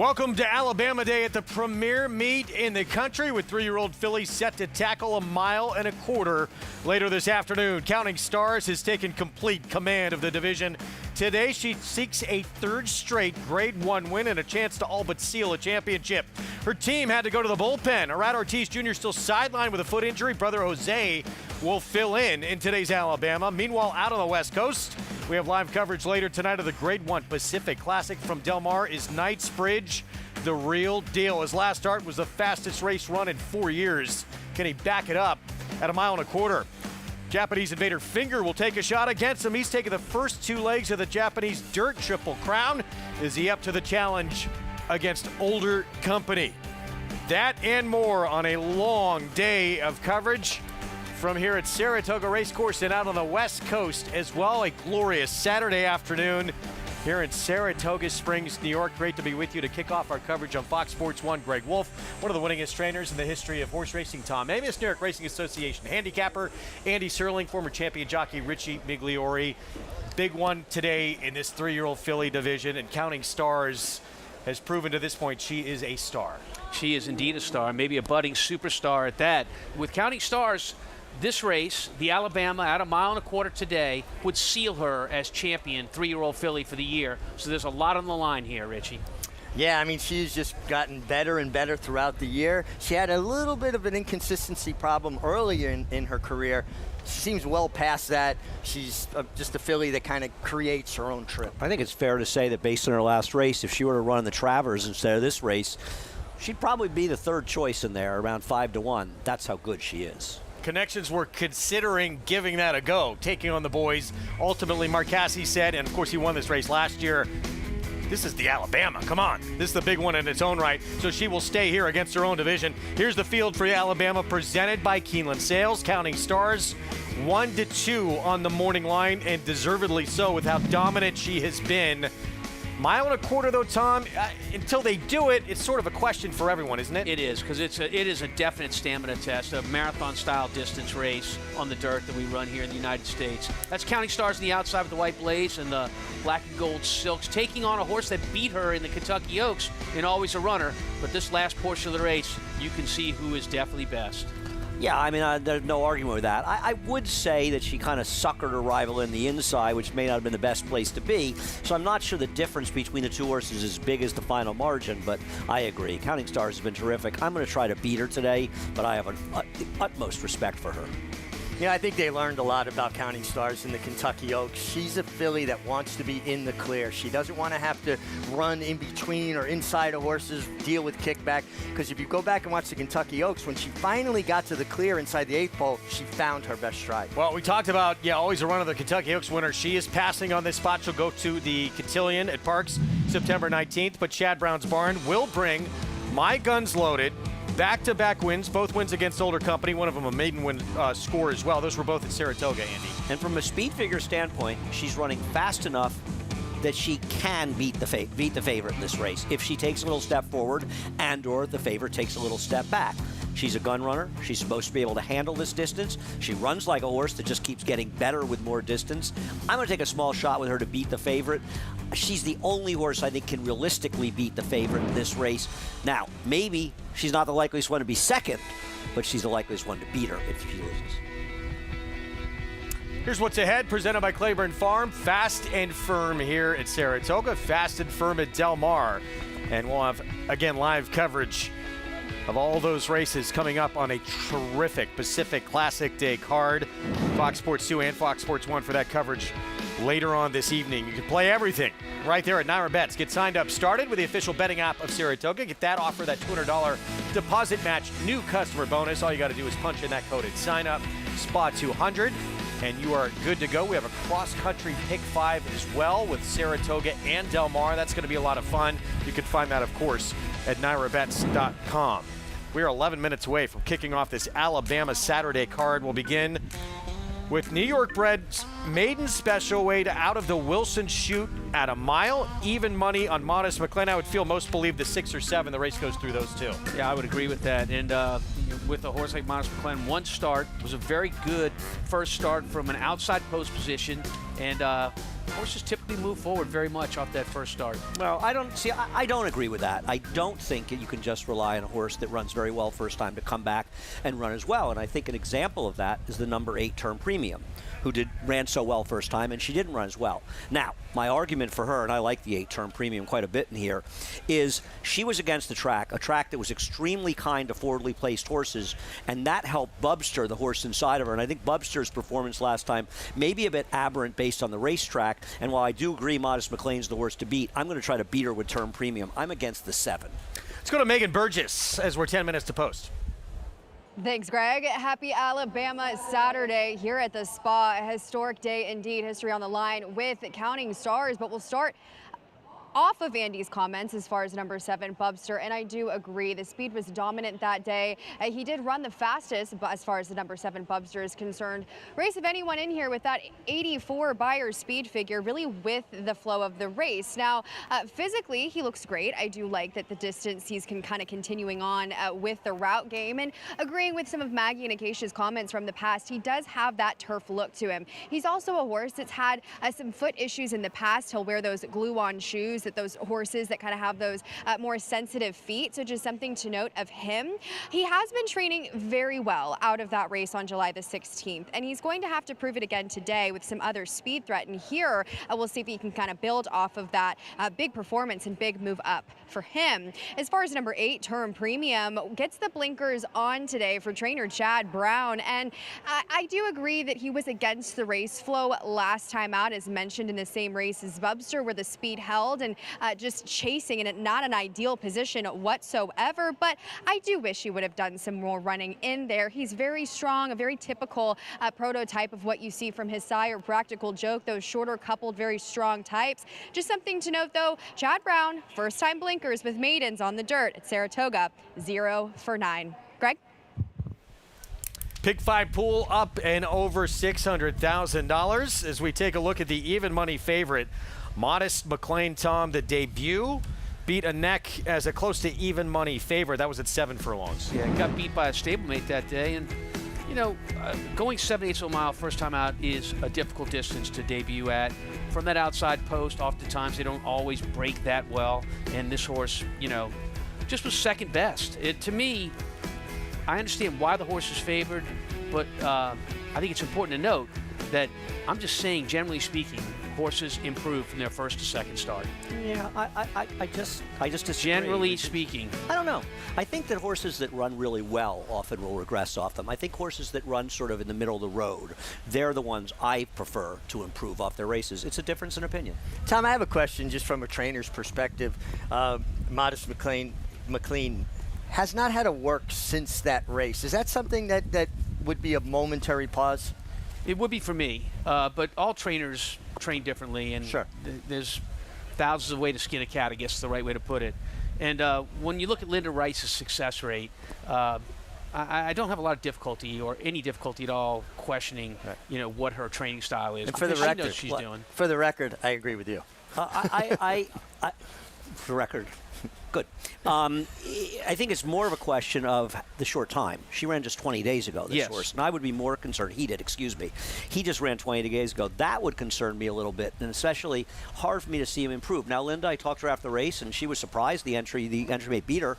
Welcome to Alabama Day at the premier meet in the country, with 3-year-old filly set to tackle 1.25 miles later this afternoon. Counting Stars has taken complete command of the division. Today she seeks a third straight Grade 1 win and a chance to all but seal a championship. Her team had to go to the bullpen. Arad Ortiz Jr. still sidelined with a foot injury. Brother Jose will fill in today's Alabama. Meanwhile, out on the West Coast, we have live coverage later tonight of the Grade 1 Pacific Classic. From Del Mar is Knightsbridge, the real deal. His last start was the fastest race run in 4 years. Can he back it up at 1.25 miles? Japanese Invader Finger will take a shot against him. He's taken the first 2 legs of the Japanese Dirt Triple Crown. Is he up to the challenge against older company? That and more on a long day of coverage from here at Saratoga Racecourse and out on the West Coast as well. A glorious Saturday afternoon here in Saratoga Springs, New York. Great to be with you to kick off our coverage on Fox Sports 1. Greg Wolf, one of the winningest trainers in the history of horse racing. Tom Amos, New York Racing Association handicapper. Andy Serling, former champion jockey Richie Migliori. Big one today in this 3-year-old filly division, and Counting Stars has proven to this point she is a star. She is indeed a star, maybe a budding superstar at that. With Counting Stars, this race, the Alabama at 1.25 miles today, would seal her as champion 3-year-old filly for the year. So there's a lot on the line here, Richie. Yeah, I mean, she's just gotten better and better throughout the year. She had a little bit of an inconsistency problem earlier in her career. She seems well past that. She's just a filly that kind of creates her own trip. I think it's fair to say that based on her last race, if she were to run the Travers instead of this race, she'd probably be the third choice in there, around 5-1. That's how good she is. Connections were considering giving that a go, taking on the boys. Ultimately, Mark Casse said, and of course he won this race last year, this is the Alabama, come on. This is the big one in its own right, so she will stay here against her own division. Here's the field for Alabama, presented by Keeneland Sales. Counting Stars, 1-2 on the morning line, and deservedly so with how dominant she has been. 1.25 miles though, Tom, until they do it, it's sort of a question for everyone, isn't it? It is, because it is a definite stamina test, a marathon-style distance race on the dirt that we run here in the United States. That's Counting Stars on the outside with the white blaze and the black and gold silks, taking on a horse that beat her in the Kentucky Oaks and Always a Runner. But this last portion of the race, you can see who is definitely best. Yeah, I mean, there's no argument with that. I would say that she kind of suckered her rival in the inside, which may not have been the best place to be. So I'm not sure the difference between the two horses is as big as the final margin, but I agree. Counting Stars has been terrific. I'm going to try to beat her today, but I have the utmost respect for her. You know, I think they learned a lot about Counting Stars in the Kentucky Oaks. She's a filly that wants to be in the clear. She doesn't want to have to run in between or inside of horses, deal with kickback. Because if you go back and watch the Kentucky Oaks, when she finally got to the clear inside the 8th pole, she found her best stride. Well, we talked about, Always a Runner, the Kentucky Oaks winner. She is passing on this spot. She'll go to the Cotillion at Parks September 19th. But Chad Brown's Barn will bring My Guns Loaded. Back-to-back wins, both wins against older company, one of them a maiden win score as well. Those were both at Saratoga, Andy. And from a speed figure standpoint, she's running fast enough that she can beat the favorite in this race if she takes a little step forward and or the favorite takes a little step back. She's a gun runner. She's supposed to be able to handle this distance. She runs like a horse that just keeps getting better with more distance. I'm going to take a small shot with her to beat the favorite. She's the only horse I think can realistically beat the favorite in this race. Now, maybe she's not the likeliest one to be second, but she's the likeliest one to beat her if she loses. Here's what's ahead, presented by Claiborne Farm. Fast and firm here at Saratoga, fast and firm at Del Mar. And we'll have, again, live coverage of all those races coming up on a terrific Pacific Classic Day card. Fox Sports 2 and Fox Sports 1 for that coverage later on this evening. You can play everything right there at Naira Bets. Get signed up, started with the official betting app of Saratoga. Get that offer, that $200 deposit match, new customer bonus. All you got to do is punch in that code at sign up, spot 200, and you are good to go. We have a cross-country pick 5 as well with Saratoga and Del Mar. That's going to be a lot of fun. You can find that, of course, at NairaBets.com. We are 11 minutes away from kicking off this Alabama Saturday card. We'll begin with New York bred's maiden special weight out of the Wilson Chute at a mile. Even money on Modest McLean. I would feel most believe the 6 or 7. The race goes through those two. Yeah, I would agree with that. And with a horse like Modest McLean, one start was a very good first start from an outside post position, and horses typically move forward very much off that first start. Well, I don't agree with that. I don't think that you can just rely on a horse that runs very well first time to come back and run as well. And I think an example of that is the number 8 Term Premium, who ran so well first time, and she didn't run as well. Now, my argument for her, and I like the 8 Term Premium quite a bit in here, is she was against the track, a track that was extremely kind to forwardly placed horses, and that helped Bubster, the horse inside of her. And I think Bubster's performance last time may be a bit aberrant based on the racetrack. And while I do agree Modest McLean's the horse to beat, I'm going to try to beat her with Term Premium. I'm against the 7. Let's go to Megan Burgess as we're 10 minutes to post. Thanks, Greg. Happy Alabama Saturday here at the Spa. A historic day indeed. History on the line with Counting Stars, but we'll start off of Andy's comments as far as number 7 Bubster, and I do agree the speed was dominant that day. He did run the fastest, but as far as the number 7 Bubster is concerned, race of anyone in here with that 84 Beyer speed figure, really with the flow of the race. Now, physically, he looks great. I do like that the distance he's kind of continuing on with the route game, and agreeing with some of Maggie and Acacia's comments from the past, he does have that turf look to him. He's also a horse that's had some foot issues in the past. He'll wear those glue-on shoes, that those horses that kind of have those more sensitive feet. So just something to note of him. He has been training very well out of that race on July the 16th, and he's going to have to prove it again today with some other speed threat. And here we'll see if he can kind of build off of that big performance and big move up for him. As far as number 8 Term Premium, gets the blinkers on today for trainer Chad Brown, and I do agree that he was against the race flow last time out, as mentioned, in the same race as Bubster, where the speed held and just chasing in not an ideal position whatsoever. But I do wish he would have done some more running in there. He's very strong, a very typical prototype of what you see from his sire, Practical Joke, those shorter coupled, very strong types. Just something to note though, Chad Brown, first time blinkers with maidens on the dirt at Saratoga, 0 for 9. Greg? Pick 5 pool up and over $600,000 as we take a look at the even money favorite. Modest McLean, Tom, the debut, beat a neck as a close to even money favorite. That was at 7 furlongs. Yeah, got beat by a stablemate that day. And, you know, going 7/8 of a mile first time out is a difficult distance to debut at. From that outside post, oftentimes they don't always break that well. And this horse, you know, just was second best. To me, I understand why the horse is favored, but I think it's important to note that I'm just saying, generally speaking, horses improve from their first to second start. Yeah, I just disagree. Generally speaking. I don't know. I think that horses that run really well often will regress off them. I think horses that run sort of in the middle of the road, they're the ones I prefer to improve off their races. It's a difference in opinion. Tom, I have a question just from a trainer's perspective. Modest McLean has not had a work since that race. Is that something that would be a momentary pause? It would be for me, but all trainers train differently, and sure. There's thousands of ways to skin a cat, I guess is the right way to put it. And when you look at Linda Rice's success rate, I don't have a lot of difficulty or any difficulty at all questioning, you know, what her training style is. And for the record, she knows she's doing. For the record, I agree with you. For the record, good. I think it's more of a question of the short time. She ran just 20 days ago, this horse, and I would be more concerned. He just ran 20 days ago. That would concern me a little bit, and especially hard for me to see him improve. Now, Linda, I talked to her after the race, and she was surprised the entrymate beat her,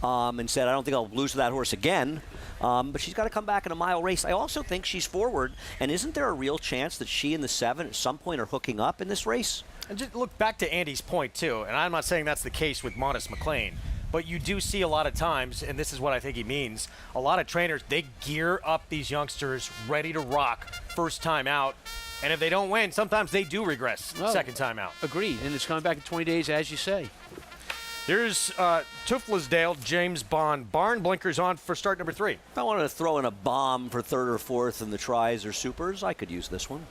and said, I don't think I'll lose to that horse again. But she's got to come back in a mile race. I also think she's forward, and isn't there a real chance that she and the 7 at some point are hooking up in this race? And just look back to Andy's point, too, and I'm not saying that's the case with Modest McLean, but you do see a lot of times, and this is what I think he means, a lot of trainers, they gear up these youngsters ready to rock first time out, and if they don't win, sometimes they do regress second time out. Agreed, and it's coming back in 20 days, as you say. Here's Tufflesdale, James Bond. Barn blinkers on for start number 3. If I wanted to throw in a bomb for 3rd or 4th in the tries or supers, I could use this one.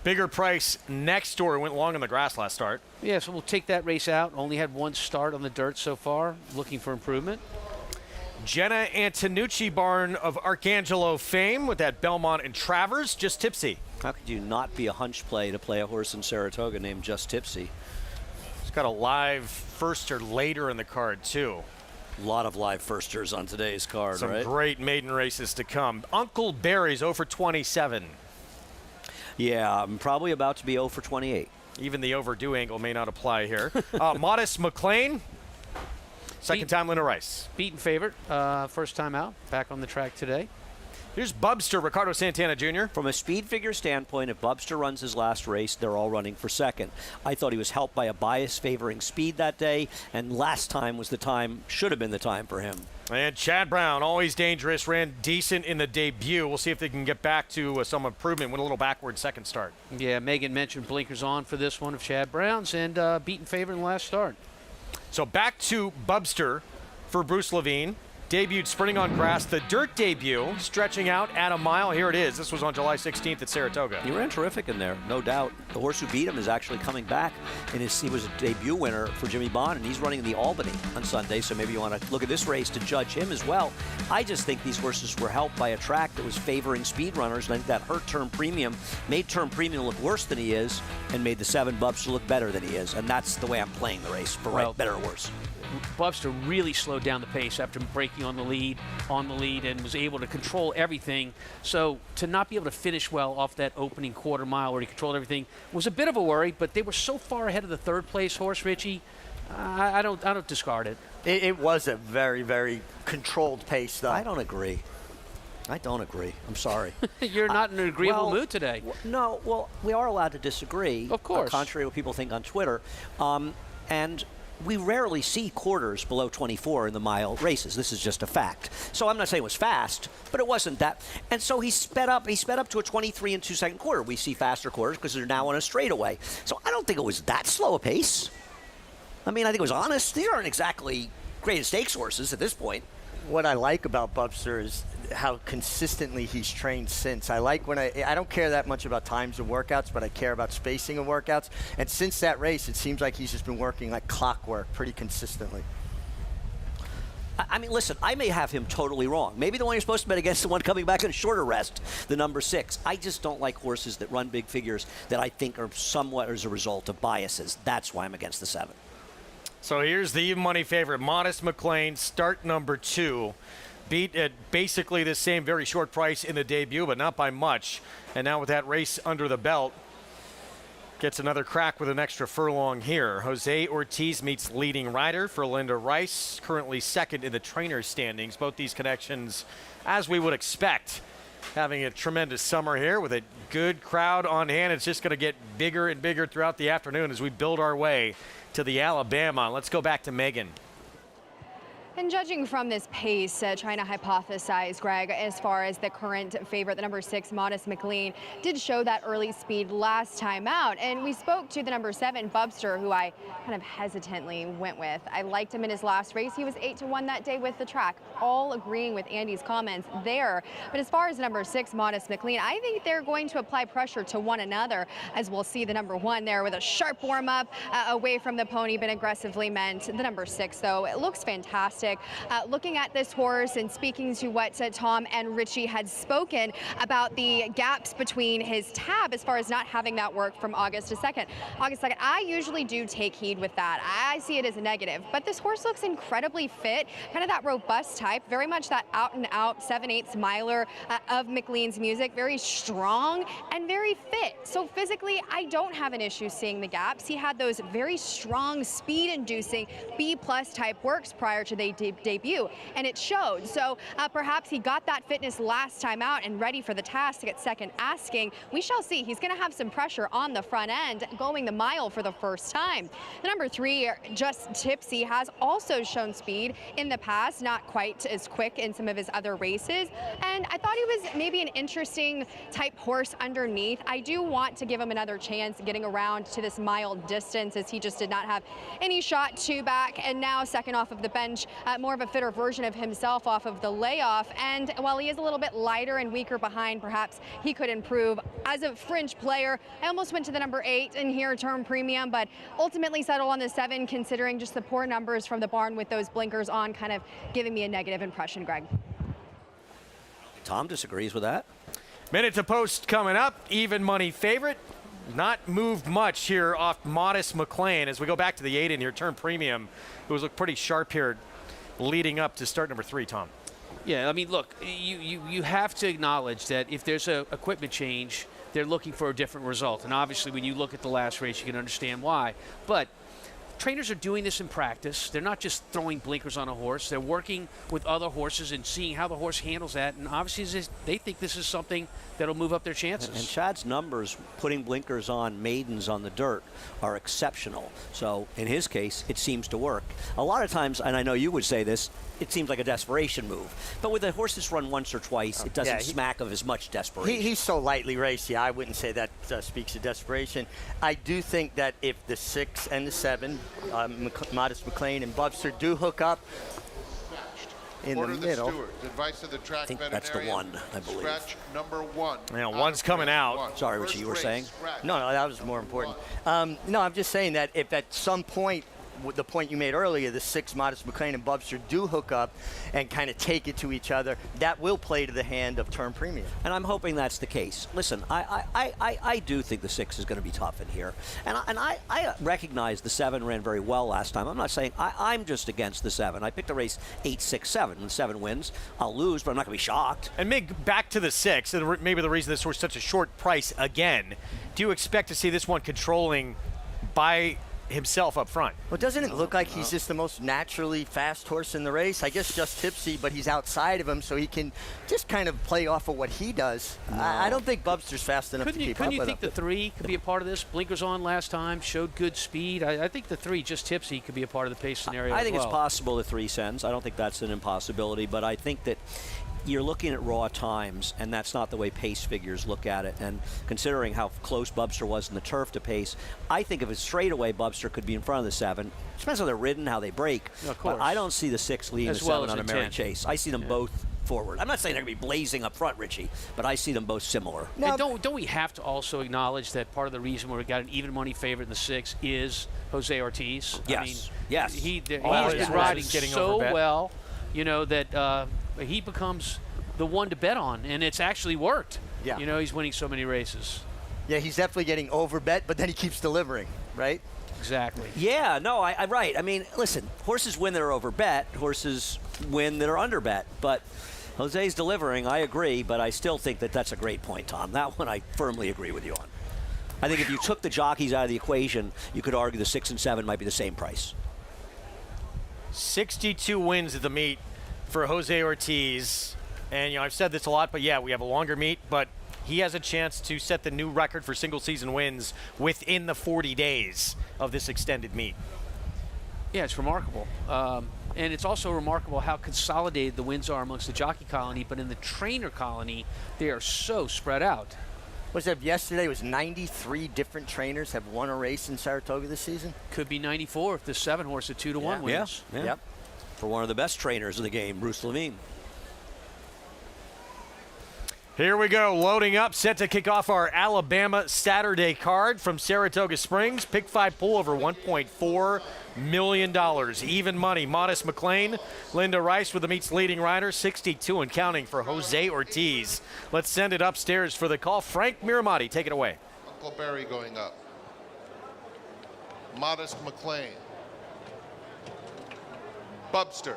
Bigger price next door, went long on the grass last start. Yeah, so we'll take that race out. Only had one start on the dirt so far, looking for improvement. Jenna Antonucci barn of Arcangelo fame with that Belmont and Travers, Just Tipsy. How could you not be a hunch play to play a horse in Saratoga named Just Tipsy? It's got a live firster later in the card, too. A lot of live firsters on today's card, Some right? great maiden races to come. Uncle Barry's 0 for 27. Yeah, I'm probably about to be 0 for 28. Even the overdue angle may not apply here. Modest McLean, second time Lena Rice. Beaten favorite, first time out, back on the track today. Here's Bubster, Ricardo Santana Jr. From a speed figure standpoint, if Bubster runs his last race, they're all running for second. I thought he was helped by a bias favoring speed that day, and last time was the time, should have been the time for him. And Chad Brown, always dangerous, ran decent in the debut. We'll see if they can get back to some improvement. Went a little backward second start. Yeah, Megan mentioned blinkers on for this one of Chad Brown's, and beaten favorite in the last start. So back to Bubster for Bruce Levine. Debuted sprinting on grass. The dirt debut, stretching out at a mile. Here it is. This was on July 16th at Saratoga. He ran terrific in there, no doubt. The horse who beat him is actually coming back, and he was a debut winner for Jimmy Bond, and he's running in the Albany on Sunday, so maybe you want to look at this race to judge him as well. I just think these horses were helped by a track that was favoring speed runners, and I think that hurt Term Premium, made Term Premium look worse than he is, and made the 7 Bubster look better than he is, and that's the way I'm playing the race, for right, better or worse. Bubster really slowed down the pace after breaking on the lead, and was able to control everything. So to not be able to finish well off that opening quarter mile where he controlled everything was a bit of a worry, but they were so far ahead of the third place horse, Richie, I don't discard it. It was a very, very controlled pace, though. I don't agree. I'm sorry. You're not in an agreeable mood today. No, well, we are allowed to disagree. Of course. Contrary to what people think on Twitter. And we rarely see quarters below 24 in the mile races. This is just a fact. So I'm not saying it was fast, but it wasn't that. And so he sped up to a 23 and 2 second quarter. We see faster quarters because they're now on a straightaway. So I don't think it was that slow a pace. I mean, I think it was honest. These aren't exactly great stakes horses at this point. What I like about Bubster is how consistently he's trained since. I like when I don't care that much about times of workouts, but I care about spacing of workouts. And since that race, it seems like he's just been working like clockwork pretty consistently. I mean, listen, I may have him totally wrong. Maybe the one you're supposed to bet against the one coming back on a shorter rest, the number 6. I just don't like horses that run big figures that I think are somewhat as a result of biases. That's why I'm against the 7. So here's the even money favorite, Modest McLean, start number 2. Beat at basically the same very short price in the debut, but not by much. And now with that race under the belt, gets another crack with an extra furlong here. Jose Ortiz meets leading rider for Linda Rice, currently second in the trainer standings. Both these connections, as we would expect, having a tremendous summer here with a good crowd on hand. It's just going to get bigger and bigger throughout the afternoon as we build our way to the Alabama. Let's go back to Megan. And judging from this pace, trying to hypothesize, Greg, as far as the current favorite, the number 6, Modest McLean, did show that early speed last time out. And we spoke to the number 7, Bubster, who I kind of hesitantly went with. I liked him in his last race. He was 8-1 that day with the track, all agreeing with Andy's comments there. But as far as number 6, Modest McLean, I think they're going to apply pressure to one another, as we'll see the number 1 there with a sharp warm-up away from the pony, but aggressively meant. The number 6, though, it looks fantastic. Looking at this horse and speaking to what Tom and Richie had spoken about the gaps between his tab as far as not having that work from August 2nd. I usually do take heed with that. I see it as a negative, but this horse looks incredibly fit, kind of that robust type, very much that out-and-out 7/8 miler of McLean's music, very strong and very fit. So physically, I don't have an issue seeing the gaps. He had those very strong, speed-inducing B+ type works prior to the debut, and it showed. So perhaps he got that fitness last time out and ready for the task to get second asking. We shall see. He's going to have some pressure on the front end, going the mile for the first time. The number 3, Just Tipsy, has also shown speed in the past, not quite as quick in some of his other races, and I thought he was maybe an interesting type horse underneath. I do want to give him another chance getting around to this mile distance, as he just did not have any shot to back, and now second off of the bench more of a fitter version of himself off of the layoff. And while he is a little bit lighter and weaker behind, perhaps he could improve. As a fringe player, I almost went to the number 8 in here, Term Premium, but ultimately settled on the 7, considering just the poor numbers from the barn with those blinkers on, kind of giving me a negative impression, Greg. Tom disagrees with that. Minute to post coming up. Even money favorite. Not moved much here off Modest McLean. As we go back to the 8 in here, Term Premium, who was looked pretty sharp here leading up to start number 3, Tom. Yeah, I mean, look, you have to acknowledge that if there's a equipment change, they're looking for a different result. And obviously, when you look at the last race, you can understand why. But trainers are doing this in practice. They're not just throwing blinkers on a horse. They're working with other horses and seeing how the horse handles that. And obviously, they think this is something that'll move up their chances. And Chad's numbers, putting blinkers on maidens on the dirt, are exceptional. So in his case, it seems to work. A lot of times, and I know you would say this, it seems like a desperation move. But with the horses run once or twice, it doesn't smack of as much desperation. He's so lightly raced. Yeah, I wouldn't say that speaks of desperation. I do think that if the 6 and the 7, Modest McLean and Bubster, do hook up in the middle. Advice of the track I think that's the one, I believe. Scratch number 1. You know, one's coming out. Sorry, Richie, you were saying? No, that was more important. No, I'm just saying that if at some point, the point you made earlier, the 6, Modest McLean and Bubster, do hook up and kind of take it to each other, that will play to the hand of Term Premium. And I'm hoping that's the case. Listen, I do think the 6 is going to be tough in here. And I recognize the 7 ran very well last time. I'm not saying I'm just against the 7. I picked a race 8, 6, 7. When 7 wins, I'll lose, but I'm not going to be shocked. And Mig, back to the 6, and maybe the reason this was such a short price again. Do you expect to see this one controlling by himself up front? Well, doesn't it look like he's just the most naturally fast horse in the race? I guess just tipsy, but he's outside of him, so he can just kind of play off of what he does. I don't think Bubster's fast enough to keep up with him. Couldn't you think the 3 could be a part of this? Blinkers on last time, showed good speed. I think the 3, just tipsy, could be a part of the pace scenario. I think it's possible the 3 sends. I don't think that's an impossibility, but I think that you're looking at raw times, and that's not the way pace figures look at it. And considering how close Bubster was in the turf to pace, I think if it's straightaway, Bubster could be in front of the 7. Depends how they're ridden, how they break. Of course. But I don't see the 6 leading the 7 on a Merry Chase. I see them both forward. I'm not saying they're going to be blazing up front, Richie, but I see them both similar. And don't we have to also acknowledge that part of the reason why we got an even money favorite in the 6 is Jose Ortiz? Yes. I mean, yes. He's been riding so overbet. well, you know, that he becomes the one to bet on, and it's actually worked. Yeah. You know, he's winning so many races. Yeah, he's definitely getting overbet, but then he keeps delivering, right? Exactly. Yeah, no, I'm right. I mean, listen, horses win that are overbet, horses win that are underbet, but Jose's delivering, I agree, but I still think that that's a great point, Tom. That one I firmly agree with you on. I think if you took the jockeys out of the equation, you could argue the 6 and 7 might be the same price. 62 wins at the meet for Jose Ortiz. And, you know, I've said this a lot, but yeah, we have a longer meet, but he has a chance to set the new record for single season wins within the 40 days of this extended meet. Yeah, it's remarkable. And it's also remarkable how consolidated the wins are amongst the jockey colony, but in the trainer colony, they are so spread out. Was that yesterday? Was 93 different trainers have won a race in Saratoga this season? Could be 94 if the 7 horse at 2-1 wins. Yeah. Yep. For one of the best trainers in the game, Bruce Levine. Here we go, loading up, set to kick off our Alabama Saturday card from Saratoga Springs. Pick 5 pull over $1.4 million. Even money, Modest McLean, Linda Rice with the meet's leading rider, 62 and counting for Jose Ortiz. Let's send it upstairs for the call. Frank Miramati, take it away. Uncle Barry going up. Modest McLean. Bubster.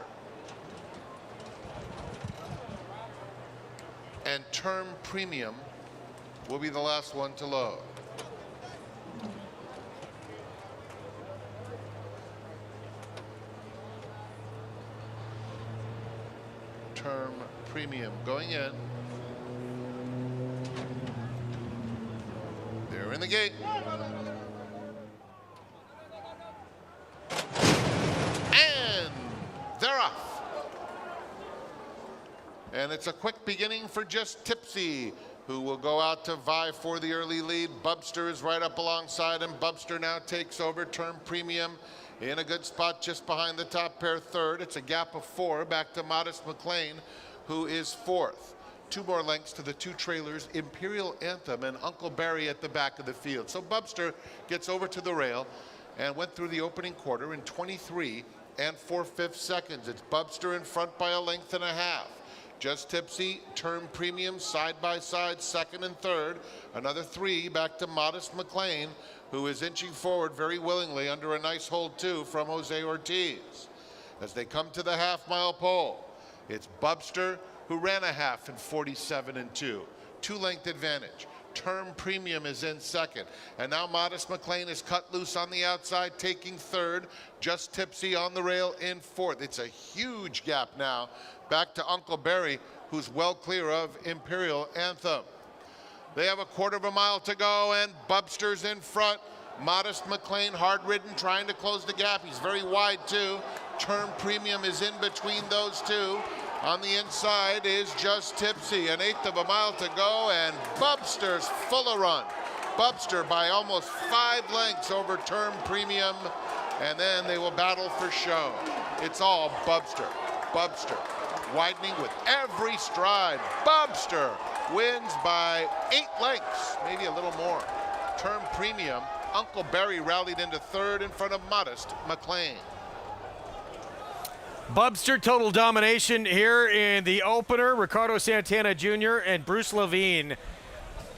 And Term Premium will be the last one to load. Term Premium going in. They're in the gate. And they're off. And it's a quick beginning for Just Tipsy, who will go out to vie for the early lead. Bubster is right up alongside him. Bubster now takes over. Term Premium in a good spot just behind the top pair, third. It's a gap of 4 back to Modest McLean, who is fourth. 2 more lengths to the 2 trailers, Imperial Anthem and Uncle Barry at the back of the field. So Bubster gets over to the rail and went through the opening quarter in 23 and 4/5 seconds. It's Bubster in front by a length and a half. Just Tipsy, Term Premium, side by side, second and third. Another 3 back to Modest McLean, who is inching forward very willingly under a nice hold too from Jose Ortiz. As they come to the half-mile pole, it's Bubster, who ran a half in 47 and 2. 2-length advantage. Term Premium is in second. And now Modest McLean is cut loose on the outside, taking third. Just Tipsy on the rail in fourth. It's a huge gap now back to Uncle Barry, who's well clear of Imperial Anthem. They have a 1/4 mile to go, and Bubster's in front. Modest McLean, hard-ridden, trying to close the gap. He's very wide, too. Term Premium is in between those two. On the inside is Just Tipsy. An 1/8 mile to go, and Bubster's full of run. Bubster by almost 5 lengths over Term Premium, and then they will battle for show. It's all Bubster. Bubster widening with every stride. Bubster wins by 8 lengths, maybe a little more. Term Premium, Uncle Barry rallied into third in front of Modest McLean. Bubster total domination here in the opener. Ricardo Santana Jr. and Bruce Levine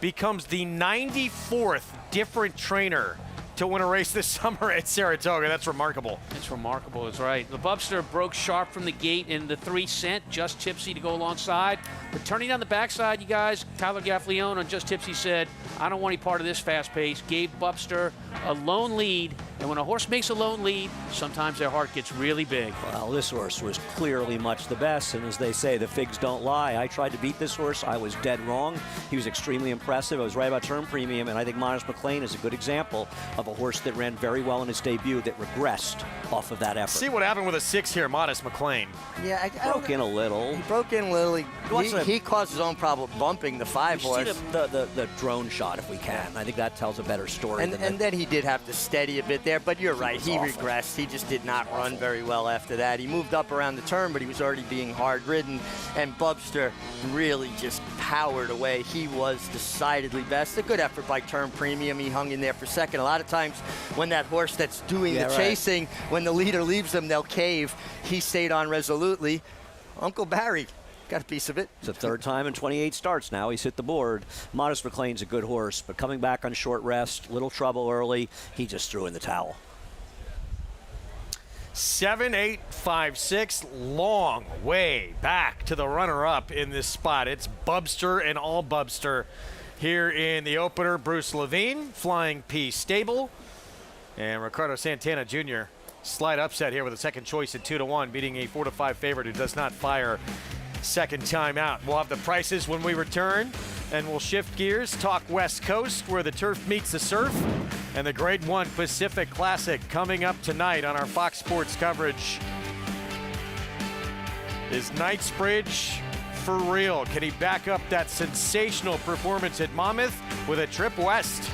becomes the 94th different trainer to win a race this summer at Saratoga. That's remarkable. It's remarkable, that's right. The Bubster broke sharp from the gate in the 3 cent, Just Tipsy to go alongside. But turning down the backside, you guys, Tyler Gaffleone on Just Tipsy said, I don't want any part of this fast pace. Gave Bubster a lone lead. And when a horse makes a lone lead, sometimes their heart gets really big. Well, this horse was clearly much the best, and as they say, the figs don't lie. I tried to beat this horse. I was dead wrong. He was extremely impressive. I was right about Term Premium, and I think Modest McLean is a good example of a horse that ran very well in his debut that regressed off of that effort. See what happened with a 6 here, Modest McLean. Yeah, I Broke in a little. He broke in a little. He caused his own problem bumping the 5 We should horse. see the drone shot if we can. I think that tells a better story. And then he did have to steady a bit there, but you're right. He awful. regressed. He just did not run very well after that. He moved up around the turn, but he was already being hard-ridden, and Bubster really just powered away. He was decidedly best. A good effort by Term Premium. He hung in there for second. A lot of times when that horse that's doing the chasing, when the leader leaves them, they'll cave. He stayed on resolutely. Uncle Barry got a piece of it. It's the 3rd time in 28 starts now. He's hit the board. Modest McLean's a good horse, but coming back on short rest, little trouble early, he just threw in the towel. 7, 8, 5, 6, long way back to the runner-up in this spot. It's Bubster and all Bubster here in the opener. Bruce Levine, Flying P Stable, and Ricardo Santana Jr. Slight upset here with a second choice at 2-1, beating a 4-5 favorite who does not fire second time out. We'll have the prices when we return, and we'll shift gears, talk West Coast, where the turf meets the surf, and the Grade 1 Pacific Classic coming up tonight on our Fox Sports coverage. Is Knightsbridge for real? Can he back up that sensational performance at Monmouth with a trip west?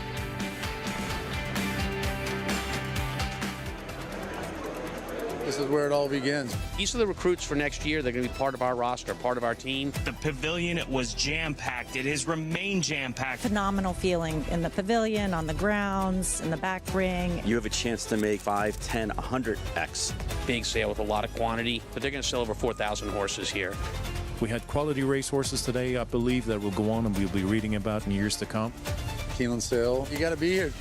This is where it all begins. These are the recruits for next year. They're going to be part of our roster, part of our team. The pavilion, it was jam-packed. It has remained jam-packed. Phenomenal feeling in the pavilion, on the grounds, in the back ring. You have a chance to make 5, 10, 100x. Big sale with a lot of quantity, but they're going to sell over 4,000 horses here. We had quality racehorses today, I believe, that will go on and we'll be reading about in years to come. Keeneland Sale, you got to be here.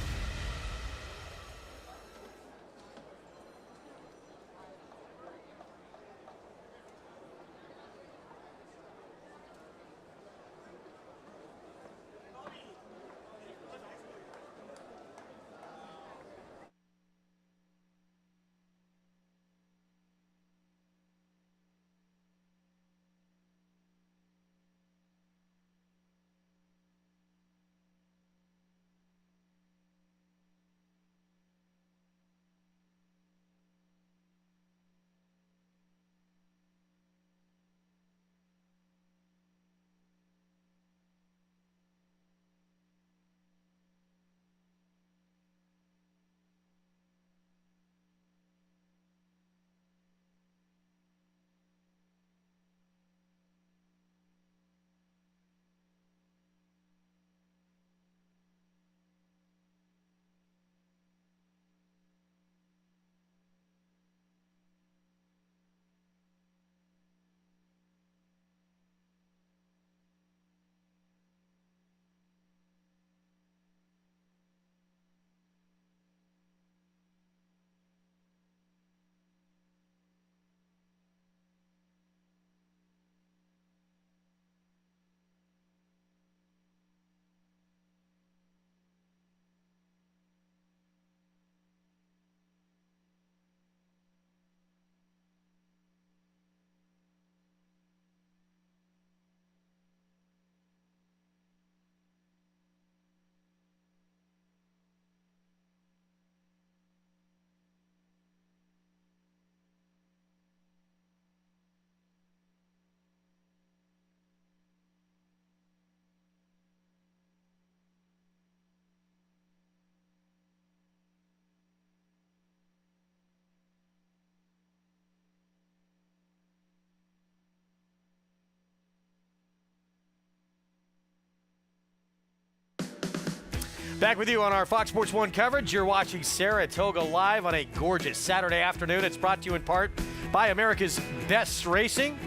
Back with you on our Fox Sports 1 coverage. You're watching Saratoga live on a gorgeous Saturday afternoon. It's brought to you in part by America's Best Racing,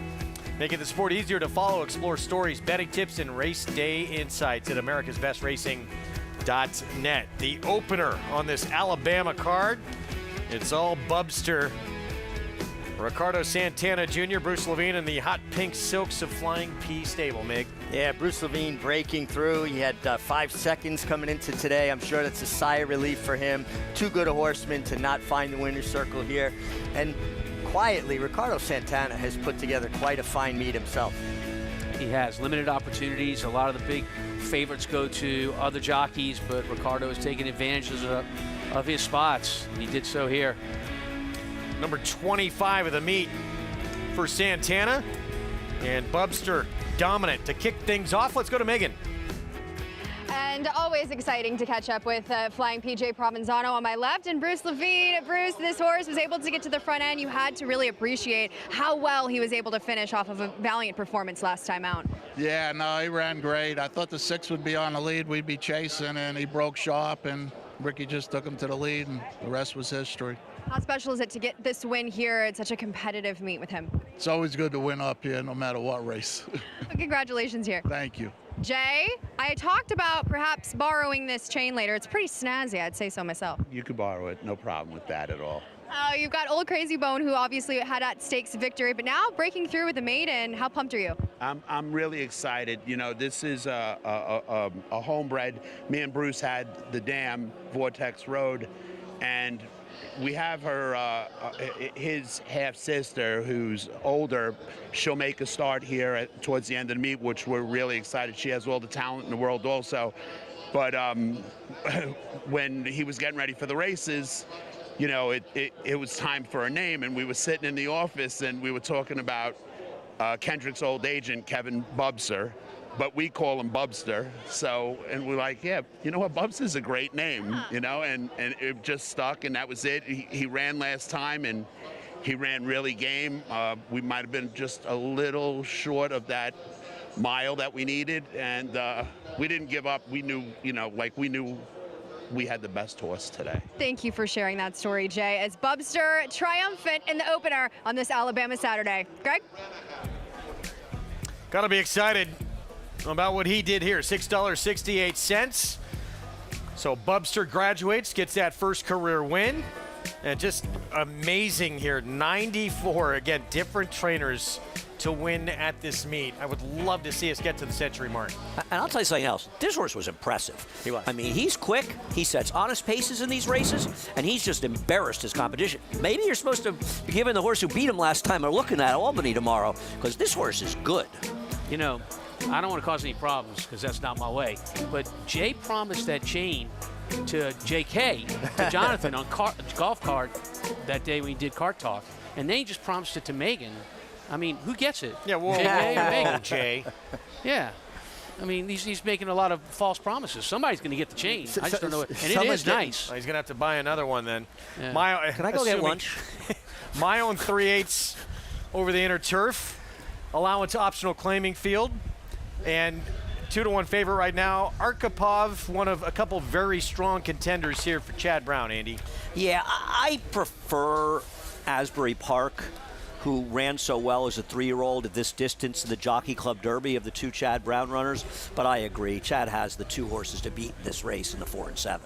making the sport easier to follow. Explore stories, betting tips, and race day insights at americasbestracing.net. The opener on this Alabama card, it's all Bubster. Ricardo Santana Jr., Bruce Levine, and the hot pink silks of Flying P Stable, Mig. Yeah, Bruce Levine breaking through. He had 5 seconds coming into today. I'm sure that's a sigh of relief for him. Too good a horseman to not find the winner's circle here. And quietly, Ricardo Santana has put together quite a fine meet himself. He has limited opportunities. A lot of the big favorites go to other jockeys, but Ricardo has taken advantage of his spots. He did so here. Number 25 of the meet for Santana. And Bubster dominant to kick things off. Let's go to Megan. And always exciting to catch up with Flying PJ Provenzano on my left and Bruce Levine. Bruce, this horse was able to get to the front end. You had to really appreciate how well he was able to finish off of a valiant performance last time out. Yeah, no, he ran great. I thought the 6 would be on the lead. We'd be chasing, and he broke sharp, and Ricky just took him to the lead, and the rest was history. How special is it to get this win here at such a competitive meet with him? It's always good to win up here, no matter what race. Congratulations here. Thank you. Jay, I talked about perhaps borrowing this chain later. It's pretty snazzy, I'd say so myself. You could borrow it, no problem with that at all. You've got Old Crazy Bone, who obviously had at stakes victory, but now breaking through with the maiden. How pumped are you? I'm really excited. You know, this is a homebred. Me and Bruce had the dam, Vortex Road, and we have her, his half-sister, who's older. She'll make a start here towards the end of the meet, which we're really excited. She has all the talent in the world also. But when he was getting ready for the races, you know, it was time for a name, and we were sitting in the office, and we were talking about Kendrick's old agent, Kevin Bubster, but we call him Bubster. So, and we're like, yeah, you know what, Bubster's a great name, you know, and it just stuck, and that was it. He ran last time, and he ran really game. We might have been just a little short of that mile that we needed, and we didn't give up. We knew, you know, like we knew we had the best horse today. Thank you for sharing that story, Jay, as Bubster triumphant in the opener on this Alabama Saturday. Greg? Gotta be excited about what he did here. $6.68. So Bubster graduates, gets that first career win. And just amazing here. 94, again, different trainers to win at this meet. I would love to see us get to the century mark. And I'll tell you something else. This horse was impressive. He was. I mean, he's quick. He sets honest paces in these races, and he's just embarrassed his competition. Maybe you're supposed to be giving the horse who beat him last time a looking at Albany tomorrow, because this horse is good. You know, I don't want to cause any problems because that's not my way. But Jay promised that chain to JK, to Jonathan, on golf cart that day when he did Cart Talk. And then he just promised it to Megan. I mean, who gets it? Yeah, well, JK or Megan? Jay. Yeah. I mean, he's making a lot of false promises. Somebody's going to get the chain. I just don't know. And it is nice. He's going to have to buy another one then. Yeah. Can I go get lunch? Mile and 3/8 over the inner turf. Allowance optional claiming field. And 2-1 favorite right now. Arkhipov, one of a couple very strong contenders here for Chad Brown, Andy. Yeah, I prefer Asbury Park, who ran so well as a 3-year-old at this distance in the Jockey Club Derby of the 2 Chad Brown runners. But I agree, Chad has the 2 horses to beat in this race in the 4 and 7.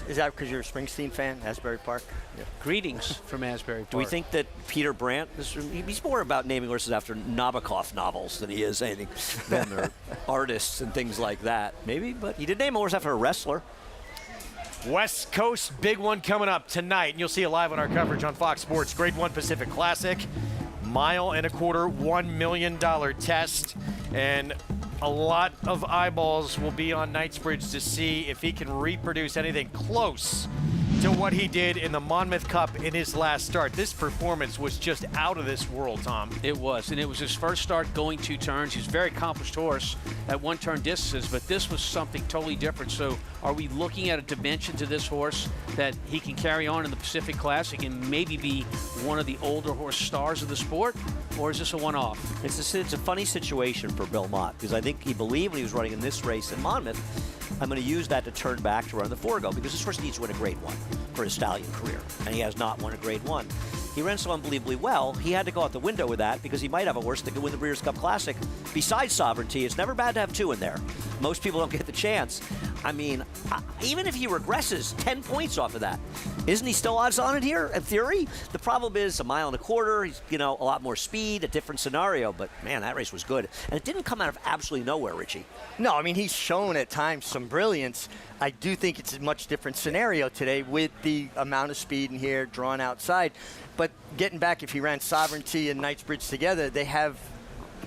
Is that because you're a Springsteen fan, Asbury Park? Yeah. Greetings from Asbury Park. Do we think that Peter Brandt, he's more about naming horses after Nabokov novels than he is anything than they're artists and things like that. Maybe, but he did name a horse after a wrestler. West Coast, big one coming up tonight, and you'll see it live on our coverage on Fox Sports. Grade 1 Pacific Classic, 1.25 miles, $1 million test, and a lot of eyeballs will be on Knightsbridge to see if he can reproduce anything close to what he did in the Monmouth Cup in his last start. This performance was just out of this world, Tom. It was, and it was his first start going 2 turns. He's a very accomplished horse at 1-turn distances, but this was something totally different. So are we looking at a dimension to this horse that he can carry on in the Pacific Classic and maybe be one of the older horse stars of the sport? or is this a one-off? It's a funny situation for Bill Mott, because I think he believed when he was running in this race in Monmouth, I'm going to use that to turn back to run the Forego, because this horse needs to win a Grade 1 for his stallion career, and he has not won a Grade 1. He ran so unbelievably well, he had to go out the window with that, because he might have a horse that could win the Breeders' Cup Classic. Besides Sovereignty, it's never bad to have 2 in there. Most people don't get the chance. I mean, even if he regresses 10 points off of that, isn't he still odds on it here, in theory? The problem is 1.25 miles, he's, you know, a lot more speed, a different scenario, but man, that race was good. And it didn't come out of absolutely nowhere, Richie. No, I mean, he's shown at times some brilliance. I do think it's a much different scenario today with the amount of speed in here, drawn outside. But getting back, if he ran Sovereignty and Knightsbridge together, they have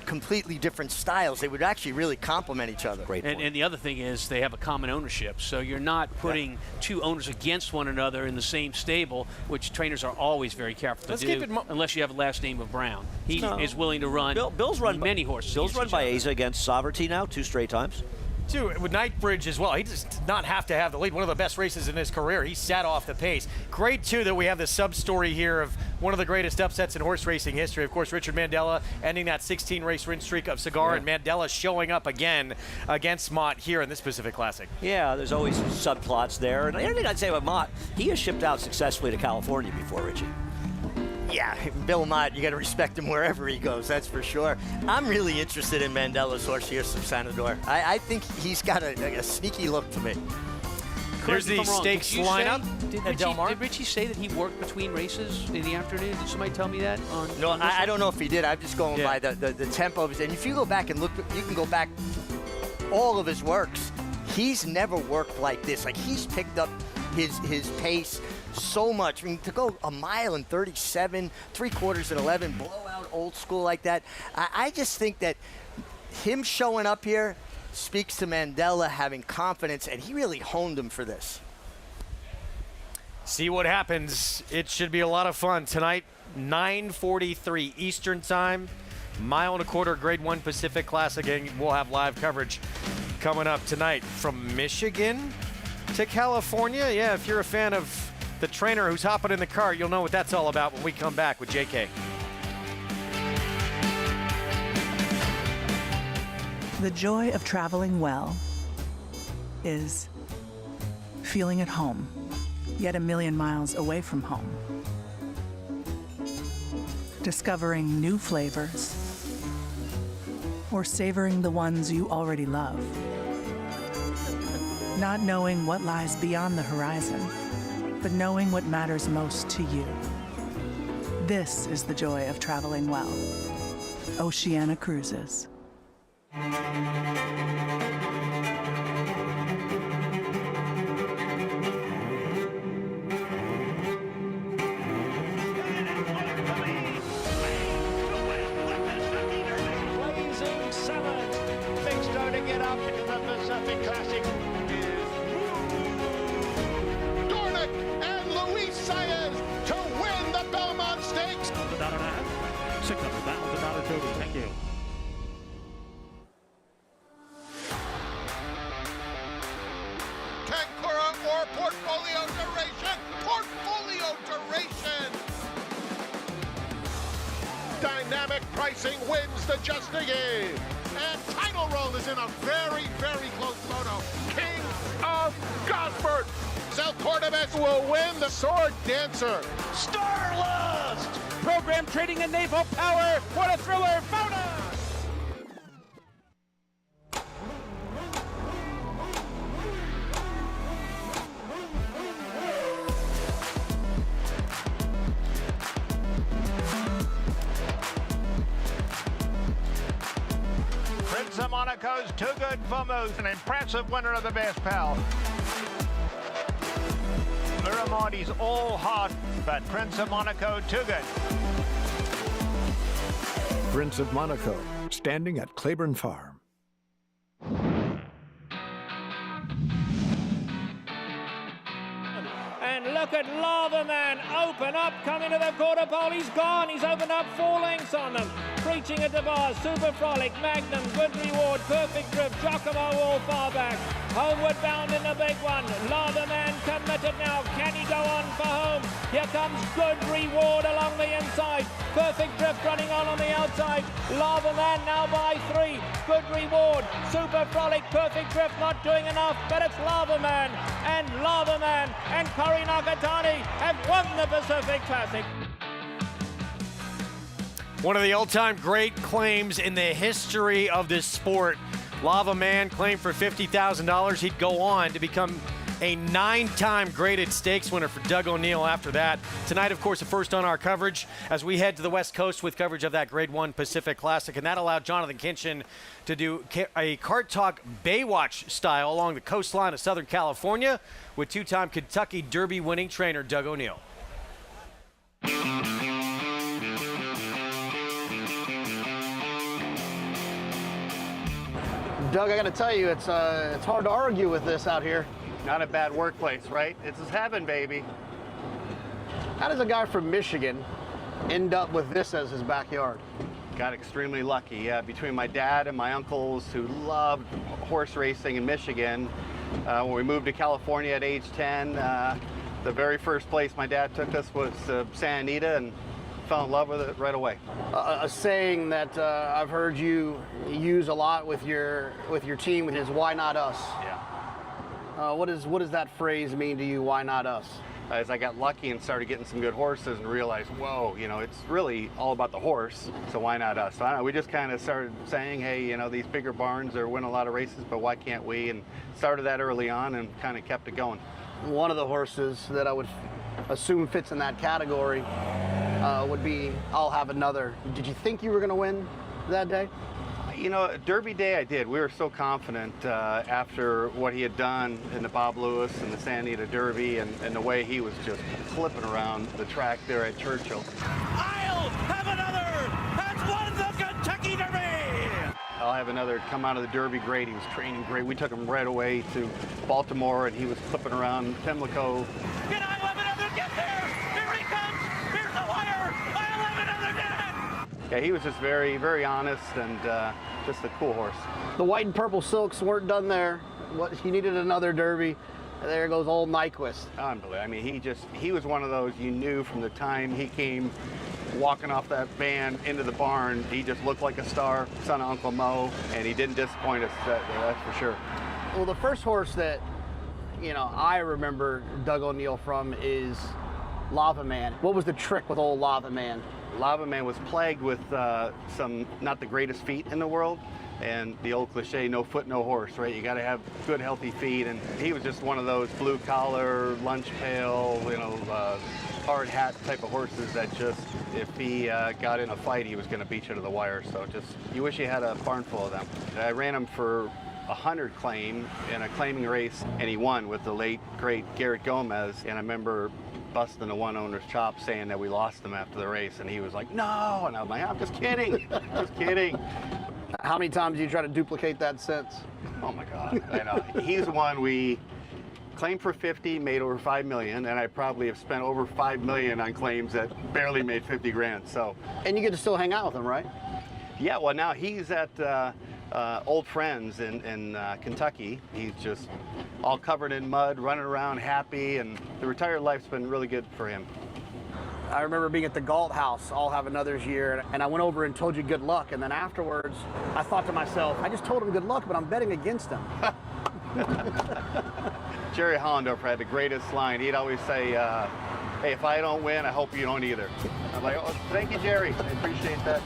completely different styles. They would actually really complement each other. Great point. And the other thing is they have a common ownership, so you're not putting two owners against one another in the same stable, which trainers are always very careful to do, unless you have a last name of Brown. He is willing to run Bill's run many horses. Bill's run by Asa against Sovereignty now, 2 straight times. Too, with Knightsbridge as well, he does not have to have the lead. One of the best races in his career. He sat off the pace. Great, too, that we have the sub-story here of one of the greatest upsets in horse racing history. Of course, Richard Mandela ending that 16-race win streak of Cigar, and Mandela showing up again against Mott here in this Pacific Classic. Yeah, there's always subplots there. And the other thing I'd say about Mott, he has shipped out successfully to California before, Richie. Yeah, Bill Mott, you got to respect him wherever he goes, that's for sure. I'm really interested in Mandela's horse here, Subsanador. I think he's got a sneaky look to me. Here's the stakes lineup at Del Mar. Did Richie say that he worked between races in the afternoon? Did somebody tell me that? No, I don't know if he did. I'm just going by the tempo of his. And if you go back and look, you can go back all of his works. He's never worked like this. Like, he's picked up his pace so much. I mean, to go 1 mile and 37, 3/4 and 11, blow out old school like that. I just think that him showing up here speaks to Mandela having confidence, and he really honed him for this. See what happens. It should be a lot of fun tonight. 9:43 Eastern Time. 1.25 mile Grade 1 Pacific Classic. And we'll have live coverage coming up tonight from Michigan to California. Yeah, if you're a fan of the trainer who's hopping in the cart, you'll know what that's all about when we come back with JK. The joy of traveling well is feeling at home, yet 1,000,000 miles away from home. Discovering new flavors or savoring the ones you already love. Not knowing what lies beyond the horizon, but knowing what matters most to you. This is the joy of traveling well. Oceana Cruises. Blazing 7. Big stone to get up into the Pacific Classic. To win the Belmont Stakes. $600,000 Thank you. Kankura or Portfolio Duration. Portfolio Duration. Dynamic pricing wins the Just a Game. And Title Roll is in a very, very close photo. King of Gosford. South Cordovis will win the Sword Dancer. Starlust! Program trading and naval power. What a thriller photo! Prince of Monaco's Too Good for Moose, an impressive winner of the Best Pal. Miramondi's all hot, but Prince of Monaco too good. Prince of Monaco, standing at Claiborne Farm. And look at Lava Man open up, coming to the quarter pole. He's gone. He's opened up 4 lengths on them. Preaching at the bar, Super Frolic, Magnum, Good Reward, Perfect Drift, Giacomo all far back. Homeward bound in the big one. Lava Man committed now. Can he go on for home? Here comes Good Reward along the inside. Perfect Drift running on the outside. Lava Man now by 3. Good Reward, Super Frolic, Perfect Drift not doing enough, but it's Lava Man and Cory Nakatani have won the Pacific Classic. One of the all-time great claims in the history of this sport. Lava Man claimed for $50,000 he'd go on to become a 9-time graded stakes winner for Doug O'Neill after that. Tonight, of course, the first on our coverage as we head to the West Coast with coverage of that Grade 1 Pacific Classic. And that allowed Jonathan Kinchin to do a Kart Talk Baywatch style along the coastline of Southern California with two-time Kentucky Derby winning trainer Doug O'Neill. Doug, I got to tell you, it's hard to argue with this out here. Not a bad workplace, right? It's his heaven, baby. How does a guy from Michigan end up with this as his backyard? Got extremely lucky. Yeah, between my dad and my uncles who loved horse racing in Michigan, when we moved to California at age 10, the very first place my dad took us was Santa Anita, and fell in love with it right away. A saying that I've heard you use a lot with your team is "Why not us?" Yeah. What does that phrase mean to you? Why not us? As I got lucky and started getting some good horses and realized, whoa, it's really all about the horse. So why not us? So I don't know, we just kind of started saying, hey, these bigger barns are winning a lot of races, but why can't we? And started that early on and kind of kept it going. One of the horses that I would assume fits in that category would be I'll Have Another. Did you think you were going to win that day? Derby day I did. We were so confident after what he had done in the Bob Lewis and the Santa Anita Derby and the way he was just clipping around the track there at Churchill. I'll Have Another has won the Kentucky Derby! I'll Have Another come out of the Derby great. He was training great. We took him right away to Baltimore and he was clipping around Pimlico. Can I'll Have Another get there? Here he comes! Here's the wire! I'll Have Another get it! Yeah, he was just very, very honest and just a cool horse. The white and purple silks weren't done there. He needed another Derby. There goes old Nyquist. Unbelievable. I mean, he was one of those you knew from the time he came walking off that van into the barn. He just looked like a star, son of Uncle Mo, and he didn't disappoint us, that's for sure. Well, the first horse that, I remember Doug O'Neill from is Lava Man. What was the trick with old Lava Man? Lava Man was plagued with some not the greatest feet in the world, and the old cliche, no foot, no horse, right? You got to have good, healthy feet, and he was just one of those blue collar, lunch pail, hard hat type of horses that just, if he got in a fight, he was going to beat you to the wire. So you wish you had a barn full of them. I ran him for 100 claim in a claiming race, and he won with the late, great Garrett Gomez, and I remember busting the one owner's chop saying that we lost him after the race, and he was like, no, and I was like, I'm just kidding, just kidding. How many times do you try to duplicate that since? Oh my God, I know. He's the one we claimed for 50, made over 5 million, and I probably have spent over 5 million on claims that barely made 50 grand, so. And you get to still hang out with him, right? Yeah, well now he's at Old Friends in Kentucky. He's just all covered in mud, running around happy, and the retired life's been really good for him. I remember being at the Galt House, I'll Have Another's year, and I went over and told you good luck, and then afterwards, I thought to myself, I just told him good luck, but I'm betting against him. Jerry Hollendorf had the greatest line. He'd always say, hey, if I don't win, I hope you don't either. I'm like, oh, thank you, Jerry. I appreciate that.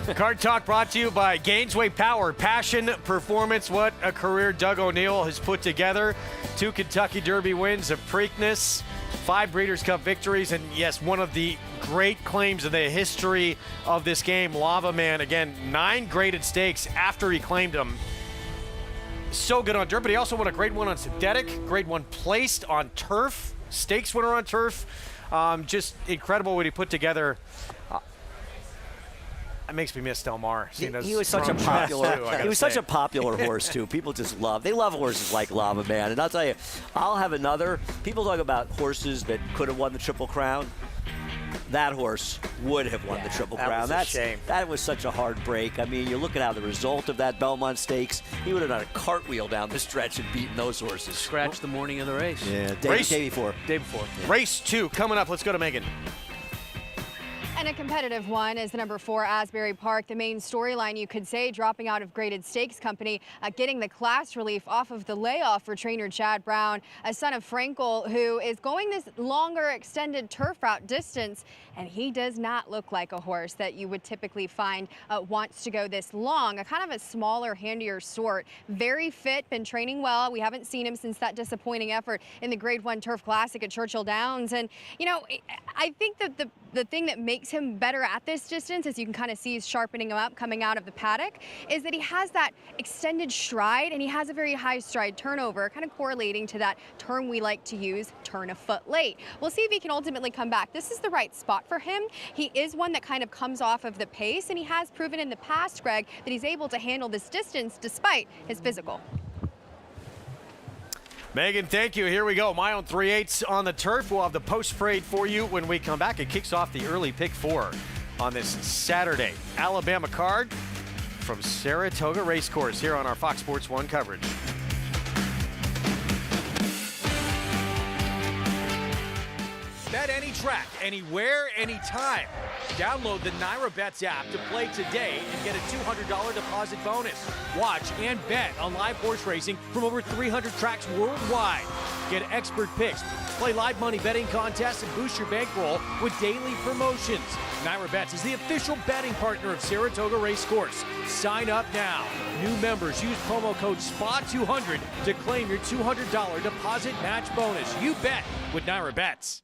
Kart Talk brought to you by Gainesway Power. Passion, performance, what a career Doug O'Neill has put together. 2 Kentucky Derby wins, a Preakness, 5 Breeders' Cup victories, and yes, one of the great claims in the history of this game, Lava Man. Again, 9 graded stakes after he claimed them. So good on dirt, but he also won a Grade 1 on synthetic, Grade 1 placed on turf, stakes winner on turf. Just incredible what he put together. It makes me miss Del Mar. He was such a popular. He was such a popular horse too. People just love. They love horses like Lava Man. And I'll tell you, I'll Have Another. People talk about horses that could have won the Triple Crown. that horse would have won the Triple that Crown. was a That's shame. That was such a hard break. I mean, you look at how the result of that Belmont Stakes, he would have done a cartwheel down the stretch and beaten those horses. Scratch the morning of the race. Yeah, day before. Day before. Yeah. Race 2 coming up. Let's go to Megan. And a competitive one is the number 4 Asbury Park. The main storyline, you could say, dropping out of Graded Stakes Company, getting the class relief off of the layoff for trainer Chad Brown, a son of Frankel, who is going this longer extended turf route distance. And he does not look like a horse that you would typically find wants to go this long, a kind of a smaller, handier sort. Very fit, been training well. We haven't seen him since that disappointing effort in the Grade 1 Turf Classic at Churchill Downs. And, you know, I think that the thing that makes him better at this distance, as you can kind of see he's sharpening him up coming out of the paddock, is that he has that extended stride and he has a very high stride turnover, kind of correlating to that term we like to use, turn a foot late. We'll see if he can ultimately come back. This is the right spot for him. He is one that kind of comes off of the pace, and he has proven in the past, Greg, that he's able to handle this distance despite his physical. Megan, thank you. Here we go. Mile and 3/8 on the turf. We'll have the post parade for you when we come back. It kicks off the early pick 4 on this Saturday. Alabama card from Saratoga Racecourse here on our Fox Sports 1 coverage. Bet any track, anywhere, anytime. Download the NyraBets app to play today and get a $200 deposit bonus. Watch and bet on live horse racing from over 300 tracks worldwide. Get expert picks, play live money betting contests, and boost your bankroll with daily promotions. NyraBets is the official betting partner of Saratoga Racecourse. Sign up now. New members use promo code SPA200 to claim your $200 deposit match bonus. You bet with NyraBets.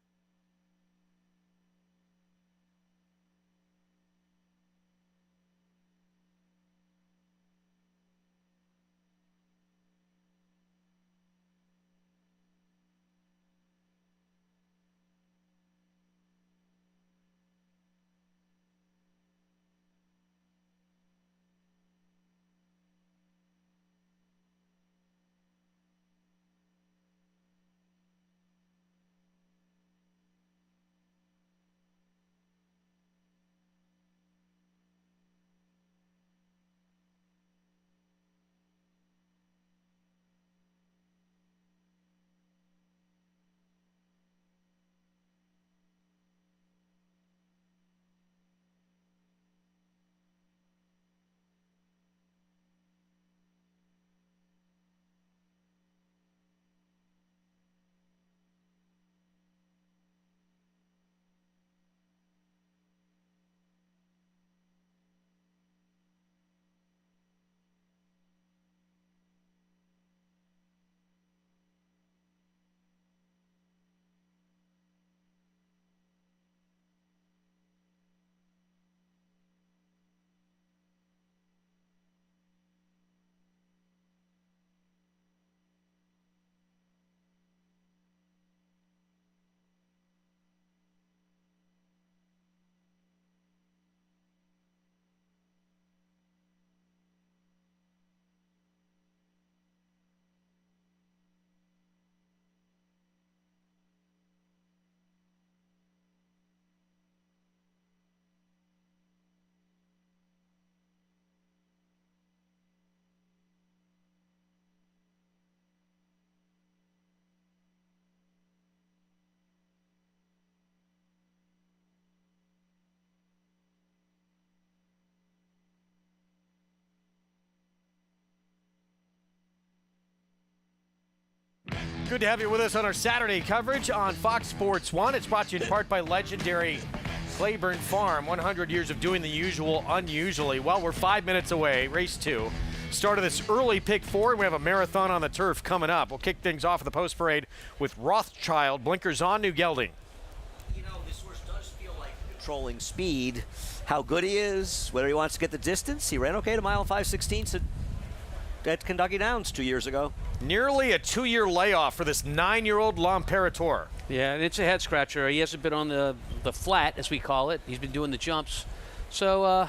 Good to have you with us on our Saturday coverage on Fox Sports 1. It's brought to you in part by legendary Claiborne Farm. 100 years of doing the usual unusually. Well, we're 5 minutes away, race 2. Start of this early pick 4, and we have a marathon on the turf coming up. We'll kick things off at the post parade with Rothschild. Blinkers on, New Gelding. You know, this horse does feel like controlling speed. How good he is, whether he wants to get the distance. He ran okay to mile 5/16 at Kentucky Downs 2 years ago. Nearly a 2-year layoff for this 9-year-old L'Imperator. Yeah, and it's a head scratcher. He hasn't been on the flat, as we call it. He's been doing the jumps. So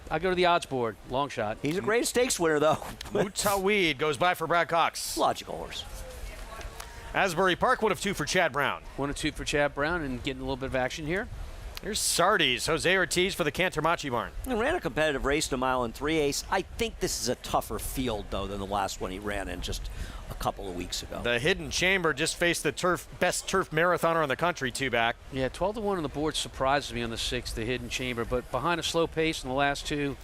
I go to the odds board. Long shot. He's a great stakes winner, though. Mutaweed goes by for Brad Cox. Logical horse. Asbury Park, 1 of 2 for Chad Brown. 1 of 2 for Chad Brown, and getting a little bit of action here. Here's Sardi's Jose Ortiz for the Cantermachi barn. He ran a competitive race in a 1 3/8. I think this is a tougher field, though, than the last one he ran in just a couple of weeks ago. The Hidden Chamber just faced the best turf marathoner in the country, two back. Yeah, 12-1 on the board surprises me on the 6th, the Hidden Chamber, but behind a slow pace in the last two,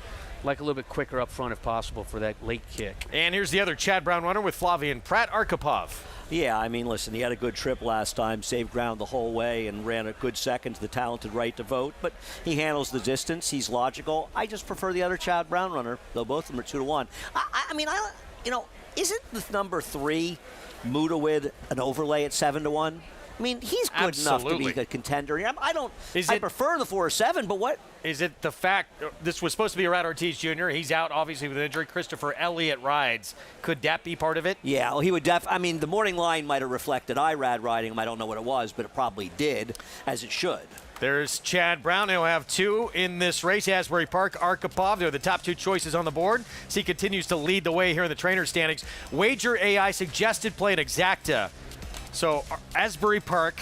like a little bit quicker up front if possible for that late kick. And here's the other Chad Brown runner with Flavian Pratt Arkhipov. Yeah, I mean, listen, he had a good trip last time, saved ground the whole way, and ran a good second to the talented Right to Vote. But he handles the distance. He's logical. I just prefer the other Chad Brown runner, though both of them are 2-1. I mean, isn't the number 3 Mudawid an overlay at 7-1? I mean, he's good enough to be a contender. I prefer the 4 or 7, but what? Is it the fact this was supposed to be Rat Ortiz Jr.? He's out, obviously, with an injury. Christopher Elliott rides. Could that be part of it? Yeah, well, he would I mean, the morning line might have reflected IRAD riding him. I don't know what it was, but it probably did, as it should. There's Chad Brown. He'll have 2 in this race. Asbury Park, Arkhipov. They're the top 2 choices on the board. So he continues to lead the way here in the trainer standings. Wager AI suggested play at Exacta. So Asbury Park,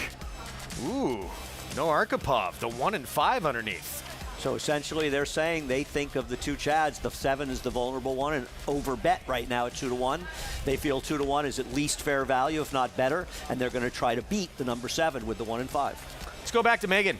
no Arkhipov, the 1 and 5 underneath. So essentially they're saying they think of the 2 Chads, the 7 is the vulnerable one and over bet right now at 2-1. They feel 2-1 is at least fair value, if not better, and they're going to try to beat the number 7 with the 1 and 5. Let's go back to Megan.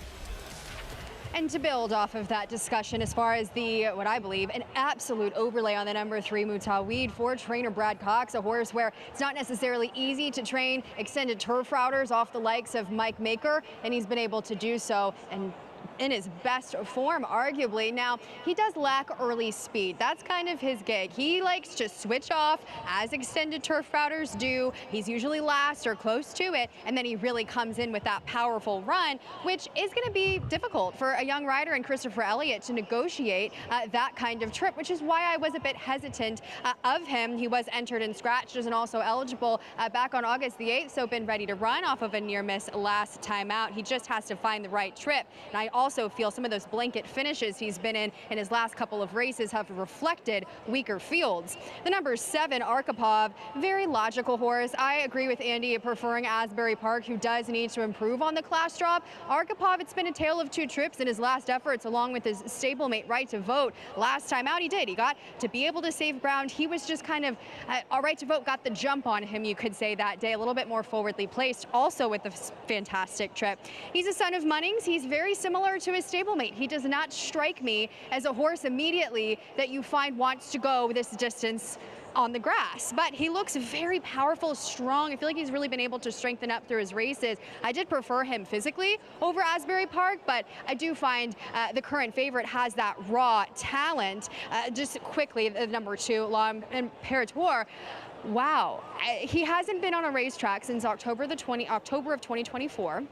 And to build off of that discussion, as far as what I believe, an absolute overlay on the number 3 Mutawid for trainer Brad Cox, a horse where it's not necessarily easy to train extended turf routers off the likes of Mike Maker, and he's been able to do so and in his best form, arguably. Now, he does lack early speed. That's kind of his gig. He likes to switch off as extended turf routers do. He's usually last or close to it, and then he really comes in with that powerful run, which is going to be difficult for a young rider in Christopher Elliott to negotiate that kind of trip, which is why I was a bit hesitant of him. He was entered and scratched and also eligible back on August the 8th, so been ready to run off of a near miss last time out. He just has to find the right trip. And I also feel some of those blanket finishes he's been in his last couple of races have reflected weaker fields. The number 7, Arkhipov, very logical horse. I agree with Andy preferring Asbury Park, who does need to improve on the class drop. Arkhipov, it's been a tale of 2 trips in his last efforts, along with his stablemate Right to Vote. Last time out, he did. He got to be able to save ground. He was just kind of, Right to Vote got the jump on him, you could say, that day, a little bit more forwardly placed, also with a fantastic trip. He's a son of Munnings. He's very similar to his stablemate. He does not strike me as a horse immediately that you find wants to go this distance on the grass, but he looks very powerful, strong. I feel like he's really been able to strengthen up through his races. I did prefer him physically over Asbury Park, but I do find the current favorite has that raw talent. Just quickly, the number 2, L'Imperator. Wow, he hasn't been on a racetrack since October of 2024.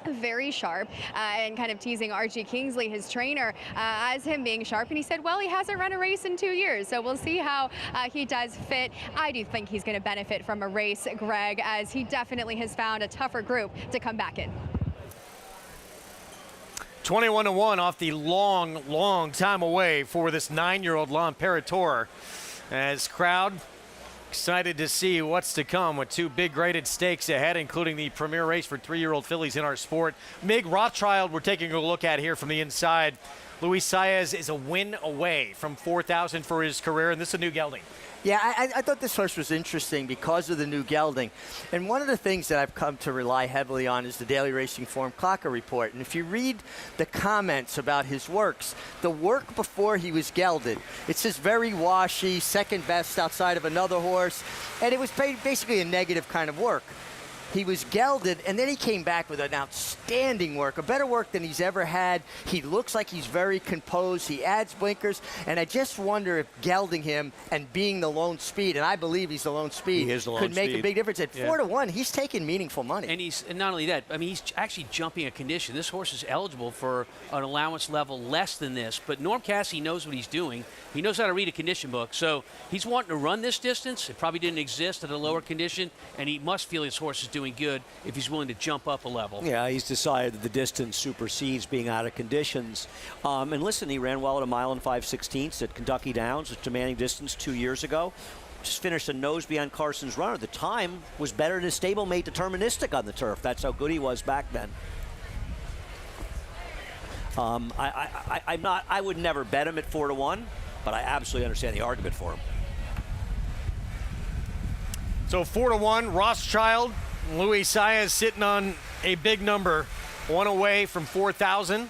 Very sharp, and kind of teasing Archie Kingsley, his trainer, as him being sharp. And he said, well, he hasn't run a race in 2 years, so we'll see how he does fit. I do think he's going to benefit from a race, Greg, as he definitely has found a tougher group to come back in. 21-1 off the long time away for this 9-year-old L'Imperator, as crowd excited to see what's to come with 2 big graded stakes ahead, including the premier race for 3-year-old fillies in our sport. Mig Rothschild, we're taking a look at here from the inside. Luis Saez is a win away from 4,000 for his career, and this is a new gelding. Yeah, I thought this horse was interesting because of the new gelding. And one of the things that I've come to rely heavily on is the Daily Racing Form Clocker report. And if you read the comments about his works, the work before he was gelded, it says very washy, second best outside of another horse. And it was basically a negative kind of work. He was gelded, and then he came back with an outstanding work, a better work than he's ever had. He looks like he's very composed. He adds blinkers, and I just wonder if gelding him and being the lone speed, and I believe he's the lone speed, could make a big difference. At 4-1, he's taking meaningful money. And not only that, I mean, he's actually jumping a condition. This horse is eligible for an allowance level less than this, but Norm Cassidy knows what he's doing. He knows how to read a condition book, so he's wanting to run this distance. It probably didn't exist at a lower condition, and he must feel his horse is doing good if he's willing to jump up a level. Yeah, he's decided that the distance supersedes being out of conditions. And listen, he ran well at 1 mile and 5/16 at Kentucky Downs, a demanding distance 2 years ago. Just finished a nose beyond Carson's runner. The time was better than his stablemate Deterministic on the turf. That's how good he was back then. I would never bet him at 4-1, but I absolutely understand the argument for him. So 4-1, Rothschild, Luis Saez sitting on a big number, one away from 4,000.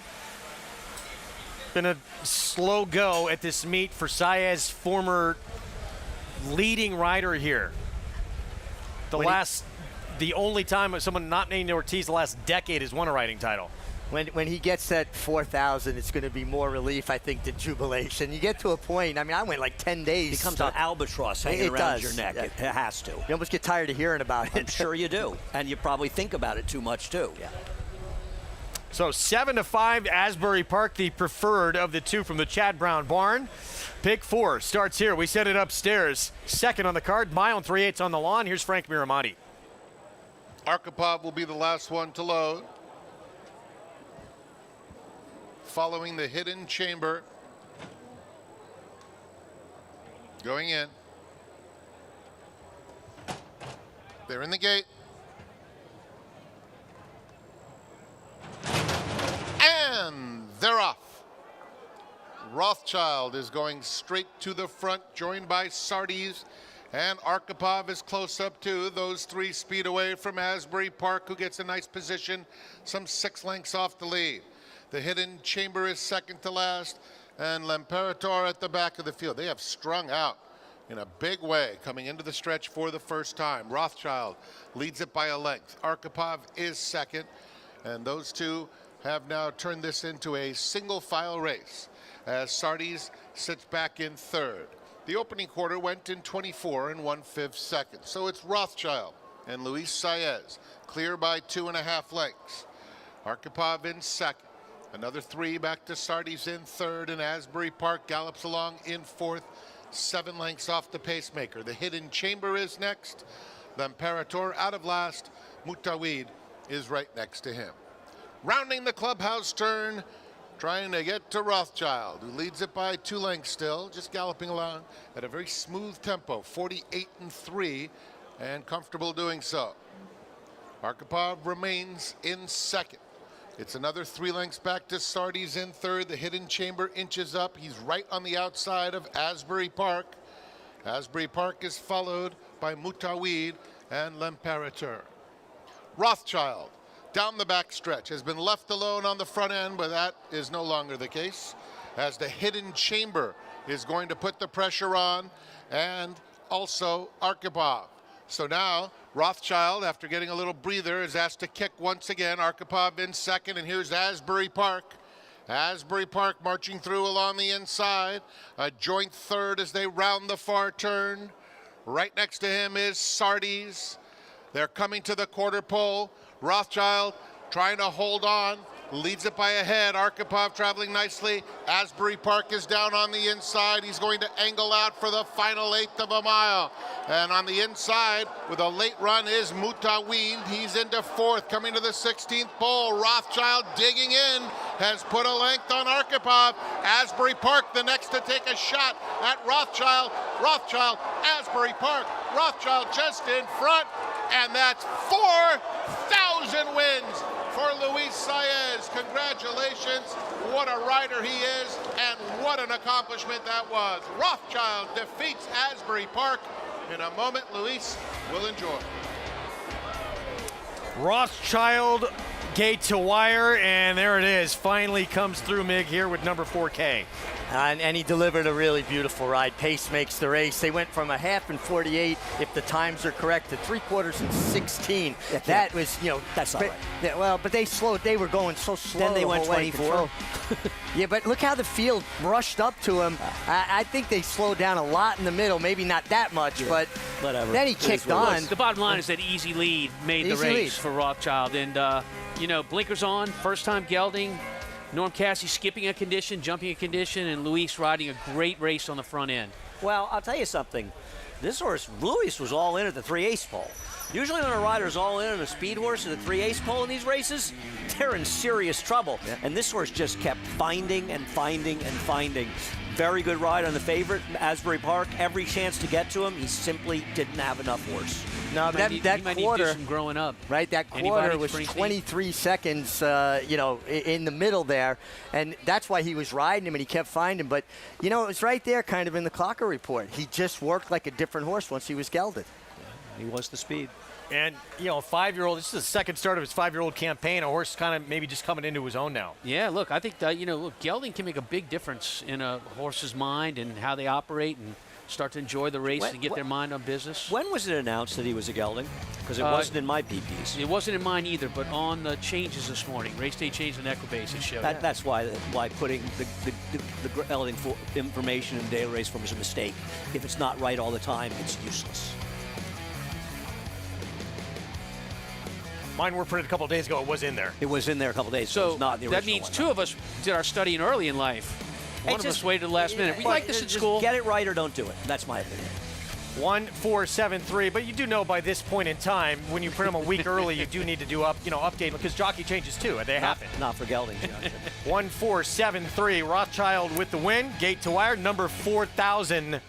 Been a slow go at this meet for Saez, former leading rider here. The only time someone not named Ortiz the last decade has won a riding title. When he gets that 4,000, it's going to be more relief, I think, than jubilation. You get to a point, I mean, I went like 10 days. It becomes stuck. an albatross hanging around your neck. It has to. You almost get tired of hearing about it. I'm sure you do. And you probably think about it too much, too. Yeah. So 7-5, Asbury Park, the preferred of the two from the Chad Brown barn. Pick 4 starts here. We set it upstairs. Second on the card, mile and 3/8 on the lawn. Here's Frank Miramonti. Arkhipov will be the last one to load. Following the hidden chamber. Going in. They're in the gate. And they're off. Rothschild is going straight to the front, joined by Sardes, and Arkhipov is close up too. Those 3 speed away from Asbury Park, who gets a nice position, some 6 lengths off the lead. The hidden chamber is second to last, and L'Imperator at the back of the field. They have strung out in a big way coming into the stretch for the first time. Rothschild leads it by a length. Arkhipov is second, and those two have now turned this into a single file race as Sardes sits back in third. The opening quarter went in 24 1/5 seconds. So it's Rothschild and Luis Saez clear by 2.5 lengths. Arkhipov in second. Another 3 back to Sardes in third, and Asbury Park gallops along in fourth, 7 lengths off the pacemaker. The hidden chamber is next. The Imperator out of last. Mutawid is right next to him. Rounding the clubhouse turn, trying to get to Rothschild, who leads it by 2 lengths still, just galloping along at a very smooth tempo, 48 3, and comfortable doing so. Arkhipov remains in second. It's another 3 lengths back to Sardes in third. The hidden chamber inches up. He's right on the outside of Asbury Park. Asbury Park is followed by Mutawid and L'Imperator. Rothschild down the back stretch has been left alone on the front end, but that is no longer the case, as the hidden chamber is going to put the pressure on, and also Arkhipov. So now Rothschild, after getting a little breather, is asked to kick once again. Arkhipov in second, and here's Asbury Park. Asbury Park marching through along the inside, a joint third as they round the far turn. Right next to him is Sardes. They're coming to the quarter pole. Rothschild trying to hold on, leads it by a head. Arkhipov traveling nicely. Asbury Park is down on the inside. He's going to angle out for the final 1/8 of a mile. And on the inside, with a late run, is Mutawid. He's into fourth, coming to the 16th pole. Rothschild digging in, has put a length on Arkhipov. Asbury Park the next to take a shot at Rothschild. Rothschild, Asbury Park. Rothschild just in front, and that's 4,000 wins for Luis Saez. Congratulations. What a rider he is, and what an accomplishment that was. Rothschild defeats Asbury Park. In a moment, Luis will enjoy. Rothschild, gate to wire, and there it is. Finally comes through, Mig, here with number 4K. And he delivered a really beautiful ride. Pace makes the race. They went from a half in 48, if the times are correct, to 3/4 in 16. That was, that's not right. Yeah, well, but they slowed. They were going so slow. Then they went 24. Yeah, but look how the field rushed up to him. I think they slowed down a lot in the middle. Maybe not that much, but whatever. Then he kicked on. The bottom line is that easy lead made the race for Rothschild. And, blinkers on, first time gelding. Norm Cassie skipping a condition, jumping a condition, and Luis riding a great race on the front end. Well, I'll tell you something. This horse, Luis, was all in at the 3/8 pole. Usually when a rider's all in on a speed horse at the 3/8 pole in these races, they're in serious trouble. Yeah. And this horse just kept finding and finding and finding. Very good ride on the favorite, Asbury Park. Every chance to get to him. He simply didn't have enough horse. No, that he might quarter, need to do some growing up. Right, that quarter was 23 seconds, in the middle there, and that's why he was riding him and he kept finding him. But, it was right there kind of in the Clocker report. He just worked like a different horse once he was gelded. He was the speed. And, a 5-year-old, this is the second start of his 5-year-old campaign. A horse kind of maybe just coming into his own now. Yeah, look, I think that, gelding can make a big difference in a horse's mind and how they operate and start to enjoy the race and get their mind on business. When was it announced that he was a gelding? Because it wasn't in my PPs. It wasn't in mine either, but on the changes this morning, race day change in Equibase, it showed. That's why putting the gelding information in the daily race form is a mistake. If it's not right all the time, it's useless. Mine were printed a couple of days ago. It was in there. It was in there a couple of days, so it's not the original that means one. 2 of us did our studying early in life. One of us waited to the last minute. We like this at school. Get it right or don't do it. That's my opinion. 1473. But you do know by this point in time, when you print them a week early, you do need to do update because jockey changes too. They happen. Not for geldings. 1473. Rothschild with the win. Gate to wire. Number 4,000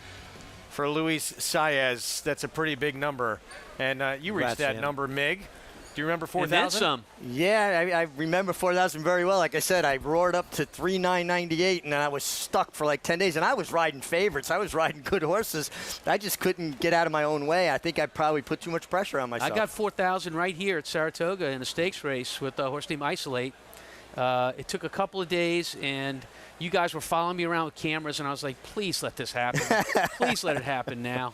for Luis Saez. That's a pretty big number. And you reached that number, Mig. Do you remember 4,000? And then some. Yeah, I remember 4,000 very well. Like I said, I roared up to 3,998, and I was stuck for like 10 days. And I was riding favorites. I was riding good horses. I just couldn't get out of my own way. I think I probably put too much pressure on myself. I got 4,000 right here at Saratoga in a stakes race with a horse named Isolate. It took a couple of days, and you guys were following me around with cameras, and I was like, please let this happen. Please let it happen now.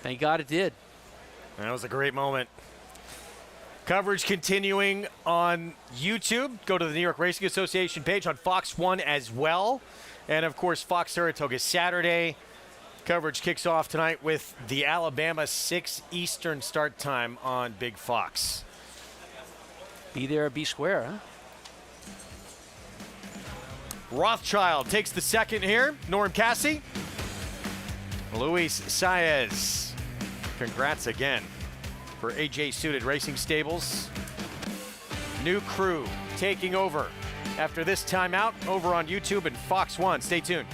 Thank God it did. That was a great moment. Coverage continuing on YouTube. Go to the New York Racing Association page on Fox 1 as well. And, of course, Fox Saratoga Saturday. Coverage kicks off tonight with the Alabama 6 Eastern start time on Big Fox. Be there or be square, huh? Rothschild takes the second here. Norm Cassie. Luis Saez. Congrats again for AJ Suited Racing Stables. New crew taking over after this timeout over on YouTube and Fox 1. Stay tuned.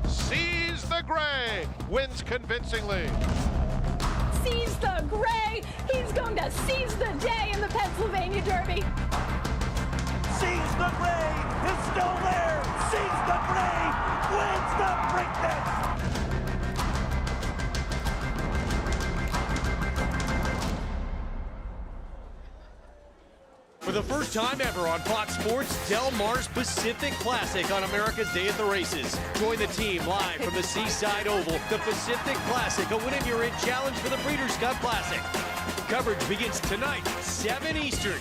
Seize the Gray wins convincingly. Seize the Gray. He's going to seize the day in the Pennsylvania Derby. Seize the Gray is still there. Seize the Gray wins the Preakness. For the first time ever on Fox Sports, Del Mar's Pacific Classic on America's Day at the Races. Join the team live from the Seaside Oval, the Pacific Classic, a win-and-you're-in challenge for the Breeders' Cup Classic. Coverage begins tonight, 7 Eastern.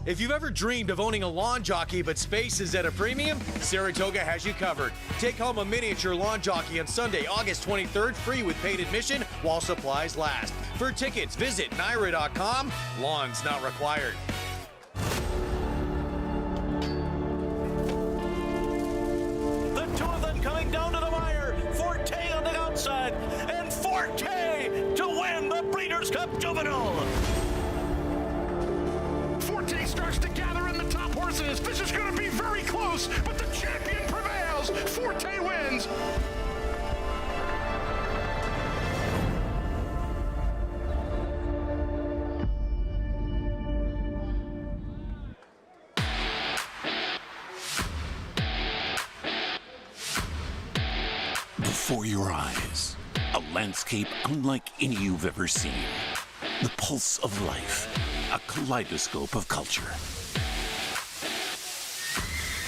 If you've ever dreamed of owning a lawn jockey but space is at a premium, Saratoga has you covered. Take home a miniature lawn jockey on Sunday, August 23rd, free with paid admission while supplies last. For tickets, visit Naira.com. Lawns not required. The two of them coming down to the wire. Forte on the outside, and Forte to win the Breeders' Cup Juvenile. Forte starts to gather in the top horses. This is going to be very close, but the champion prevails. Forte wins. Before your eyes, a landscape unlike any you've ever seen. The pulse of life, a kaleidoscope of culture.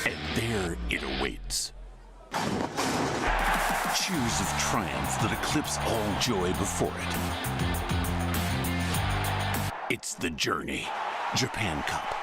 And there it awaits. Cheers of triumph that eclipse all joy before it. It's the Journey, Japan Cup.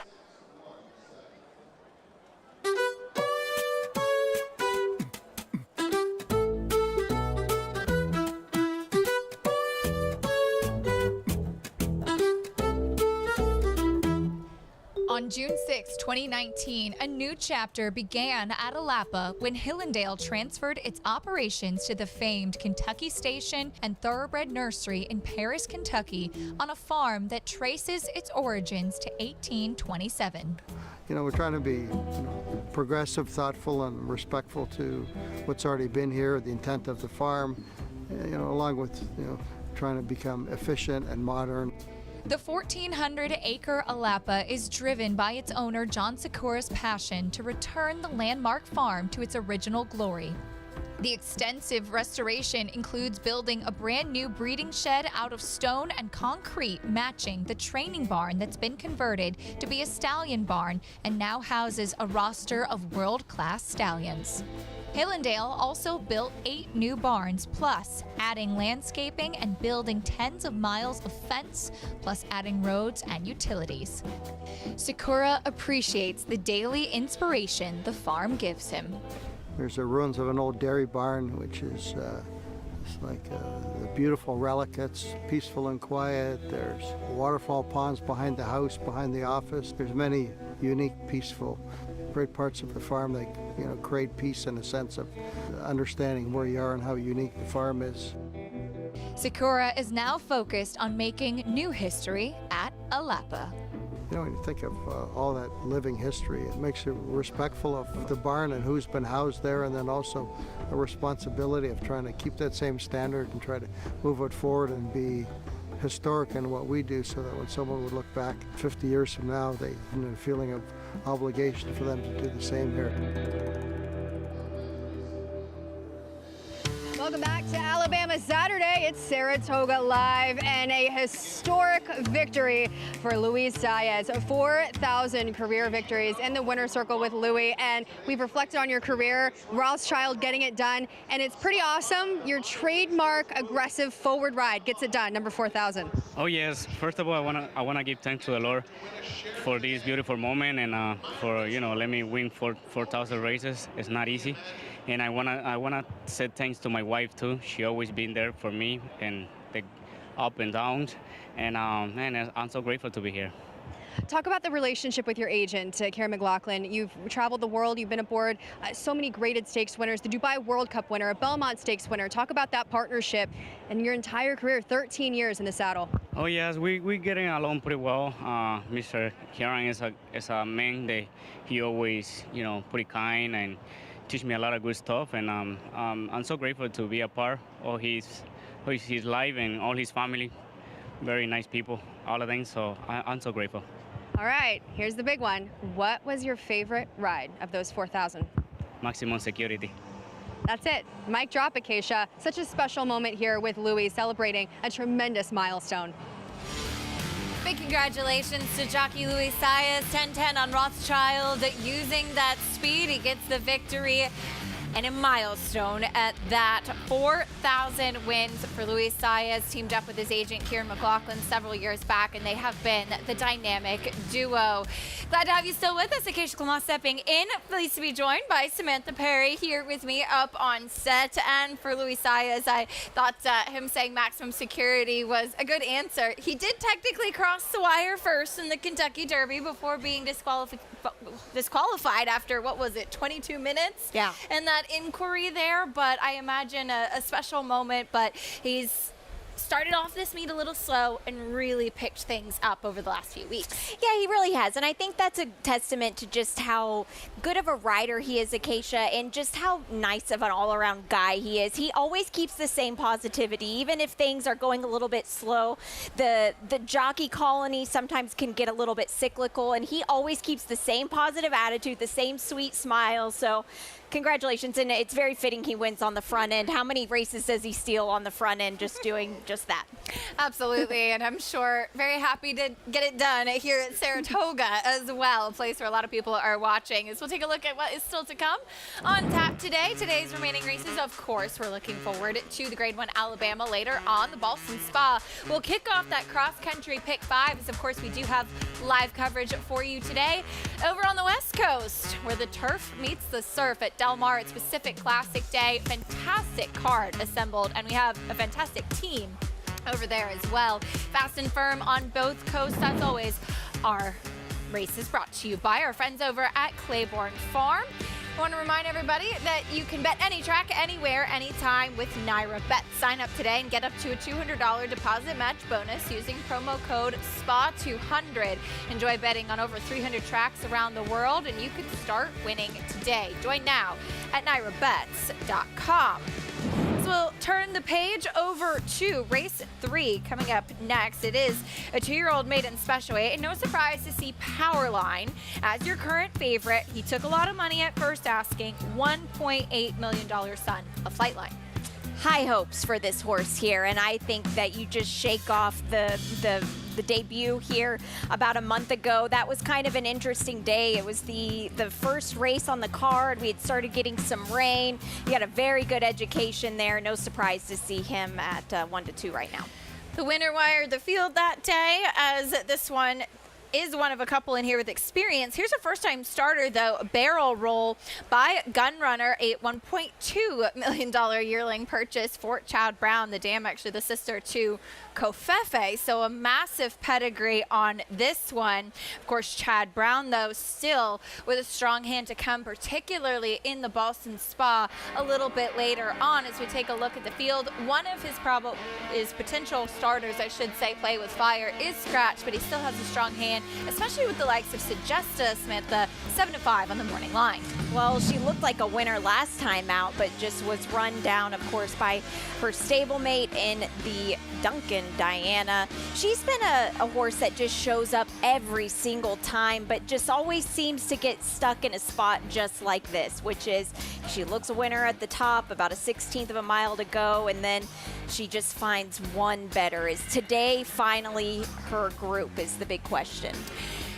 On June 6, 2019, a new chapter began at Alapa when Hillendale transferred its operations to the famed Kentucky Station and Thoroughbred Nursery in Paris, Kentucky, on a farm that traces its origins to 1827. We're trying to be progressive, thoughtful, and respectful to what's already been here, the intent of the farm, along with, trying to become efficient and modern. The 1,400-acre Alapa is driven by its owner John Sikura's passion to return the landmark farm to its original glory. The extensive restoration includes building a brand new breeding shed out of stone and concrete, matching the training barn that's been converted to be a stallion barn and now houses a roster of world-class stallions. Hillendale also built 8 new barns, plus adding landscaping and building tens of miles of fence, plus adding roads and utilities. Sikura appreciates the daily inspiration the farm gives him. There's the ruins of an old dairy barn, which is it's like a beautiful relic. It's peaceful and quiet. There's waterfall ponds behind the house, behind the office. There's many unique, peaceful, great parts of the farm that create peace and a sense of understanding where you are and how unique the farm is. Sikura is now focused on making new history at Alapa. When you think of all that living history, it makes you respectful of the barn and who's been housed there, and then also a responsibility of trying to keep that same standard and try to move it forward and be historic in what we do, so that when someone would look back 50 years from now, they have a feeling of obligation for them to do the same here. Welcome back to Alabama Saturday. It's Saratoga Live and a historic victory for Luis Saez. 4,000 career victories in the winner's circle with Louis, and we've reflected on your career, Rothschild getting it done, and it's pretty awesome. Your trademark aggressive forward ride gets it done, number 4,000. Oh yes, first of all, I wanna give thanks to the Lord for this beautiful moment and for let me win 4,000 races. It's not easy. And I wanna say thanks to my wife too. She always been there for me and the up and downs. And man, I'm so grateful to be here. Talk about the relationship with your agent, Karen McLaughlin. You've traveled the world. You've been aboard so many graded stakes winners, the Dubai World Cup winner, a Belmont Stakes winner. Talk about that partnership and your entire career, 13 years in the saddle. Oh yes, we're getting along pretty well. Mr. Karen is a man that he always pretty kind and teach me a lot of good stuff, and I'm so grateful to be a part of his life and all his family. Very nice people, all of them, so I'm so grateful. All right, here's the big one. What was your favorite ride of those 4,000? Maximum security. That's it. Mic drop, Acacia. Such a special moment here with Louis, celebrating a tremendous milestone. Big congratulations to jockey Luis Saez, 10-10 on Rothschild. Using that speed, he gets the victory. And a milestone at that. 4,000 wins for Luis Saez, teamed up with his agent Kieran McLaughlin several years back, and they have been the dynamic duo. Glad to have you still with us. Acacia Clement stepping in. Pleased to be joined by Samantha Perry here with me up on set. And for Luis Saez, I thought him saying maximum security was a good answer. He did technically cross the wire first in the Kentucky Derby before being disqualified after, what was it, 22 minutes? Yeah. And that inquiry there, but I imagine a special moment. But he's started off this meet a little slow and really picked things up over the last few weeks. Yeah, he really has, and I think that's a testament to just how good of a rider he is, Acacia, and just how nice of an all-around guy he is. He always keeps the same positivity, even if things are going a little bit slow. The jockey colony sometimes can get a little bit cyclical, and he always keeps the same positive attitude, the same sweet smile. So congratulations, and it's very fitting he wins on the front end. How many races does he steal on the front end just doing just that? Absolutely, and I'm sure very happy to get it done here at Saratoga as well, a place where a lot of people are watching. As we'll take a look at what is still to come on tap today. Today's remaining races, of course, we're looking forward to the Grade 1 Alabama later on the Boston Spa. We'll kick off that cross-country Pick 5, as of course we do have live coverage for you today. Over on the West Coast, where the turf meets the surf at Del Mar, it's Pacific Classic Day. Fantastic card assembled, and we have a fantastic team over there as well. Fast and firm on both coasts, as always, our race is brought to you by our friends over at Claiborne Farm. I want to remind everybody that you can bet any track, anywhere, anytime with Naira Bet. Sign up today and get up to a $200 deposit match bonus using promo code SPA200. Enjoy betting on over 300 tracks around the world, and you can start winning today. Join now at NairaBets.com. So we'll turn the page over to race 3 coming up next. It is a 2-year-old maiden special weight, and no surprise to see Powerline as your current favorite. He took a lot of money at first, asking $1.8 million son of Flightline. High hopes for this horse here, and I think that you just shake off the debut here about a month ago. That was kind of an interesting day. It was the first race on the card. We had started getting some rain. He had a very good education there. No surprise to see him at 1-2 right now. The winner wired the field that day, as this one is one of a couple in here with experience. Here's a first-time starter, though, Barrel Roll by Gunrunner, a $1.2 million yearling purchase for Chad Brown, the dam, actually the sister to Kofefe. So a massive pedigree on this one. Of course, Chad Brown, though, still with a strong hand to come, particularly in the Boston Spa a little bit later on as we take a look at the field. One of his potential starters, I should say, Play with Fire, is scratched, but he still has a strong hand, especially with the likes of Sagesta Smith, 7-5 on the morning line. Well, she looked like a winner last time out, but just was run down, of course, by her stablemate in the Duncan, Diana. She's been a horse that just shows up every single time, but just always seems to get stuck in a spot just like this, which is she looks a winner at the top, about a 16th of a mile to go, and then she just finds one better. Is today finally her group is the big question.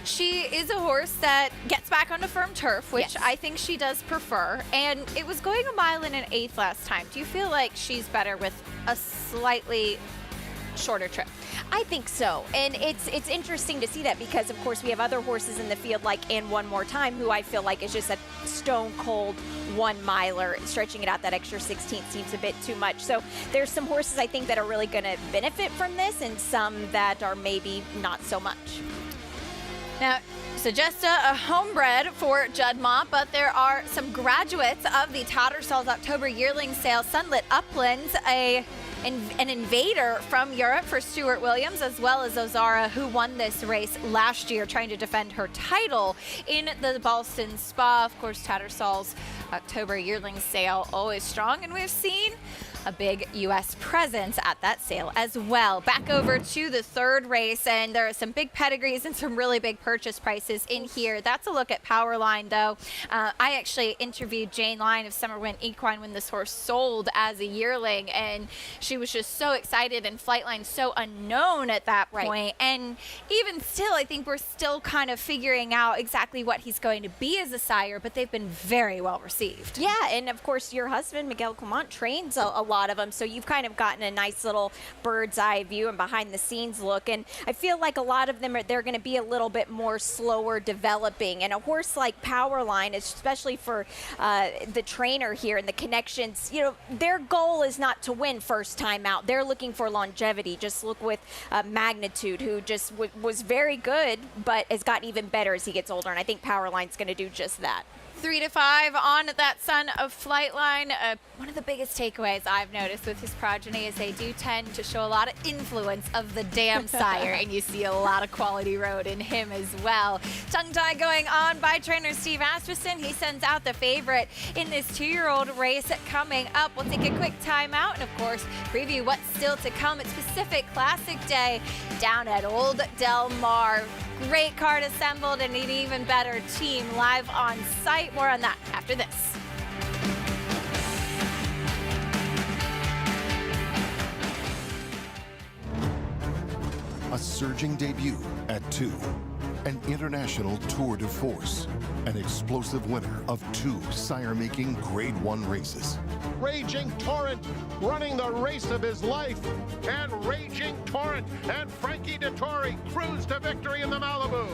She is a horse that gets back onto firm turf, which I think she does prefer. And it was going 1 mile and 1/8 last time. Do you feel like she's better with a slightly shorter trip? I think so, and it's interesting to see that because, of course, we have other horses in the field like In One More Time, who I feel like is just a stone cold 1 miler. Stretching it out that extra 16th seems a bit too much. So there's some horses I think that are really going to benefit from this, and some that are maybe not so much. Now, Sagesta, a homebred for Judd Mott, but there are some graduates of the Tattersall's October yearling sale. Sunlit Uplands, an invader from Europe for Stuart Williams, as well as Ozara, who won this race last year, trying to defend her title in the Boston Spa. Of course, Tattersall's October yearling sale always strong, and we've seen a big U.S. presence at that sale as well. Back over to the third race, and there are some big pedigrees and some really big purchase prices in here. That's a look at Powerline, though. I actually interviewed Jane Lyon of Summer Wind Equine when this horse sold as a yearling, and she was just so excited, and Flightline so unknown at that point. And even still, I think we're still kind of figuring out exactly what he's going to be as a sire, but they've been very well received. Yeah, and of course your husband, Miguel Clement, trains a lot of them, so you've kind of gotten a nice little bird's eye view and behind the scenes look, and I feel like a lot of them they're going to be a little bit more slower developing, and a horse like Powerline, especially for the trainer here and the connections, you know, their goal is not to win first time out. They're looking for longevity. Just look with Magnitude, who just was very good, but has gotten even better as he gets older, and I think Powerline's going to do just that. 3-5 on that son of Flightline. One of the biggest takeaways I've noticed with his progeny is they do tend to show a lot of influence of the dam sire, and you see a lot of quality road in him as well. Tongue tie going on by trainer Steve Asmussen. He sends out the favorite in this 2-year-old race coming up. We'll take a quick timeout and, of course, preview what's still to come at Pacific Classic Day down at Old Del Mar. Great card assembled and an even better team live on site. More on that after this. A surging debut at 2. An international tour de force. An explosive winner of 2 sire-making Grade 1 races. Raging Torrent running the race of his life. And Raging Torrent and Frankie Dettori cruise to victory in the Malibu.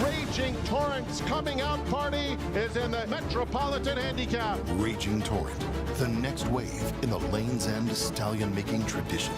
Raging Torrent's coming out party is in the Metropolitan Handicap. Raging Torrent, the next wave in the Lane's End stallion-making tradition.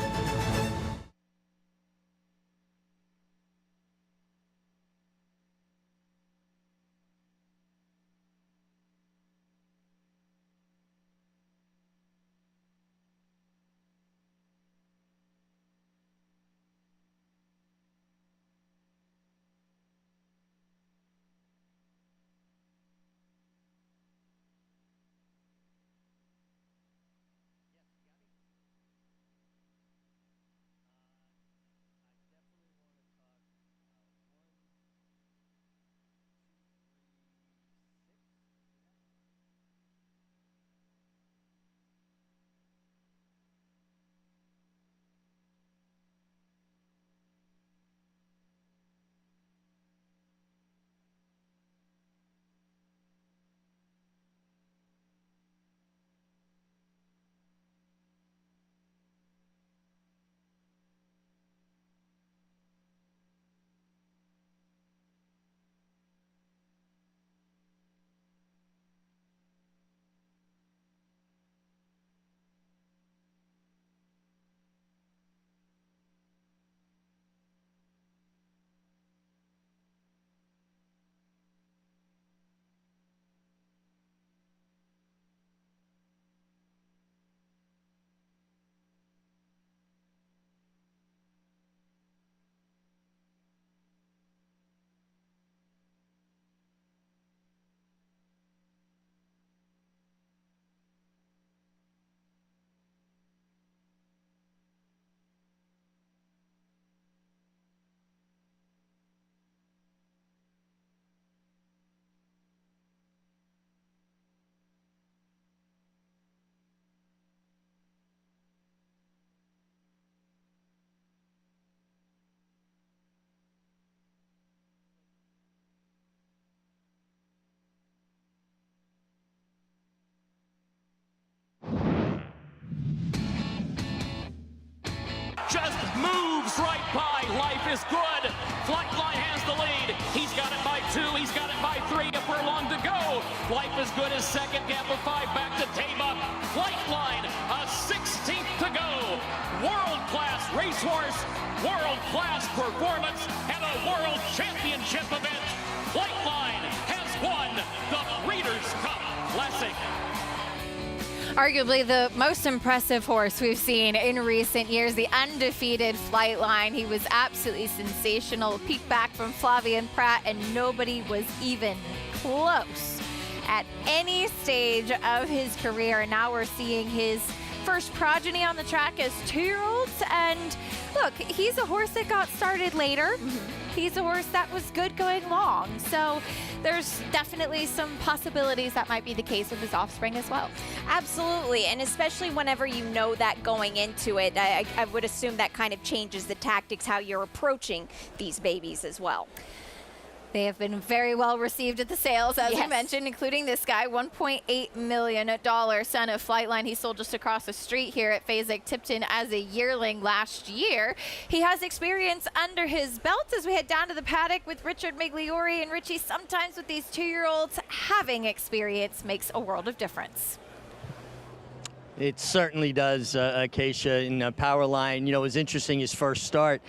is good. Flightline has the lead. He's got it by 2. He's got it by 3. A furlong to go. Life is good is second. Gap of 5 back to Tama. Flightline, a 16th to go. World-class racehorse, world-class performance, and a world championship event. Flightline has won the Breeders' Cup Classic. Arguably the most impressive horse we've seen in recent years, the undefeated Flightline. He was absolutely sensational. Peek back from Flavien Prat, and nobody was even close at any stage of his career. And now we're seeing his first progeny on the track as 2-year-olds. And look, he's a horse that got started later. He's a horse that was good going long. So there's definitely some possibilities that might be the case with his offspring as well. Absolutely, and especially whenever you know that going into it, I would assume that kind of changes the tactics, how you're approaching these babies as well. They have been very well received at the sales, as you mentioned, including this guy, $1.8 million son of Flightline. He sold just across the street here at Fasig-Tipton as a yearling last year. He has experience under his belt as we head down to the paddock with Richard Migliori. And Richie, sometimes with these 2-year-olds, having experience makes a world of difference. It certainly does, Acacia, in Powerline. You know, it was interesting his first start.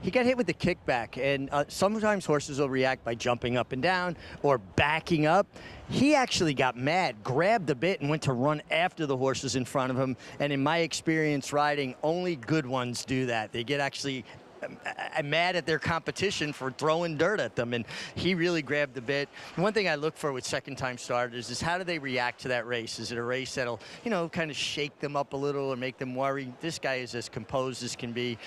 He got hit with the kickback, and sometimes horses will react by jumping up and down or backing up. He actually got mad, grabbed the bit, and went to run after the horses in front of him. And in my experience riding, only good ones do that. They get actually mad at their competition for throwing dirt at them, and he really grabbed the bit. One thing I look for with second-time starters is how do they react to that race? Is it a race that'll, you know, kind of shake them up a little or make them worry? This guy is as composed as can be.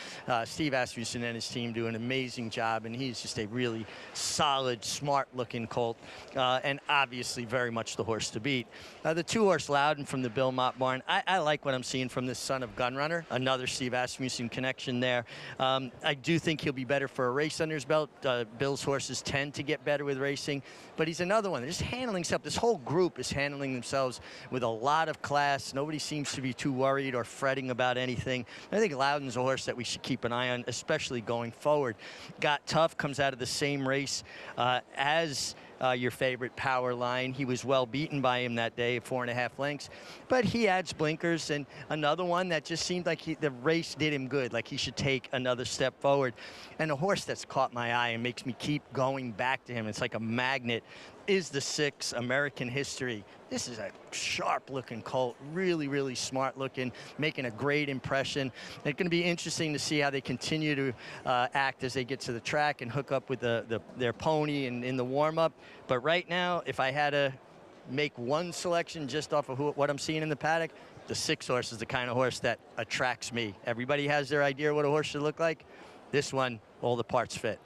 Steve Asmussen and his team do an amazing job, and he's just a really solid, smart-looking colt, and obviously very much the horse to beat. The 2-horse Loudon from the Bill Mott barn, I like what I'm seeing from this son of Gunrunner, another Steve Asmussen connection there. I do think he'll be better for a race under his belt. Bill's horses tend to get better with racing, but he's another one. They're just handling stuff. This whole group is handling themselves with a lot of class. Nobody seems to be too worried or fretting about anything. I think Loudon's a horse that we should keep an eye on, especially going forward. Got Tough comes out of the same race as your favorite Powerline. He was well beaten by him that day, 4.5 lengths, but he adds blinkers, and another one that just seemed like the race did him good, like he should take another step forward. And a horse that's caught my eye and makes me keep going back to him, it's like a magnet, is the 6 American History. This is a sharp-looking colt, really, really smart-looking, making a great impression. It's going to be interesting to see how they continue to act as they get to the track and hook up with their pony in the warm-up. But right now, if I had to make one selection just off of what I'm seeing in the paddock, the 6 horse is the kind of horse that attracts me. Everybody has their idea what a horse should look like. This one, all the parts fit.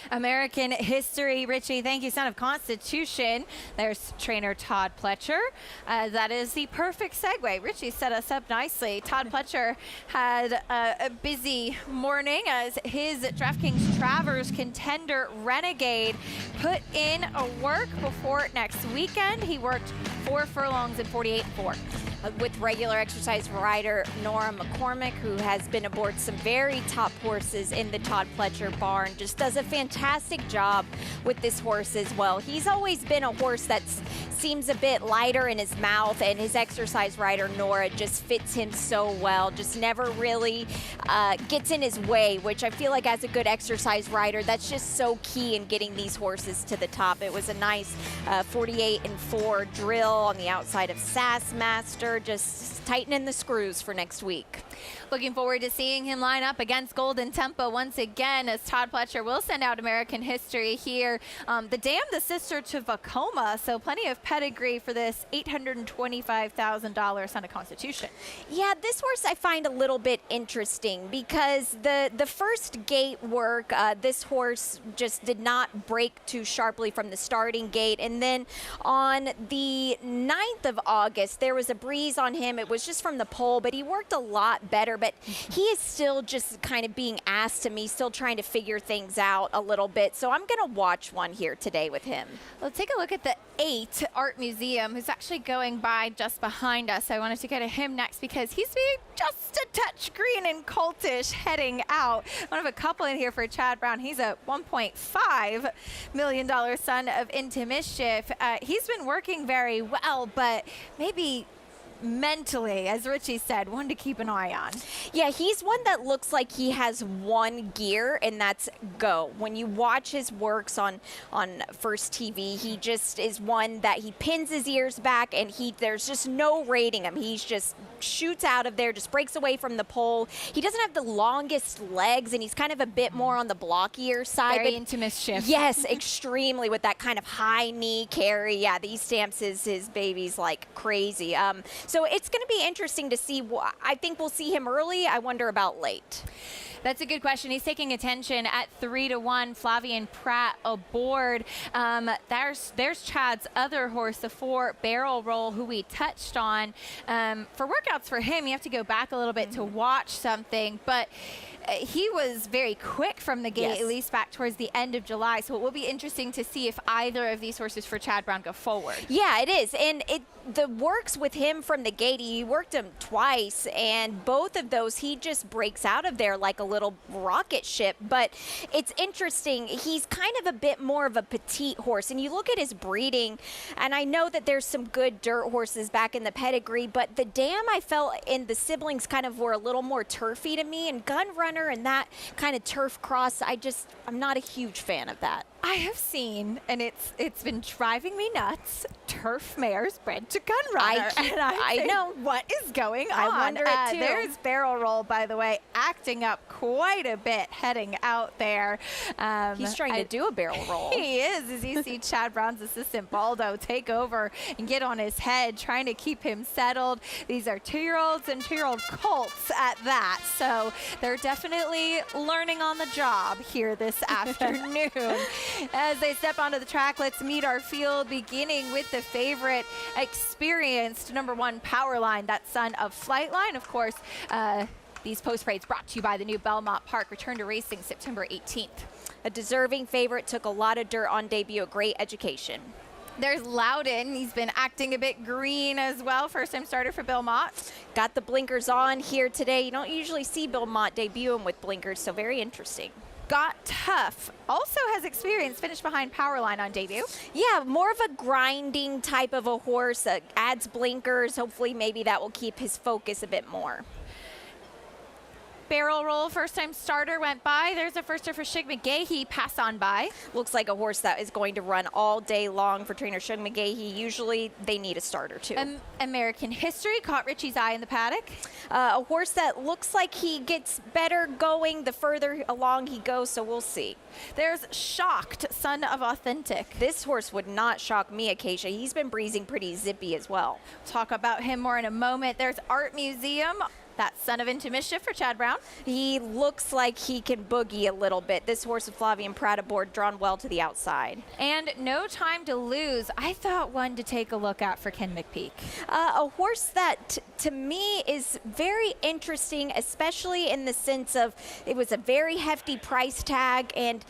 American History, Richie, thank you, son of Constitution. There's trainer Todd Pletcher. That is the perfect segue. Richie set us up nicely. Todd Pletcher had a busy morning as his DraftKings Travers contender Renegade put in a work before next weekend. He worked 4 furlongs and 48.4. With regular exercise rider Nora McCormick, who has been aboard some very top horses in the Todd Pletcher barn, just does a fantastic job with this horse as well. He's always been a horse that seems a bit lighter in his mouth, and his exercise rider Nora just fits him so well, just never really gets in his way, which I feel like as a good exercise rider, that's just so key in getting these horses to the top. It was a nice 48.4 drill on the outside of Sassmaster, just tightening the screws for next week. Looking forward to seeing him line up against Golden Tempo once again, as Todd Pletcher will send out American History here. The dam, the sister to Vacoma, so plenty of pedigree for this $825,000 son of Constitution. Yeah, this horse I find a little bit interesting because the first gate work, this horse just did not break too sharply from the starting gate. And then on the 9th of August, there was a breeze on him. It was just from the pole, but he worked a lot bit better, but he is still just kind of being asked to me, still trying to figure things out a little bit. So I'm going to watch one here today with him. Let's take a look at the 8 Art Museum, who's actually going by just behind us. I wanted to go to him next because he's being just a touch green and coltish heading out. One of a couple in here for Chad Brown. He's a $1.5 million son of Into Mischief. He's been working very well, but maybe mentally, as Richie said, one to keep an eye on. Yeah, he's one that looks like he has one gear, and that's go. When you watch his works on First TV, he just is one that he pins his ears back, and there's just no rating him. He's just shoots out of there, just breaks away from the pole. He doesn't have the longest legs, and he's kind of a bit more on the blockier side. Very Into Mischief. Yes, extremely, with that kind of high knee carry. Yeah, he stamps his babies like crazy. So it's going to be interesting to see. I think we'll see him early. I wonder about late. That's a good question. He's taking attention at 3-1. Flavian Pratt aboard. There's Chad's other horse, the 4 Barrel Roll, who we touched on. For workouts for him, you have to go back a little bit to watch something, but he was very quick from the gate, at least back towards the end of July. So it will be interesting to see if either of these horses for Chad Brown go forward. Yeah, it is. And the works with him from the gate, he worked him twice, and both of those he just breaks out of there like a little rocket ship. But it's interesting, he's kind of a bit more of a petite horse, and you look at his breeding, and I know that there's some good dirt horses back in the pedigree, but the dam I felt in the siblings kind of were a little more turfy to me, and Gun Runner and that kind of turf cross, I'm not a huge fan of that. I have seen, and it's been driving me nuts, turf mares bred to Gun Runner. I know. What is going on? I wonder it too. There's Barrel Roll, by the way, acting up quite a bit heading out there. He's trying to do a barrel roll. He is, as you see Chad Brown's assistant Baldo take over and get on his head, trying to keep him settled. These are 2-year-olds and 2-year-old colts at that. So they're definitely learning on the job here this afternoon. As they step onto the track, let's meet our field, beginning with the favorite, experienced #1 Powerline, that son of Flightline. Of course, these post parades brought to you by the new Belmont Park. Return to racing September 18th. A deserving favorite, took a lot of dirt on debut, a great education. There's Loudon. He's been acting a bit green as well. First-time starter for Bill Mott. Got the blinkers on here today. You don't usually see Bill Mott debut him with blinkers, so very interesting. Got Tough. Also has experience, finished behind Powerline on debut. Yeah, more of a grinding type of a horse. Adds blinkers. Hopefully maybe that will keep his focus a bit more. Barrel Roll, first-time starter, went by. There's a firster for Shug McGahee, pass on by. Looks like a horse that is going to run all day long for trainer Shug McGahee. Usually they need a starter too. American History caught Richie's eye in the paddock. A horse that looks like he gets better going the further along he goes, so we'll see. There's Shocked, son of Authentic. This horse would not shock me, Acacia. He's been breezing pretty zippy as well. Talk about him more in a moment. There's Art Museum. That son of Into Mischief for Chad Brown. He looks like he can boogie a little bit. This horse with Flavian Pratt aboard, drawn well to the outside. And No Time to Lose. I thought one to take a look at for Ken McPeak. A horse that, to me, is very interesting, especially in the sense of it was a very hefty price tag, and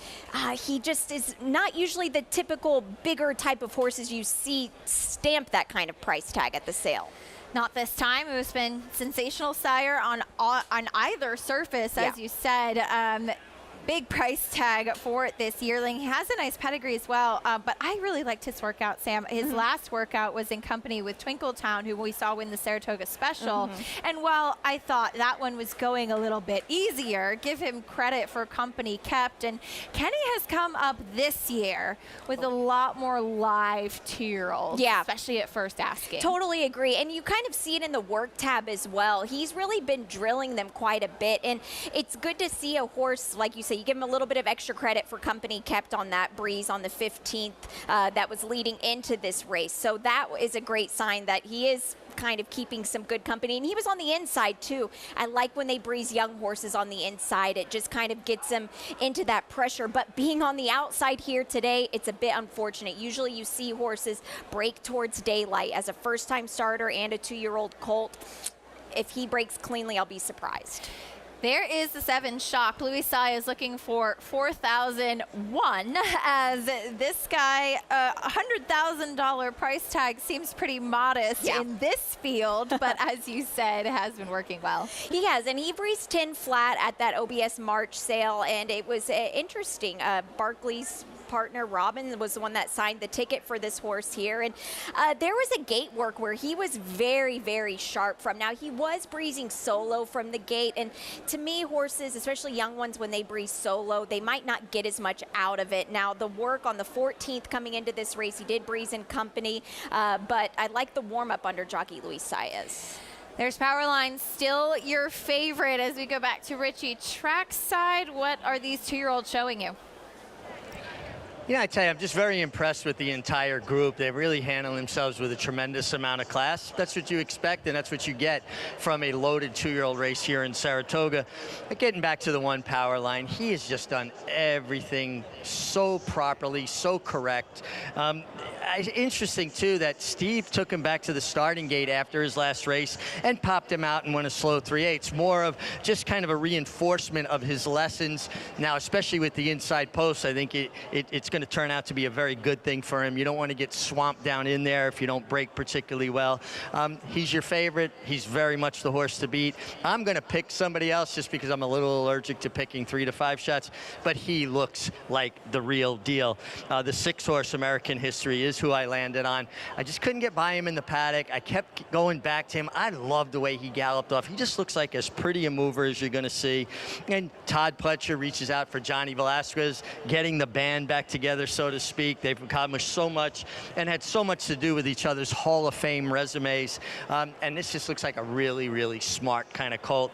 he just is not usually the typical bigger type of horses you see stamp that kind of price tag at the sale. Not this time. It was been sensational sire on either surface, as you said. Big price tag for this yearling. He has a nice pedigree as well, but I really liked his workout, Sam. His last workout was in company with Twinkletown, who we saw win the Saratoga Special. And while I thought that one was going a little bit easier, give him credit for company kept. And Kenny has come up this year with a lot more live 2-year-olds, especially at first asking. Totally agree. And you kind of see it in the work tab as well. He's really been drilling them quite a bit. And it's good to see a horse, like you say, you give him a little bit of extra credit for company kept on that breeze on the 15th that was leading into this race. So that is a great sign that he is kind of keeping some good company. And he was on the inside too. I like when they breeze young horses on the inside. It just kind of gets them into that pressure. But being on the outside here today, it's a bit unfortunate. Usually you see horses break towards daylight as a first-time starter and a 2-year-old colt. if he breaks cleanly, I'll be surprised. There is the 7 shock. Louis Sai is looking for 4,001 as this guy, $100,000 price tag seems pretty modest in this field, but as you said, has been working well. He has, and he breezed 10 flat at that OBS March sale, and it was interesting. Barkley's partner Robin was the one that signed the ticket for this horse here, and there was a gate work where he was very, very sharp from. Now, he was breezing solo from the gate, and to me, horses, especially young ones, when they breeze solo, they might not get as much out of it. Now, the work on the 14th coming into this race, he did breeze in company, but I like the warm-up under jockey Luis Saez. There's Powerline, still your favorite as we go back to Richie. Trackside, what are these 2-year-olds showing you? I tell you, I'm just very impressed with the entire group. They really handle themselves with a tremendous amount of class. That's what you expect, and that's what you get from a loaded 2-year-old race here in Saratoga. But getting back to the one power line, he has just done everything so properly, so correct. Interesting, too, that Steve took him back to the starting gate after his last race and popped him out and went a slow 3/8. More of just kind of a reinforcement of his lessons. Now, especially with the inside post, I think it's going to turn out to be a very good thing for him. You don't want to get swamped down in there if you don't break particularly well. He's your favorite. He's very much the horse to beat. I'm going to pick somebody else just because I'm a little allergic to picking 3 to 5 shots, but he looks like the real deal. The 6-horse American History is who I landed on. I just couldn't get by him in the paddock. I kept going back to him. I love the way he galloped off. He just looks like as pretty a mover as you're going to see. And Todd Pletcher reaches out for Johnny Velasquez, getting the band back together, so to speak. They've accomplished so much and had so much to do with each other's Hall of Fame resumes. And this just looks like a really, really smart kind of colt.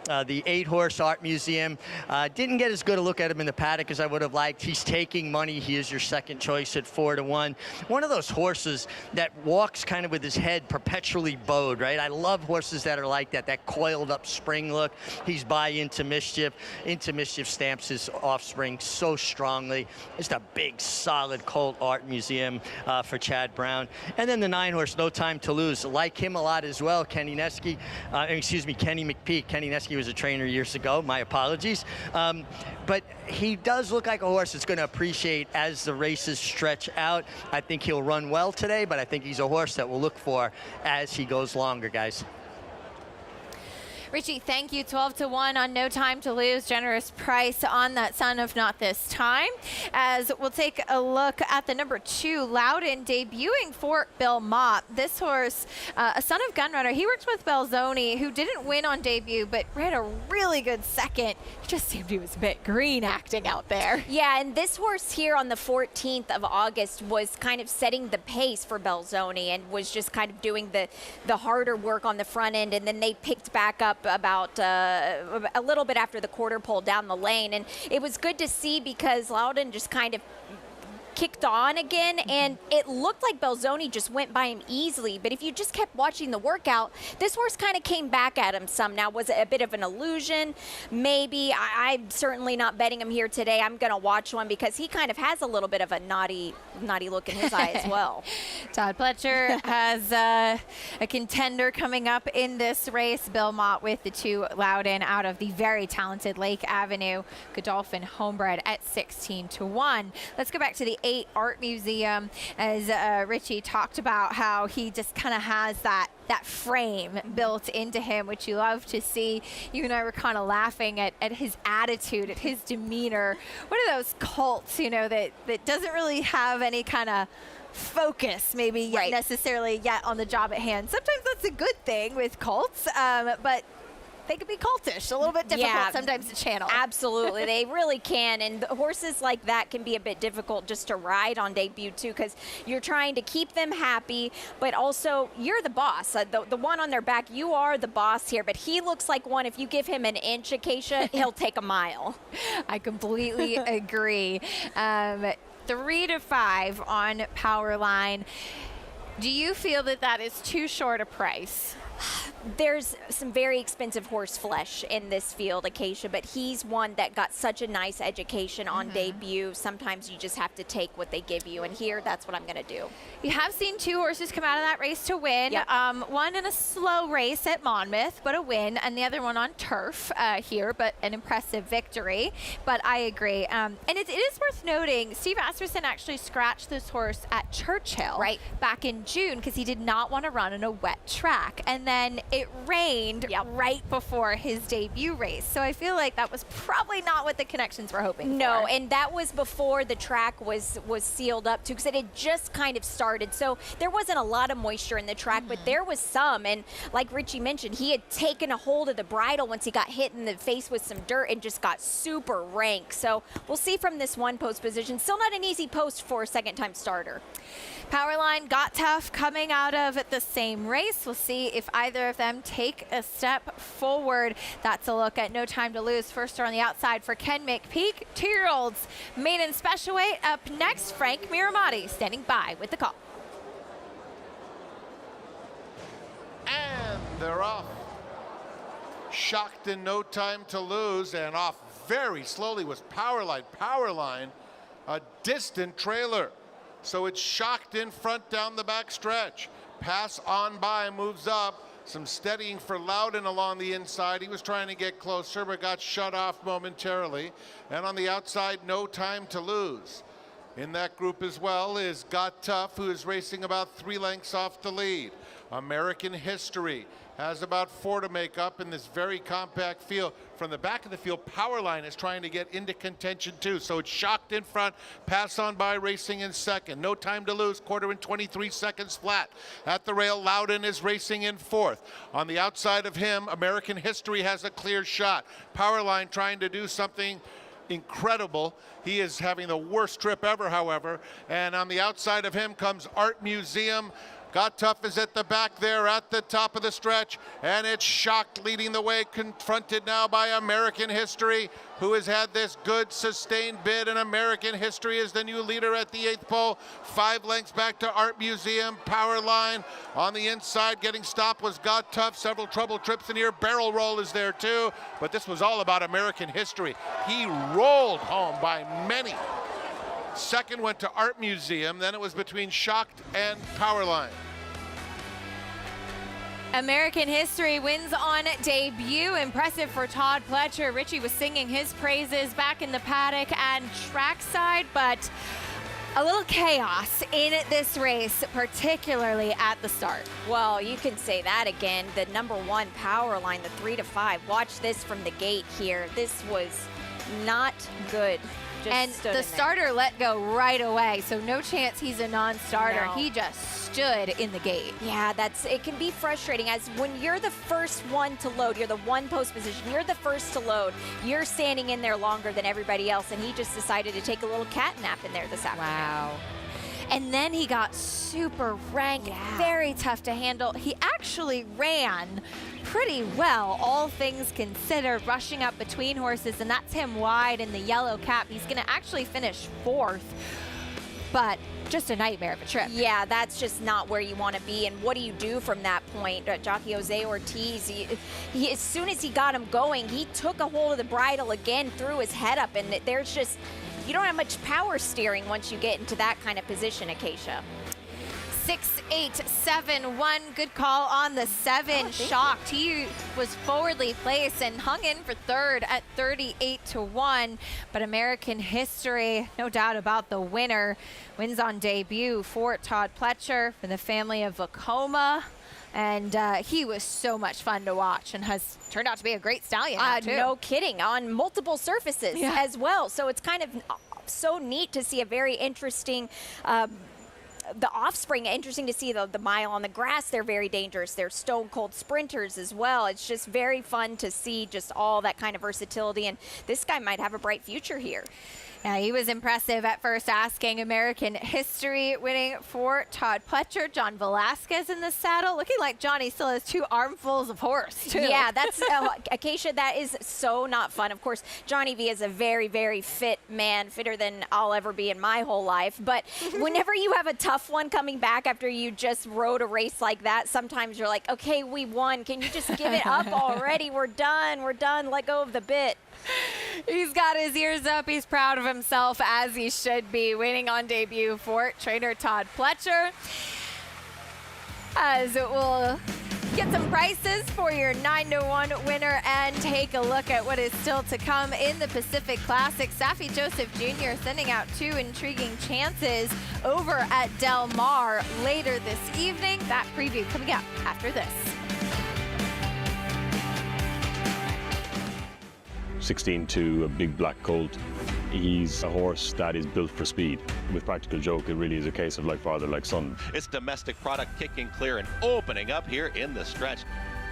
The 8-horse Art Museum, didn't get as good a look at him in the paddock as I would have liked. He's taking money. He is your second choice at 4 to 1. One of those horses that walks kind of with his head perpetually bowed, right? I love horses that are like that, that coiled up spring look. He's by Into Mischief. Into Mischief stamps his offspring so strongly. Just a big, solid colt, Art Museum for Chad Brown. And then the 9-horse No Time to Lose. Like him a lot as well, Kenny McPeek. Kenny Nesky was a trainer years ago. My apologies. But he does look like a horse that's going to appreciate as the races stretch out. I think he'll run well today, but I think he's a horse that we'll look for as he goes longer, guys. Richie, thank you. 12 to 1 on No Time to Lose. Generous price on that Son of Not This Time. As we'll take a look at the number 2, Loudon, debuting for Bill Mott. This horse, a son of Gunrunner. He worked with Belzoni, who didn't win on debut, but ran a really good second. He just seemed he was a bit green acting out there. Yeah, and this horse here on the 14th of August was kind of setting the pace for Belzoni and was just kind of doing the harder work on the front end, and then they picked back up about a little bit after the quarter pole down the lane, and it was good to see because Loudon just kind of kicked on again, and it looked like Belzoni just went by him easily, but if you just kept watching the workout, this horse kind of came back at him some. Now, was it a bit of an illusion? Maybe. I'm certainly not betting him here today. I'm going to watch one because he kind of has a little bit of a naughty look in his eye as well. Todd Pletcher has a contender coming up in this race. Bill Mott with the 2 Loudon out of the very talented Lake Avenue Godolphin homebred at 16 to 1. Let's go back to the 8 Art Museum, as Richie talked about how he just kind of has that frame built into him, which you love to see. You and I were kind of laughing at his attitude, at his demeanor. One of those colts, that doesn't really have any kind of focus maybe yet necessarily yet on the job at hand. Sometimes that's a good thing with colts, but they can be cultish, a little bit difficult sometimes to channel. Absolutely, they really can, and horses like that can be a bit difficult just to ride on debut too, because you're trying to keep them happy, but also you're the boss. The one on their back, you are the boss here, but he looks like one, if you give him an inch, Acacia, he'll take a mile. I completely agree. 3 to 5 on Powerline. Do you feel that is too short a price? there's some very expensive horse flesh in this field, Acacia, but he's one that got such a nice education on debut. Sometimes you just have to take what they give you, and here, that's what I'm going to do. You have seen 2 horses come out of that race to win. Yep. One in a slow race at Monmouth, but a win, and the other one on turf here, but an impressive victory. But I agree. And it is worth noting, Steve Asmussen actually scratched this horse at Churchill back in June because he did not want to run in a wet track. And then it rained right before his debut race. So I feel like that was probably not what the connections were hoping for. No, and that was before the track was sealed up too, because it had just kind of started. So there wasn't a lot of moisture in the track, but there was some. And like Richie mentioned, he had taken a hold of the bridle once he got hit in the face with some dirt and just got super rank. So we'll see from this one post position. Still not an easy post for a second-time starter. Powerline got tough coming out of the same race. We'll see if either of them take a step forward. That's a look at No Time to Lose. First star on the outside for Ken McPeak. 2-year-olds maiden special weight. Up next, Frank Miramati standing by with the call. And they're off. Shocked in No Time to Lose, and off very slowly was Powerline. Powerline, a distant trailer. So it's Shocked in front down the back stretch. Pass on by, moves up. Some steadying for Loudon along the inside. He was trying to get closer, but got shut off momentarily. And on the outside, No Time to Lose. In that group as well is Got Tough, who is racing about 3 lengths off the lead. American History has about 4 to make up in this very compact field. From the back of the field, Powerline is trying to get into contention too. So it's Shocked in front, Pass on by racing in second. No Time to Lose, quarter in 23 seconds flat. At the rail, Loudon is racing in 4th. On the outside of him, American History has a clear shot. Powerline trying to do something incredible. He is having the worst trip ever, however. And on the outside of him comes Art Museum. Got Tough is at the back there at the top of the stretch, and it's Shocked leading the way, confronted now by American History, who has had this good sustained bid, and American History is the new leader at the 8th pole. 5 lengths back to Art Museum. Powerline on the inside getting stopped was Got Tough. Several trouble trips in here. Barrel Roll is there too, but this was all about American History. He rolled home by many. Second went to Art Museum, then it was between Shocked and Powerline. American History wins on debut. Impressive for Todd Pletcher. Richie was singing his praises back in the paddock and trackside, but a little chaos in this race, particularly at the start. Well, you can say that again. The number 1 Powerline, the 3 to 5. Watch this from the gate here. This was not good. And the starter let go right away, so no chance he's a non-starter. No. He just stood in the gate. Yeah, it can be frustrating as when you're the first one to load, you're the 1 post position, you're the first to load, you're standing in there longer than everybody else, and he just decided to take a little cat nap in there this afternoon. Wow. And then he got super rank, very tough to handle. He actually ran pretty well, all things considered, rushing up between horses, and that's him wide in the yellow cap. He's going to actually finish 4th, but just a nightmare of a trip. Yeah, that's just not where you want to be. And what do you do from that point? Jockey Jose Ortiz, he, as soon as he got him going, he took a hold of the bridle again, threw his head up, and there's just, you don't have much power steering once you get into that kind of position, Acacia. 6-8-7-1, good call on the 7. Shocked. He was forwardly placed and hung in for 3rd at 38-1. But American History, no doubt about the winner, wins on debut for Todd Pletcher for the family of Vacoma. And he was so much fun to watch and has turned out to be a great stallion now, too. No kidding, on multiple surfaces as well. So it's kind of so neat to see a very interesting the offspring. Interesting to see the mile on the grass. They're very dangerous. They're stone cold sprinters as well. It's just very fun to see just all that kind of versatility, and this guy might have a bright future here. Yeah, he was impressive at first, asking American history, winning for Todd Pletcher. John Velasquez in the saddle, looking like Johnny still has 2 armfuls of horse, too. Yeah, that's, Acacia, that is so not fun. Of course, Johnny V is a very, very fit man, fitter than I'll ever be in my whole life. But whenever you have a tough one coming back after you just rode a race like that, sometimes you're like, okay, we won. Can you just give it up already? We're done. We're done. Let go of the bit. He's got his ears up. He's proud of himself, as he should be, winning on debut for trainer Todd Pletcher. As it will get some prices for your 9-to-1 winner and take a look at what is still to come in the Pacific Classic. Saffie Joseph Jr. sending out 2 intriguing chances over at Del Mar later this evening. That preview coming up after this. 16-2, a big black colt. He's a horse that is built for speed. With Practical Joke, it really is a case of like father, like son. It's domestic product kicking clear and opening up here in the stretch.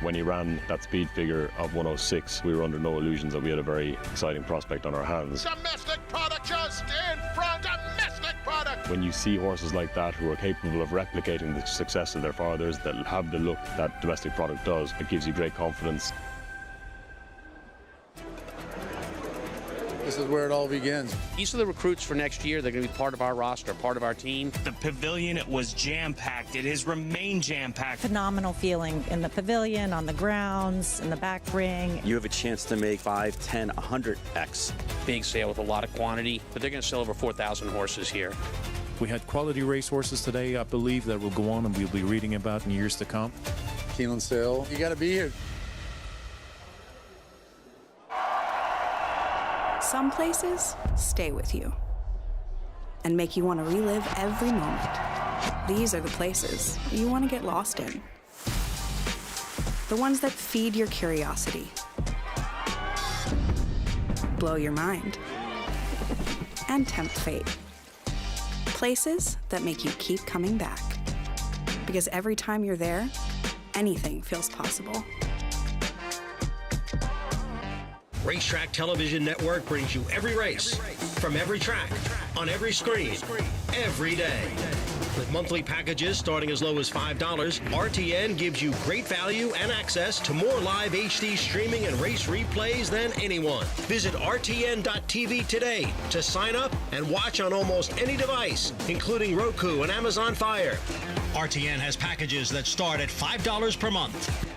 When he ran that speed figure of 106, we were under no illusions that we had a very exciting prospect on our hands. Domestic product just in front. Domestic product. When you see horses like that who are capable of replicating the success of their fathers, that have the look that domestic product does, it gives you great confidence. This is where it all begins. These are the recruits for next year. They're going to be part of our roster, part of our team. The pavilion, it was jam-packed. It has remained jam-packed. Phenomenal feeling in the pavilion, on the grounds, in the back ring. You have a chance to make 5, 10, 100x. Big sale with a lot of quantity, but they're going to sell over 4,000 horses here. We had quality racehorses today, I believe, that will go on and we'll be reading about in years to come. Keeneland sale. You got to be here. Some places stay with you and make you want to relive every moment. These are the places you want to get lost in. The ones that feed your curiosity, blow your mind, and tempt fate. Places that make you keep coming back. Because every time you're there, anything feels possible. Racetrack Television Network brings you every race, from every track, on every screen, every day. With monthly packages starting as low as $5, RTN gives you great value and access to more live HD streaming and race replays than anyone. Visit RTN.tv today to sign up and watch on almost any device, including Roku and Amazon Fire. RTN has packages that start at $5 per month.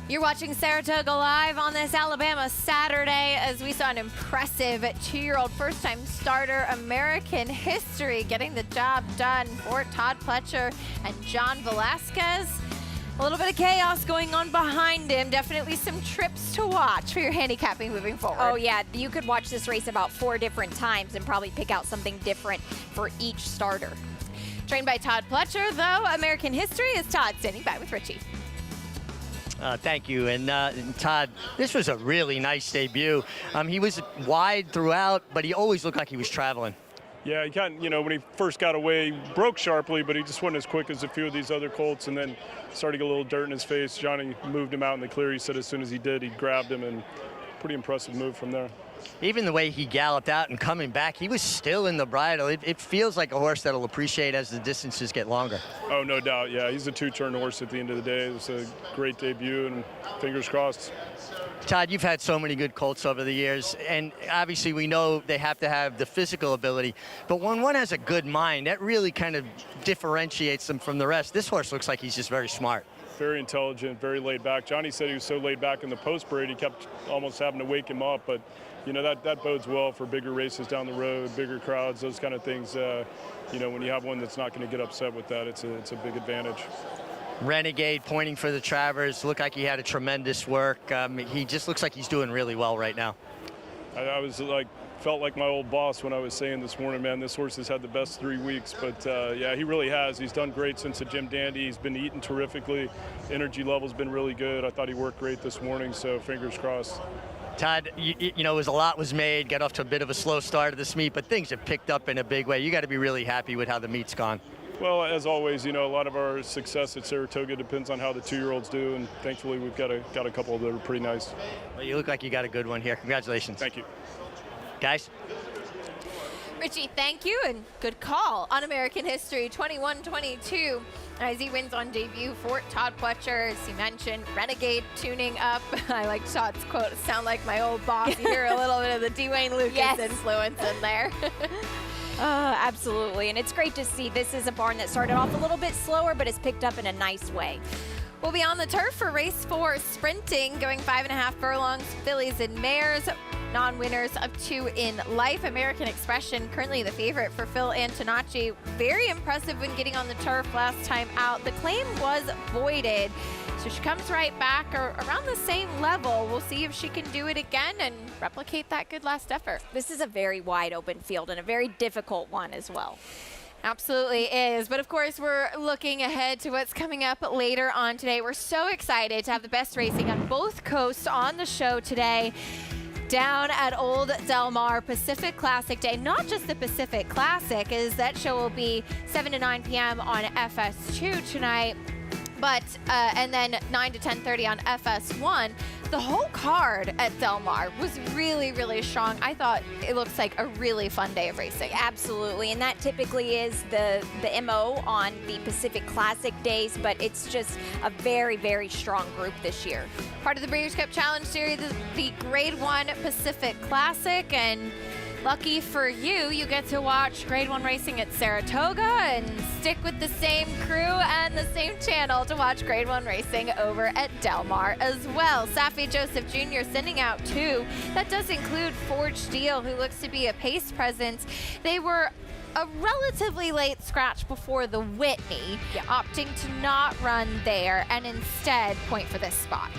You're watching Saratoga Live on this Alabama Saturday as we saw an impressive 2-year-old first-time starter, American history, getting the job done for Todd Pletcher and John Velasquez. A little bit of chaos going on behind him. Definitely some trips to watch for your handicapping moving forward. Oh, yeah. You could watch this race about 4 different times and probably pick out something different for each starter. Trained by Todd Pletcher, though, American history is Todd standing by with Richie. Thank you. And Todd, this was a really nice debut. He was wide throughout, but he always looked like he was traveling. Yeah, he kind of, when he first got away, broke sharply, but he just wasn't as quick as a few of these other colts, and then started to get a little dirt in his face. Johnny moved him out in the clear. He said as soon as he did, he grabbed him, and pretty impressive move from there. Even the way he galloped out and coming back, he was still in the bridle. It feels like a horse that'll appreciate as the distances get longer. Oh, no doubt. Yeah, he's a 2-turn horse at the end of the day. It was a great debut, and fingers crossed. Todd, you've had so many good colts over the years, and obviously we know they have to have the physical ability, but when one has a good mind, that really kind of differentiates them from the rest. This horse looks like he's just very smart. Very intelligent, very laid back. Johnny said he was so laid back in the post parade, he kept almost having to wake him up, but that bodes well for bigger races down the road, bigger crowds, those kind of things. When you have one that's not going to get upset with that, it's a big advantage. Renegade pointing for the Travers, looked like he had a tremendous work. He just looks like he's doing really well right now. I was felt like my old boss when I was saying this morning, man, this horse has had the best 3 weeks, but yeah, he really has. He's done great since the Jim Dandy. He's been eating terrifically. Energy level's been really good. I thought he worked great this morning, so fingers crossed. Todd, a lot was made, got off to a bit of a slow start of this meet, but things have picked up in a big way. You got to be really happy with how the meet's gone. Well, as always, a lot of our success at Saratoga depends on how the 2-year-olds do, and thankfully we've got a couple that are pretty nice. Well, you look like you got a good one here. Congratulations. Thank you. Guys? Richie, thank you, and good call on American History 21-22 as he wins on debut for Todd Pletcher. As he mentioned, Renegade tuning up. I like Todd's quote, sound like my old boss. You hear a little bit of the Dwayne Lucas influence in there. Absolutely, and it's great to see. This is a barn that started off a little bit slower, but has picked up in a nice way. We'll be on the turf for race 4 sprinting, going 5.5 furlongs, fillies and mares. Non-winners of 2 in life. American Expression, currently the favorite for Phil Antonacci. Very impressive when getting on the turf last time out. The claim was voided, so she comes right back around the same level. We'll see if she can do it again and replicate that good last effort. This is a very wide open field and a very difficult one as well. Absolutely is. But of course, we're looking ahead to what's coming up later on today. We're so excited to have the best racing on both coasts on the show today. Down at Old Del Mar, Pacific Classic Day. Not just the Pacific Classic, as that show will be 7 to 9 p.m. on FS2 tonight. But, and then 9 to 10:30 on FS1. The whole card at Del Mar was really, really strong. I thought it looks like a really fun day of racing. Absolutely, and that typically is the MO on the Pacific Classic days, but it's just a very, very strong group this year. Part of the Breeders' Cup Challenge Series, the Grade 1 Pacific Classic, and lucky for you, you get to watch Grade 1 racing at Saratoga and stick with the same crew and the same channel to watch Grade 1 racing over at Del Mar as well. Safi Joseph Jr. sending out 2. That does include Forge Steel, who looks to be a pace presence. They were a relatively late scratch before the Whitney, opting to not run there and instead point for this spot.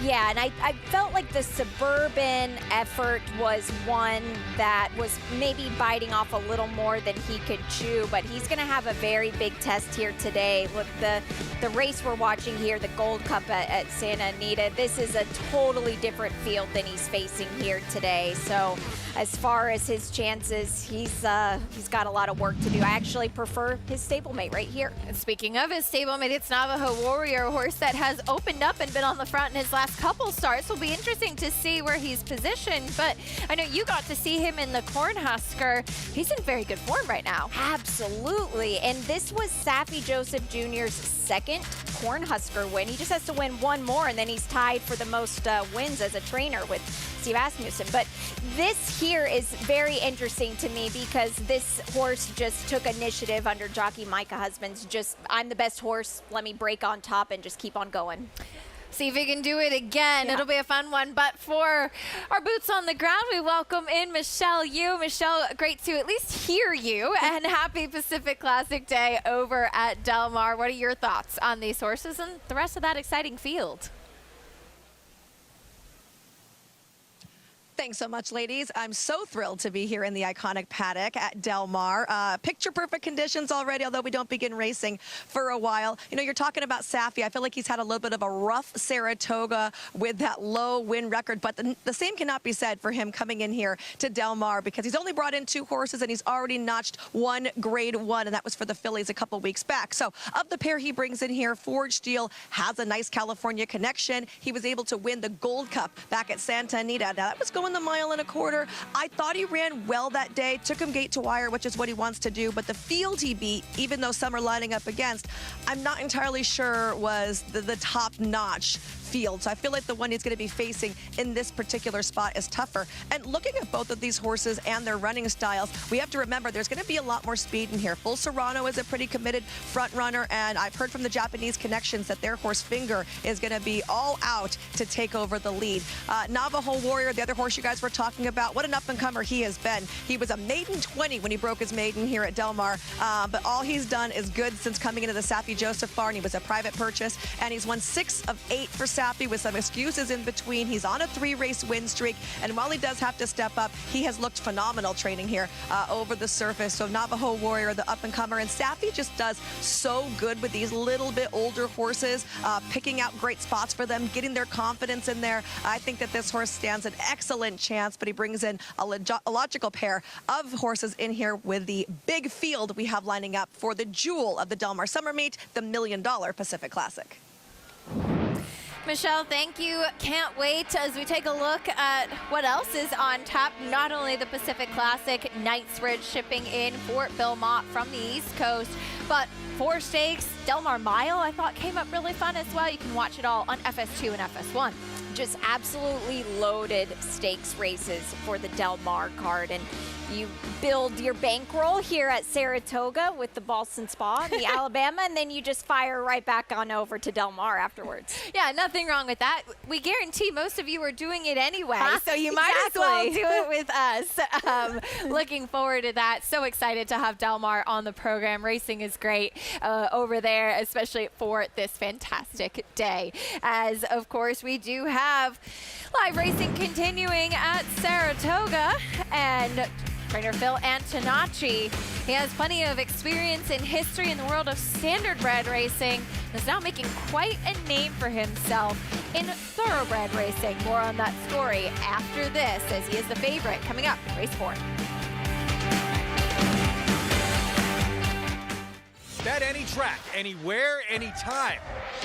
Yeah, and I felt like the Suburban effort was one that was maybe biting off a little more than he could chew, but he's going to have a very big test here today. Look, the race we're watching here, the Gold Cup at Santa Anita, this is a totally different field than he's facing here today. So as far as his chances, he's got a lot of work to do. I actually prefer his stablemate right here. And speaking of his stablemate, it's Navajo Warrior, a horse that has opened up and been on the front in his last couple starts. Will be interesting to see where he's positioned, but I know you got to see him in the Cornhusker. He's in very good form right now. Absolutely, and this was Safi Joseph Jr.'s second Cornhusker win. He just has to win one more, and then he's tied for the most wins as a trainer with Steve Asmussen. But this here is very interesting to me because this horse just took initiative under jockey Micah Husbands. Just, I'm the best horse, let me break on top and just keep on going. See if he can do it again. Yeah. It'll be a fun one. But for our boots on the ground, we welcome in Michelle Yu. Michelle, great to at least hear you. And happy Pacific Classic Day over at Del Mar. What are your thoughts on these horses and the rest of that exciting field? Thanks so much, ladies. I'm so thrilled to be here in the iconic paddock at Del Mar. Picture-perfect conditions already, although we don't begin racing for a while. You know, you're talking about Safi. I feel like he's had a little bit of a rough Saratoga with that low win record, but the same cannot be said for him coming in here to Del Mar because he's only brought in 2 horses and he's already notched 1 Grade 1, and that was for the fillies a couple weeks back. So of the pair he brings in here, Forge Steel has a nice California connection. He was able to win the Gold Cup back at Santa Anita. Now, that was going the 1.25 miles. I thought he ran well that day, took him gate to wire, which is what he wants to do, but the field he beat, even though some are lining up against, I'm not entirely sure was the top-notch field. So I feel like the one he's going to be facing in this particular spot is tougher. And looking at both of these horses and their running styles, we have to remember there's going to be a lot more speed in here. Full Serrano is a pretty committed front runner, and I've heard from the Japanese connections that their horse Finger is going to be all out to take over the lead. Navajo Warrior, the other horse you guys were talking about, what an up-and-comer he has been. He was a maiden 20 when he broke his maiden here at Del Mar, but all he's done is good since coming into the Safi Joseph barn. He was a private purchase, and he's won 6 of 8 for Safi Sappy with some excuses in between. He's on a 3-race win streak, and while he does have to step up, he has looked phenomenal training here over the surface. So Navajo Warrior, the up-and-comer, and Sappy just does so good with these little bit older horses, picking out great spots for them, getting their confidence in there. I think that this horse stands an excellent chance, but he brings in a logical pair of horses in here with the big field we have lining up for the jewel of the Del Mar Summer Meet, the $1 Million Pacific Classic. Michelle, thank you. Can't wait as we take a look at what else is on tap. Not only the Pacific Classic, Knightsbridge shipping in Fort Belmont from the East Coast, but 4 stakes, Del Mar Mile, I thought came up really fun as well. You can watch it all on FS2 and FS1. Just absolutely loaded stakes races for the Del Mar card. And you build your bankroll here at Saratoga with the Boston Spa and the Alabama, and then you just fire right back on over to Del Mar afterwards. Yeah, nothing wrong with that. We guarantee most of you are doing it anyway, so you might Exactly. as well do it with us. Looking forward to that. So excited to have Del Mar on the program. Racing is great over there, especially for this fantastic day. As, of course, we do have live racing continuing at Saratoga, and trainer Phil Antonacci, he has plenty of experience in history in the world of standardbred racing, and is now making quite a name for himself in thoroughbred racing. More on that story after this, as he is the favorite coming up in race 4. Bet any track, anywhere, anytime.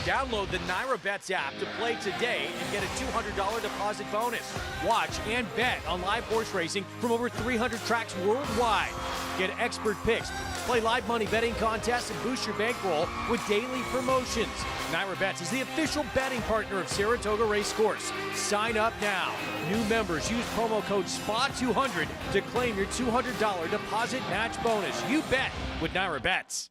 Download the NyraBets app to play today and get a $200 deposit bonus. Watch and bet on live horse racing from over 300 tracks worldwide. Get expert picks, play live money betting contests, and boost your bankroll with daily promotions. NyraBets is the official betting partner of Saratoga Racecourse. Sign up now. New members use promo code SPA200 to claim your $200 deposit match bonus. You bet with NyraBets.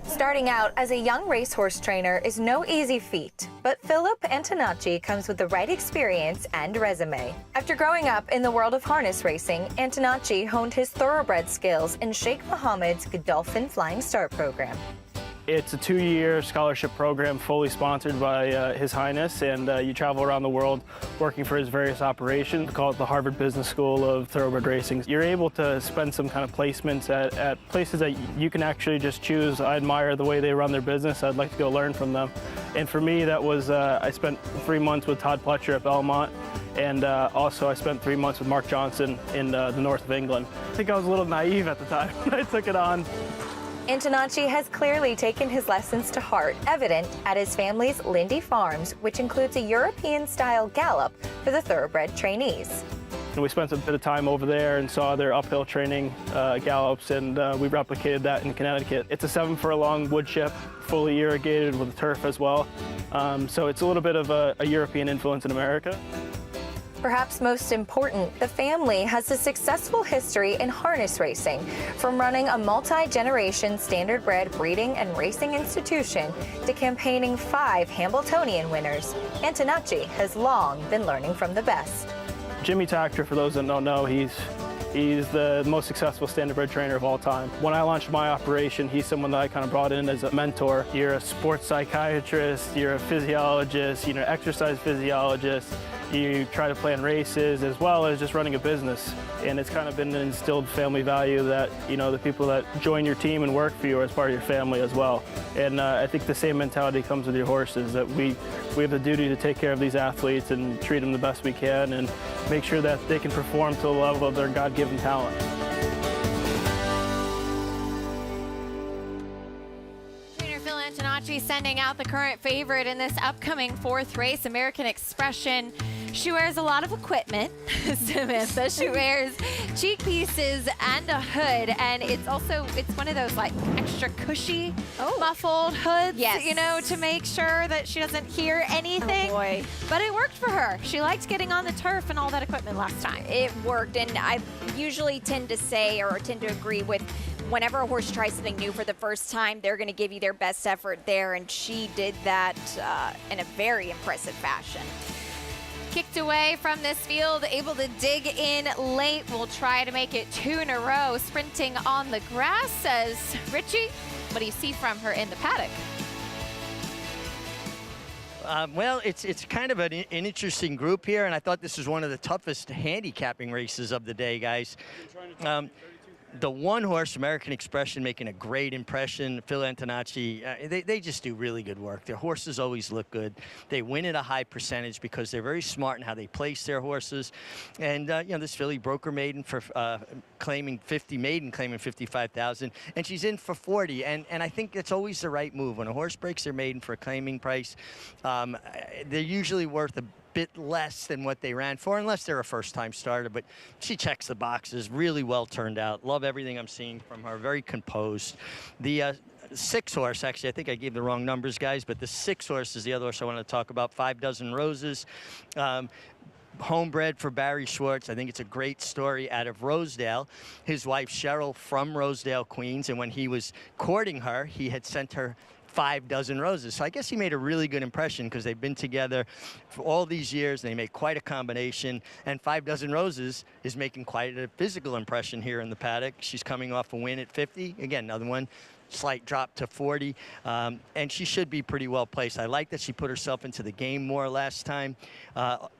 Starting out as a young racehorse trainer is no easy feat, but Philip Antonacci comes with the right experience and resume. After growing up in the world of harness racing, Antonacci honed his thoroughbred skills in Sheikh Mohammed's Godolphin Flying Start program. It's a 2-year scholarship program fully sponsored by His Highness, and you travel around the world working for his various operations. We call it the Harvard Business School of Thoroughbred Racing. You're able to spend some kind of placements at places that you can actually just choose. I admire the way they run their business. I'd like to go learn from them. And for me, that was, I spent 3 months with Todd Pletcher at Belmont, and also I spent 3 months with Mark Johnson in the north of England. I think I was a little naive at the time when I took it on. Antonacci has clearly taken his lessons to heart, evident at his family's Lindy Farms, which includes a European-style gallop for the thoroughbred trainees. And we spent a bit of time over there and saw their uphill training gallops, and we replicated that in Connecticut. It's a 7-furlong wood chip, fully irrigated with turf as well. So it's a little bit of a European influence in America. Perhaps most important, the family has a successful history in harness racing, from running a multi-generation standardbred breeding and racing institution to campaigning 5 Hambletonian winners. Antonacci has long been learning from the best. Jimmy Tactor, for those that don't know, he's the most successful standardbred trainer of all time. When I launched my operation, he's someone that I kind of brought in as a mentor. You're a sports psychiatrist, you're a physiologist, you're an exercise physiologist. You try to plan races as well as just running a business. And it's kind of been an instilled family value that, you know, the people that join your team and work for you are as part of your family as well. And I think the same mentality comes with your horses, that we have the duty to take care of these athletes and treat them the best we can and make sure that they can perform to the level of their God-given talent. Antonacci sending out the current favorite in this upcoming 4th race, American Expression. She wears a lot of equipment, Samantha. She wears cheek pieces and a hood, and it's one of those like extra cushy muffled hoods, you know, to make sure that she doesn't hear anything. Oh boy. But it worked for her. She liked getting on the turf and all that equipment last time. It worked, and I usually tend to say or tend to agree with whenever a horse tries something new for the first time, they're going to give you their best effort there, and she did that in a very impressive fashion. Kicked away from this field, able to dig in late. We'll try to make it 2 in a row. Sprinting on the grass, says Richie. What do you see from her in the paddock? Well, it's kind of an interesting group here, and I thought this was one of the toughest handicapping races of the day, guys. The one horse, American Expression, making a great impression. Phil Antonacci, they just do really good work. Their horses always look good. They win at a high percentage because they're very smart in how they place their horses. And, you know, this filly broke her maiden for claiming 55,000, and she's in for 40. And I think it's always the right move. When a horse breaks their maiden for a claiming price, they're usually worth a bit less than what they ran for, unless they're a first-time starter. But she checks the boxes, really well turned out. Love everything I'm seeing from her, very composed. The 6 horse, actually, I think I gave the wrong numbers, guys, but the 6 horse is the other horse I want to talk about, 5 Dozen Roses. Homebred for Barry Schwartz. I think it's a great story out of Rosedale. His wife Cheryl from Rosedale, Queens, and when he was courting her, he had sent her 5 Dozen Roses. So I guess he made a really good impression because they've been together for all these years. They make quite a combination, and 5 Dozen Roses is making quite a physical impression here in the paddock. She's coming off a win at 50. Again, another one. Slight drop to 40, and she should be pretty well placed. I like that she put herself into the game more last time,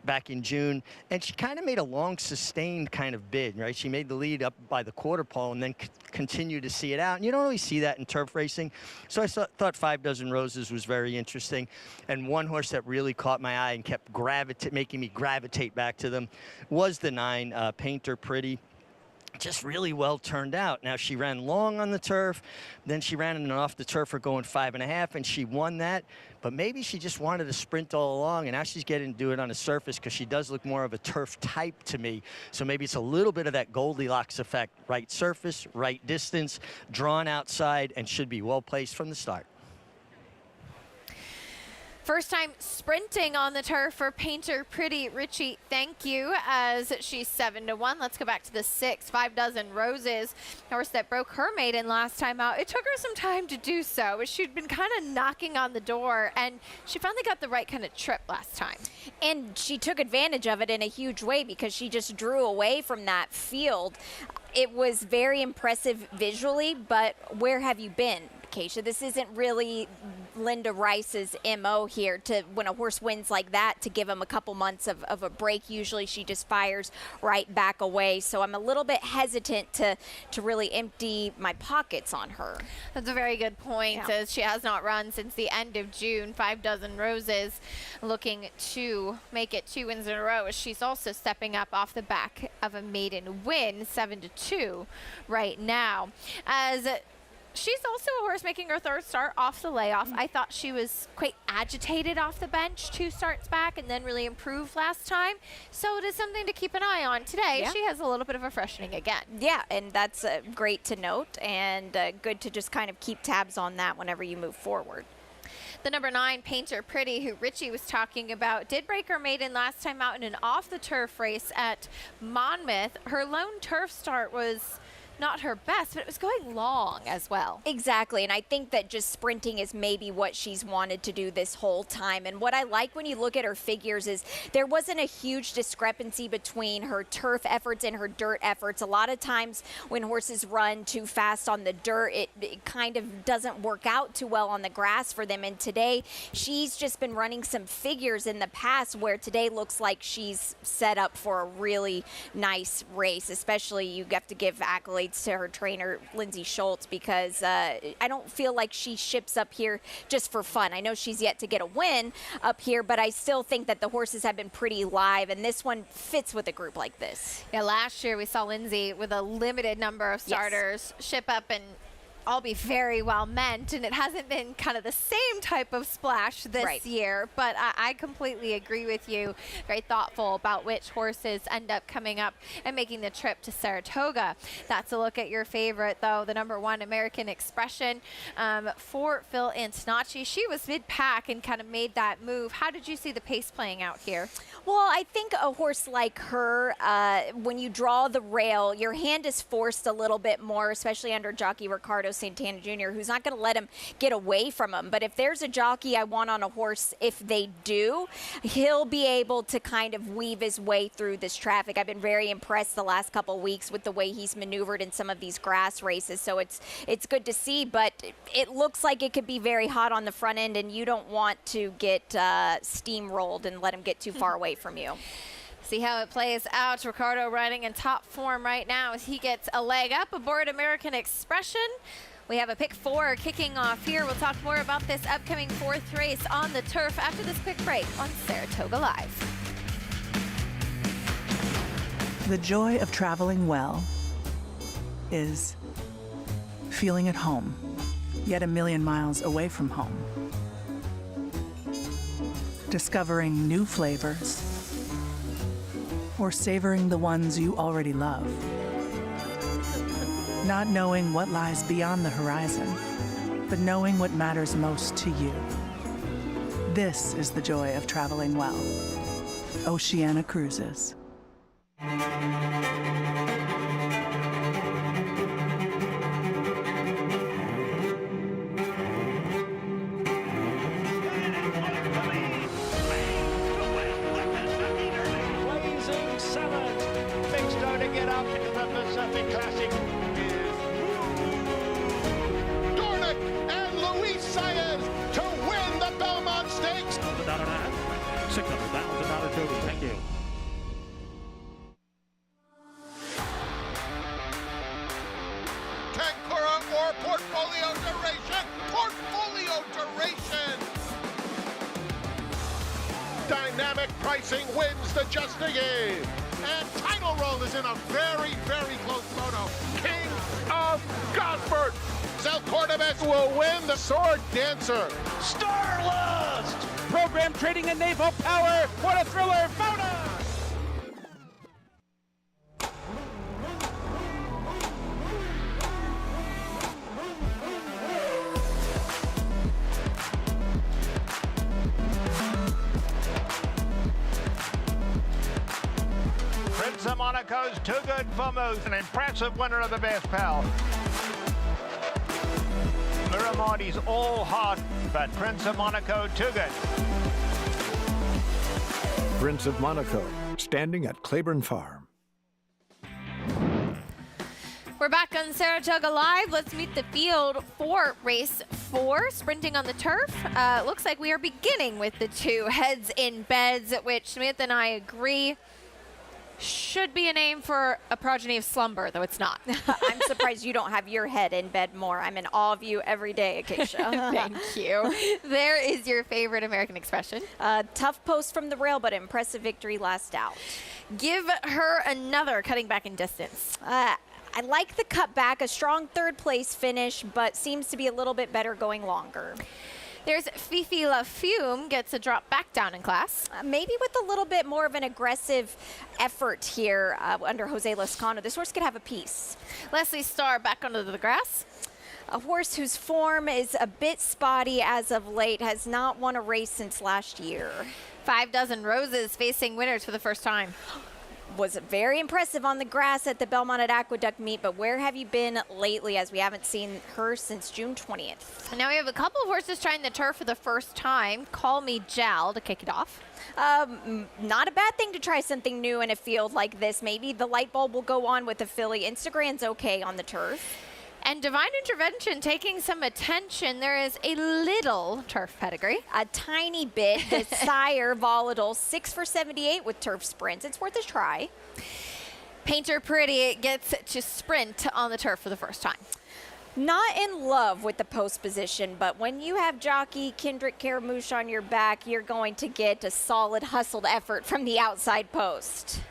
back in June, and she kind of made a long, sustained kind of bid, right? She made the lead up by the quarter pole and then continued to see it out, and you don't always see that in turf racing. So I thought 5 Dozen Roses was very interesting, and one horse that really caught my eye and kept making me gravitate back to them was the 9, Painter Pretty. Just really well turned out. Now, she ran long on the turf, then she ran in off the turf for going 5.5, and she won that. But maybe she just wanted to sprint all along, and now she's getting to do it on a surface because she does look more of a turf type to me. So maybe it's a little bit of that Goldilocks effect. Right surface, right distance, drawn outside, and should be well placed from the start. First time sprinting on the turf for Painter Pretty. Richie, thank you, as she's 7-1. Let's go back to the 6, 5 Dozen Roses. Horse that broke her maiden last time out. It took her some time to do so. She'd been kind of knocking on the door, and she finally got the right kind of trip last time. And she took advantage of it in a huge way because she just drew away from that field. It was very impressive visually, but where have you been? Acacia. This isn't really Linda Rice's MO here to, when a horse wins like that, to give him a couple months of a break. Usually she just fires right back away. So I'm a little bit hesitant to really empty my pockets on her. That's a very good point, Yeah. as she has not run since the end of June. 5 dozen roses, looking to make it 2 wins in a row. She's also stepping up off the back of a maiden win, 7-2 right now. As she's also a horse making her 3rd start off the layoff. I thought she was quite agitated off the bench 2 starts back and then really improved last time. So it is something to keep an eye on today. Yeah. She has a little bit of a freshening again. Yeah, and that's great to note, and good to just kind of keep tabs on that whenever you move forward. The number 9, Painter Pretty, who Richie was talking about, did break her maiden last time out in an off-the-turf race at Monmouth. Her lone turf start was not her best, but it was going long as well. Exactly, and I think that just sprinting is maybe what she's wanted to do this whole time. And what I like when you look at her figures is there wasn't a huge discrepancy between her turf efforts and her dirt efforts. A lot of times when horses run too fast on the dirt, it kind of doesn't work out too well on the grass for them. And today, she's just been running some figures in the past where today looks like she's set up for a really nice race. Especially, you have to give accolades to her trainer, Lindsay Schultz, because I don't feel like she ships up here just for fun. I know she's yet to get a win up here, but I still think that the horses have been pretty live, and this one fits with a group like this. Yeah, last year we saw Lindsay with a limited number of starters ship up and all be very well meant, and it hasn't been kind of the same type of splash this year, but I completely agree with you. Very thoughtful about which horses end up coming up and making the trip to Saratoga. That's a look at your favorite, though, the number 1, American Expression, for Phil Antonacci. She was mid-pack and kind of made that move. How did you see the pace playing out here? Well, I think a horse like her, when you draw the rail, your hand is forced a little bit more, especially under jockey Ricardo Santana Jr., who's not going to let him get away from him. But if there's a jockey I want on a horse, if they do, he'll be able to kind of weave his way through this traffic. I've been very impressed the last couple weeks with the way he's maneuvered in some of these grass races. So it's good to see, but it looks like it could be very hot on the front end, and you don't want to get steamrolled and let him get too far away from you. See how it plays out. Ricardo riding in top form right now as he gets a leg up aboard American Expression. We have a pick 4 kicking off here. We'll talk more about this upcoming 4th race on the turf after this quick break on Saratoga Live. The joy of traveling well is feeling at home, yet a million miles away from home. Discovering new flavors, or savoring the ones you already love. Not knowing what lies beyond the horizon, but knowing what matters most to you. This is the joy of traveling well. Oceana Cruises. Blazing Salad. Big stone to get up into the Pacific Classic. Dornick and Luis Saez to win the Belmont Stakes. $600,000 total. Thank you. Kankura or Portfolio Duration. Portfolio Duration. Dynamic pricing wins the Just a Game. And Title Roll is in a very, very close photo. King of Gosford. Sal Cordobes will win the Sword Dancer. Starlust! Program trading and naval power. What a thriller photo! Prince of Monaco's Too Good for Moose, an impressive winner of the Best Pal. Miramondi's all hot, but Prince of Monaco Too Good. Prince of Monaco, standing at Claiborne Farm. We're back on Saratoga Live. Let's meet the field for race 4, sprinting on the turf. Looks like we are beginning with the 2 heads in beds, which Samantha and I agree should be a name for a progeny of slumber, though it's not. I'm surprised you don't have your head in bed more. I'm in awe of you every day, Acacia. Thank you. There is your favorite American expression. Tough post from the rail, but impressive victory last out. Give her another cutting back in distance. I like the cutback, a strong 3rd place finish, but seems to be a little bit better going longer. There's Fifi Lafume, gets a drop back down in class. Maybe with a little bit more of an aggressive effort here under Jose Lascano. This horse could have a piece. Leslie Starr back onto the grass. A horse whose form is a bit spotty as of late, has not won a race since last year. 5 Dozen Roses facing winners for the first time. Was very impressive on the grass at the Belmont at Aqueduct meet, but where have you been lately, as we haven't seen her since June 20th? And now we have a couple of horses trying the turf for the first time. Call Me Jal to kick it off. Not a bad thing to try something new in a field like this. Maybe the light bulb will go on with the filly. Instagram's okay on the turf. And Divine Intervention taking some attention. There is a little turf pedigree. A tiny bit. The sire, Volatile, 6 for 78 with turf sprints. It's worth a try. Painter Pretty gets to sprint on the turf for the first time. Not in love with the post position, but when you have jockey Kendrick Caramouche on your back, you're going to get a solid hustled effort from the outside post.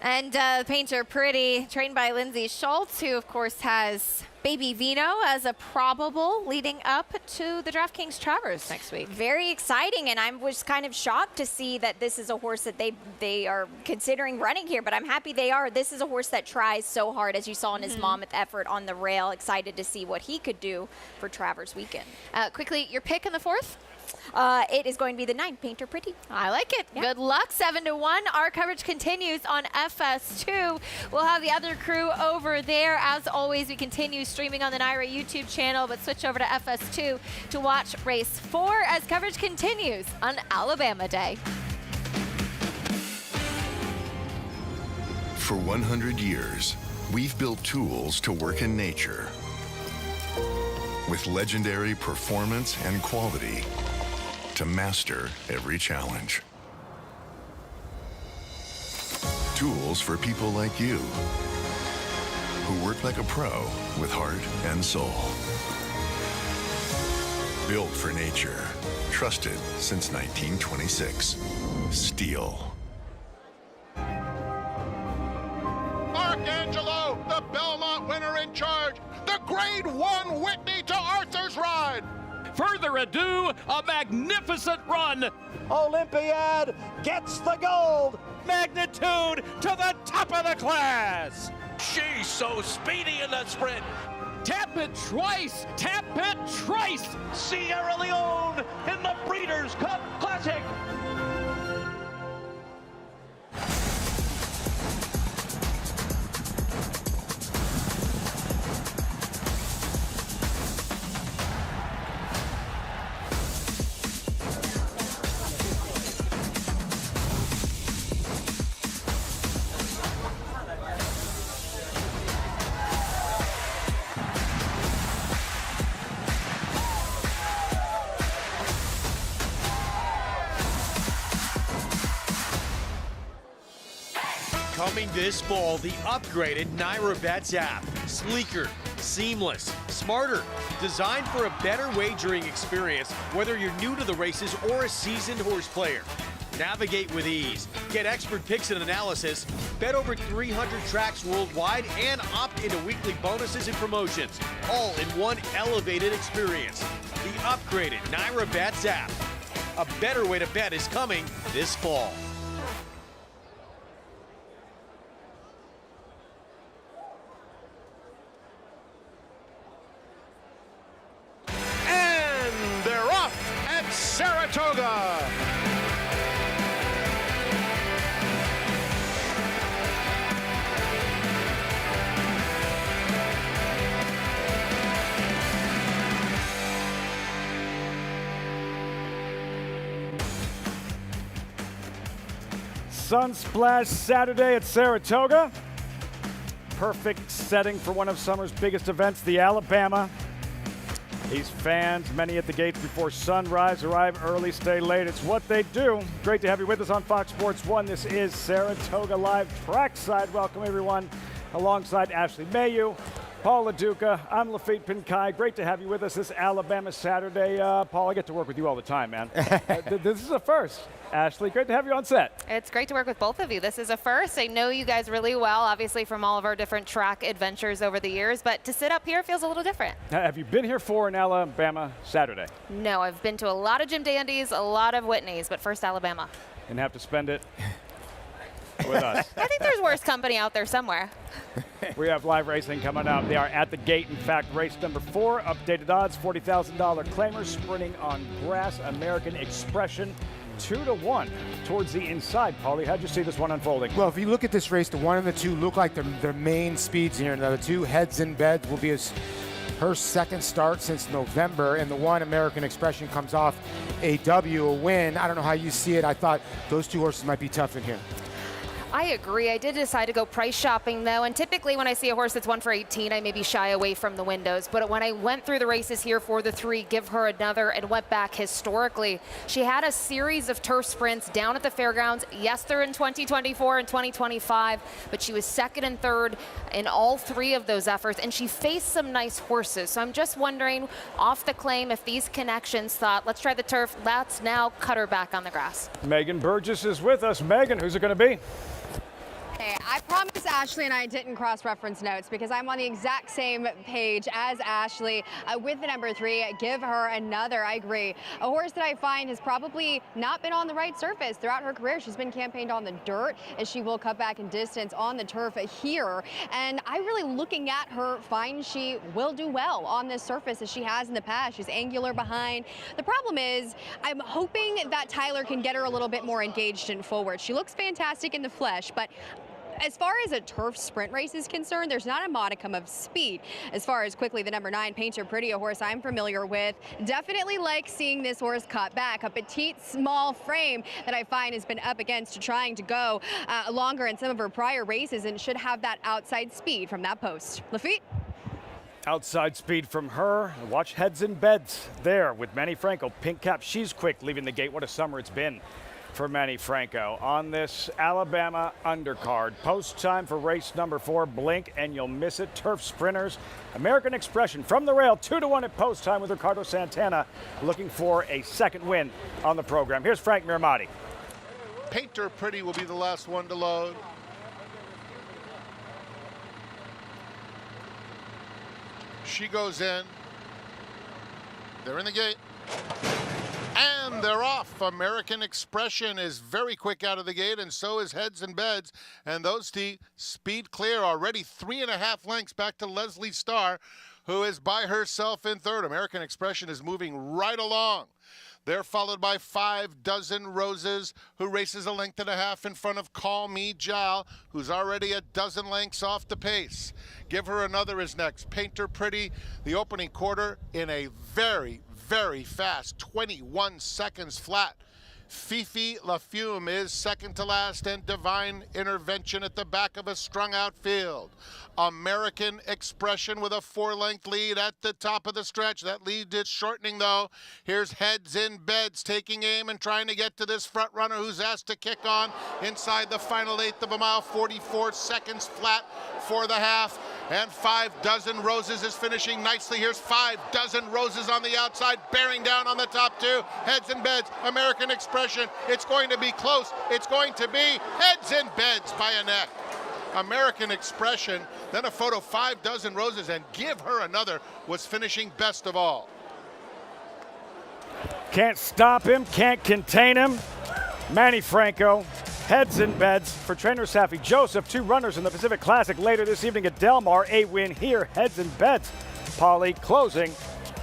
And Painter Pretty, trained by Lindsay Schultz, who of course has Baby Vino as a probable leading up to the DraftKings Travers next week. Very exciting, and I was kind of shocked to see that this is a horse that they are considering running here, but I'm happy they are. This is a horse that tries so hard, as you saw in his mammoth effort on the rail. Excited to see what he could do for Travers weekend. Quickly, your pick in the 4th? It is going to be the 9, Painter Pretty. I like it. Yeah. Good luck, 7-1. Our coverage continues on FS2. We'll have the other crew over there. As always, we continue streaming on the NYRA YouTube channel, but switch over to FS2 to watch race 4 as coverage continues on Alabama Day. For 100 years, we've built tools to work in nature with legendary performance and quality to master every challenge. Tools for people like you who work like a pro with heart and soul. Built for nature, trusted since 1926. Steel. Arcangelo, the Belmont winner in charge. The Grade 1 Whitney to Arthur's Ride. Further ado, a magnificent run. Olympiad gets the gold. Magnitude to the top of the class. She's so speedy in the sprint. Tap it twice. Tap it twice. Sierra Leone in the Breeders' Cup Classic. Coming this fall, the upgraded NYRA Bets app. Sleeker, seamless, smarter, designed for a better wagering experience, whether you're new to the races or a seasoned horse player. Navigate with ease, get expert picks and analysis, bet over 300 tracks worldwide, and opt into weekly bonuses and promotions, all in one elevated experience. The upgraded NYRA Bets app. A better way to bet is coming this fall. And they're off at Saratoga. Sunsplash Saturday at Saratoga. perfect setting for one of summer's biggest events, the Alabama. These fans, many at the gates before sunrise, arrive early, stay late. It's what they do. Great to have you with us on Fox Sports 1. This is Saratoga Live Trackside. Welcome, everyone, alongside Ashley Mayu, Paul LaDuca. I'm Lafitte Pinkai. Great to have you with us this Alabama Saturday. Paul, I get to work with you all the time, man. This is a first. Ashley, great to have you on set. It's great to work with both of you. This is a first. I know you guys really well, obviously, from all of our different track adventures over the years, but to sit up here feels a little different. Have you been here for an Alabama Saturday? No, I've been to a lot of Jim Dandy's, a lot of Whitney's, but first Alabama. And have to spend it with us. I think there's worse company out there somewhere. We have live racing coming up. They are at the gate. In fact, race number 4, updated odds, $40,000 claimers, sprinting on grass, American Expression. 2-1 towards the inside. Paulie, how'd you see this one unfolding? Well, if you look at this race, the 1 and the 2 look like their main speeds here. Now, the 2 Heads in Beds will be her second start since November, and the 1 American Expression comes off a win. I don't know how you see it. I thought those 2 horses might be tough in here. I agree. I did decide to go price shopping, though, and typically when I see a horse that's 1 for 18, I maybe shy away from the windows. But when I went through the races here for the 3, Give Her Another, and went back historically, she had a series of turf sprints down at the fairgrounds. Yes, they're in 2024 and 2025, but she was 2nd and 3rd in all 3 of those efforts, and she faced some nice horses. So I'm just wondering, off the claim, if these connections thought, let's try the turf, let's now cut her back on the grass. Megan Burgess is with us. Megan, who's it going to be? Hey, I promise Ashley and I didn't cross-reference notes because I'm on the exact same page as Ashley with the number 3, Give Her Another. I agree. A horse that I find has probably not been on the right surface throughout her career. She's been campaigned on the dirt, as she will cut back in distance on the turf here. And I really, looking at her, find she will do well on this surface as she has in the past. She's angular behind. The problem is, I'm hoping that Tyler can get her a little bit more engaged and forward. She looks fantastic in the flesh, but as far as a turf sprint race is concerned, there's not a modicum of speed. As far as quickly, the number 9, Painter Pretty, a horse I'm familiar with, definitely like seeing this horse cut back. A petite, small frame that I find has been up against trying to go longer in some of her prior races and should have that outside speed from that post. Lafitte? Outside speed from her. Watch Heads in Beds there with Manny Franco. Pink cap, she's quick leaving the gate. What a summer it's been for Manny Franco on this Alabama undercard. Post time for race number 4. Blink and you'll miss it. Turf sprinters. American Expression from the rail. 2-1 at post time with Ricardo Santana looking for a 2nd win on the program. Here's Frank Miramati. Painter Pretty will be the last one to load. She goes in. They're in the gate. And they're off. American Expression is very quick out of the gate, and so is Heads and Beds. And those two speed clear already 3.5 lengths back to Leslie Starr, who is by herself in 3rd. American Expression is moving right along. They're followed by 5 Dozen Roses, who races 1.5 lengths in front of Call Me Jal, who's already 12 lengths off the pace. Give Her Another is next. Painter Pretty, the opening quarter in a very fast 21 seconds flat. Fifi La Fume is 2nd to last, and Divine Intervention at the back of a strung out field. American Expression with a 4-length lead at the top of the stretch. That lead is shortening, though. Here's Heads in Beds taking aim and trying to get to this front runner who's asked to kick on inside the final 1/8 of a mile. 44 seconds flat for the half. And 5 Dozen Roses is finishing nicely. Here's 5 Dozen Roses on the outside, bearing down on the top 2. Heads in Beds, American Expression. It's going to be close. It's going to be Heads in Beds by a neck. American Expression, then a photo, 5 Dozen Roses, and Give Her Another was finishing best of all. Can't stop him, can't contain him. Manny Franco, Heads in Beds for trainer Safi Joseph. 2 runners in the Pacific Classic later this evening at Del Mar. A win here, Heads in Beds. Paulie closing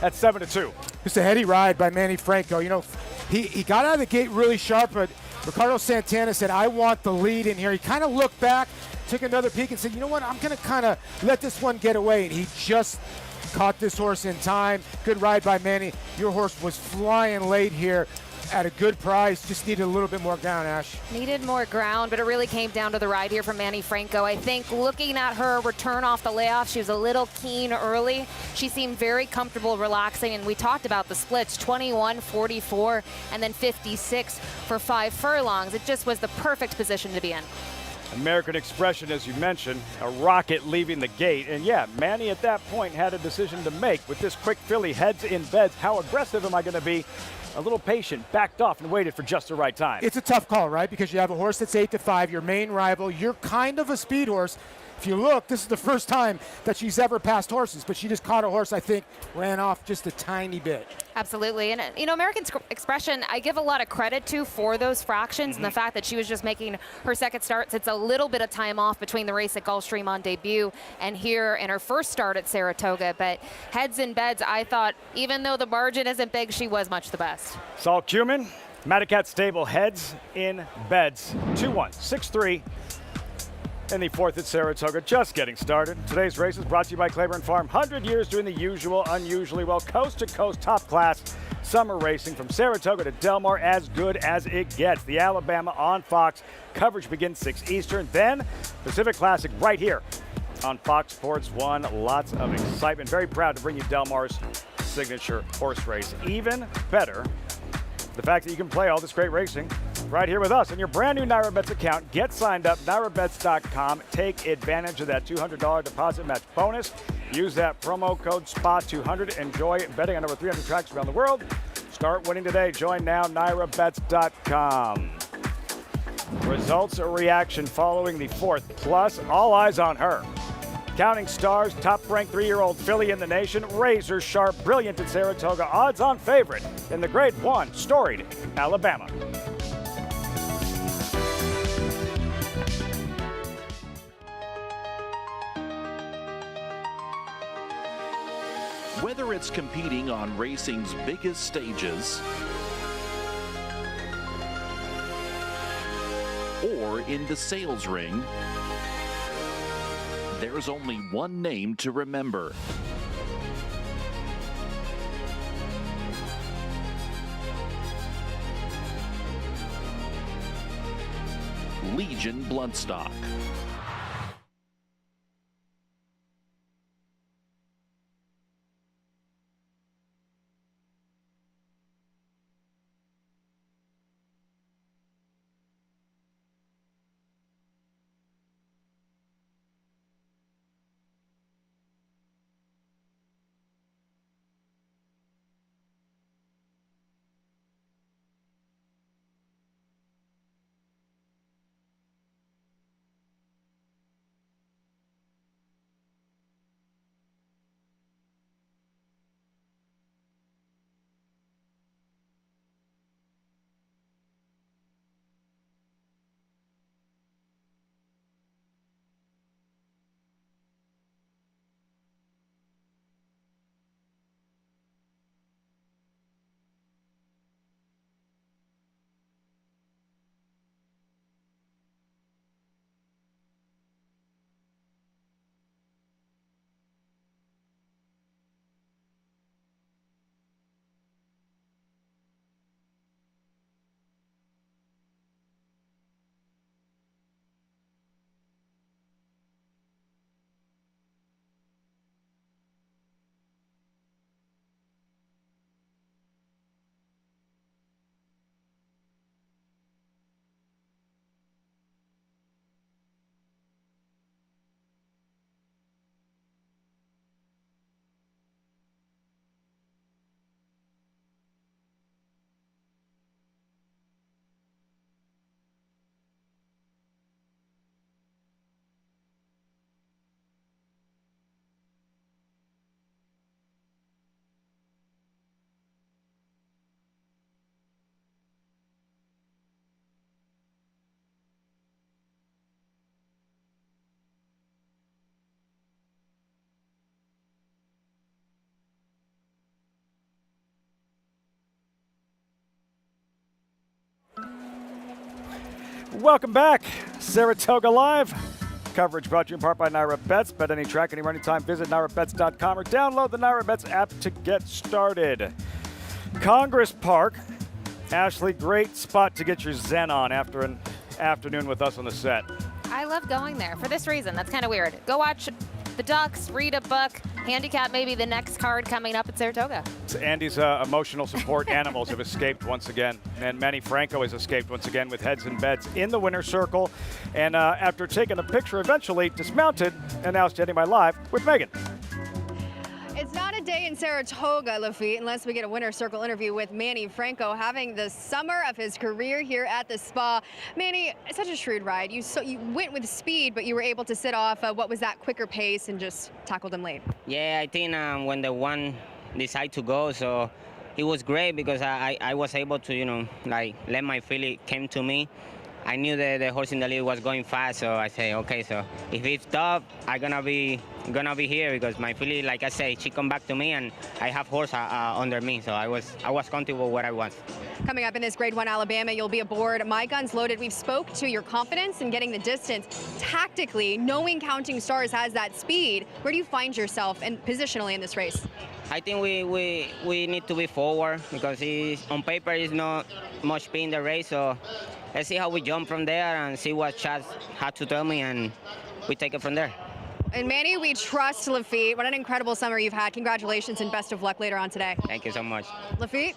at 7-2. Just a heady ride by Manny Franco. You know, he got out of the gate really sharp, but Ricardo Santana said, I want the lead in here. He kind of looked back, took another peek and said, you know what, I'm going to kind of let this one get away. And he just caught this horse in time. Good ride by Manny. Your horse was flying late here. at a good price. Just needed a little bit more ground, Ash. Needed more ground, but it really came down to the ride here from Manny Franco. I think looking at her return off the layoff, she was a little keen early. She seemed very comfortable relaxing, and we talked about the splits, 21, 44, and then 56 for 5 furlongs. It just was the perfect position to be in. American Expression, as you mentioned, a rocket leaving the gate. And yeah, Manny at that point had a decision to make. With this quick filly, heads in beds, how aggressive am I going to be? A little patient, backed off and waited for just the right time. It's a tough call, right? Because you have a horse that's 8-5, your main rival. You're kind of a speed horse. If you look, this is the first time that she's ever passed horses, but she just caught a horse, I think, ran off just a tiny bit. Absolutely. And, you know, American Expression, I give a lot of credit to for those fractions and the fact that she was just making her second start. It's a little bit of time off between the race at Gulfstream on debut and here in her first start at Saratoga. But heads in beds, I thought, even though the margin isn't big, she was much the best. Saul Cumin, Madacat Stable, heads in beds. 2-1, 6-3. In the 4th at Saratoga, just getting started. Today's race is brought to you by Claiborne Farm. 100 years doing the usual, unusually well. Coast-to-coast, top-class summer racing from Saratoga to Del Mar, as good as it gets. The Alabama on Fox. Coverage begins 6 Eastern. Then Pacific Classic right here on Fox Sports 1. Lots of excitement. Very proud to bring you Del Mar's signature horse race. Even better, the fact that you can play all this great racing right here with us in your brand new NyraBets account. Get signed up, NyraBets.com. Take advantage of that $200 deposit match bonus. Use that promo code SPA200. Enjoy betting on over 300 tracks around the world. Start winning today. Join now, NyraBets.com. Results or reaction following the 4th, plus all eyes on her. Counting Stars, top-ranked 3-year-old filly in the nation, razor sharp, brilliant at Saratoga, odds-on favorite in the Grade 1, storied Alabama. Whether it's competing on racing's biggest stages or in the sales ring, there's only one name to remember. Legion Bloodstock. Welcome back, Saratoga Live. Coverage brought to you in part by NyraBets. Bet any track, any running time. Visit NyraBets.com or download the NyraBets app to get started. Congress Park Ashley, great spot to get your zen on after an afternoon with us on the set. I love going there for this reason. That's kind of weird. Go watch the Ducks, read a book, handicap maybe the next card coming up at Saratoga. Andy's emotional support animals have escaped once again, and Manny Franco has escaped once again with heads and beds in the winner's circle. And after taking a picture, eventually dismounted and now standing by live with Megan. It's not a day in Saratoga, Lafitte, unless we get a winner's circle interview with Manny Franco, having the summer of his career here at the spa. Manny, it's such a shrewd ride. You went with speed, but you were able to sit off. What was that quicker pace and just tackled him late? Yeah, I think when the one decided to go, so it was great because I was able to, like let my filly came to me. I knew that the horse in the lead was going fast, so I say, okay, so if it's tough, I'm gonna be here because my filly, like I say, she come back to me and I have horse under me, so I was comfortable where I was. Coming up in this Grade 1 Alabama, you'll be aboard My Guns Loaded. We've spoke to your confidence in getting the distance. Tactically, knowing Counting Stars has that speed, where do you find yourself and positionally in this race? I think we need to be forward because on paper is not much speed in the race, so let's see how we jump from there and see what Chad had to tell me, and we take it from there. And Manny, we trust Lafitte. What an incredible summer you've had. Congratulations and best of luck later on today. Thank you so much. Lafitte?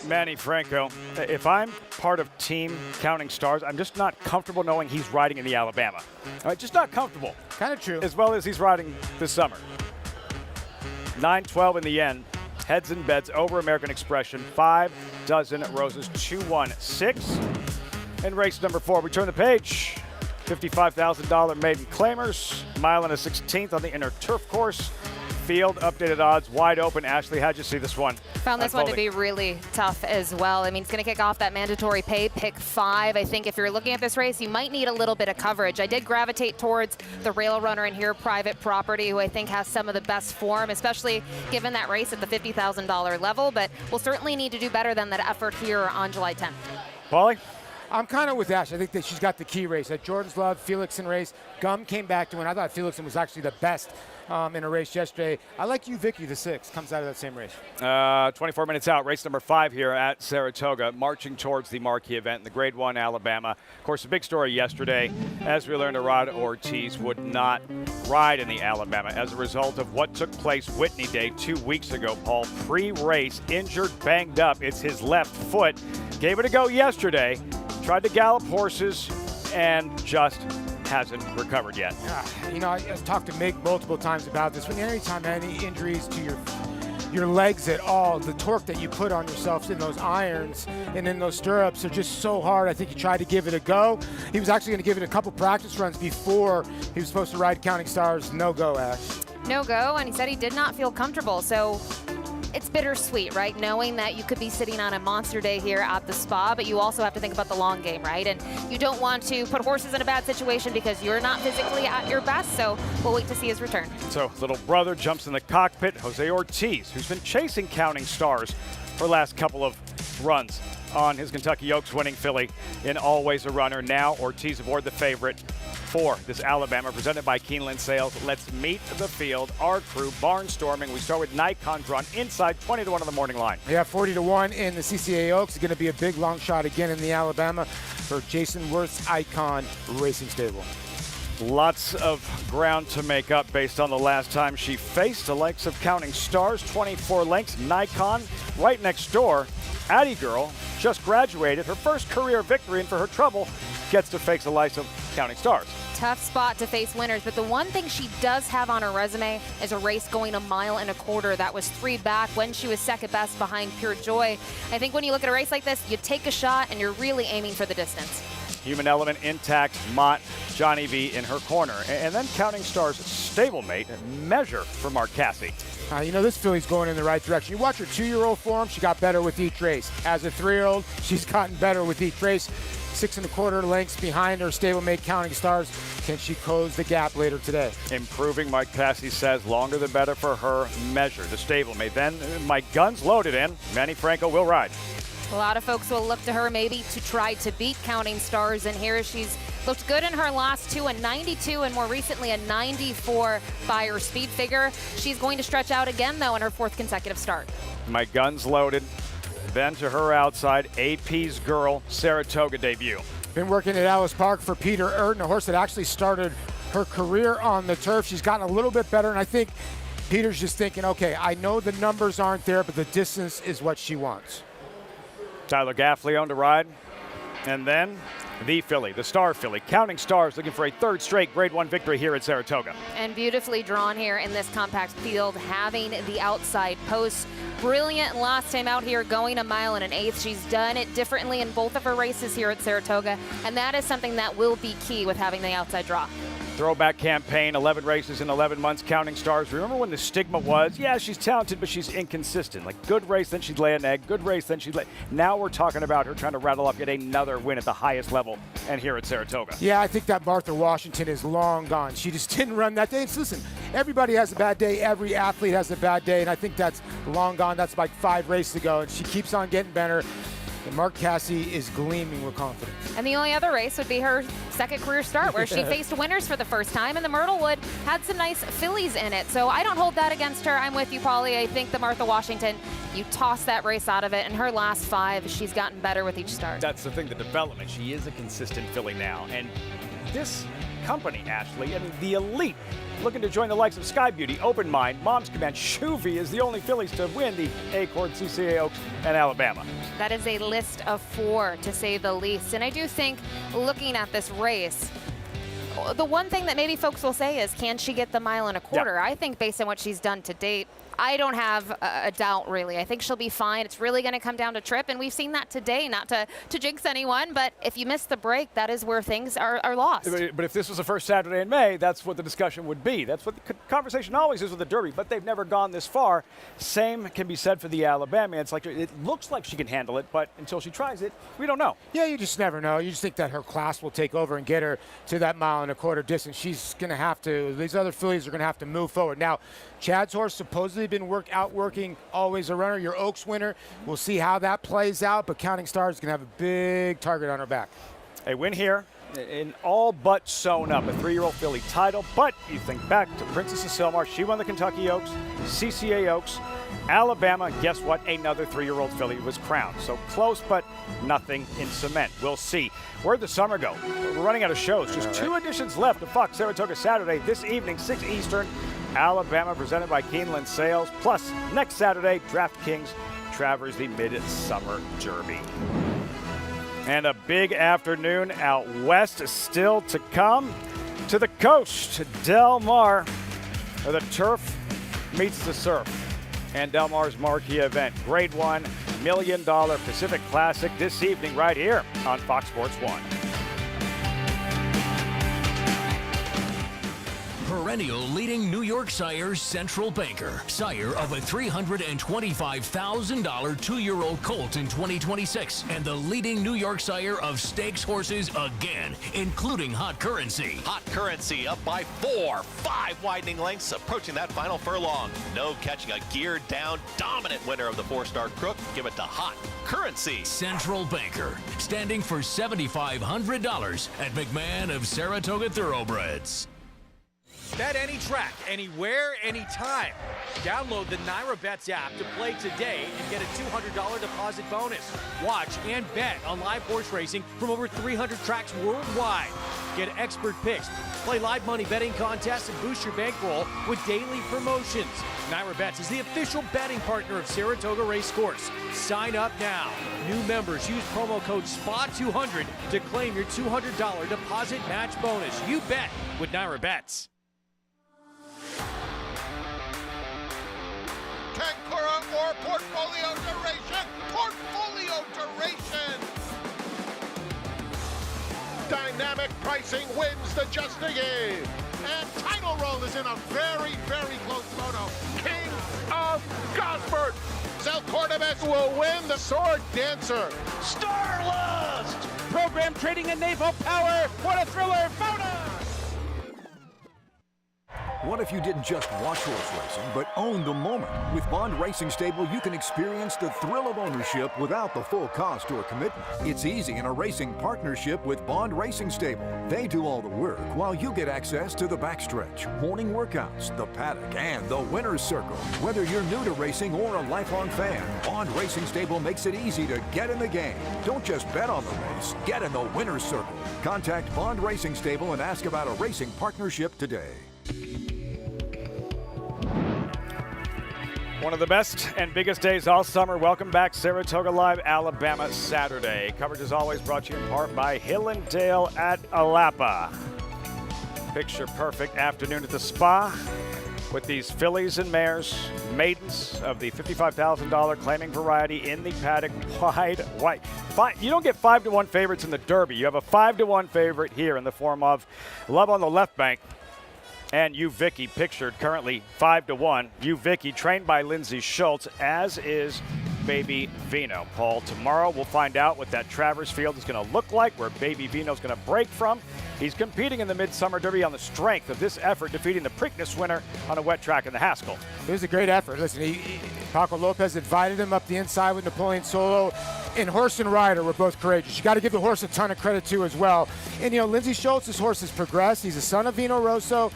Manny Franco, if I'm part of Team Counting Stars, I'm just not comfortable knowing he's riding in the Alabama. Just not comfortable. Kind of true. As well as he's riding this summer. 9-12 in the end. Heads and beds over American Expression. 5 dozen roses. 2-1-6. And race number 4. We turn the page. $55,000 maiden claimers. Mile and a 16th on the inner turf course. Field updated odds wide open. Ashley, how'd you see this one? Found this one to be really tough as well. I mean, it's going to kick off that mandatory pay, pick 5. I think if you're looking at this race, you might need a little bit of coverage. I did gravitate towards the rail runner in here, Private Property, who I think has some of the best form, especially given that race at the $50,000 level. But we'll certainly need to do better than that effort here on July 10th. Paulie? I'm kind of with Ash. I think that she's got the key race. That Jordan's Love, Felixson race. Gum came back to win. I thought Felixson was actually the best in a race yesterday. I like you, Vicky, the 6. Comes out of that same race. 24 minutes out. Race number 5 here at Saratoga, marching towards the marquee event in the Grade 1 Alabama. Of course, the big story yesterday, as we learned, Rod Ortiz would not ride in the Alabama as a result of what took place Whitney Day 2 weeks ago, Paul. Pre-race, injured, banged up. It's his left foot. Gave it a go yesterday. Tried to gallop horses and just hasn't recovered yet. I've talked to Mig multiple times about this. When anytime any injuries to your legs at all, the torque that you put on yourself in those irons and in those stirrups are just so hard. I think he tried to give it a go. He was actually going to give it a couple practice runs before he was supposed to ride Counting Stars. No go, Ash. No go, and he said he did not feel comfortable. So it's bittersweet, right? Knowing that you could be sitting on a monster day here at the spa, but you also have to think about the long game, right? And you don't want to put horses in a bad situation because you're not physically at your best, so we'll wait to see his return. So little brother jumps in the cockpit. Jose Ortiz, who's been chasing Counting Stars for the last couple of runs on his Kentucky Oaks winning filly in Always a Runner. Now Ortiz aboard the favorite for this Alabama, presented by Keeneland Sales. Let's meet the field. Our crew barnstorming. We start with Nikon drawn inside 20-1 on the morning line. Yeah, 40-1 in the CCA Oaks. It's going to be a big long shot again in the Alabama for Jason Worth's Icon Racing Stable. Lots of ground to make up based on the last time she faced the likes of Counting Stars. 24 lengths. Nikon right next door. Addie Girl just graduated. Her first career victory, and for her trouble, gets to face the likes of Counting Stars. Tough spot to face winners, but the one thing she does have on her resume is a race going 1.25 miles. That was 3 back when she was second best behind Pure Joy. I think when you look at a race like this, you take a shot and you're really aiming for the distance. Human Element intact, Mott, Johnny V in her corner. And then Counting Stars stablemate, Measure for Mark Cassey. This filly's going in the right direction. You watch her 2-year-old form, she got better with each race. As a 3-year-old, she's gotten better with each race. 6.25 lengths behind her stablemate Counting Stars. Can she close the gap later today? Improving, Mike Cassey says, longer the better for her. Measure, the stablemate. Then My Guns loaded in. Manny Franco will ride. A lot of folks will look to her maybe to try to beat Counting Stars, and here she's looked good in her last 2, a 92 and more recently a 94 by her speed figure. She's going to stretch out again, though, in her 4th consecutive start. My Guns loaded. Then to her outside, AP's girl, Saratoga debut. Been working at Ellis Park for Peter Erden, a horse that actually started her career on the turf. She's gotten a little bit better, and I think Peter's just thinking, okay, I know the numbers aren't there, but the distance is what she wants. Tyler Gaffleone to ride. And then the filly, the star filly, Counting Stars, looking for a third straight Grade 1 victory here at Saratoga. And beautifully drawn here in this compact field, having the outside post. Brilliant last time out here, going 1 1/8. She's done it differently in both of her races here at Saratoga, and that is something that will be key with having the outside draw. Throwback campaign, 11 races in 11 months, Counting Stars. Remember when the stigma was, yeah, she's talented, but she's inconsistent. Like, good race, then she'd lay an egg. Good race, then she'd lay. Now we're talking about her trying to rattle up yet another win at the highest level, and here at Saratoga. Yeah, I think that Martha Washington is long gone. She just didn't run that day. So listen, everybody has a bad day. Every athlete has a bad day, and I think that's long gone. That's like 5 races ago, and she keeps on getting better. And Mark Cassie is gleaming with confidence. And the only other race would be her second career start, where she faced winners for the first time, and the Myrtlewood had some nice fillies in it. So I don't hold that against her. I'm with you, Paulie. I think the Martha Washington, you toss that race out of it, and her last 5, she's gotten better with each start. That's the thing, the development. She is a consistent filly now. And this company, Ashley, I mean, the elite, looking to join the likes of Sky Beauty, Open Mind, Mom's Command, Shuvie is the only fillies to win the Acorn, CCA Oaks, and Alabama. That is a list of 4, to say the least. And I do think, looking at this race, the one thing that maybe folks will say is, can she get the 1 1/4? Yeah. I think based on what she's done to date, I don't have a doubt, really. I think she'll be fine. It's really going to come down to trip, and we've seen that today, not to jinx anyone, but if you miss the break, that is where things are lost. But if this was the first Saturday in May, that's what the discussion would be. That's what the conversation always is with the Derby, but they've never gone this far. Same can be said for the Alabama. It's like, it looks like she can handle it, but until she tries it, we don't know. Yeah, you just never know. You just think that her class will take over and get her to that 1 1/4 distance. She's going to have to, these other fillies are going to have to move forward. Now, Chad's horse supposedly been outworking Always a Runner, your Oaks winner. We'll see how that plays out, but Counting Stars is going to have a big target on her back. A win here, in all but sewn up, a 3-year-old filly title, but you think back to Princess of Silmar, she won the Kentucky Oaks, CCA Oaks, Alabama, guess what? Another 3-year-old filly was crowned. So close, but nothing in cement. We'll see. Where'd the summer go? We're running out of shows. Just 2 editions left of Fox Saratoga Saturday this evening, 6 Eastern. Alabama presented by Keeneland Sales. Plus, next Saturday, DraftKings Travers the Midsummer Derby. And a big afternoon out west still to come. To the coast, Del Mar, where the turf meets the surf. And Del Mar's marquee event, Grade 1 $1 million Pacific Classic this evening right here on Fox Sports 1. Perennial leading New York sire Central Banker, sire of a $325,000 2-year-old colt in 2026, and the leading New York sire of stakes horses again, including Hot Currency. Hot Currency up by 4, 5 widening lengths, approaching that final furlong. No catching a geared down, dominant winner of the 4-star Crook. Give it to Hot Currency. Central Banker, standing for $7,500 at McMahon of Saratoga Thoroughbreds. Bet any track, anywhere, anytime. Download the NyraBets app to play today and get a $200 deposit bonus. Watch and bet on live horse racing from over 300 tracks worldwide. Get expert picks, play live money betting contests, and boost your bankroll with daily promotions. NyraBets is the official betting partner of Saratoga Racecourse. Sign up now. New members use promo code SPA200 to claim your $200 deposit match bonus. You bet with NyraBets. Kankura or portfolio duration? Portfolio duration! Dynamic pricing wins the Just a Game. And title roll is in a very, very close photo. King of Gosford. Sal Cordovez will win the Sword Dancer. Starlust! Program trading and naval power. What a thriller photo! What if you didn't just watch horse racing, but own the moment? With Bond Racing Stable, you can experience the thrill of ownership without the full cost or commitment. It's easy in a racing partnership with Bond Racing Stable. They do all the work while you get access to the backstretch, morning workouts, the paddock, and the winner's circle. Whether you're new to racing or a lifelong fan, Bond Racing Stable makes it easy to get in the game. Don't just bet on the race, get in the winner's circle. Contact Bond Racing Stable and ask about a racing partnership today. One of the best and biggest days all summer. Welcome back, Saratoga Live, Alabama, Saturday. Coverage is always brought to you in part by Hill & Dale at Alapa. Picture perfect afternoon at the spa with these fillies and mares, maidens of the $55,000 claiming variety in the paddock, wide white. You don't get 5-to-1 favorites in the Derby. You have a 5-to-1 favorite here in the form of Love on the Left Bank. And You Vicky, pictured currently 5-to-1. You Vicky, trained by Lindsay Schultz, as is Baby Vino. Paul, tomorrow we'll find out what that Travers Field is going to look like, where Baby Vino's going to break from. He's competing in the Midsummer Derby on the strength of this effort, defeating the Preakness winner on a wet track in the Haskell. It was a great effort. Listen, Paco Lopez invited him up the inside with Napoleon Solo. And horse and rider were both courageous. You got to give the horse a ton of credit too as well. And Lindsay Schultz's horse has progressed. He's a son of Vino Rosso.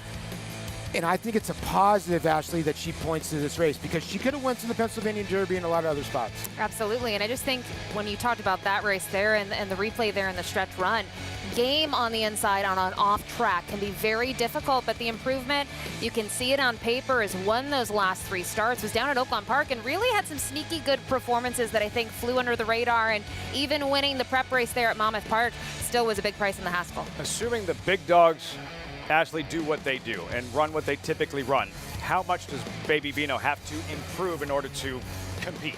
And I think it's a positive, Ashley, that she points to this race because she could have went to the Pennsylvania Derby and a lot of other spots. Absolutely, and I just think when you talked about that race there and the replay there in the stretch run, game on the inside on an off track can be very difficult, but the improvement, you can see it on paper, has won those last 3 starts, was down at Oakland Park and really had some sneaky good performances that I think flew under the radar, and even winning the prep race there at Monmouth Park still was a big price in the Haskell. Assuming the big dogs, Ashley, do what they do and run what they typically run, how much does Baby Vino have to improve in order to compete?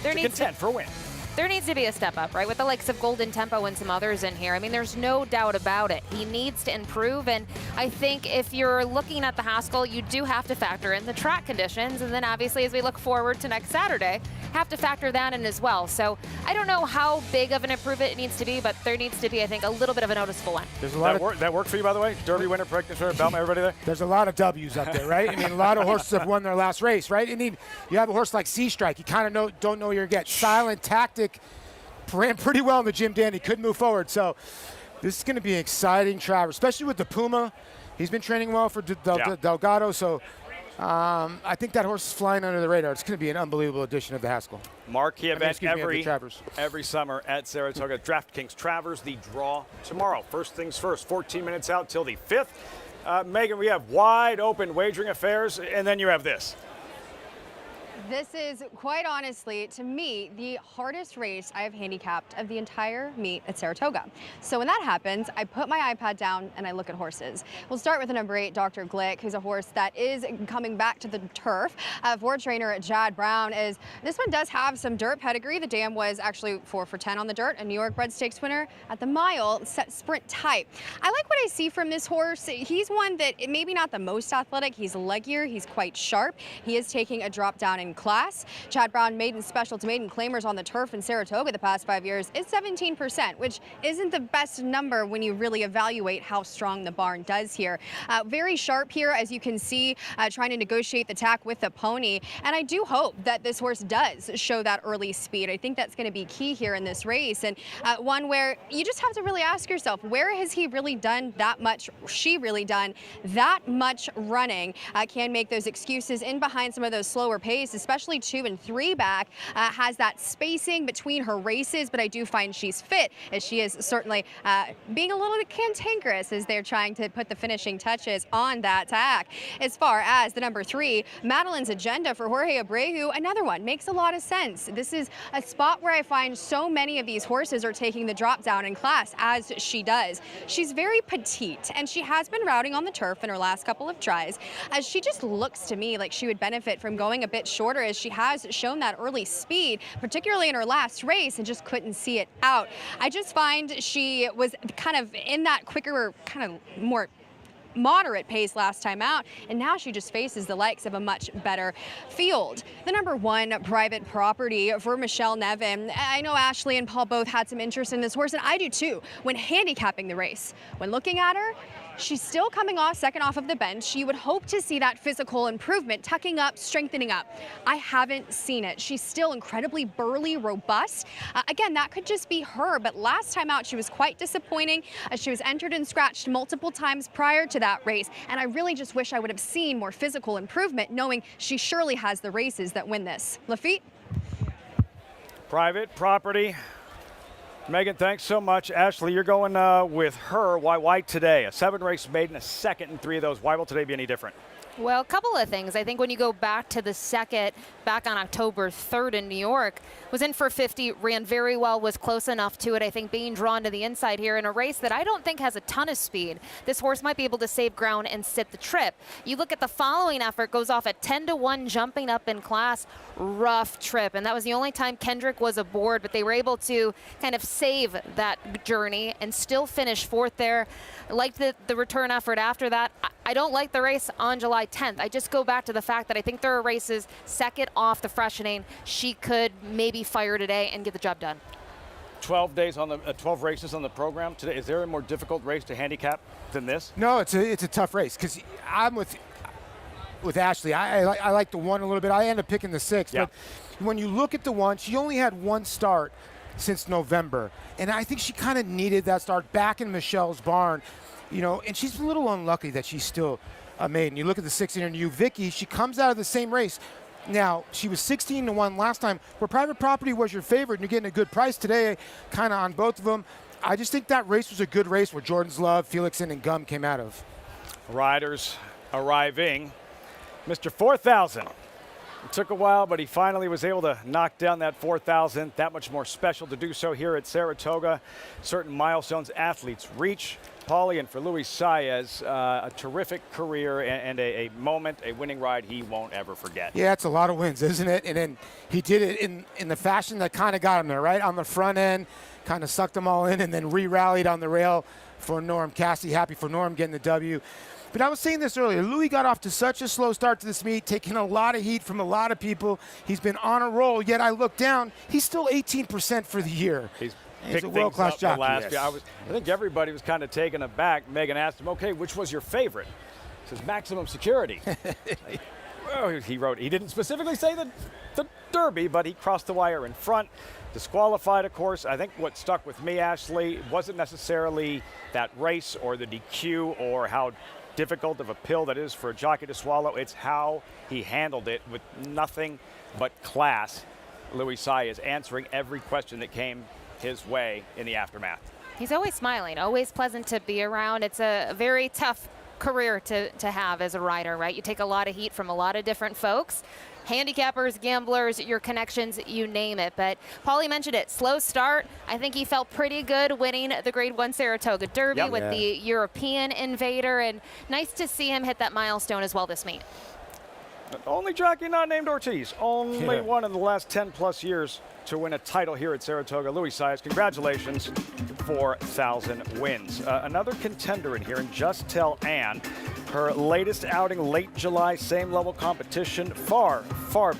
To contend for a win. There needs to be a step up, right? With the likes of Golden Tempo and some others in here. I mean, there's no doubt about it. He needs to improve, and I think if you're looking at the Haskell, you do have to factor in the track conditions, and then obviously as we look forward to next Saturday, have to factor that in as well. So I don't know how big of an improvement it needs to be, but there needs to be, I think, a little bit of a noticeable one. There's a lot that work for you, by the way? Derby winner, Preakness winner, Belmont, everybody there? There's a lot of W's up there, right? I mean, a lot of horses have won their last race, right? And you have a horse like Sea Strike. You kind of don't know you're getting. Silent Tactic ran pretty well in the Jim Dandy, couldn't move forward. So this is going to be an exciting Travers, especially with the Puma. He's been training well for Delgado, so I think that horse is flying under the radar. It's going to be an unbelievable addition of the Haskell. Marquee event every summer at Saratoga. DraftKings Travers, the draw tomorrow. First things first, 14 minutes out till the 5th. Megan, we have wide open wagering affairs, and then you have this. This is, quite honestly, to me, the hardest race I have handicapped of the entire meet at Saratoga. So when that happens, I put my iPad down and I look at horses. We'll start with the number 8, Dr. Glick, who's a horse that is coming back to the turf. For trainer Jad Brown, this one does have some dirt pedigree. The dam was actually 4 for 10 on the dirt, a New York bred stakes winner at the mile, set sprint type. I like what I see from this horse. He's one that maybe not the most athletic. He's leggier. He's quite sharp. He is taking a drop down in class. Chad Brown maiden special to maiden claimers on the turf in Saratoga the past 5 years is 17%, which isn't the best number when you really evaluate how strong the barn does here. Very sharp here, as you can see, trying to negotiate the tack with the pony. And I do hope that this horse does show that early speed. I think that's going to be key here in this race, and one where you just have to really ask yourself, where has he really done that much, she really done that much running? Can make those excuses in behind some of those slower pace, especially 2 and 3 back, has that spacing between her races, but I do find she's fit, as she is certainly being a little bit cantankerous as they're trying to put the finishing touches on that tack. As far as the number 3, Madeline's Agenda for Jorge Abreu, another one, makes a lot of sense. This is a spot where I find so many of these horses are taking the drop down in class, as she does. She's very petite, and she has been routing on the turf in her last couple of tries. As she just looks to me like she would benefit from going a bit shorter, as she has shown that early speed, particularly in her last race, and just couldn't see it out. I just find she was kind of in that quicker, kind of more moderate pace last time out, and now she just faces the likes of a much better field. The number 1, Private Property for Michelle Nevin. I know Ashley and Paul both had some interest in this horse, and I do too, when handicapping the race. When looking at her, She's still coming off second off of the bench. You would hope to see that physical improvement, tucking up, strengthening up. I haven't seen it. She's still incredibly burly, robust. Again, that could just be her, but last time out, she was quite disappointing. She was entered and scratched multiple times prior to that race, and I really just wish I would have seen more physical improvement, knowing she surely has the races that win this. Lafitte? Private property. Megan, thanks so much. Ashley, you're going with her. Why today? A 7-race maiden, a second in 3 of those. Why will today be any different? Well, a couple of things. I think when you go back to the second, back on October 3rd in New York, was in for 50, ran very well, was close enough to it. I think being drawn to the inside here in a race that I don't think has a ton of speed. This horse might be able to save ground and sit the trip. You look at the following effort, goes off at 10-1, jumping up in class. Rough trip, and that was the only time Kendrick was aboard, but they were able to kind of save that journey and still finish 4th there. I liked the return effort after that. I don't like the race on July 10th. I just go back to the fact that I think there are races second off the freshening. She could maybe fire today and get the job done. 12 days on the 12 races on the program today. Is there a more difficult race to handicap than this? No, it's a tough race because I'm with Ashley. I like the 1 a little bit. I end up picking the 6, yeah. But when you look at the 1, she only had 1 start since November, and I think she kind of needed that start back in Michelle's barn, and she's a little unlucky that she's still a maiden. You look at the 6 interview, Vicky, she comes out of the same race. Now, she was 16-1 last time, where Private Property was your favorite, and you're getting a good price today, kind of on both of them. I just think that race was a good race where Jordan's Love, Felixson, and Gum came out of. Riders arriving. Mr. 4,000. It took a while, but he finally was able to knock down that 4,000. That much more special to do so here at Saratoga. Certain milestones athletes reach. Paulie, and for Luis Saez, a terrific career and a moment, a winning ride he won't ever forget. Yeah, it's a lot of wins, isn't it? And then he did it in the fashion that kind of got him there, right? On the front end, kind of sucked them all in, and then re-rallied on the rail for Norm Cassie. Happy for Norm getting the W. But I was saying this earlier, Louis got off to such a slow start to this meet, taking a lot of heat from a lot of people. He's been on a roll, yet I look down, he's still 18% for the year. He's a world-class jockey. Yes. I think everybody was kind of taken aback. Megan asked him, okay, which was your favorite? He says, Maximum Security. Well, he didn't specifically say the Derby, but he crossed the wire in front. Disqualified, of course. I think what stuck with me, Ashley, wasn't necessarily that race or the DQ or how difficult of a pill that is for a jockey to swallow. It's how he handled it with nothing but class. Luis Saez answering every question that came his way in the aftermath. He's always smiling, always pleasant to be around. It's a very tough career to have as a rider, right? You take a lot of heat from a lot of different folks. Handicappers, gamblers, your connections, you name it. But Paulie mentioned it, slow start. I think he felt pretty good winning the Grade 1 Saratoga Derby with the European Invader, and nice to see him hit that milestone as well this meet. Only jockey not named Ortiz. Only one in the last 10-plus years to win a title here at Saratoga. Luis Saez, congratulations, 4,000 wins. Another contender in here, and Just Tell Ann. Her latest outing, late July, same level competition, far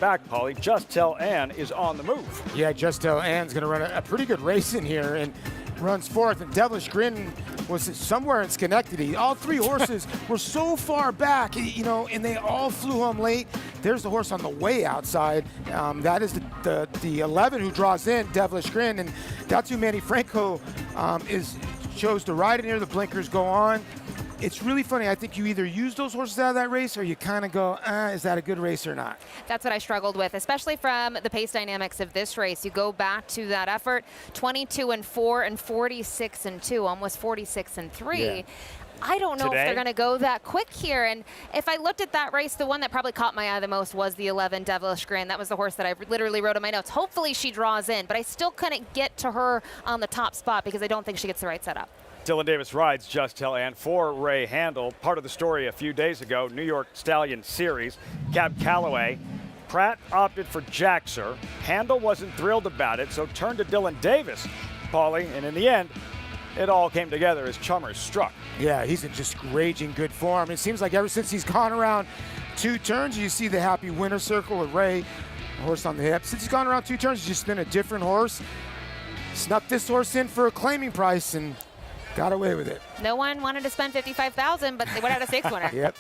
back, Paulie. Just Tell Ann is on the move. Yeah, Just Tell Ann's going to run a pretty good race in here and runs 4th. And Devilish Grin was somewhere in Schenectady. All 3 horses were so far back, and they all flew home late. There's the horse on the way outside. That is the 11 who draws in, Devilish Grin. And Datu Manny Franco chose to ride in here. The blinkers go on. It's really funny. I think you either use those horses out of that race or you kind of go, is that a good race or not? That's what I struggled with, especially from the pace dynamics of this race. You go back to that effort, 22-4 and 46-2, almost 46-3. Yeah. I don't know if they're going to go that quick here. And if I looked at that race, the one that probably caught my eye the most was the 11 Devilish Grin. That was the horse that I literally wrote in my notes. Hopefully she draws in, but I still couldn't get to her on the top spot because I don't think she gets the right setup. Dylan Davis rides Just Tell Ann for Ray Handel. Part of the story a few days ago, New York Stallion Series, Cab Calloway. Pratt opted for Jaxer. Handel wasn't thrilled about it, so turned to Dylan Davis, Paulie, and in the end, it all came together as Chalmers struck. Yeah, he's in just raging good form. It seems like ever since he's gone around 2 turns, you see the happy winner circle with Ray, horse on the hip. Since he's gone around 2 turns, he's just been a different horse. Snuck this horse in for a claiming price, and Got away with it. No one wanted to spend $55,000, but they went out a 6 winner. Yep.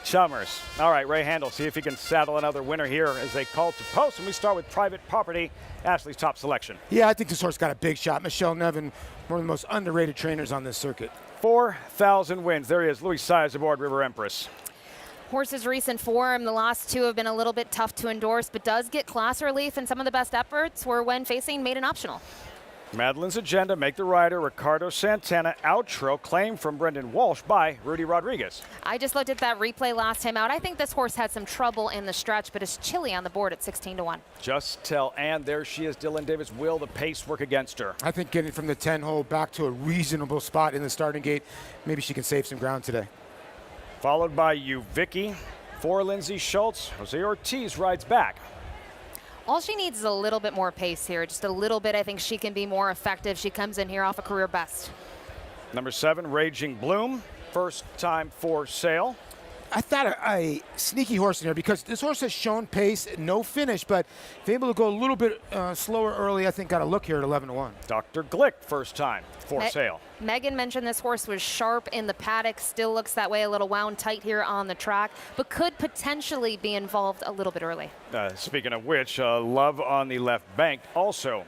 Chummers. All right, Ray Handel, see if he can saddle another winner here as they call to post. And we start with Private Property, Ashley's top selection. Yeah, I think this horse got a big shot. Michelle Nevin, one of the most underrated trainers on this circuit. 4,000 wins. There he is, Louis Saez aboard River Empress. Horse's recent form, the last 2 have been a little bit tough to endorse, but does get class relief, and some of the best efforts were when facing maiden optional. Madeline's Agenda, Make the Rider, Ricardo Santana, Outro, claim from Brendan Walsh by Rudy Rodriguez. I just looked at that replay last time out. I think this horse had some trouble in the stretch, but is chilly on the board at 16-1. Just tell, and there she is, Dylan Davis. Will the pace work against her? I think getting from the 10 hole back to a reasonable spot in the starting gate, maybe she can save some ground today. Followed by you, Vicky. For Lindsay Schultz, Jose Ortiz rides back. All she needs is a little bit more pace here, just a little bit. I think she can be more effective. She comes in here off a career best. Number 7, Raging Bloom, first time for sale. I thought a sneaky horse in here because this horse has shown pace, no finish, but if able to go a little bit slower early, I think got a look here at 11-1. Dr. Glick, first time for sale. Megan mentioned this horse was sharp in the paddock, still looks that way, a little wound tight here on the track, but could potentially be involved a little bit early. Speaking of which, Love on the left bank also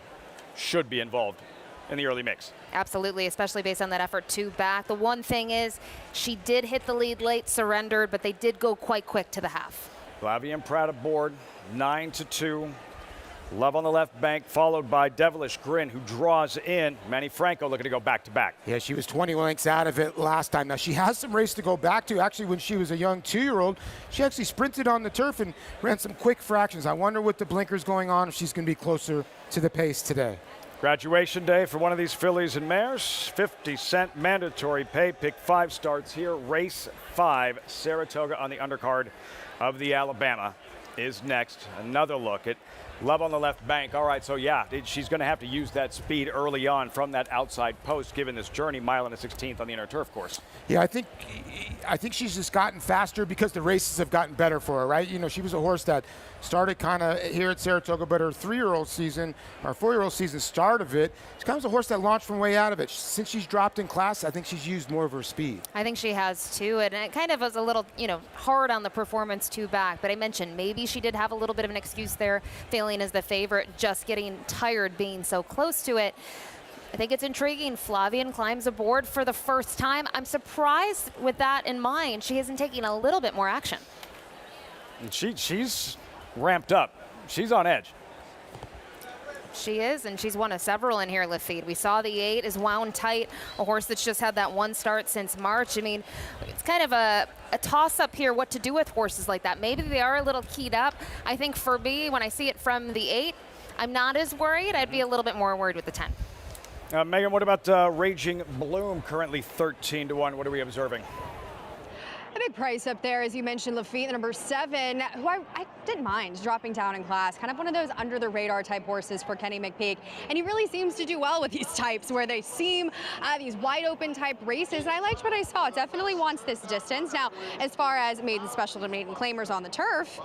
should be involved in the early mix. Absolutely, especially based on that effort 2 back. The one thing is she did hit the lead late, surrendered, but they did go quite quick to the half. Flavia Pratt aboard, 9-2. Love on the left bank, followed by Devilish Grin, who draws in. Manny Franco looking to go back-to-back. Yeah, she was 20 lengths out of it last time. Now, she has some race to go back to. Actually, when she was a young 2-year-old, she actually sprinted on the turf and ran some quick fractions. I wonder with the blinkers going on if she's going to be closer to the pace today. Graduation day for one of these fillies and mares. 50-cent mandatory pay. Pick 5 starts here. Race 5, Saratoga on the undercard of the Alabama is next. Another look at Love on the left bank. All right, so yeah, she's going to have to use that speed early on from that outside post, given this journey, 1.1 on the inner turf course. Yeah, I think she's just gotten faster because the races have gotten better for her, right? You know, she was a horse that started kind of here at Saratoga, but her 3-year-old season, or 4-year-old season start of it, she kind of was a horse that launched from way out of it. Since she's dropped in class, I think she's used more of her speed. I think she has too, and it kind of was a little, hard on the performance 2 back, but I mentioned maybe she did have a little bit of an excuse there, failing as the favorite, just getting tired being so close to it. I think it's intriguing. Flavian climbs aboard for the first time. I'm surprised with that in mind. She isn't taking a little bit more action. And she's ramped up. She's on edge. She is, and she's one of several in here, Lafitte. We saw the 8 is wound tight, a horse that's just had that 1 start since March. I mean, it's kind of a toss-up here what to do with horses like that. Maybe they are a little keyed up. I think for me, when I see it from the 8, I'm not as worried. I'd be a little bit more worried with the 10. Megan, what about Raging Bloom, currently 13-1? What are we observing? A big price up there, as you mentioned, Lafitte, the number 7, who I didn't mind dropping down in class. Kind of one of those under-the-radar type horses for Kenny McPeak. And he really seems to do well with these types where they seem these wide-open type races. And I liked what I saw. It definitely wants this distance. Now, as far as maiden special to maiden claimers on the turf,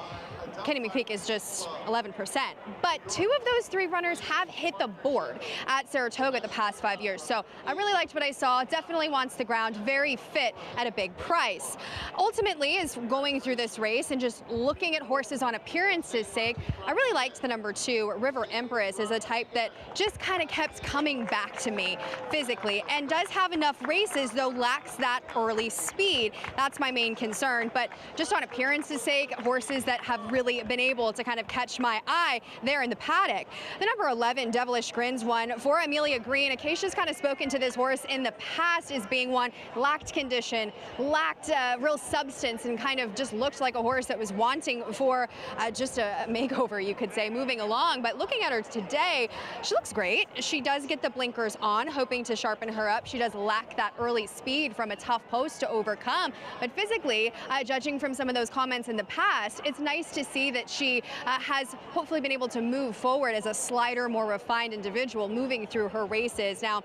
Kenny McPeak is just 11%. But 2 of those 3 runners have hit the board at Saratoga the past 5 years. So I really liked what I saw. Definitely wants the ground, very fit at a big price. Ultimately, is going through this race and just looking at horses on appearances' sake, I really liked the number 2, River Empress, is a type that just kind of kept coming back to me physically and does have enough races, though lacks that early speed. That's my main concern. But just on appearances' sake, horses that have really been able to kind of catch my eye there in the paddock. The number 11, Devilish Grins, one for Amelia Green. Acacia's kind of spoken to this horse in the past as being one, lacked condition, lacked real substance, and kind of just looked like a horse that was wanting for just a makeover, you could say, moving along. But looking at her today, she looks great. She does get the blinkers on, hoping to sharpen her up. She does lack that early speed from a tough post to overcome. But physically, judging from some of those comments in the past, it's nice to see that she has hopefully been able to move forward as a slighter, more refined individual moving through her races. Now,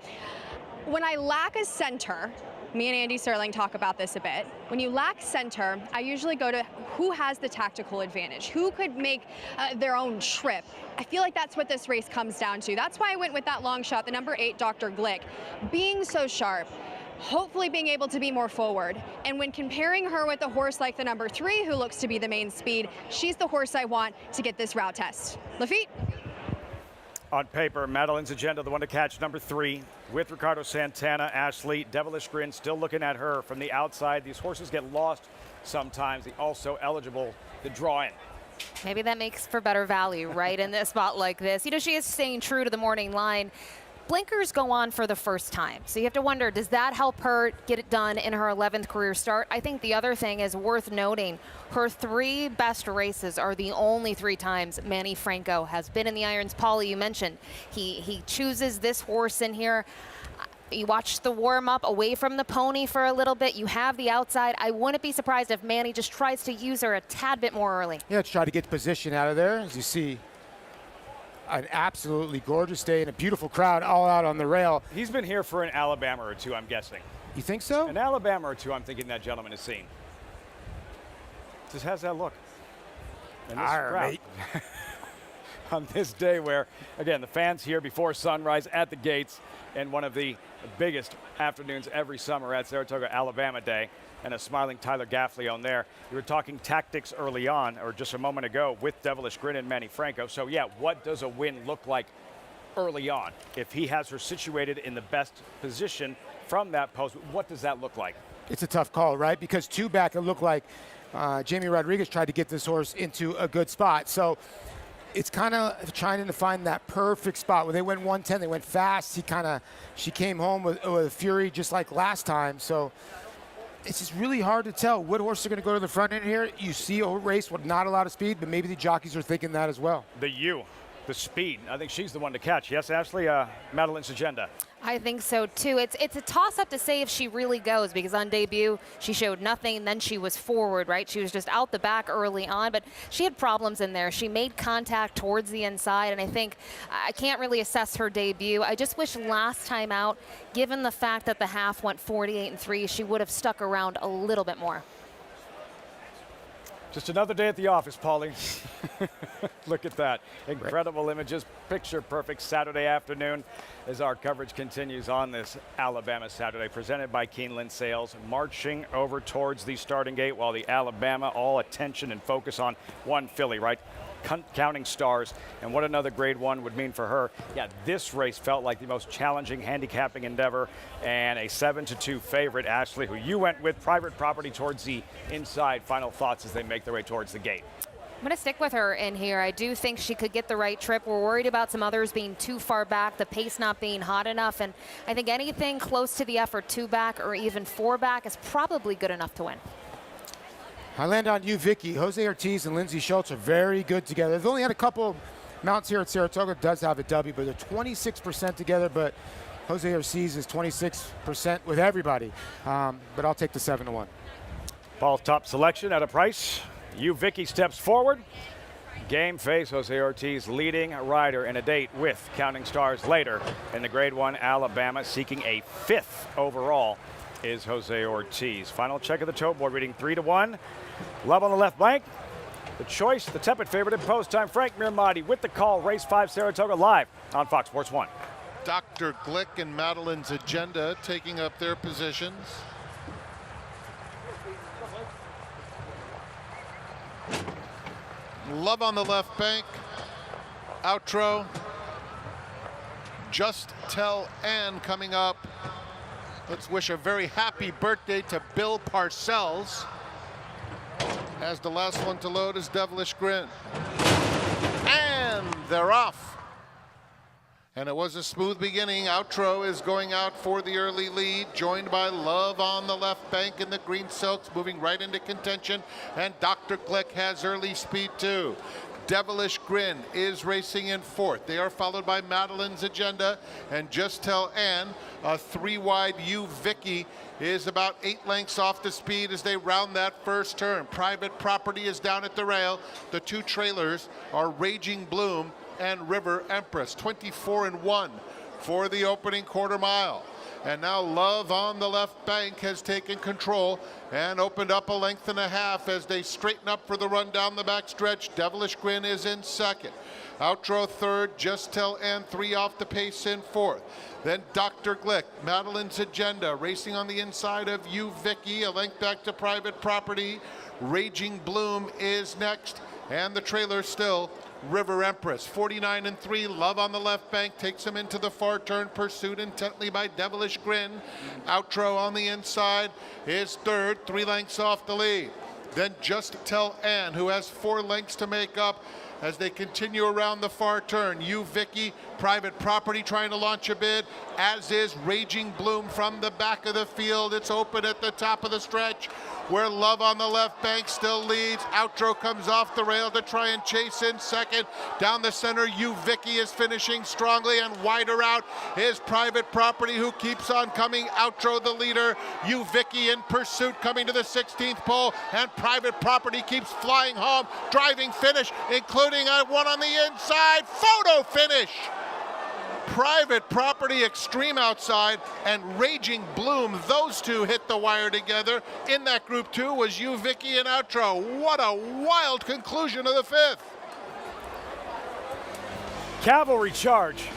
when I lack a center, me and Andy Serling talk about this a bit. When you lack center, I usually go to who has the tactical advantage, who could make their own trip. I feel like that's what this race comes down to. That's why I went with that long shot, the number 8, Dr. Glick. Being so sharp, hopefully being able to be more forward. And when comparing her with a horse like the number 3, who looks to be the main speed, she's the horse I want to get this route test. Lafitte? On paper, Madeline's Agenda, the one to catch, number 3, with Ricardo Santana. Ashley, Devilish Grin, still looking at her from the outside. These horses get lost sometimes. They also eligible to draw in. Maybe that makes for better value, right, in a spot like this. You know, she is staying true to the morning line. Blinkers go on for the first time. So you have to wonder, does that help her get it done in her 11th career start? I think the other thing is worth noting, her 3 best races are the only 3 times Manny Franco has been in the irons. Paulie, you mentioned he chooses this horse in here. You watch the warm-up away from the pony for a little bit. You have the outside. I wouldn't be surprised if Manny just tries to use her a tad bit more early. Yeah, to try to get position out of there. As you see, an absolutely gorgeous day and a beautiful crowd all out on the rail. He's been here for an Alabama or 2, I'm guessing. You think so? An Alabama or 2, I'm thinking that gentleman has seen. Just has that look. And this crowd. On this day where, again, the fans here before sunrise at the gates, and one of the biggest afternoons every summer at Saratoga, Alabama Day, and a smiling Tyler Gaffley on there. We were talking tactics early on, or just a moment ago, with Devilish Grin and Manny Franco. So, yeah, what does a win look like early on? If he has her situated in the best position from that post, what does that look like? It's a tough call, right? Because 2 back, it looked like Jamie Rodriguez tried to get this horse into a good spot. So it's kind of trying to find that perfect spot. When they went 110, they went fast. She came home with a fury just like last time. So it's just really hard to tell what horses are going to go to the front end here. You see a race with not a lot of speed, but maybe the jockeys are thinking that as well. The speed. I think she's the one to catch. Yes, Ashley, Madeline's Agenda. I think so, too. It's a toss-up to say if she really goes, because on debut, she showed nothing, and then she was forward, right? She was just out the back early on, but she had problems in there. She made contact towards the inside, and I think I can't really assess her debut. I just wish last time out, given the fact that the half went 48-3, she would have stuck around a little bit more. Just another day at the office, Paulie. Look at that. Incredible images. Picture perfect Saturday afternoon as our coverage continues on this Alabama Saturday, presented by Keeneland Sales, marching over towards the starting gate while the Alabama, all attention and focus on one filly, right? Counting Stars, and what another grade 1 would mean for her. Yeah, this race felt like the most challenging handicapping endeavor, and a 7-2 favorite, Ashley, who you went with, private property towards the inside. Final thoughts as they make their way towards the gate. I'm going to stick with her in here. I do think she could get the right trip. We're worried about some others being too far back, the pace not being hot enough, and I think anything close to the effort 2 back or even 4 back is probably good enough to win. I land on you, Vicky. Jose Ortiz and Lindsay Schultz are very good together. They've only had a couple mounts here at Saratoga. Does have a W, but they're 26% together. But Jose Ortiz is 26% with everybody. But I'll take the 7-1. Paul's top selection at a price. You, Vicky, steps forward. Game face, Jose Ortiz leading rider in a date with Counting Stars later in the grade 1 Alabama, seeking a 5th overall is Jose Ortiz. Final check of the tote board, reading 3-1. Love on the left blank. The choice, the tepid favorite in post time, Frank Mirmati with the call. Race 5 Saratoga live on Fox Sports 1. Dr. Glick and Madeline's Agenda taking up their positions. Love on the left bank. Outro. Just Tell Ann coming up. Let's wish a very happy birthday to Bill Parcells. As the last one to load is Devilish Grin. And they're off. And it was a smooth beginning. Outro is going out for the early lead, joined by Love on the left bank in the green silks, moving right into contention. And Dr. Glick has early speed too. Devilish Grin is racing in 4th. They are followed by Madeline's Agenda and Just Tell Ann. A 3-wide U Vicky is about 8 lengths off the speed as they round that first turn. Private Property is down at the rail. The 2 trailers are Raging Bloom and River Empress. 24-1 for the opening quarter mile. And now Love on the left bank has taken control and opened up a length and a half as they straighten up for the run down the back stretch. Devilish Grin is in second. Outro third, Just Tell Ann 3 off the pace in fourth. Then Dr. Glick, Madeline's Agenda, racing on the inside of You Vicky, a length back to Private Property. Raging Bloom is next, and the trailer still River Empress. 49 and 3, Love on the left bank takes him into the far turn, pursued intently by Devilish Grin. Outro on the inside is third, 3 lengths off the lead. Then Just Tell Ann, who has 4 lengths to make up as they continue around the far turn. You Vicky, Private Property trying to launch a bid, as is Raging Bloom from the back of the field. It's open at the top of the stretch, where Love on the left bank still leads. Outro comes off the rail to try and chase in second. Down the center, You Vicky is finishing strongly, and wider out is Private Property, who keeps on coming. Outro the leader, You Vicky in pursuit coming to the 16th pole, and Private Property keeps flying home. Driving finish, including a one on the inside. Photo finish. Private Property extreme outside and Raging Bloom, those two hit the wire together. In that group 2 was You Vicky and Outro. What a wild conclusion of the 5th. Cavalry charge.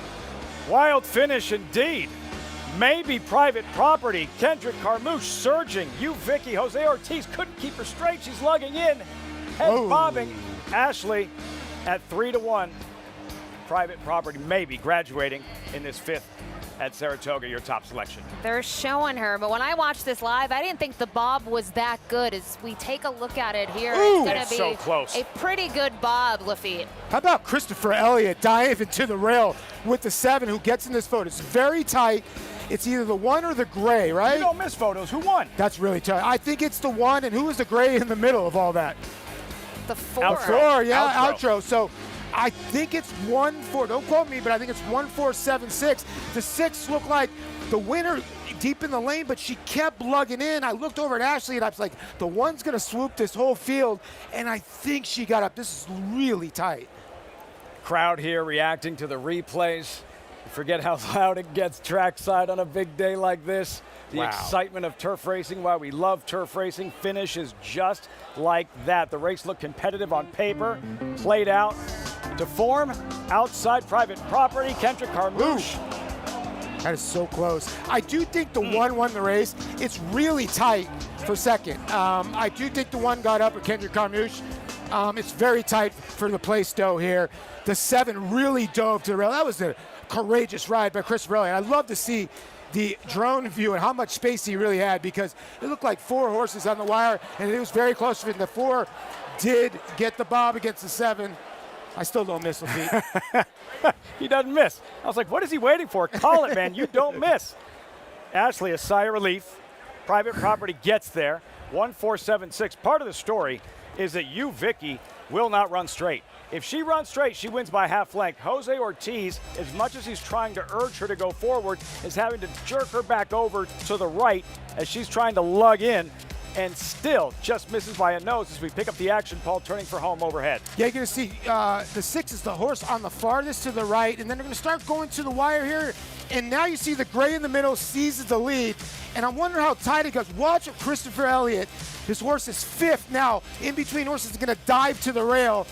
Wild finish indeed. Maybe Private Property. Kendrick Carmouche surging. You Vicky. Jose Ortiz couldn't keep her straight. She's lugging in. Head bobbing. Ashley at 3-1. Private Property maybe graduating in this 5th at Saratoga, your top selection. They're showing her, but when I watched this live, I didn't think the bob was that good. As we take a look at it here, Ooh, it's going to be so close. a pretty good bob, Lafitte. How about Christopher Elliott diving to the rail with the 7 who gets in this photo? It's very tight. It's either the 1 or the gray, right? You don't miss photos. Who won? That's really tight. I think it's the 1, and who was the gray in the middle of all that? The 4. Outro, yeah, outro. So I think it's 1-4. Don't quote me, but I think it's 1-4-7-6. The 6 looked like the winner deep in the lane, but she kept lugging in. I looked over at Ashley, and I was like, the 1's going to swoop this whole field, and I think she got up. This is really tight. Crowd here reacting to the replays. You forget how loud it gets trackside on a big day like this. The excitement of turf racing, why we love turf racing, finishes just like that. The race looked competitive on paper, played out to form. Outside Private Property, Kendrick Carmouche. That is so close. I do think the 1 won the race. It's really tight for second. I do think the 1 got up with Kendrick Carmouche. It's very tight for the place dough here. The 7 really dove to the rail. That was a courageous ride by Christopher Elliott. I'd love to see the drone view and how much space he really had, because it looked like 4 horses on the wire, and it was very close to it. The 4 did get the bob against the 7. I still don't miss Lafitte. He doesn't miss. I was like, what is he waiting for? Call it, man. You don't miss. Ashley, a sigh of relief. Private Property gets there. 1-4-7-6. Part of the story is that You Vicky will not run straight. If she runs straight, she wins by half length. Jose Ortiz, as much as he's trying to urge her to go forward, is having to jerk her back over to the right as she's trying to lug in, and still just misses by a nose as we pick up the action. Paul turning for home overhead. Yeah, you're going to see the 6 is the horse on the farthest to the right, and then they're going to start going to the wire here. And now you see the gray in the middle seizes the lead, and I'm wondering how tight it goes. Watch Christopher Elliott. This horse is 5th now. In between horses is going to dive to the rail.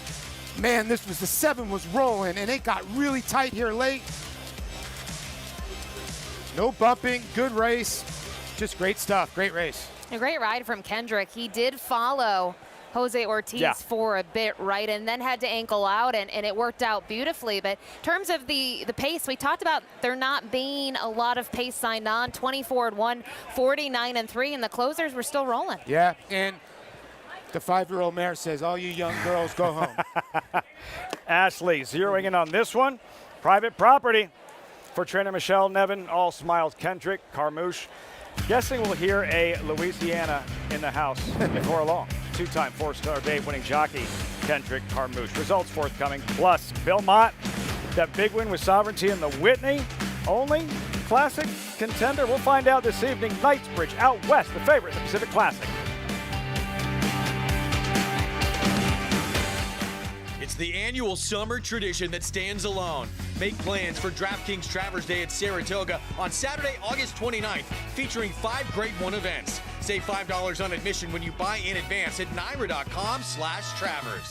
Man, the 7 was rolling, and it got really tight here late. No bumping, good race. Just great stuff, great race. A great ride from Kendrick. He did follow Jose Ortiz for a bit, right, and then had to ankle out, and it worked out beautifully. But in terms of the pace, we talked about there not being a lot of pace signed on. 24-1, 49-3, and the closers were still rolling. Yeah, and the 5-year-old mare says, all you young girls go home. Ashley zeroing in on this one. Private Property for trainer Michelle Nevin. All smiles. Kendrick Carmouche. Guessing we'll hear a Louisiana in the house before long. 2-time 4-star Dave winning jockey Kendrick Carmouche. Results forthcoming. Plus, Bill Mott, that big win with Sovereignty in the Whitney. Only Classic contender. We'll find out this evening. Knightsbridge out west, the favorite in the Pacific Classic. It's It's the annual summer tradition that stands alone. Make plans for DraftKings Travers Day at Saratoga on Saturday, August 29th, featuring 5 Grade 1 events. Save $5 on admission when you buy in advance at NYRA.com/Travers.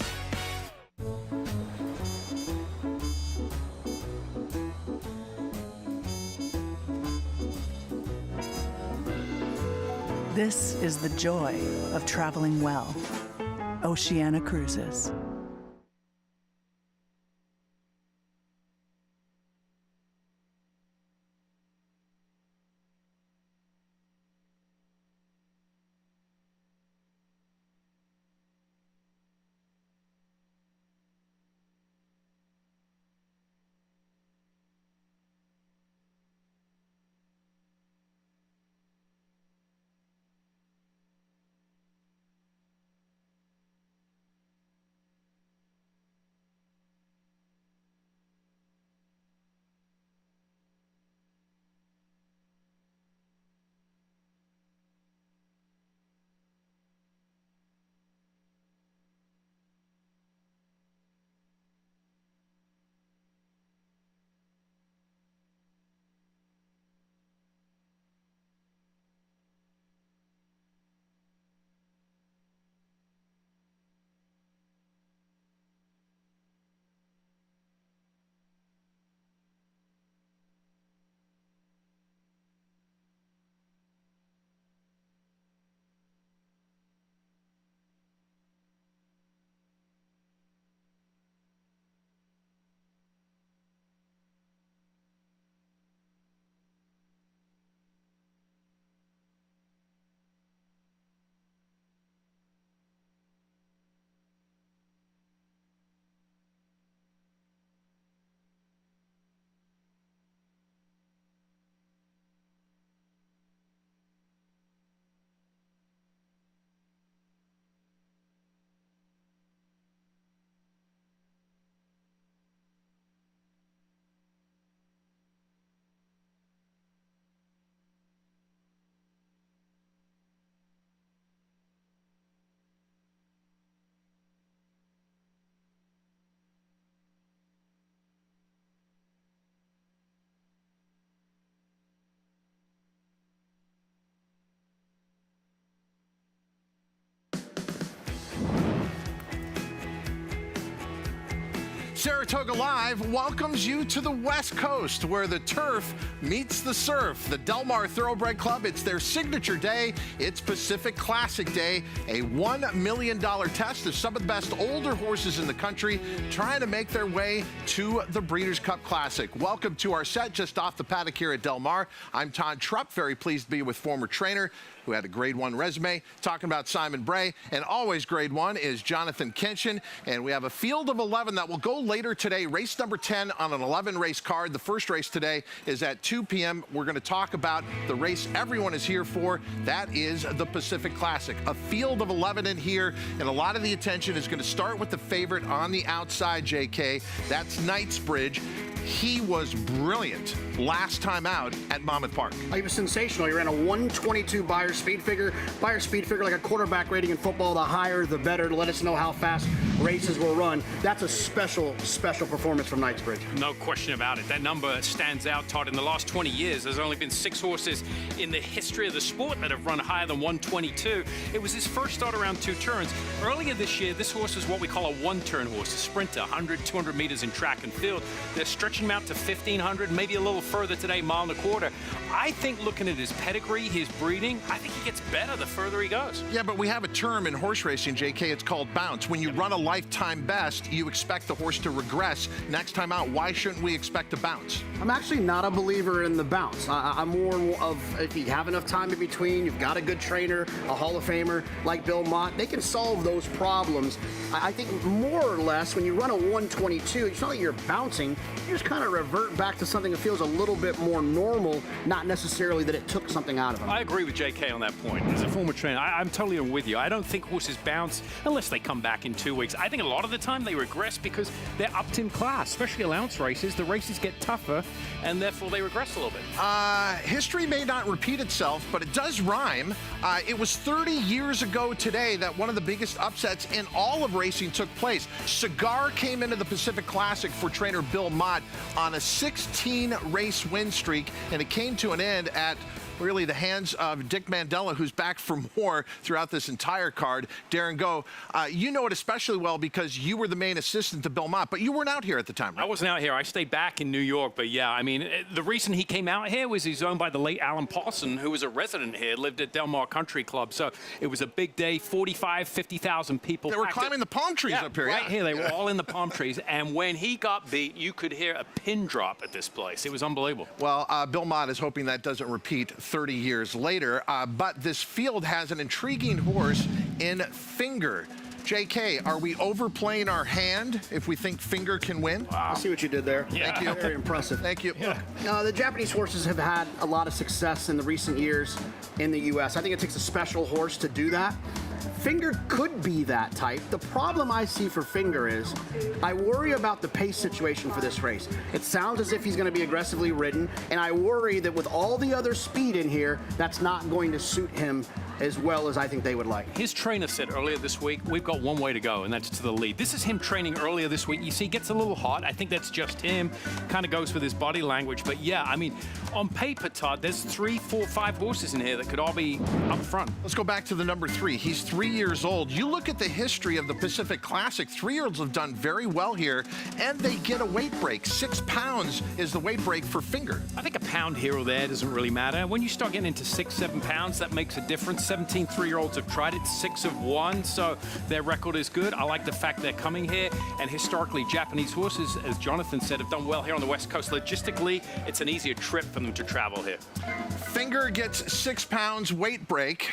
This is the joy of traveling well. Oceana Cruises. Saratoga Live welcomes you to the West Coast, where the turf meets the surf. The Del Mar Thoroughbred Club, it's their signature day. It's Pacific Classic Day, a $1 million test of some of the best older horses in the country trying to make their way to the Breeders' Cup Classic. Welcome to our set just off the paddock here at Del Mar. I'm Todd Trupp, very pleased to be with former trainer who had a grade 1 resume, talking about Simon Bray, and always grade 1 is Jonathan Kinchin. And we have a field of 11 that will go later today, race number 10 on an 11-race card. The first race today is at 2 p.m. We're going to talk about the race everyone is here for. That is the Pacific Classic. A field of 11 in here, and a lot of the attention is going to start with the favorite on the outside, JK. That's Knightsbridge. He was brilliant last time out at Monmouth Park. He was sensational. He ran a 122 Beyer speed figure. Beyer speed figure, like a quarterback rating in football, the higher the better, to let us know how fast races will run. That's a special, special performance from Knightsbridge. No question about it. That number stands out, Todd. In the last 20 years, there's only been 6 horses in the history of the sport that have run higher than 122. It was his first start around 2 turns. Earlier this year, this horse is what we call a 1-turn horse, a sprinter, 100, 200 meters in track and field. They're stretching him out to 1,500, maybe a little further today, 1.25 miles. I think looking at his pedigree, his breeding, I think he gets better the further he goes. Yeah, but we have a term in horse racing, JK, it's called bounce. When you run a lifetime best, you expect the horse to regress. Next time out, why shouldn't we expect a bounce? I'm actually not a believer in the bounce. I'm more of, if you have enough time in between, you've got a good trainer, a Hall of Famer like Bill Mott, they can solve those problems. I think more or less, when you run a 122, it's not like you're bouncing, you just kind of revert back to something that feels a little bit more normal, not necessarily that it took something out of him. I agree with JK on that point. As a former trainer, I'm totally with you. I don't think horses bounce unless they come back in 2 weeks. race. I think a lot of the time they regress because they're upped in class, especially allowance races. The races get tougher, and therefore they regress a little bit. History may not repeat itself, but it does rhyme. It was 30 years ago today that one of the biggest upsets in all of racing took place. Cigar came into the Pacific Classic for trainer Bill Mott on a 16-race win streak, and it came to an end at really the hands of Dick Mandela, who's back for more throughout this entire card. Darren Go, you know it especially well because you were the main assistant to Bill Mott, but you weren't out here at the time, right? I wasn't out here. I stayed back in New York, but yeah, I mean, the reason he came out here was he's owned by the late Alan Paulson, who was a resident here, lived at Del Mar Country Club, so it was a big day, 45, 50,000 people. They were climbing the palm trees up here, right here. They were all in the palm trees, and when he got beat, you could hear a pin drop at this place. It was unbelievable. Well, Bill Mott is hoping that doesn't repeat 30 years later, but this field has an intriguing horse in Finger. JK, are we overplaying our hand if we think Finger can win? I see what you did there. Yeah. Thank you. Very impressive. Thank you. Yeah. The Japanese horses have had a lot of success in the recent years in the U.S. I think it takes a special horse to do that. Finger could be that type. The problem I see for Finger is I worry about the pace situation for this race. It sounds as if he's going to be aggressively ridden, and I worry that with all the other speed in here, that's not going to suit him as well as I think they would like. His trainer said earlier this week, we've got one way to go, and that's to the lead. This is him training earlier this week. You see, he gets a little hot. I think that's just him. Kind of goes with his body language. But yeah, I mean, on paper, Todd, there's 3, 4, 5 horses in here that could all be up front. Let's go back to the number 3. He's 3 years old. You look at the history of the Pacific Classic, 3-year-olds have done very well here, and they get a weight break. 6 pounds is the weight break for Finger. I think a pound here or there doesn't really matter. When you start getting into 6, 7 pounds, that makes a difference. 17 3-year-olds have tried it, 6 have won, so their record is good. I like the fact they're coming here, and historically, Japanese horses, as Jonathan said, have done well here on the West Coast. Logistically, it's an easier trip for them to travel here. Finger gets 6 pounds weight break.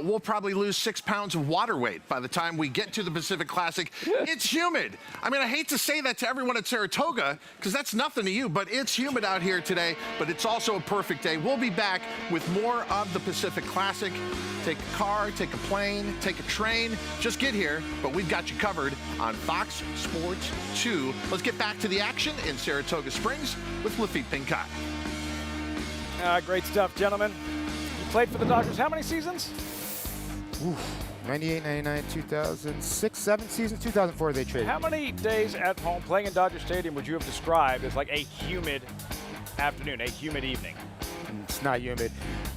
We'll probably lose 6 pounds of water weight by the time we get to the Pacific Classic. It's humid. I mean, I hate to say that to everyone at Saratoga, because that's nothing to you, but it's humid out here today, but it's also a perfect day. We'll be back with more of the Pacific Classic. Take a car, take a plane, take a train, just get here, but we've got you covered on Fox Sports 2. Let's get back to the action in Saratoga Springs with Lafitte Pincott. Great stuff, gentlemen. You played for the Dodgers how many seasons? 98, 99, 2006, 7 seasons, 2004 they traded. How many days at home playing in Dodger Stadium would you have described as like a humid afternoon, a humid evening? It's not humid.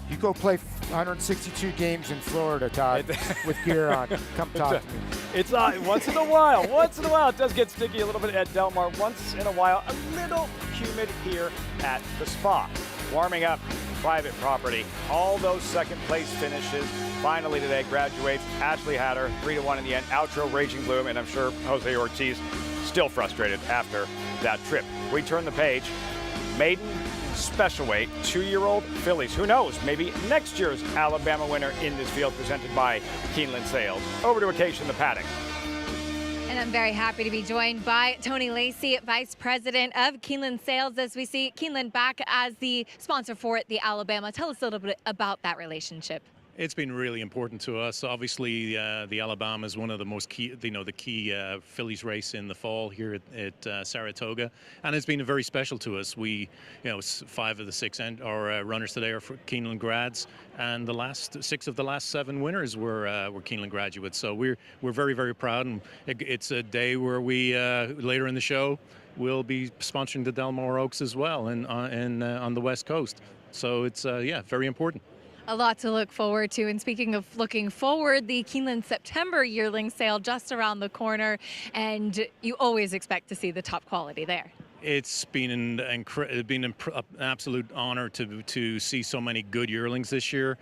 You go play 162 games in Florida, Todd, with gear on. Come talk to me. It's once in a while. Once in a while, it does get sticky a little bit at Del Mar. Once in a while, a little humid here at the spa. Warming up private property. All those second place finishes. Finally today graduates. Ashley Hatter, 3-1 in the end. Outro Raging Bloom, and I'm sure Jose Ortiz still frustrated after that trip. We turn the page. Maiden special weight, 2-year-old fillies. Who knows? Maybe next year's Alabama winner in this field, presented by Keeneland Sales. Over to Acacia in the paddock. And I'm very happy to be joined by Tony Lacey, Vice President of Keeneland Sales, as we see Keeneland back as the sponsor for the Alabama. Tell us a little bit about that relationship. It's been really important to us. Obviously, the Alabama is one of the most key, the key fillies race in the fall here at Saratoga, and it's been very special to us. We, 5 of the 6 runners today are for Keeneland grads, and the 6 of the last 7 winners were Keeneland graduates. So we're very, very proud, and it's a day where we later in the show we'll be sponsoring the Del Mar Oaks as well, and on the West Coast. So it's very important. A lot to look forward to. And speaking of looking forward, the Keeneland September yearling sale just around the corner, and you always expect to see the top quality there. It's been an absolute honor to see so many good yearlings this year.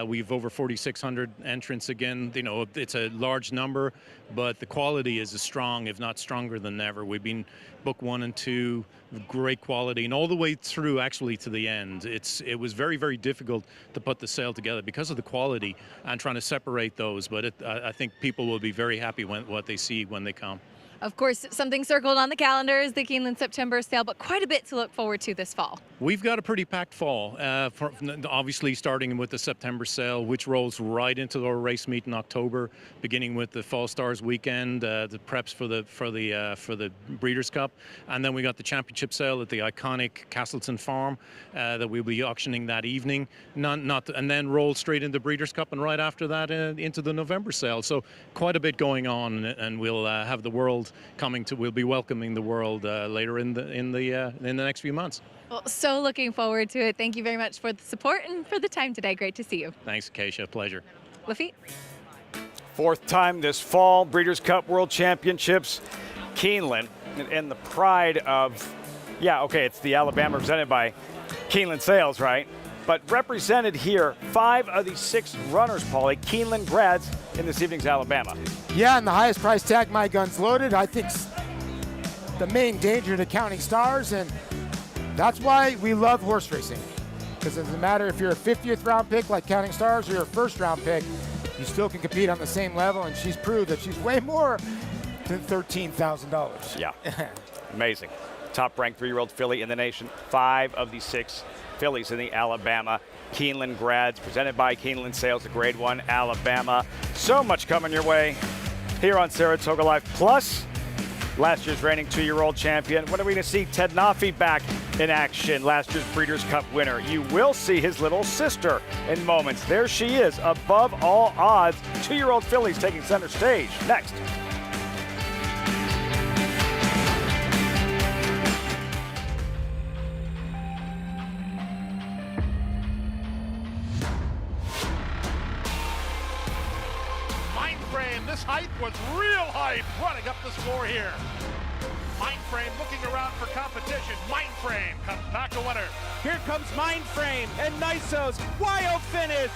We've over 4,600 entrants again. It's a large number, but the quality is as strong, if not stronger than ever. We've been book 1 and 2, great quality, and all the way through actually to the end. It was very, very difficult to put the sale together because of the quality and trying to separate those. But I think people will be very happy what they see when they come. Of course, something circled on the calendar is the Keeneland September sale, but quite a bit to look forward to this fall. We've got a pretty packed fall, obviously starting with the September sale, which rolls right into our race meet in October, beginning with the Fall Stars weekend, the preps for the Breeders' Cup, and then we got the championship sale at the iconic Castleton Farm that we'll be auctioning that evening, and then roll straight into Breeders' Cup, and right after that into the November sale. So quite a bit going on, and we'll have the world coming to. We'll be welcoming the world later in the next few months. Well, so looking forward to it. Thank you very much for the support and for the time today. Great to see you. Thanks, Acacia. Pleasure. Lafitte. Fourth time this fall, Breeders' Cup World Championships, Keeneland, and the pride of, it's the Alabama represented by Keeneland Sales, right? But represented here, 5 of the 6 runners, Paulie, Keeneland grads in this evening's Alabama. Yeah, and the highest price tag, My Gun's Loaded, I think the main danger to Counting Stars, and that's why we love horse racing. Because it doesn't matter if you're a 50th round pick like Counting Stars or you're a first round pick, you still can compete on the same level, and she's proved that she's way more than $13,000. Yeah, amazing. Top-ranked 3-year-old filly in the nation, 5 of the 6 fillies in the Alabama Keeneland grads, presented by Keeneland Sales of Grade 1 Alabama. So much coming your way here on Saratoga Live. Plus, last year's reigning 2-year-old champion. When are we going to see Ted Nafi back in action? Last year's Breeders' Cup winner. You will see his little sister in moments. There she is, above all odds. 2-year-old fillies taking center stage. Next. This hype was real hype running up the score here. Mindframe looking around for competition. Mindframe comes back a winner. Here comes Mindframe and Niso's wild finish.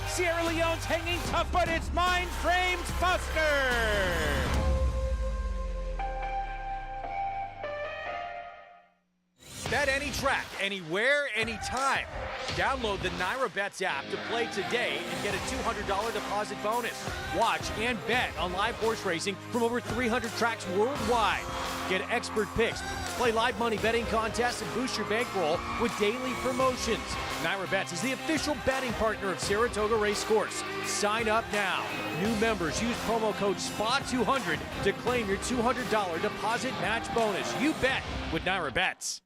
Sierra Leone's hanging tough, but it's Mindframe's Buster. Bet any track, anywhere, anytime. Download the NyraBets app to play today and get a $200 deposit bonus. Watch and bet on live horse racing from over 300 tracks worldwide. Get expert picks, play live money betting contests, and boost your bankroll with daily promotions. NyraBets is the official betting partner of Saratoga Racecourse. Sign up now. New members use promo code SPA200 to claim your $200 deposit match bonus. You bet with NyraBets.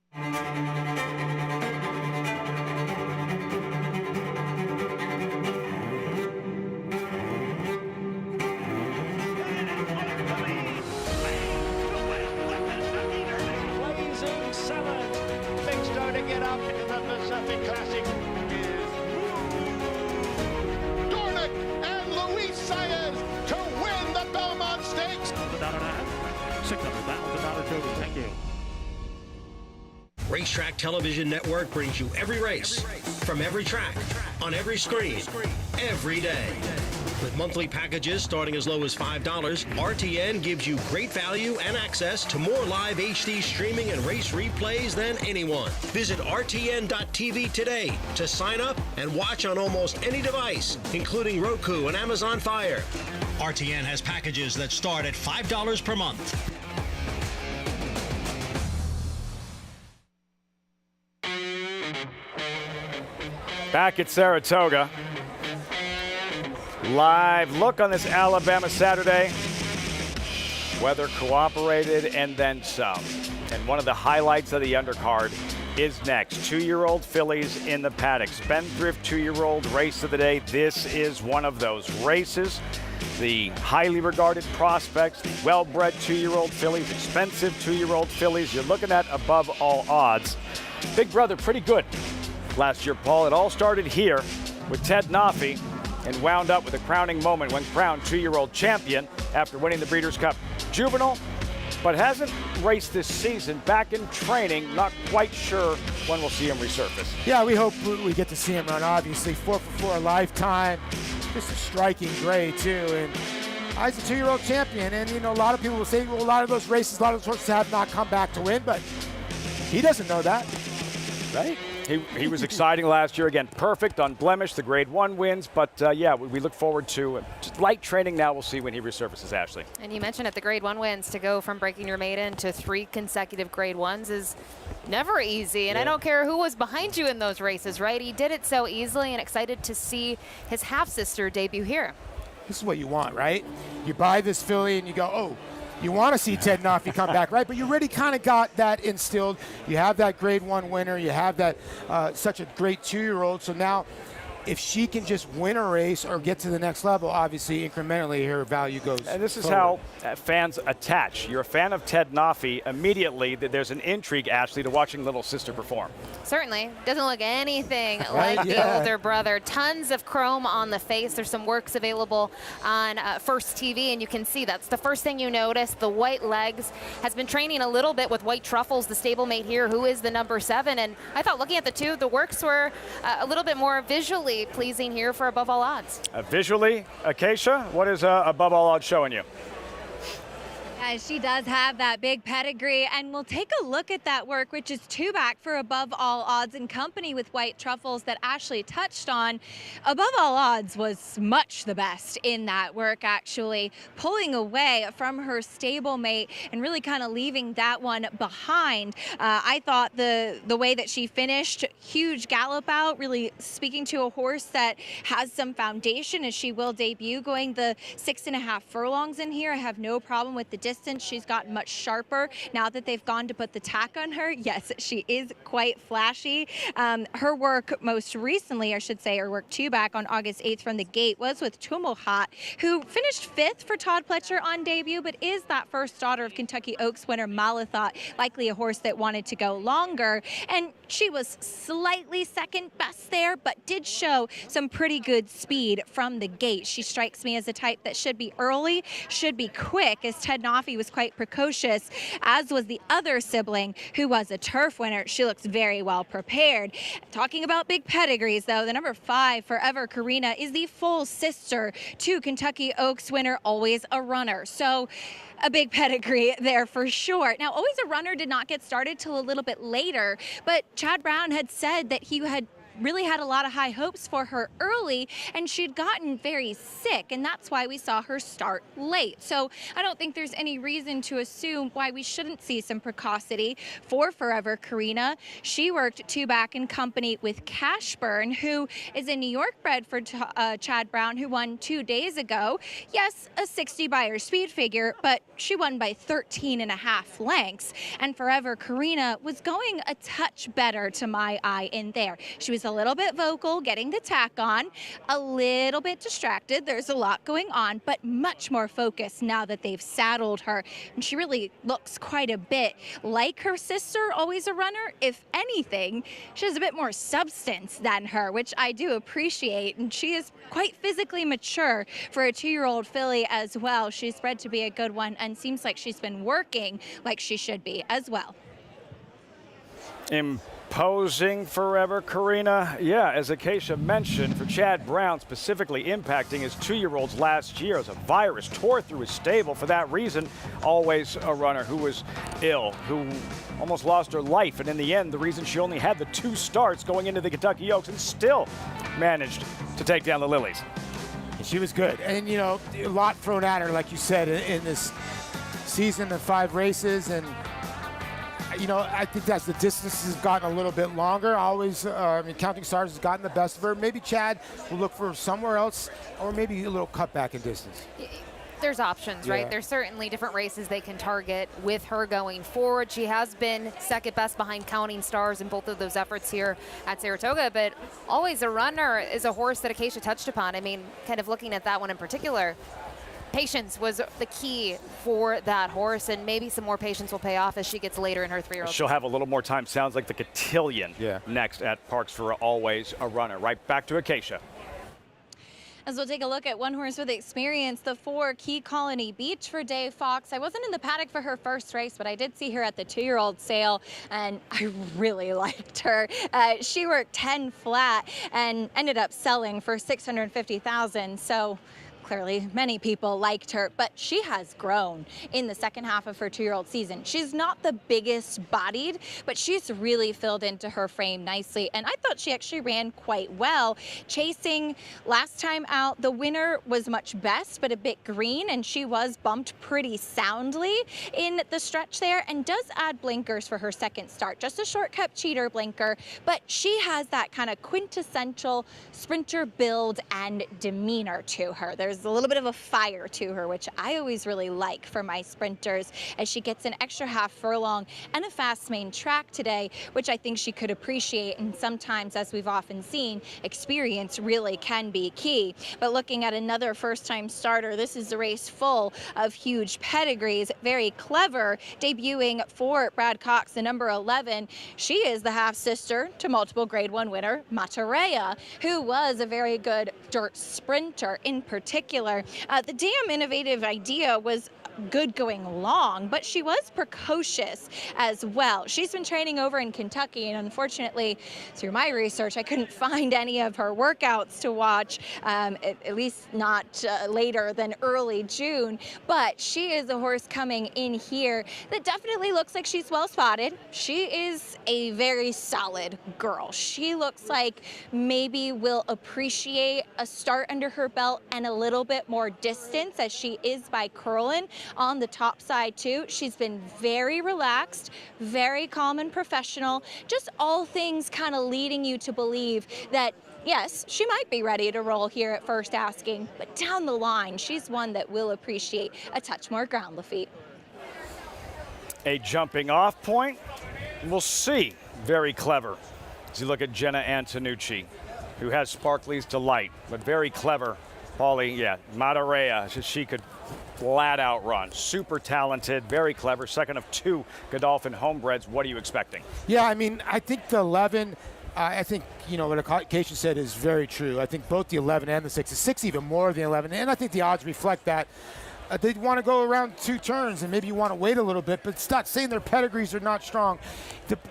Blazing 7. Big starting it up in the Pacific Classic. Dornick and Luis Saez to win the Belmont Stakes. $600,000 Thank you. Racetrack Television Network brings you every race, from every track, on every screen, every day. With monthly packages starting as low as $5, RTN gives you great value and access to more live HD streaming and race replays than anyone. Visit RTN.tv today to sign up and watch on almost any device, including Roku and Amazon Fire. RTN has packages that start at $5 per month. Back at Saratoga. Live look on this Alabama Saturday. Weather cooperated and then some. And one of the highlights of the undercard is next. 2-year-old fillies in the paddock. Spendthrift 2-year-old race of the day. This is one of those races. The highly regarded prospects, the well-bred 2-year-old fillies, expensive 2-year-old fillies. You're looking at above all odds. Big Brother, pretty good last year, Paul. It all started here with Ted Nafi and wound up with a crowning moment when crowned 2-year-old champion after winning the Breeders' Cup Juvenile, but hasn't raced this season. Back in training, not quite sure when we'll see him resurface. Yeah, we hope we get to see him run, obviously. 4-for-4 lifetime. Just a striking grade, too. And he's a 2-year-old champion. And, a lot of people will say, well, a lot of those races, a lot of those horses have not come back to win, but he doesn't know that, right? He was exciting last year. Again, perfect, unblemished, the Grade 1 wins. But, yeah, we look forward to light training now. We'll see when he resurfaces, Ashley. And you mentioned it, the Grade 1 wins. To go from breaking your maiden to 3 consecutive Grade 1s is never easy. And I don't care who was behind you in those races, right? He did it so easily, and excited to see his half-sister debut here. This is what you want, right? You buy this filly and you go, oh, you want to see Ted Nafi come back, right? But you already kind of got that instilled. You have that Grade 1 winner. You have that such a great 2-year-old. So now, if she can just win a race or get to the next level, obviously incrementally her value goes. And this is forward. how fans attach. You're a fan of Ted Nafi, immediately there's an intrigue, Ashley, to watching little sister perform. Certainly. Doesn't look anything like the older brother. Tons of chrome on the face. There's some works available on First TV, and you can see that's the first thing you notice. The white legs. Has been training a little bit with White Truffles, the stablemate here, who is the number 7. And I thought, looking at the two, the works were a little bit more visually pleasing here for Above All Odds. Visually, Acacia, what is Above All Odds showing you? She does have that big pedigree, and we'll take a look at that work, which is 2 back for Above All Odds in company with White Truffles that Ashley touched on. Above All Odds was much the best in that work, actually, pulling away from her stablemate and really kind of leaving that one behind. I thought the way that she finished, huge gallop out, really speaking to a horse that has some foundation, as she will debut going the 6.5 furlongs in here. I have no problem with the distance. She's gotten much sharper now that they've gone to put the tack on her. Yes, she is quite flashy. Her work most recently, I should say, her work 2 back on August 8th from the gate was with Tumulhat, who finished 5th for Todd Pletcher on debut, but is that first daughter of Kentucky Oaks winner Malathot, likely a horse that wanted to go longer. And she was slightly second best there, but did show some pretty good speed from the gate. She strikes me as a type that should be early, should be quick, as Ted Nafi was quite precocious, as was the other sibling, who was a turf winner. She looks very well prepared. Talking about big pedigrees, though, the number 5, Forever Karina, is the full sister to Kentucky Oaks winner, Always a Runner. So a big pedigree there for sure. Now, Always a Runner did not get started till a little bit later, but Chad Brown had said that he had really had a lot of high hopes for her early, and she'd gotten very sick, and that's why we saw her start late. So I don't think there's any reason to assume why we shouldn't see some precocity for Forever Karina. She worked 2 back in company with Cashburn, who is a New York bred for Chad Brown, who won 2 days ago. Yes, a 60 by her speed figure, but she won by 13.5 lengths. And Forever Karina was going a touch better to my eye in there. She was a little bit vocal, getting the tack on, a little bit distracted. There's a lot going on, but much more focused now that they've saddled her. And she really looks quite a bit like her sister, Always a Runner. If anything, she has a bit more substance than her, which I do appreciate. And she is quite physically mature for a 2-year-old filly as well. She's bred to be a good one and seems like she's been working like she should be as well. Imposing Forever Karina. Yeah, as Acacia mentioned, for Chad Brown specifically impacting his 2-year-olds last year as a virus tore through his stable. For that reason, Always a Runner, who was ill, who almost lost her life. And in the end, the reason she only had the 2 starts going into the Kentucky Oaks and still managed to take down the Lilies. She was good. And, you know, a lot thrown at her, like you said, in this season of 5 races. And you know, I think as the distance has gotten a little bit longer, Counting Stars has gotten the best of her. Maybe Chad will look for somewhere else, or maybe a little cutback in distance. There's options, right? There's certainly different races they can target with her going forward. She has been second best behind Counting Stars in both of those efforts here at Saratoga, but Always a Runner is a horse that Acacia touched upon. I mean, kind of looking at that one in particular, patience was the key for that horse, and maybe some more patience will pay off as she gets later in her 3-year-old. She'll have a little more time. Sounds like the cotillion next at Parks for Always a Runner. Right back to Acacia. As we'll take a look at one horse with experience, the 4 Key Colony Beach for Dave Fox. I wasn't in the paddock for her first race, but I did see her at the 2-year-old sale, and I really liked her. She worked 10 flat and ended up selling for $650,000. So clearly many people liked her, but she has grown in the second half of her 2-year-old season. She's not the biggest bodied, but she's really filled into her frame nicely. And I thought she actually ran quite well. Chasing last time out, the winner was much best, but a bit green, and she was bumped pretty soundly in the stretch there, and does add blinkers for her second start. Just a shortcut cheater blinker, but she has that kind of quintessential sprinter build and demeanor to her. There's a little bit of a fire to her, which I always really like for my sprinters, as she gets an extra half furlong and a fast main track today, which I think she could appreciate. And sometimes, as we've often seen, experience really can be key. But looking at another first-time starter, this is a race full of huge pedigrees. Very Clever, debuting for Brad Cox, the number 11. She is the half-sister to multiple Grade 1 winner Matarea, who was a very good dirt sprinter in particular. The damn innovative idea was good going long, but she was precocious as well. She's been training over in Kentucky, and unfortunately, through my research, I couldn't find any of her workouts to watch, at least not later than early June. But she is a horse coming in here that definitely looks like she's well spotted. She is a very solid girl. She looks like maybe will appreciate a start under her belt and a little bit more distance, as she is by Curlin on the top side too. She's been very relaxed, very calm and professional, just all things kind of leading you to believe that yes, she might be ready to roll here at first asking, but down the line, she's one that will appreciate a touch more ground to feet. A jumping off point, we'll see. Very Clever. As you look at Jenna Antonucci, who has Sparkly's Delight, but very clever. Paulie, yeah, Matarea, she could flat out run. Super talented, very clever. Second of 2 Godolphin homebreds. What are you expecting? Yeah, I mean, I think the 11, I think, you know, what Acacia said is very true. I think both the 11 and the 6, the 6 even more than the 11, and I think the odds reflect that. They want to go around 2 turns, and maybe you want to wait a little bit, but it's not saying their pedigrees are not strong.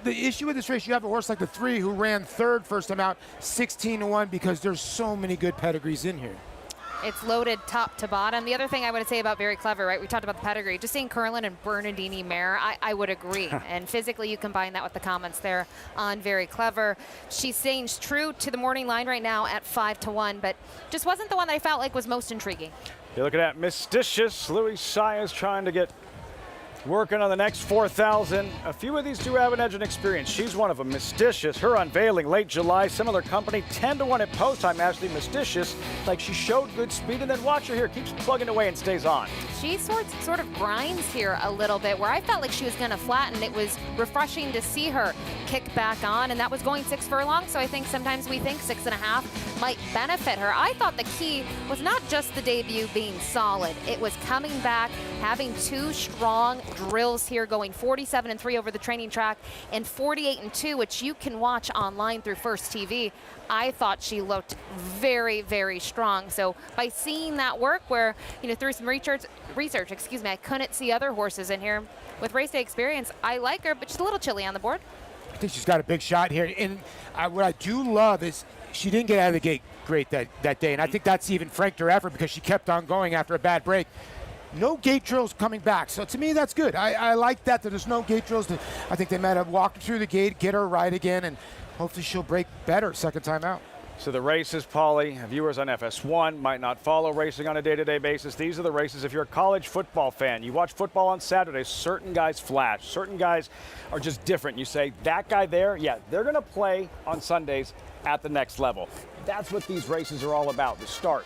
The issue with this race, you have a horse like the 3 who ran third first time out, 16-1, because there's so many good pedigrees in here. It's loaded top to bottom. The other thing I would say about Very Clever, right? We talked about the pedigree. Just seeing Curlin and Bernardini Mare, I would agree. And physically, you combine that with the comments there on Very Clever. She stays true to the morning line right now at 5-1, but just wasn't the one that I felt like was most intriguing. You're looking at Mysticious. Louis Saez trying to get working on the next 4,000. A few of these do have an edge in experience. She's one of them. Mysticious, her unveiling late July, similar company, 10-1 at post time. Ashley Mysticious, like she showed good speed, and then watch her here, keeps plugging away and stays on. She sort of grinds here a little bit, where I felt like she was going to flatten. It was refreshing to see her kick back on, and that was going 6 furlongs. So I think sometimes we think 6.5 might benefit her. I thought the key was not just the debut being solid. It was coming back, having 2 strong drills here, going 47-3 over the training track and 48-2, which you can watch online through First TV. I thought she looked very, very strong. So by seeing that work, where, you know, through some research, I couldn't see other horses in here with race day experience. I like her, but she's a little chilly on the board. I think she's got a big shot here. And what I do love is she didn't get out of the gate great that day. And I think that's even franked her effort, because she kept on going after a bad break. No gate drills coming back. So to me, that's good. I like that there's no gate drills. I think they might have walked through the gate, get her right again, and hopefully she'll break better second time out. So the races, Paulie, viewers on FS1 might not follow racing on a day-to-day basis. These are the races. If you're a college football fan, you watch football on Saturdays, certain guys flash. Certain guys are just different. You say, that guy there, yeah, they're going to play on Sundays at the next level. That's what these races are all about, the start,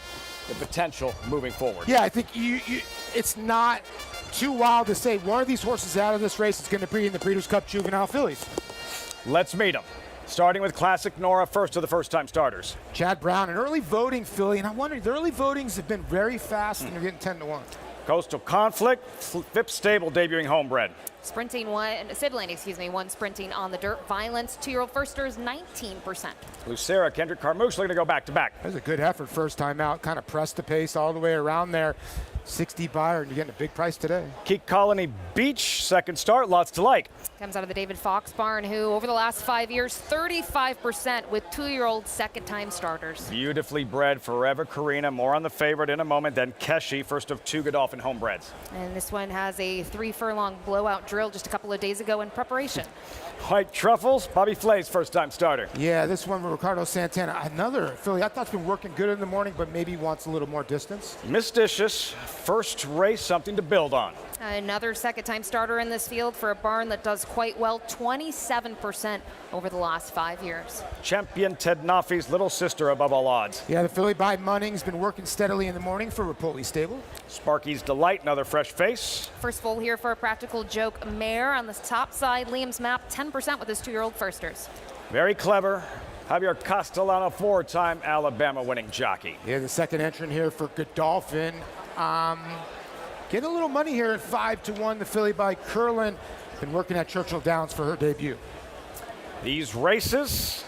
the potential moving forward. Yeah, I think it's not too wild to say one of these horses out of this race is going to be in the Breeders' Cup Juvenile Fillies. Let's meet them. Starting with Classic Nora, first of the first-time starters. Chad Brown, an early voting filly, and I'm wondering, the early votings have been very fast, and they're getting 10-1. Coastal Conflict, Phipps Stable debuting homebred. Sibling, one sprinting on the dirt. Violence, 2-year-old firsters, 19%. Lucera, Kendrick Carmouche looking to go back-to-back. That was a good effort first time out, kind of pressed the pace all the way around there. 60 buyer, and you're getting a big price today. Key Colony Beach, second start, lots to like. Comes out of the David Fox barn, who over the last 5 years, 35% with 2-year-old second-time starters. Beautifully bred, Forever Karina. More on the favorite in a moment. Then Keshi, first of 2 Godolphin homebreds. And this one has a 3-furlong blowout drill just a couple of days ago in preparation. White Truffles, Bobby Flay's first-time starter. Yeah, this one with Ricardo Santana, another filly I thought's been working good in the morning, but maybe wants a little more distance. Mysticious, first race, something to build on. Another second-time starter in this field for a barn that does quite well, 27% over the last 5 years. Champion Ted Noffy's little sister above all odds. Yeah, the filly by Munning's been working steadily in the morning for Rapoli Stable. Sparky's Delight, another fresh face. First full here for a Practical Joke mare on the top side. Liam's map, 10% with his 2-year-old firsters. Very clever. Javier Castellano, 4-time Alabama winning jockey. Yeah, the second entrant here for Godolphin. Getting a little money here at 5-1. The filly by Curlin. Been working at Churchill Downs for her debut. These races,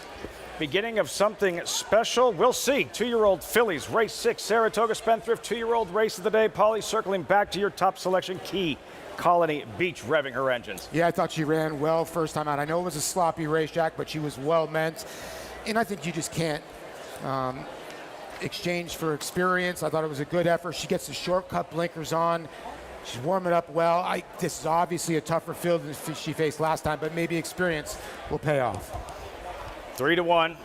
beginning of something special. We'll see. 2-year-old fillies, race 6, Saratoga Spendthrift, 2-year-old race of the day. Polly, circling back to your top selection, Key Colony Beach, revving her engines. Yeah, I thought she ran well first time out. I know it was a sloppy race, Jack, but she was well meant. And I think you just can't exchange for experience. I thought it was a good effort. She gets the shortcut blinkers on. She's warming up well. This is obviously a tougher field than she faced last time, but maybe experience will pay off. 3-1.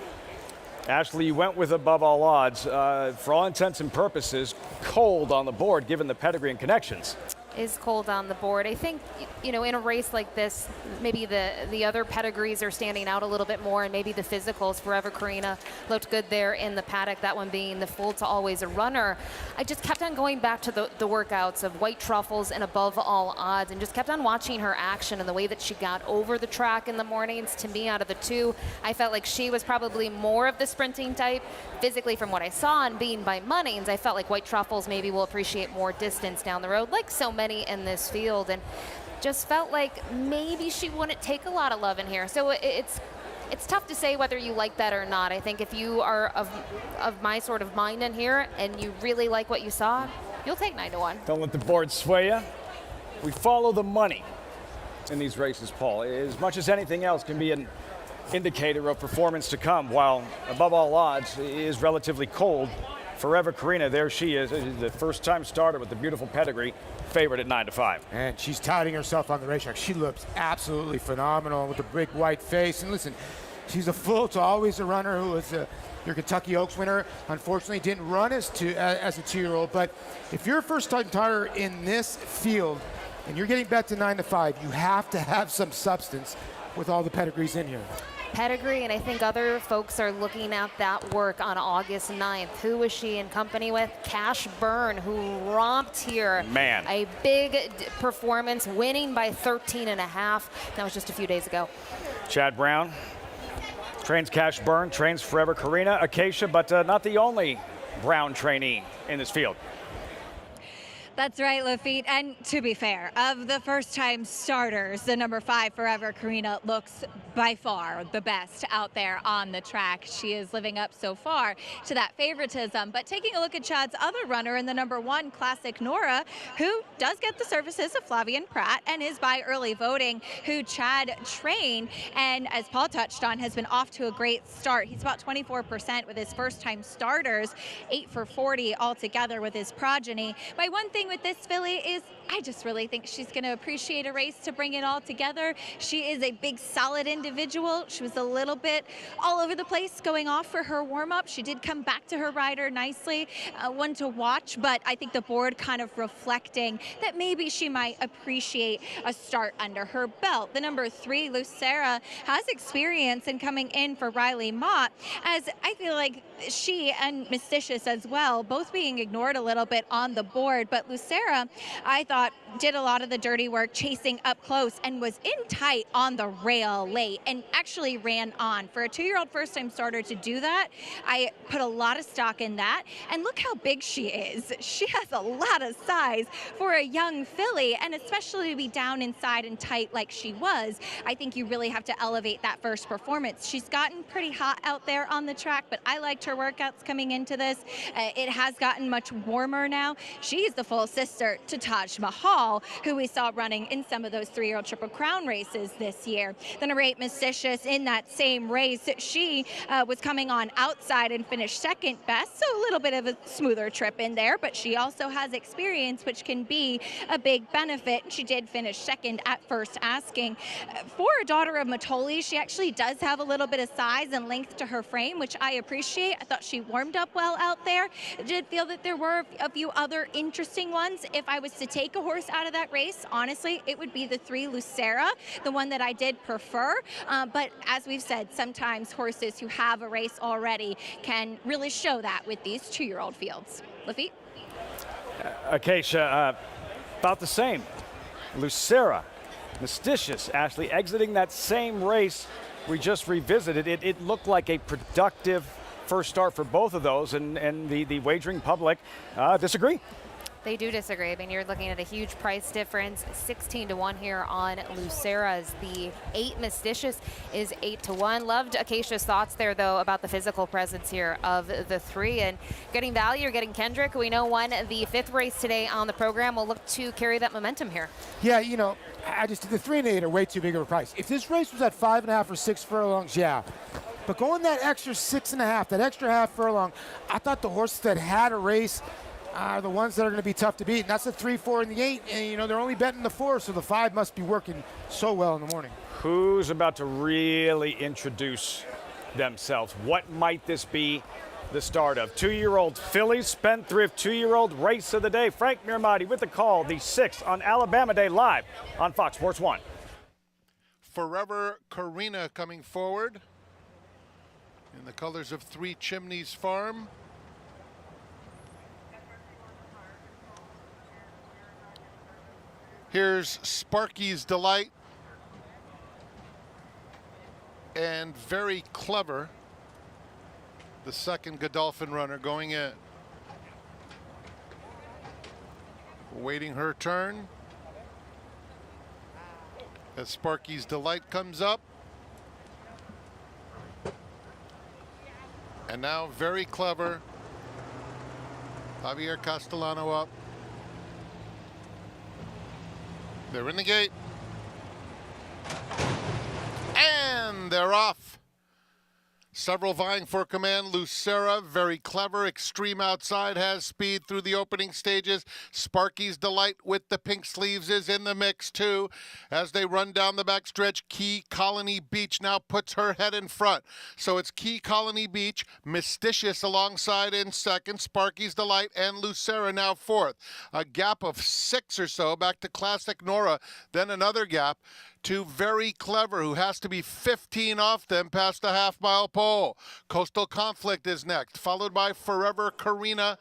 Ashley, you went with above all odds. For all intents and purposes, cold on the board given the pedigree and connections. Is cold on the board. I think, you know, in a race like this, maybe the other pedigrees are standing out a little bit more, and maybe the physicals. Forever Karina looked good there in the paddock, that one being the full to always a runner. I just kept on going back to the workouts of White Truffles and Above All Odds, and just kept on watching her action and the way that she got over the track in the mornings. To me, out of the two, I felt like she was probably more of the sprinting type. Physically, from what I saw and being by Munnings, I felt like White Truffles maybe will appreciate more distance down the road, like so many in this field, and just felt like maybe she wouldn't take a lot of love in here. So it's tough to say whether you like that or not. I think if you are of my sort of mind in here and you really like what you saw, you'll take 9-1. Don't let the board sway you. We follow the money in these races, Paul. As much as anything else can be an indicator of performance to come, while Above All Odds is relatively cold. Forever Karina, there she is, the first-time starter with the beautiful pedigree, favorite at 9-5. And she's touting herself on the racetrack. She looks absolutely phenomenal with the big white face. And listen, she's a full to always a runner who was your Kentucky Oaks winner. Unfortunately, didn't run as a 2-year-old. But if you're a first-time starter in this field and you're getting bet to 9-5, you have to have some substance with all the pedigrees in here. Pedigree, and I think other folks are looking at that work on August 9th. Who was she in company with? Cash Byrne, who romped here. Man. A big performance, winning by 13.5. That was just a few days ago. Chad Brown trains Cash Byrne, trains Forever Karina, Acacia, but not the only Brown trainee in this field. That's right, Lafitte. And to be fair, of the first-time starters, the number 5 Forever Karina looks by far the best out there on the track. She is living up so far to that favoritism. But taking a look at Chad's other runner in the number 1 Classic Nora, who does get the services of Flavian Pratt and is by early voting, who Chad trained and, as Paul touched on, has been off to a great start. He's about 24% with his first-time starters, 8 for 40 altogether with his progeny. My one thing with this filly is I just really think she's going to appreciate a race to bring it all together. She is a big, solid individual. She was a little bit all over the place going off for her warm-up. She did come back to her rider nicely, one to watch, but I think the board kind of reflecting that maybe she might appreciate a start under her belt. The number 3, Lucera, has experience in coming in for Riley Mott, as I feel like she and Mysticious as well, both being ignored a little bit on the board, but Lucera, I thought, did a lot of the dirty work chasing up close and was in tight on the rail late and actually ran on. For a 2-year-old first-time starter to do that, I put a lot of stock in that. And look how big she is. She has a lot of size for a young filly, and especially to be down inside and tight like she was. I think you really have to elevate that first performance. She's gotten pretty hot out there on the track, but I liked her workouts coming into this. It has gotten much warmer now. She's the full sister to Taj Mahal, who we saw running in some of those 3-year-old Triple Crown races this year. The number 8 Mysticious in that same race, she was coming on outside and finished second best, so a little bit of a smoother trip in there, but she also has experience, which can be a big benefit. She did finish second at first asking. For a daughter of Matoli, she actually does have a little bit of size and length to her frame, which I appreciate. I thought she warmed up well out there. I did feel that there were a few other interesting ones. If I was to take a horse out of that race, honestly, it would be the 3 Lucera, the one that I did prefer. But as we've said, sometimes horses who have a race already can really show that with these 2-year-old fields. Lafitte? Acacia, about the same. Lucera, Mysticious, Ashley, exiting that same race we just revisited. It looked like a productive first start for both of those, and the wagering public disagree. They do disagree. I mean, you're looking at a huge price difference, 16-1 here on Lucera, as the 8 Mysticious is 8-1. Loved Acacia's thoughts there, though, about the physical presence here of the 3 and getting value. You're getting Kendrick, who we know won the 5th race today on the program. Will look to carry that momentum here. Yeah, you know, the 3 and 8 are way too big of a price. If this race was at 5.5 or 6 furlongs, yeah. But going that extra 6.5, that extra half furlong, I thought the horses that had a race are the ones that are going to be tough to beat. And that's the 3, 4, and the 8. And, you know, they're only betting the 4, so the 5 must be working so well in the morning. Who's about to really introduce themselves? What might this be the start of? 2-year-old fillies, Spendthrift 2-year-old race of the day. Frank Miramati with the call, the 6th on Alabama Day, live on Fox Sports 1. Forever Karina coming forward in the colors of 3 Chimneys Farm. Here's Sparky's Delight and Very Clever, the second Godolphin runner going in. Waiting her turn as Sparky's Delight comes up. And now Very Clever. Javier Castellano up. They're in the gate. And they're off. Several vying for command. Lucera, Very Clever. Extreme Outside has speed through the opening stages. Sparky's Delight with the pink sleeves is in the mix too. As they run down the backstretch, Key Colony Beach now puts her head in front. So it's Key Colony Beach, Mysticious alongside in second, Sparky's Delight, and Lucera now fourth. A gap of 6 or so back to Classic Nora, then another gap to Very Clever, who has to be 15 off them past the half-mile pole. Coastal Conflict is next, followed by Forever Karina,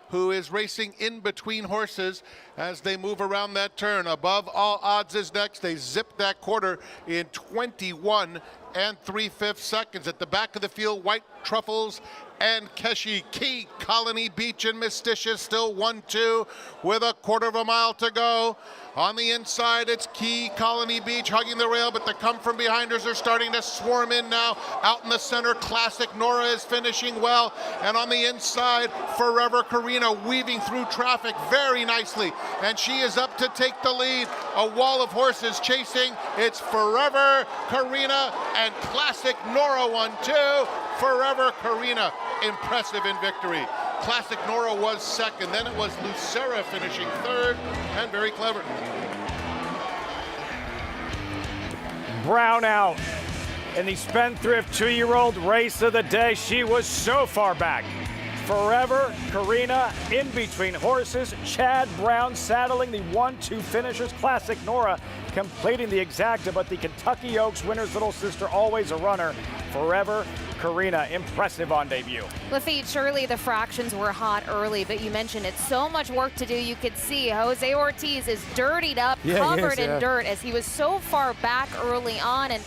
who is racing in between horses as they move around that turn. Above All Odds is next. They zip that quarter in 21 3/5 seconds. At the back of the field, White Truffles and Keshi. Key Colony Beach and Mysticious still 1-2 with a quarter of a mile to go. On the inside, it's Key Colony Beach hugging the rail, but the come from behinders are starting to swarm in now. Out in the center, Classic Nora is finishing well. And on the inside, Forever Karina weaving through traffic very nicely. And she is up to take the lead. A wall of horses chasing. It's Forever Karina and Classic Nora 1-2. Forever Karina, impressive in victory. Classic Nora was second, then it was Lucera finishing third, and Very Clever. Brown out in the Spendthrift 2-year-old race of the day. She was so far back. Forever, Karina, in between horses. Chad Brown saddling the 1-2 finishers. Classic Nora completing the exacta, but the Kentucky Oaks winner's little sister, always a runner. Forever, Karina, impressive on debut. Lafitte, surely the fractions were hot early, but you mentioned it's so much work to do. You could see Jose Ortiz is dirtied up, covered in dirt, as he was so far back early on. And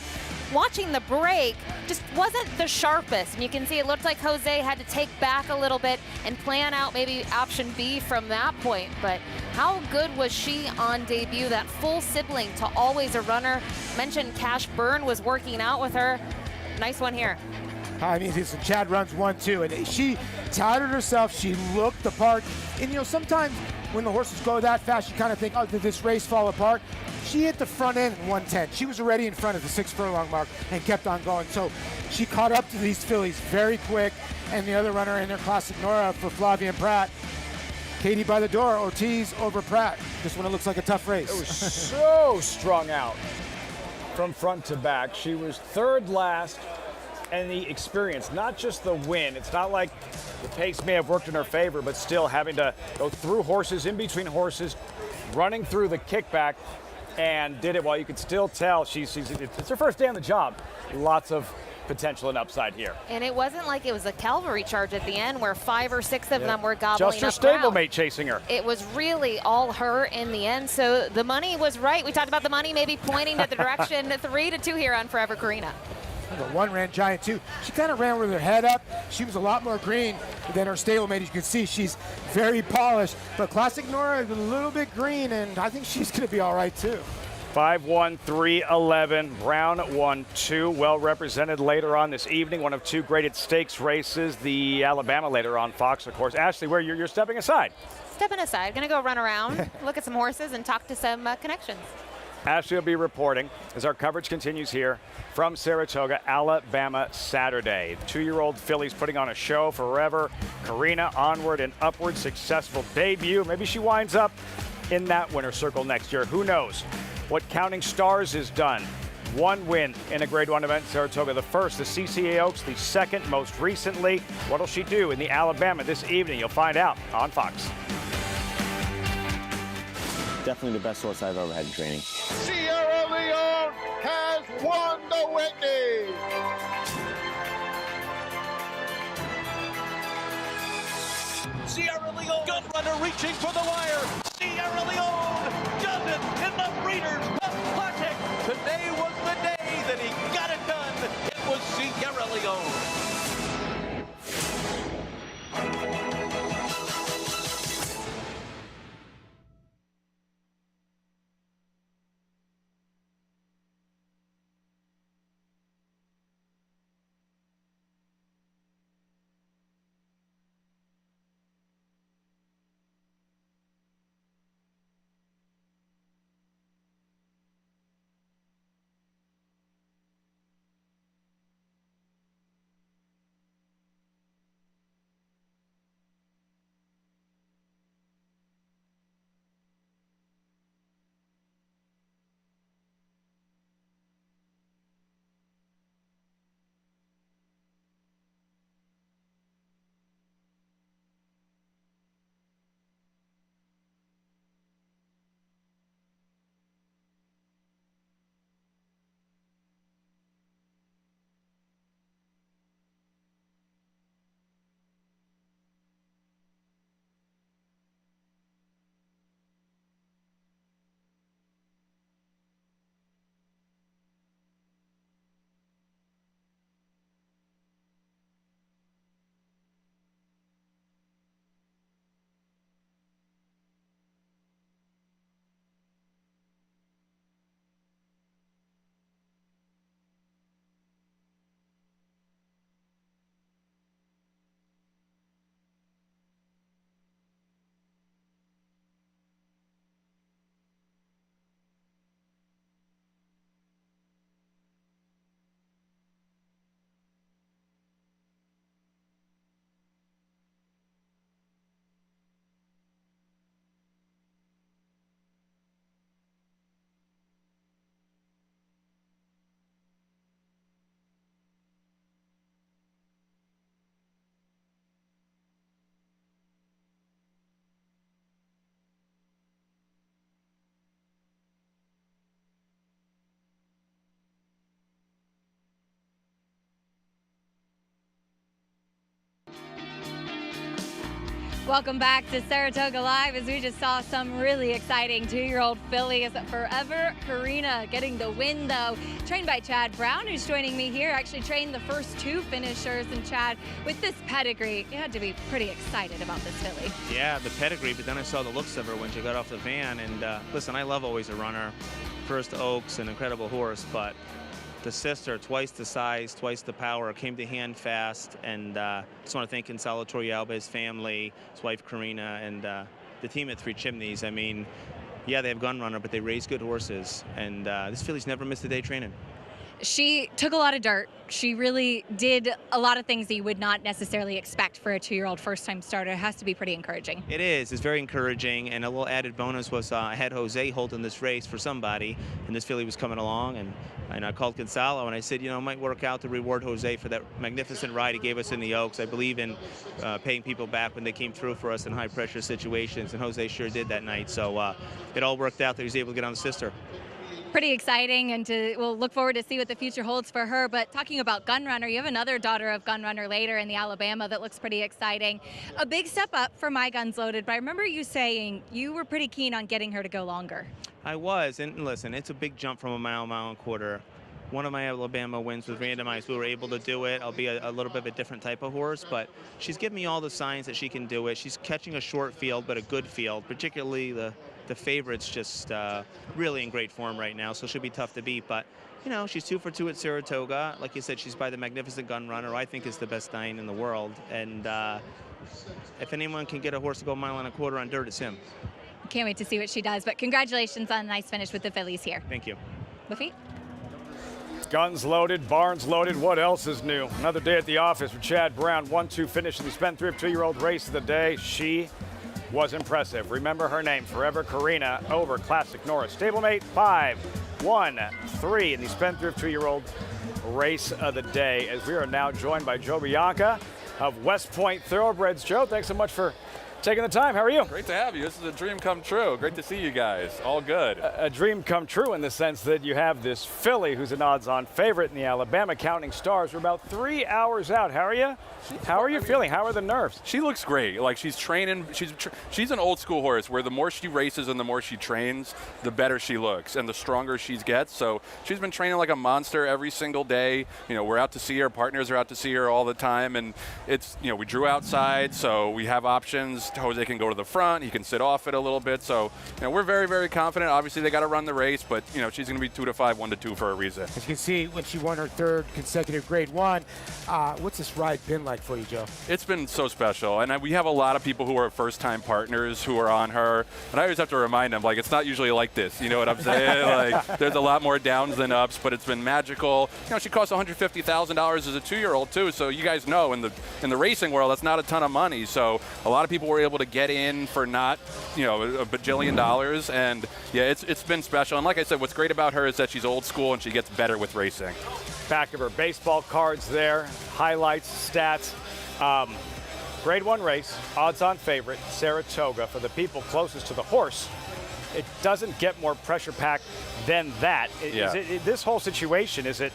watching the break just wasn't the sharpest. And you can see it looked like Jose had to take back a little bit and plan out maybe option B from that point. But how good was she on debut? That full sibling to always a runner. Mentioned Cash Byrne was working out with her. Nice one here. I mean, listen, Chad runs 1-2, and she touted herself. She looked the part. And, you know, sometimes when the horses go that fast, you kind of think, oh, did this race fall apart? She hit the front end in 1:10. She was already in front of the 6 furlong mark and kept on going. So she caught up to these fillies very quick. And the other runner in there, Classic Nora for Flavia and Pratt. Katie by the door, Ortiz over Pratt. This one, it looks like a tough race. It was so strung out from front to back. She was third last. And the experience, not just the win. It's not like the pace may have worked in her favor, but still having to go through horses, in between horses, running through the kickback, and did it while you could still tell it's her first day on the job. Lots of potential and upside here. And it wasn't like it was a cavalry charge at the end where 5 or 6 of them were gobbling just her up ground. stablemate chasing her. It was really all her in the end. So the money was right. We talked about the money maybe pointing to the direction. 3-2 here on Forever Karina. The one ran giant too. She kind of ran with her head up. She was a lot more green than her stablemate. You can see she's very polished. But Classic Nora is a little bit green, and I think she's going to be all right too. 5-1, 3-11. Brown 1-2. Well represented later on this evening. One of 2 graded stakes races. The Alabama later on Fox, of course. Ashley, where you're stepping aside. Stepping aside. Going to go run around, look at some horses, and talk to some connections. Ashley will be reporting as our coverage continues here from Saratoga, Alabama, Saturday. 2-year-old fillies putting on a show. Forever Karina, onward and upward. Successful debut. Maybe she winds up in that winner's circle next year. Who knows what Counting Stars has done. 1 win in a Grade 1 event in Saratoga. The first, the CCA Oaks, the second most recently. What will she do in the Alabama this evening? You'll find out on Fox. Definitely the best horse I've ever had in training. Sierra Leone has won the Whitney. Sierra Leone, gun runner reaching for the wire. Sierra Leone does it in the Breeders' Cup Classic. Today was the day that he got it done. It was Sierra Leone. Welcome back to Saratoga Live as we just saw some really exciting 2-year-old fillies. Forever Karina getting the win, though. Trained by Chad Brown, who's joining me here. Actually trained the first 2 finishers. And Chad, with this pedigree, you had to be pretty excited about this filly. Yeah, the pedigree, but then I saw the looks of her when she got off the van. And listen, I love Always a Runner. First Oaks, an incredible horse, but the sister, twice the size, twice the power, came to hand fast. And just want to thank Gonzalo Torrealba, his family, his wife Karina, and the team at Three Chimneys. I mean, yeah, they have Gun Runner, but they raise good horses. And this filly's never missed a day training. She took a lot of dirt. She really did a lot of things that you would not necessarily expect for a 2-year-old first-time starter. It has to be pretty encouraging. It is. It's very encouraging. And a little added bonus was I had Jose holding this race for somebody, and this filly was coming along. And I called Gonzalo, and I said, you know, it might work out to reward Jose for that magnificent ride he gave us in the Oaks. I believe in paying people back when they came through for us in high-pressure situations, and Jose sure did that night. So it all worked out that he was able to get on the sister. Pretty exciting, and we'll look forward to see what the future holds for her. But talking about Gun Runner, you have another daughter of Gun Runner later in the Alabama that looks pretty exciting. A big step up for My Guns Loaded, but I remember you saying you were pretty keen on getting her to go longer. I was, and listen, it's a big jump from a mile and a quarter. One of my Alabama wins was randomized. We were able to do it. I'll be a little bit of a different type of horse, but she's given me all the signs that she can do it. She's catching a short field, but a good field, particularly the favorite's just really in great form right now, so she'll be tough to beat. But, you know, she's 2 for 2 at Saratoga. Like you said, she's by the magnificent Gun Runner, I think is the best 9 in the world. And if anyone can get a horse to go a mile and a quarter on dirt, it's him. Can't wait to see what she does, but congratulations on a nice finish with the fillies here. Thank you. Lafitte? Guns loaded, barns loaded. What else is new? Another day at the office with Chad Brown. 1-2 finish in the Spendthrift 2-year-old race of the day. She was impressive. Remember her name, Forever Karina, over Classic Norris. Stablemate 5-1-3 in the Spendthrift 2-year-old race of the day, as we are now joined by Joe Bianca of West Point Thoroughbreds. Joe, thanks so much for taking the time. How are you? Great to have you. This is a dream come true. Great to see you guys. All good. A dream come true in the sense that you have this filly who's an odds-on favorite in the Alabama Counting Stars. We're about 3 hours out. How are you? How are you feeling? How are the nerves? She looks great. Like, she's training. She's an old school horse where the more she races and the more she trains, the better she looks and the stronger she gets. So she's been training like a monster every single day. You know, we're out to see her. Partners are out to see her all the time. And it's, you know, we drew outside, so we have options. Jose can go to the front. He can sit off it a little bit. So, you know, we're very, very confident. Obviously, they got to run the race, but, you know, she's going to be 2-5, 1-2 for a reason. As you can see, when she won her 3rd consecutive Grade 1, what's this ride been like for you, Joe? It's been so special, and we have a lot of people who are first-time partners who are on her, and I always have to remind them, like, it's not usually like this. You know what I'm saying? Like, there's a lot more downs than ups, but it's been magical. You know, she costs $150,000 as a 2-year-old too, so you guys know in the racing world, that's not a ton of money. So a lot of people were able to get in for not, you know, a bajillion dollars, and yeah, it's been special. And like I said, what's great about her is that she's old school and she gets better with racing. Back of her baseball cards there, highlights, stats. Grade 1 race, odds-on favorite, Saratoga. For the people closest to the horse, it doesn't get more pressure-packed than that. Yeah. This whole situation, is it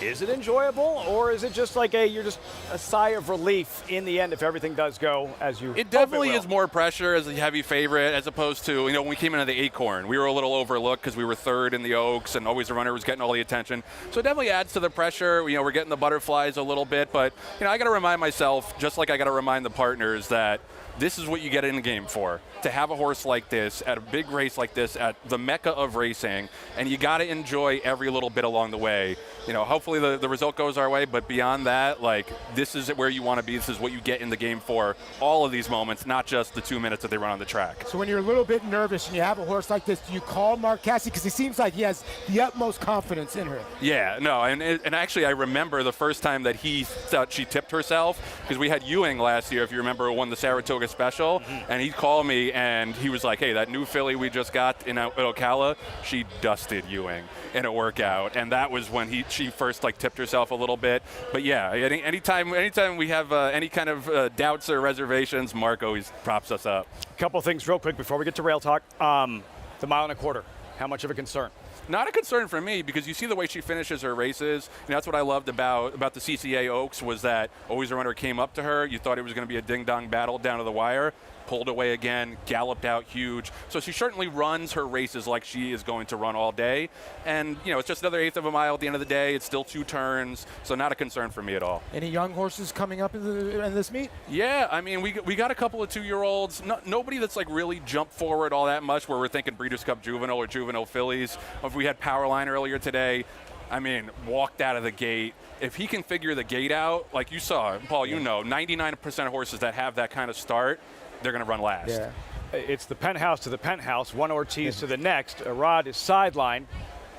enjoyable, or is it just like you're just a sigh of relief in the end if everything does go as you It definitely is more pressure as a heavy favorite as opposed to, you know, when we came into the Acorn, we were a little overlooked because we were 3rd in the Oaks and Always a Runner was getting all the attention. So it definitely adds to the pressure. You know, we're getting the butterflies a little bit, but, you know, I got to remind myself, just like I got to remind the partners, that this is what you get in the game for. To have a horse like this at a big race like this at the mecca of racing, and you got to enjoy every little bit along the way. You know, hopefully the result goes our way, but beyond that, like, this is where you want to be. This is what you get in the game for all of these moments, not just the 2 minutes that they run on the track. So when you're a little bit nervous and you have a horse like this, do you call Mark Cassidy? Because it seems like he has the utmost confidence in her. Yeah, no, and actually I remember the first time that he thought she tipped herself, because we had Ewing last year, if you remember, who won the Saratoga Special, and he called me and he was like, hey, that new filly we just got in Ocala, she dusted Ewing in a workout, and that was when she first like tipped herself a little bit. But yeah, anytime we have any kind of doubts or reservations, Mark always props us up. A couple things real quick before we get to Rail Talk. The mile and a quarter, how much of a concern? Not a concern for me because you see the way she finishes her races. And that's what I loved about the CCA Oaks was that always a runner came up to her. You thought it was going to be a ding-dong battle down to the wire. Pulled away again, galloped out huge. So she certainly runs her races like she is going to run all day. And, it's just another eighth of a mile at the end of the day. It's still 2 turns, so not a concern for me at all. Any young horses coming up in this meet? Yeah, I mean, we got a couple of 2-year-olds. Nobody that's like really jumped forward all that much where we're thinking Breeders' Cup Juvenile or Juvenile fillies. If we had Powerline earlier today, I mean, walked out of the gate. If he can figure the gate out, like you saw, Paul, 99% of horses that have that kind of start, they're going to run last. Yeah. It's the penthouse to the penthouse, one Ortiz to the next. Rod is sidelined,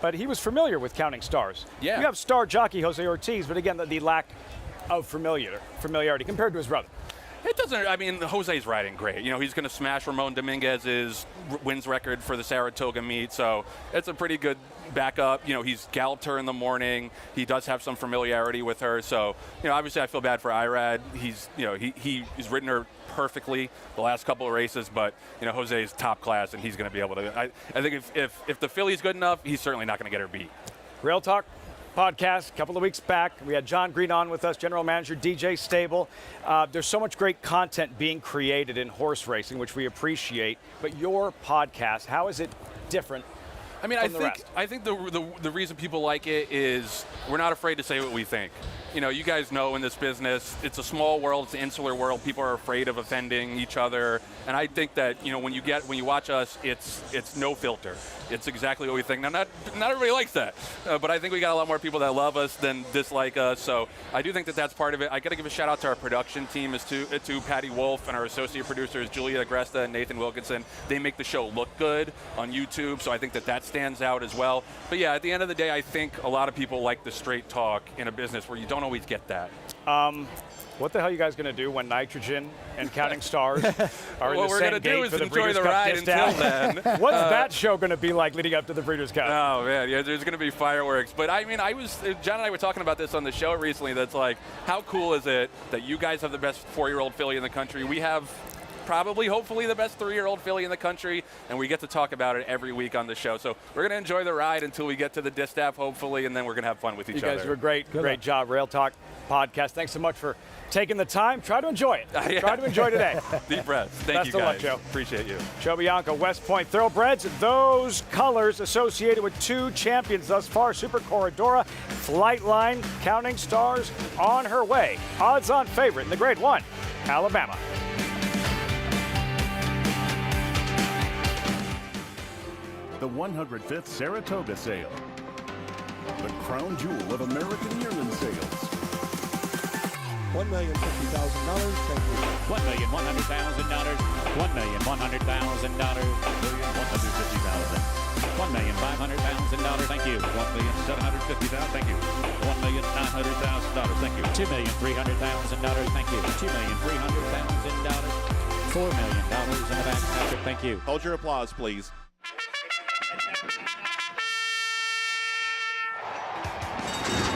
but he was familiar with Counting Stars. Yeah. You have star jockey Jose Ortiz, but again, the lack of familiarity compared to his brother. It doesn't, I mean, Jose's riding great. He's going to smash Ramon Dominguez's wins record for the Saratoga meet, so it's a pretty good backup. He's galloped her in the morning. He does have some familiarity with her, so, obviously I feel bad for Irad. He's ridden her perfectly the last couple of races, but, Jose's top class, and he's going to be able to. I think if the filly's good enough, he's certainly not going to get her beat. Real Talk podcast a couple of weeks back. We had John Green on with us, general manager, DJ Stable. There's so much great content being created in horse racing, which we appreciate. But your podcast, how is it different? I mean, I think the reason people like it is we're not afraid to say what we think. You guys know in this business, it's a small world, it's an insular world. People are afraid of offending each other, and I think that when you watch us, it's no filter. It's exactly what we think. Now, not everybody likes that, but I think we got a lot more people that love us than dislike us. So I do think that that's part of it. I got to give a shout out to our production team, to Patty Wolf and our associate producers Julia Agresta and Nathan Wilkinson. They make the show look good on YouTube, so I think that stands out as well. But yeah, at the end of the day, I think a lot of people like the straight talk in a business where you don't always get that. What the hell are you guys going to do when Nitrogen and Counting Stars are in the we're same gonna gate do is for the enjoy Breeders' the Cup ride discount? until then. What's that show going to be like leading up to the Breeders' Cup? Oh man, yeah, there's going to be fireworks. But I mean, John and I were talking about this on the show recently. That's like, how cool is it that you guys have the best 4-year-old filly in the country? We have hopefully the best 3-year-old filly in the country, and we get to talk about it every week on the show. So we're going to enjoy the ride until we get to the distaff, hopefully, and then we're going to have fun with each other. You guys do a great job. Rail Talk podcast. Thanks so much for taking the time. Try to enjoy it. Yeah. Try to enjoy today. Deep breaths. Thank you, guys. Best of luck, Joe. Appreciate you. Joe Bianco, West Point Thoroughbreds. Those colors associated with 2 champions thus far. Super Corridora, Flightline, Counting Stars on her way. Odds-on favorite in the Grade 1, Alabama. The 105th Saratoga sale. The crown jewel of American yearling sales. $1,050,000. Thank you. $1,100,000. $1,100,000. $1,150,000. $1,500,000. Thank you. $1,750,000. Thank you. $1,900,000. Thank you. $2,300,000. Thank you. $2,300,000. $4 million in the back. Patrick, thank you. Hold your applause, please.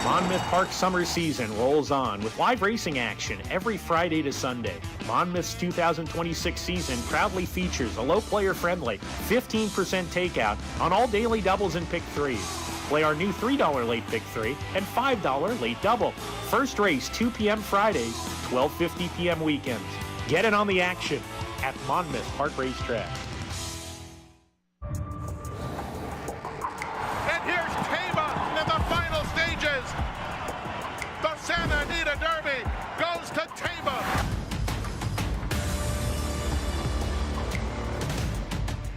Monmouth Park summer season rolls on with live racing action every Friday to Sunday. Monmouth's 2026 season proudly features a low player friendly 15% takeout on all daily doubles and pick threes. Play our new $3 late pick three and $5 late double. First race 2 p.m. Fridays, 12:50 p.m. weekends. Get in on the action at Monmouth Park Racetrack. And here's Tama in the final stages. The Santa Anita Derby goes to Tama.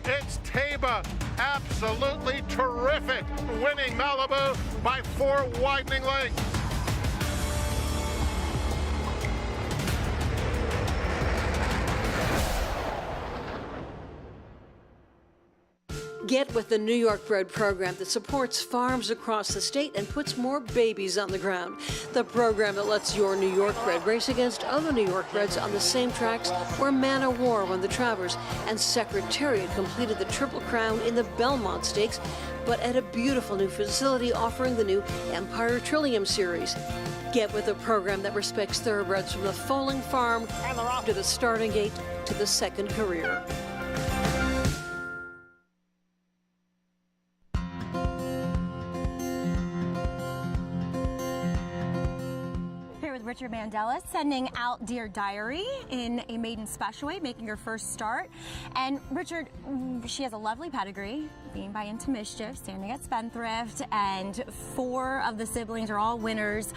It's Tama, absolutely terrific, winning Malibu by 4 widening lengths. Get with the New York Bred program that supports farms across the state and puts more babies on the ground. The program that lets your New York Bred race against other New York Breds on the same tracks where Man O' War won the Travers and Secretariat completed the Triple Crown in the Belmont Stakes, but at a beautiful new facility offering the new Empire Trillium Series. Get with a program that respects thoroughbreds from the foaling farm to the starting gate to the second career. Richard Mandela sending out Dear Diary in a maiden special weight, making her first start. And Richard, she has a lovely pedigree, being by Into Mischief, standing at Spendthrift, and 4 of the siblings are all winners,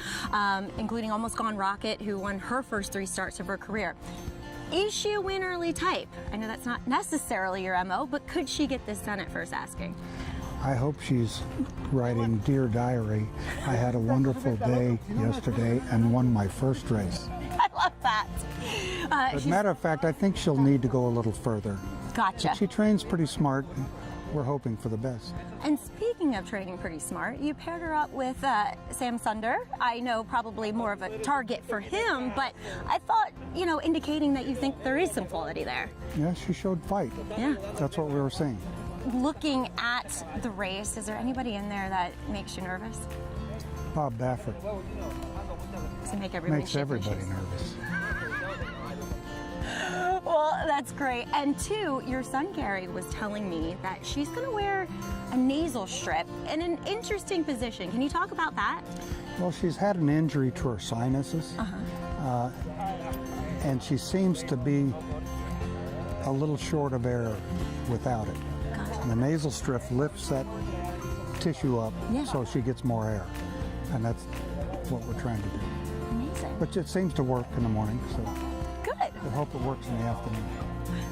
including Almost Gone Rocket, who won her first 3 starts of her career. Is she a win early type? I know that's not necessarily your MO, but could she get this done at first asking? I hope she's writing Dear Diary. I had a wonderful day yesterday and won my first race. I love that. As a matter of fact, I think she'll need to go a little further. Gotcha. But she trains pretty smart. We're hoping for the best. And speaking of training pretty smart, you paired her up with Sam Sunder. I know probably more of a target for him, but I thought, indicating that you think there is some quality there. Yeah, she showed fight. Yeah. That's what we were saying. Looking at the race, is there anybody in there that makes you nervous? Bob Baffert. Does he make everybody Makes everybody nervous. Well, that's great. And 2, your son Gary was telling me that she's going to wear a nasal strip in an interesting position. Can you talk about that? Well, she's had an injury to her sinuses, and she seems to be a little short of air without it. And the nasal strip lifts that tissue up so she gets more air, and that's what we're trying to do. Amazing. Which it seems to work in the morning, so good. I hope it works in the afternoon.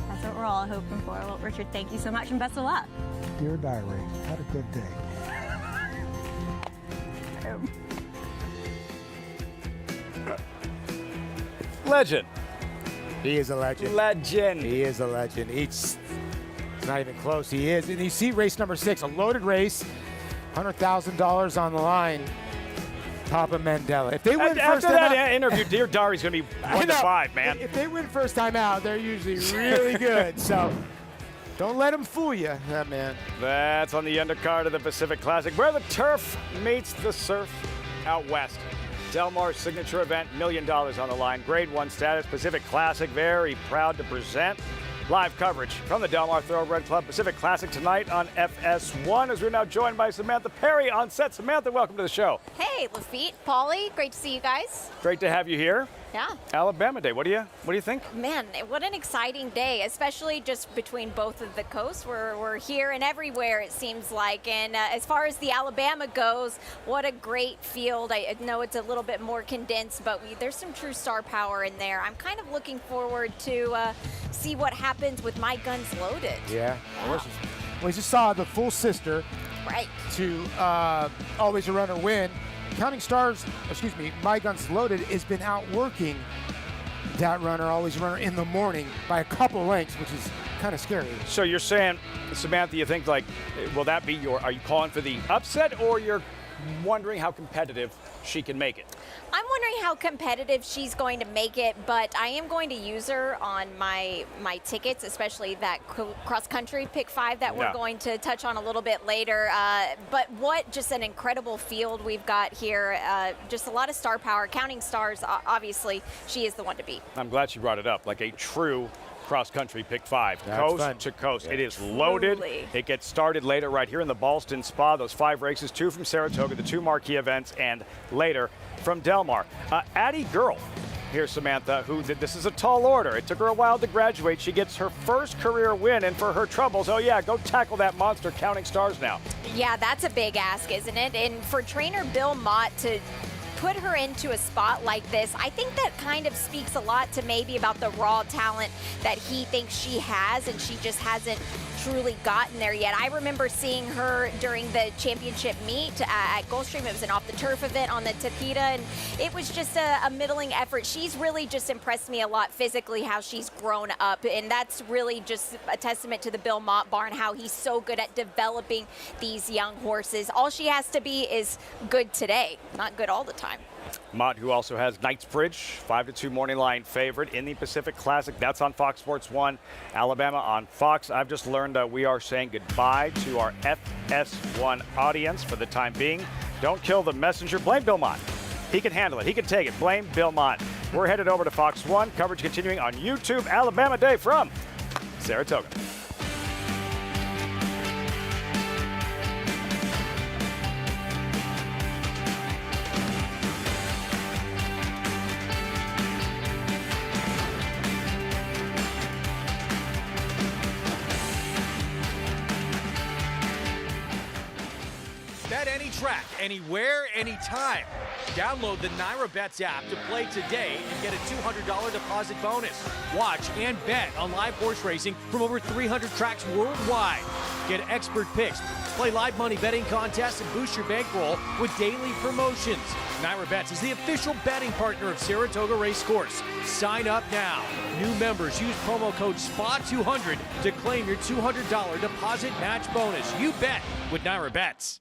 That's what we're all hoping for. Well, Richard, thank you so much and best of luck. Dear Diary, had a good day. Legend. He is a legend. Legend. He is a legend. It's not even close. He is. And you see race number 6, a loaded race, $100,000 on the line. Papa Mandela. If they win first after time that out, interview, Dear Diary's going to be 1-5, man. If they win first time out, they're usually really good. So don't let them fool you, that man. That's on the undercard of the Pacific Classic, where the turf meets the surf out west. Del Mar's signature event, $1 million on the line. Grade 1 status, Pacific Classic. Very proud to present live coverage from the Del Mar Thoroughbred Club Pacific Classic tonight on FS1, as we're now joined by Samantha Perry on set. Samantha, welcome to the show. Hey, Lafitte, Paulie, great to see you guys. Great to have you here. Yeah. Alabama Day. What do you think? Man, what an exciting day, especially just between both of the coasts. We're here and everywhere, it seems like. And as far as the Alabama goes, what a great field. I know it's a little bit more condensed, but there's some true star power in there. I'm kind of looking forward to see what happens with My Guns Loaded. Yeah. Well, we just saw the full sister to Always a Runner win. Counting Stars, My Guns Loaded has been outworking that runner, Always a Runner, in the morning by a couple lengths, which is kind of scary. So you're saying, Samantha, you think, will that be are you calling for the upset, or you're wondering how competitive she can make it? I'm wondering how competitive she's going to make it, but I am going to use her on my tickets, especially that cross-country pick 5 that we're going to touch on a little bit later. But what just an incredible field we've got here. Just a lot of star power. Counting Stars, obviously, she is the one to beat. I'm glad she brought it up, like a true cross-country pick 5, coast to coast. Yeah. It is loaded. Truly. It gets started later right here in the Ballston Spa. Those 5 races, 2 from Saratoga, the 2 marquee events, and later from Del Mar. Addie Girl, here, Samantha, this is a tall order. It took her a while to graduate. She gets her first career win, and for her troubles, go tackle that monster Counting Stars now. Yeah, that's a big ask, isn't it? And for trainer Bill Mott to put her into a spot like this, I think that kind of speaks a lot to maybe about the raw talent that he thinks she has, and she just hasn't truly gotten there yet. I remember seeing her during the championship meet at Gulfstream. It was an off-the-turf event on the Tapeta, and it was just a middling effort. She's really just impressed me a lot physically, how she's grown up, and that's really just a testament to the Bill Mott barn, how he's so good at developing these young horses. All she has to be is good today, not good all the time. Mott, who also has Knightsbridge, 5-2 morning line favorite in the Pacific Classic. That's on Fox Sports 1. Alabama on Fox. I've just learned we are saying goodbye to our FS1 audience for the time being. Don't kill the messenger. Blame Bill Mott. He can handle it. He can take it. Blame Bill Mott. We're headed over to Fox 1. Coverage continuing on YouTube. Alabama Day from Saratoga. track anywhere, anytime. Download the NyraBets app to play today and get a $200 deposit bonus. Watch and bet on live horse racing from over 300 tracks worldwide. Get expert picks, play live money betting contests, and boost your bankroll with daily promotions. NyraBets is the official betting partner of Saratoga Racecourse. Sign up now. New members use promo code SPA200 to claim your $200 deposit match bonus. You bet with NyraBets.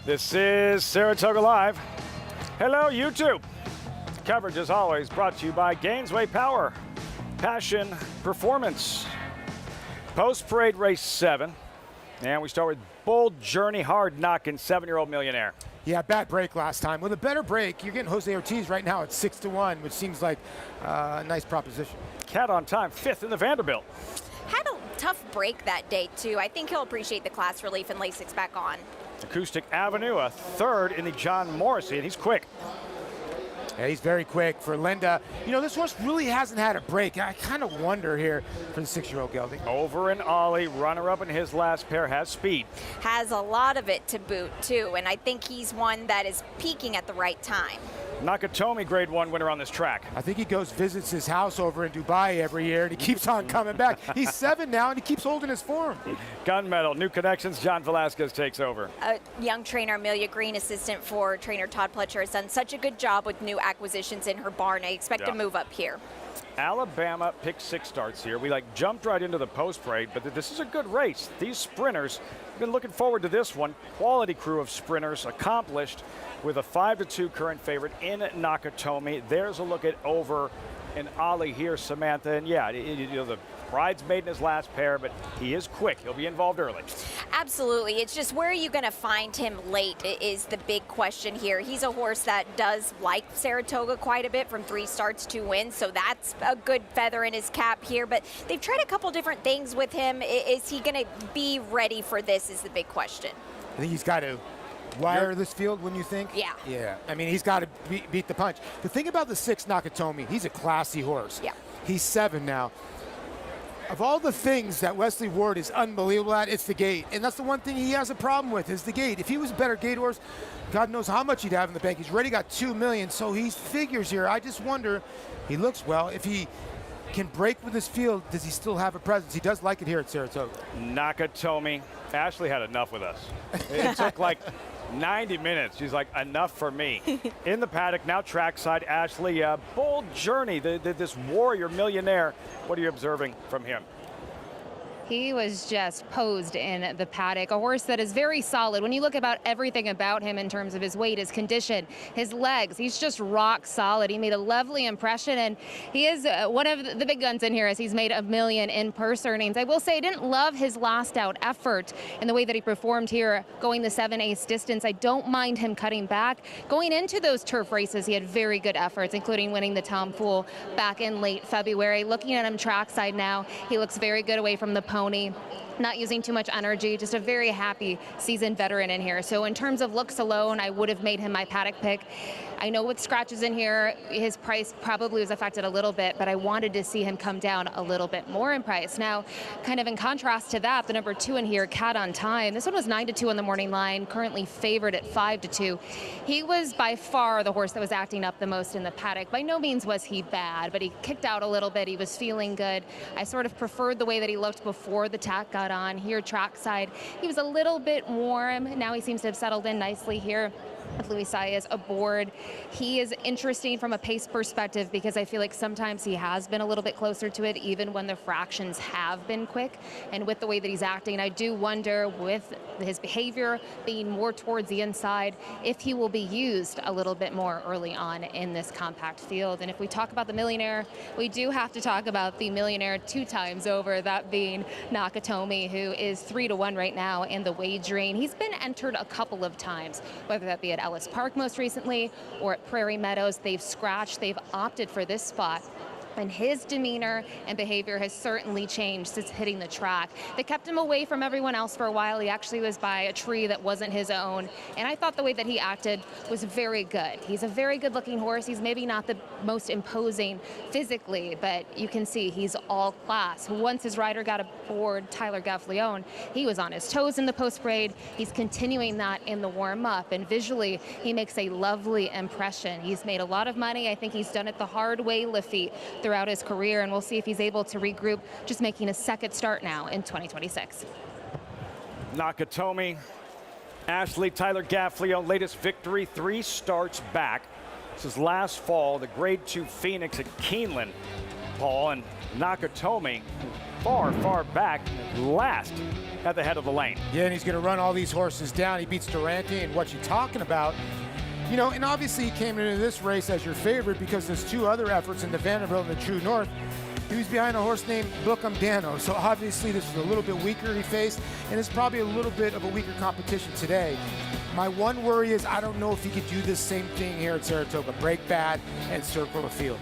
This is Saratoga Live. Hello, YouTube. Coverage, as always, brought to you by Gainesway Power, Passion Performance. Post-parade race 7. And we start with Bold Journey, hard knocking 7-year-old millionaire. Yeah, bad break last time. With a better break, you're getting Jose Ortiz right now at 6-1, which seems like a nice proposition. Cat on time, 5th in the Vanderbilt. Had a tough break that day, too. I think he'll appreciate the class relief and Lasix back on. Acoustic Avenue, a 3rd in the John Morrissey, and he's quick. Yeah, he's very quick for Linda. You know, this horse really hasn't had a break. I kind of wonder here for the 6-year-old gelding. Over and Ollie, runner-up in his last pair, has speed. Has a lot of it to boot, too, and I think he's one that is peaking at the right time. Nakatomi, Grade 1 winner on this track. I think he visits his house over in Dubai every year, and he keeps on coming back. He's 7 now, and he keeps holding his form. Gunmetal, new connections, John Velasquez takes over. A young trainer, Amelia Green, assistant for trainer Todd Pletcher, has done such a good job with new acquisitions in her barn. I expect to move up here. Alabama pick 6 starts here. We jumped right into the post parade, but this is a good race. These sprinters, been looking forward to this one. Quality crew of sprinters accomplished with a 5-2 current favorite in Nakatomi. There's a look at Over and Ollie here, Samantha. And yeah, the pride's made in his last pair, but he is quick. He'll be involved early. Absolutely. It's just where are you going to find him late is the big question here. He's a horse that does like Saratoga quite a bit from 3 starts, 2 wins, so that's a good feather in his cap here. But they've tried a couple different things with him. Is he going to be ready for this is the big question. I think he's got to wire this field, when you think? Yeah. Yeah. I mean, he's got to beat the punch. The thing about the 6 Nakatomi, he's a classy horse. Yeah. He's 7 now. Of all the things that Wesley Ward is unbelievable at, it's the gate. And that's the one thing he has a problem with is the gate. If he was a better gate horse, God knows how much he'd have in the bank. He's already got $2 million, so he figures here. I just wonder, he looks well. If he can break with his field, does he still have a presence? He does like it here at Saratoga. Nakatomi. Ashley had enough with us. It took 90 minutes. She's like, enough for me. In the paddock, now trackside, Ashley. Bold journey, this warrior millionaire. What are you observing from him? He was just posed in the paddock, a horse that is very solid. When you look about everything about him in terms of his weight, his condition, his legs, he's just rock solid. He made a lovely impression, and he is one of the big guns in here as he's made $1 million in purse earnings. I will say I didn't love his last out effort in the way that he performed here going the 7/8 distance. I don't mind him cutting back. Going into those turf races, he had very good efforts, including winning the Tom Fool back in late February. Looking at him trackside now, he looks very good away from the pony. Not using too much energy, just a very happy seasoned veteran in here. So in terms of looks alone, I would have made him my paddock pick. I know with scratches in here, his price probably was affected a little bit, but I wanted to see him come down a little bit more in price. Now, kind of in contrast to that, the number 2 in here, Cat on Time. This one was 9-2 on the morning line, currently favored at 5-2. He was by far the horse that was acting up the most in the paddock. By no means was he bad, but he kicked out a little bit. He was feeling good. I sort of preferred the way that he looked before the tack got on. Here trackside, he was a little bit warm. Now he seems to have settled in nicely here with Luis Saez aboard. He is interesting from a pace perspective because I feel like sometimes he has been a little bit closer to it even when the fractions have been quick. And with the way that he's acting, I do wonder with his behavior being more towards the inside if he will be used a little bit more early on in this compact field. And if we talk about the millionaire, we do have to talk about the millionaire 2 times over, that being Nakatomi, who is 3-1 right now in the wagering. He's been entered a couple of times, whether that be at Ellis Park most recently or at Prairie Meadows. They've scratched, they've opted for this spot. And his demeanor and behavior has certainly changed since hitting the track. They kept him away from everyone else for a while. He actually was by a tree that wasn't his own. And I thought the way that he acted was very good. He's a very good looking horse. He's maybe not the most imposing physically, but you can see he's all class. Once his rider got aboard Tyler Gaffleone, he was on his toes in the post parade. He's continuing that in the warm up. And visually, he makes a lovely impression. He's made a lot of money. I think he's done it the hard way, Lafitte, throughout his career, and we'll see if he's able to regroup, just making a second start now in 2026. Nakatomi, Ashley, Tyler Gaffleone, latest victory, 3 starts back. This is last fall, the Grade 2 Phoenix at Keeneland, Paul, and Nakatomi far, far back, last at the head of the lane. Yeah, and he's going to run all these horses down. He beats Durante, and what you talking about? You know, and obviously he came into this race as your favorite because there's 2 other efforts in the Vanderbilt and the True North. He was behind a horse named Bookham Dano, so obviously this was a little bit weaker he faced, and it's probably a little bit of a weaker competition today. My one worry is I don't know if he could do this same thing here at Saratoga, break bad and circle the field.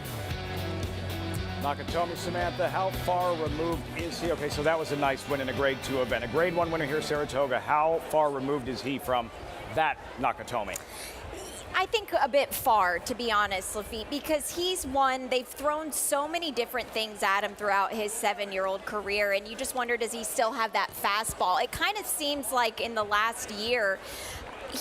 Nakatomi, Samantha, how far removed is he? Okay, so that was a nice win in a Grade 2 event. A Grade 1 winner here at Saratoga. How far removed is he from that Nakatomi? I think a bit far, to be honest, Lafitte, because he's one, they've thrown so many different things at him throughout his 7-year-old career, and you just wonder, does he still have that fastball? It kind of seems like in the last year,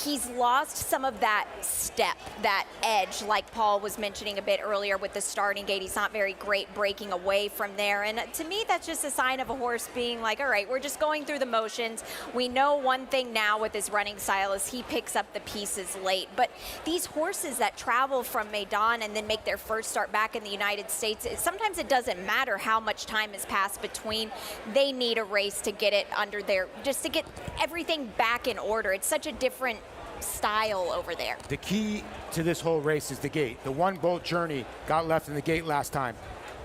he's lost some of that step, that edge, like Paul was mentioning a bit earlier with the starting gate. He's not very great breaking away from there. And to me, that's just a sign of a horse being like, all right, we're just going through the motions. We know one thing now with his running style is he picks up the pieces late. But these horses that travel from Maidan and then make their first start back in the United States, sometimes it doesn't matter how much time has passed between. They need a race to get it under their, just to get everything back in order. It's such a different style over there. The key to this whole race is the gate. The 1 Bolt Journey got left in the gate last time.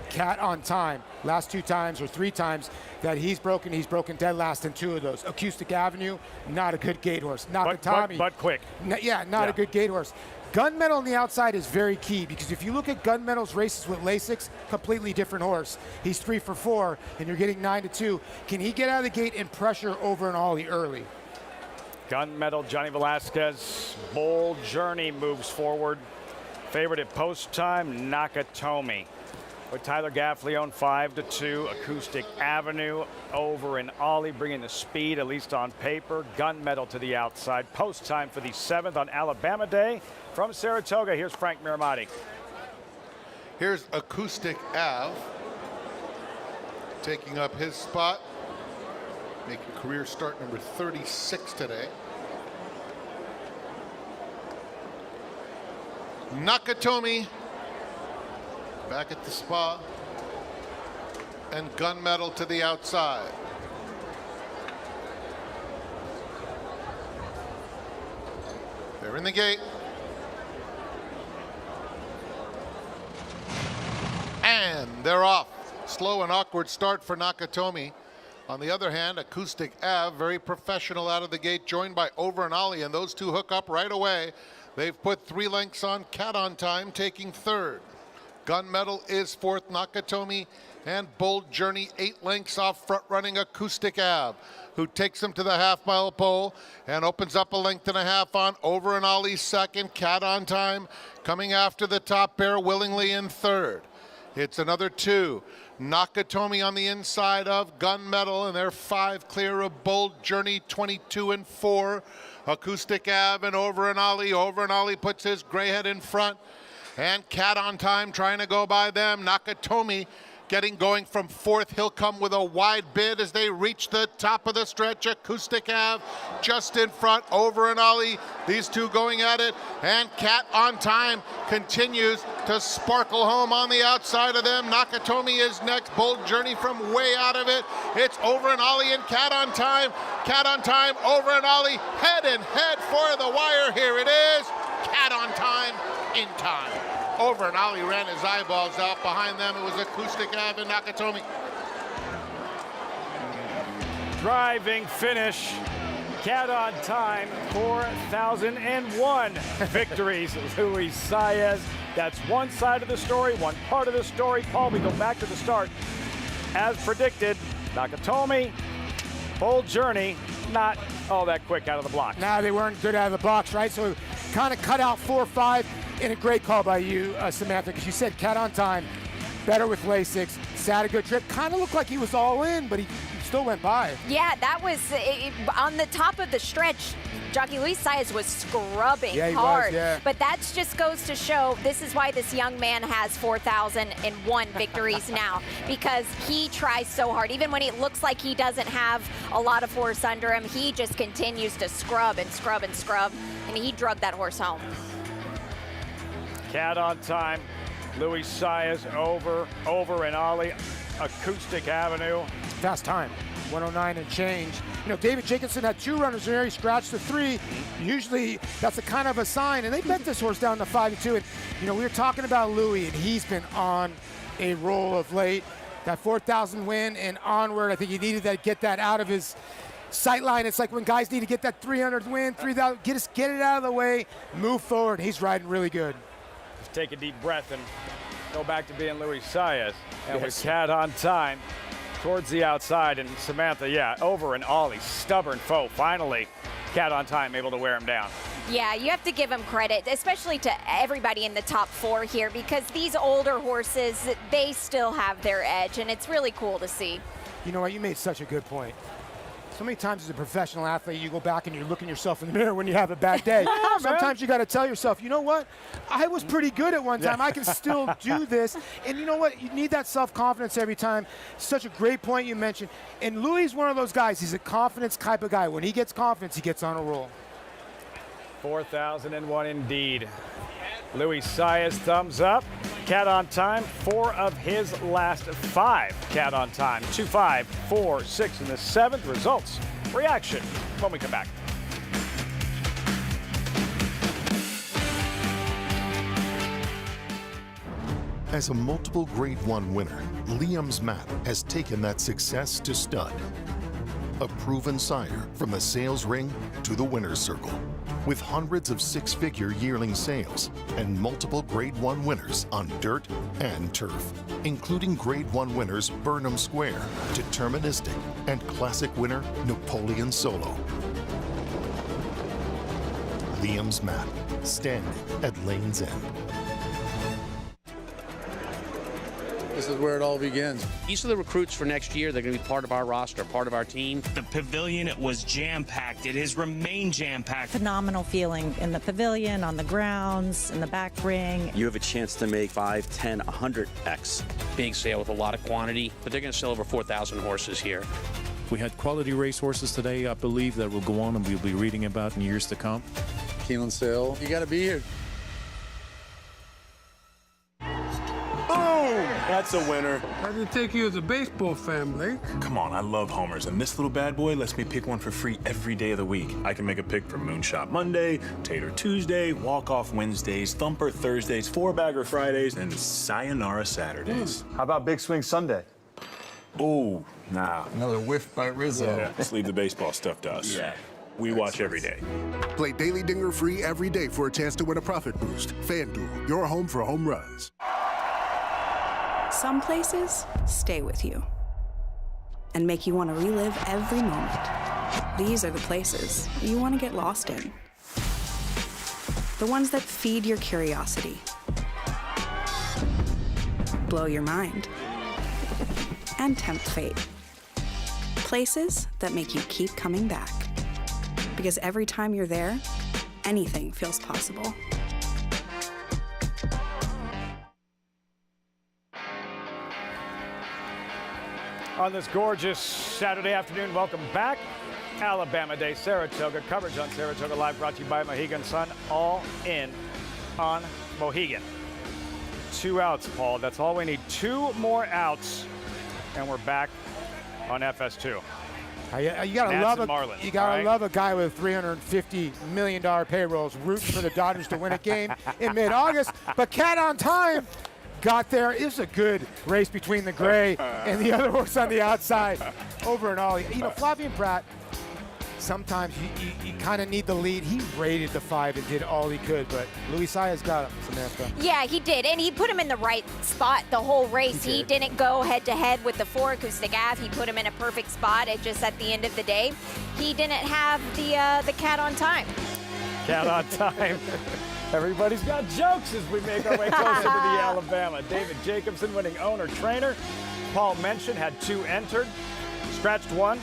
Cat on Time, last 2 times or 3 times that he's broken dead last in 2 of those. Acoustic Avenue, not a good gate horse. Nakatomi, but quick. Not a good gate horse. Gunmetal on the outside is very key because if you look at Gunmetal's races with Lasix, completely different horse. He's 3 for 4 and you're getting 9-2. Can he get out of the gate and pressure over an Ollie early? Gunmetal, Johnny Velasquez, Bold Journey moves forward. Favorite at post time, Nakatomi. With Tyler Gaffleone 5-2, Acoustic Avenue over in Ollie, bringing the speed, at least on paper. Gunmetal to the outside. Post time for the 7th on Alabama Day. From Saratoga, here's Frank Miramati. Here's Acoustic Ave taking up his spot. Making career start number 36 today. Nakatomi back at the spa, and Gunmetal to the outside. They're in the gate. And they're off. Slow and awkward start for Nakatomi. On the other hand, Acoustic Ave, very professional out of the gate, joined by Over and Ollie, and those two hook up right away. They've put 3 lengths on Cat on Time, taking third. Gunmetal is fourth. Nakatomi and Bold Journey 8 lengths off front-running Acoustic Ave, who takes him to the half-mile pole and opens up a length and a half on Over and Ollie second. Cat on Time coming after the top pair willingly in third. It's another 2. Nakatomi on the inside of Gunmetal, and they're 5 clear of Bold Journey, 22 and 4. Acoustic Ave and Over and Ollie. Over and Ollie puts his gray head in front, and Cat on Time trying to go by them. Nakatomi getting going from fourth. He'll come with a wide bid as they reach the top of the stretch. Acoustic Ave just in front. Over and Ollie, these two going at it, and Cat on Time continues to sparkle home on the outside of them. Nakatomi is next. Bold Journey from way out of it. It's Over and Ollie and Cat on Time. Cat on Time, Over and Ollie, head and head for the wire. Here it is. Cat on Time in time. Over and Ollie ran his eyeballs out. Behind them, it was Acoustic Ave and Nakatomi. Driving finish. Cat on Time, 4,001 victories. Luis Saez. That's one side of the story, one part of the story. Paul, we go back to the start. As predicted, Nakatomi, Bold Journey, not all that quick out of the block. Nah, they weren't good out of the box, right? So kind of cut out 4 or 5. And a great call by you, Samantha, because you said Cat on Time, better with Lasix. Had a good trip. Kind of looked like he was all in, but he still went by. Yeah, that was on the top of the stretch. Jockey Luis Saez was scrubbing hard. But that just goes to show this is why this young man has 4,001 victories now, because he tries so hard. Even when it looks like he doesn't have a lot of force under him, he just continues to scrub and scrub and scrub, and he drug that horse home. Cat on Time, Luis Saez, Over and Ollie, Acoustic Avenue. Fast time, 109 and change. You know, David Jacobson had 2 runners in there. He scratched the 3. Usually that's a kind of a sign, and they bet this horse down to 5-2. And, you know, we were talking about Louis, and he's been on a roll of late. That 4,000 win and onward, I think he needed that, get that out of his sight line. It's like when guys need to get that 300th win, 3,000, get it out of the way, move forward. He's riding really good. Just take a deep breath and go back to being Luis Saez. And with Cat on Time towards the outside, and Samantha, Over and Ollie, stubborn foe. Finally, Cat on Time able to wear him down. Yeah, you have to give him credit, especially to everybody in the top 4 here, because these older horses, they still have their edge, and it's really cool to see. You know what? You made such a good point. So many times as a professional athlete, you go back and you're looking yourself in the mirror when you have a bad day. Sometimes you got to tell yourself, you know what? I was pretty good at one time. I can still do this. And you know what? You need that self-confidence every time. Such a great point you mentioned. And Louis is one of those guys. He's a confidence type of guy. When he gets confidence, he gets on a roll. 4,001 indeed. Luis Saez, thumbs up. Cat on Time, 4 of his last 5. Cat on Time, 2, 5, 4, 6 in the 7th. Results, reaction when we come back. As a multiple Grade 1 winner, Liam's Map has taken that success to stud. A proven sire from the sales ring to the winner's circle, with hundreds of 6-figure yearling sales and multiple Grade 1 winners on dirt and turf, including Grade 1 winners Burnham Square, Deterministic, and classic winner Napoleon Solo. Liam's Map, standing at Lane's End. This is where it all begins. These are the recruits for next year. They're going to be part of our roster, part of our team. The pavilion, it was jam-packed. It has remained jam-packed. Phenomenal feeling in the pavilion, on the grounds, in the back ring. You have a chance to make 5, 10, 100x. Big sale with a lot of quantity, but they're going to sell over 4,000 horses here. We had quality racehorses today, I believe, that will go on and we'll be reading about in years to come. Keeneland sale, you got to be here. That's a winner. How did it take you as a baseball fan, Blake? Come on, I love homers, and this little bad boy lets me pick one for free every day of the week. I can make a pick for Moonshot Monday, Tater Tuesday, Walk-Off Wednesdays, Thumper Thursdays, Four-Bagger Fridays, and Sayonara Saturdays. How about Big Swing Sunday? Oh, nah. Another whiff by Rizzo. Yeah, let's leave the baseball stuff to us. Yeah. We watch every day. Play Daily Dinger free every day for a chance to win a profit boost. FanDuel, your home for home runs. Some places stay with you and make you want to relive every moment. These are the places you want to get lost in. The ones that feed your curiosity, blow your mind, and tempt fate. Places that make you keep coming back. Because every time you're there, anything feels possible. On this gorgeous Saturday afternoon, welcome back. Alabama Day, Saratoga. Coverage on Saratoga Live brought to you by Mohegan Sun. All in on Mohegan. 2 outs, Paul. That's all we need. 2 more outs, and we're back on FS2. You gotta love a guy with $350 million payrolls rooting for the Dodgers to win a game in mid-August. But Cat on Time got there. It was a good race between the gray and the other horse on the outside. Over and all, Flavien Prat. Sometimes you kind of need the lead. He raided the 5 and did all he could, but Luis Saez got him, Samantha. Yeah, he did, and he put him in the right spot the whole race. He didn't go head-to-head with the 4 Acoustic Ave. He put him in a perfect spot. It just at the end of the day, he didn't have the Cat on Time. Cat on Time. Everybody's got jokes as we make our way closer to the Alabama. David Jacobson winning owner-trainer. Paul mentioned had 2 entered, scratched 1.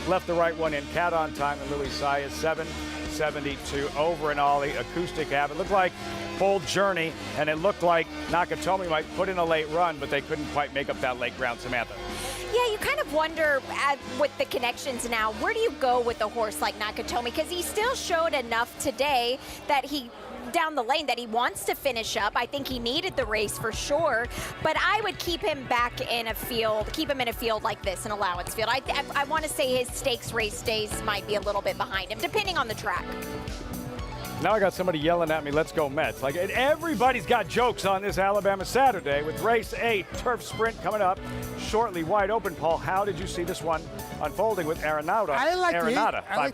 Left the right one in. Cat on Time and Luis Saez 772 over and ollie Acoustic Ave. It looked like Bold Journey, and it looked like Nakatomi might put in a late run, but they couldn't quite make up that late ground, Samantha. Yeah, you kind of wonder with the connections now, where do you go with a horse like Nakatomi? Because he still showed enough today that he down the lane that he wants to finish up. I think he needed the race for sure, but I would keep him back in a field, like this, an allowance field. I want to say his stakes race days might be a little bit behind him, depending on the track. Now I got somebody yelling at me, let's go Mets. Like, everybody's got jokes on this Alabama Saturday with race 8, turf sprint coming up shortly, wide open. Paul, how did you see this one unfolding with Arenado? I like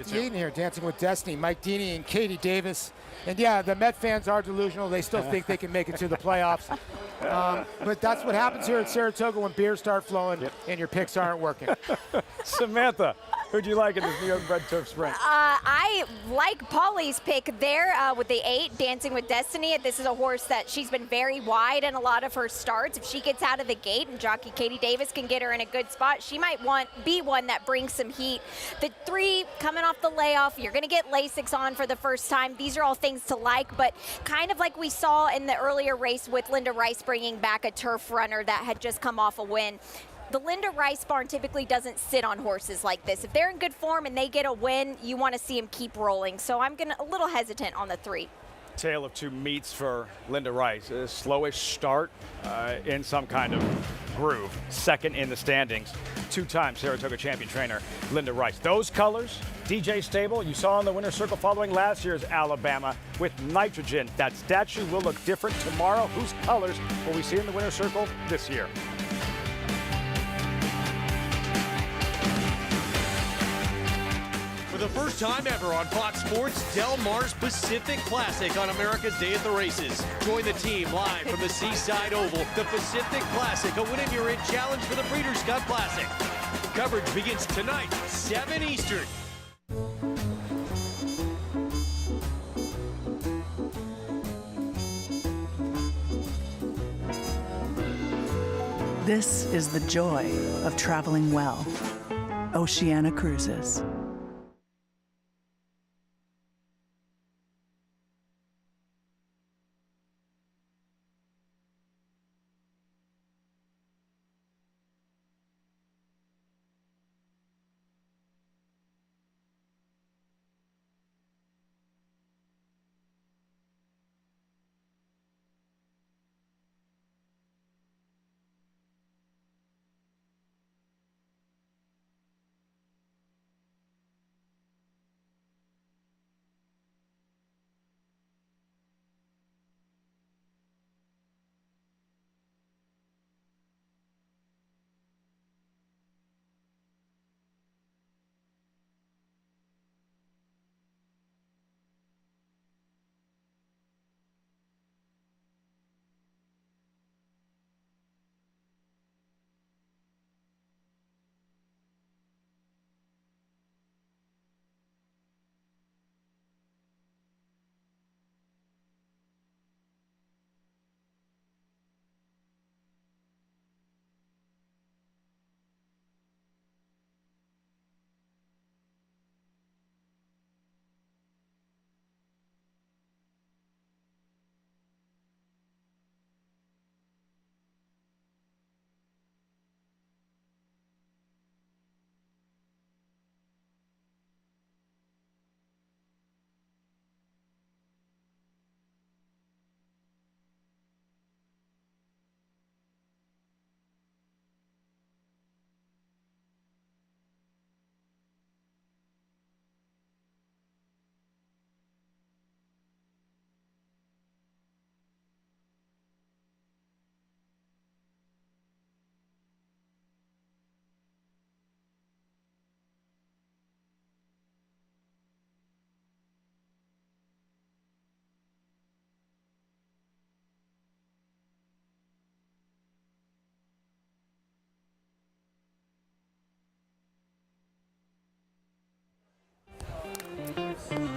the 8 in here, Dancing with Destiny, Mike Deeney and Katie Davis. And yeah, the Met fans are delusional. They still think they can make it to the playoffs. But that's what happens here at Saratoga when beers start flowing and your picks aren't working. Samantha, who'd you like in this New York bred turf sprint? I like Paulie's pick there with the 8, Dancing with Destiny. This is a horse that she's been very wide in a lot of her starts. If she gets out of the gate and jockey Katie Davis can get her in a good spot, she might be one that brings some heat. The 3 coming off the layoff, you're going to get Lasix on for the first time. These are all things to like, but kind of like we saw in the earlier race with Linda Rice bringing back a turf runner that had just come off a win. The Linda Rice barn typically doesn't sit on horses like this. If they're in good form and they get a win, you want to see them keep rolling. So I'm a little hesitant on the 3. Tale of 2 meets for Linda Rice. A slowish start in some kind of groove. Second in the standings. 2-time Saratoga champion trainer Linda Rice. Those colors, DJ Stable, you saw in the winner's circle following last year's Alabama with nitrogen. That statue will look different tomorrow. Whose colors will we see in the winner's circle this year? For the first time ever on Fox Sports, Del Mar's Pacific Classic on America's Day at the Races. Join the team live from the Seaside Oval, the Pacific Classic, a win and you're in challenge for the Breeders' Cup Classic. Coverage begins tonight, 7 Eastern. This is the joy of traveling well. Oceana Cruises.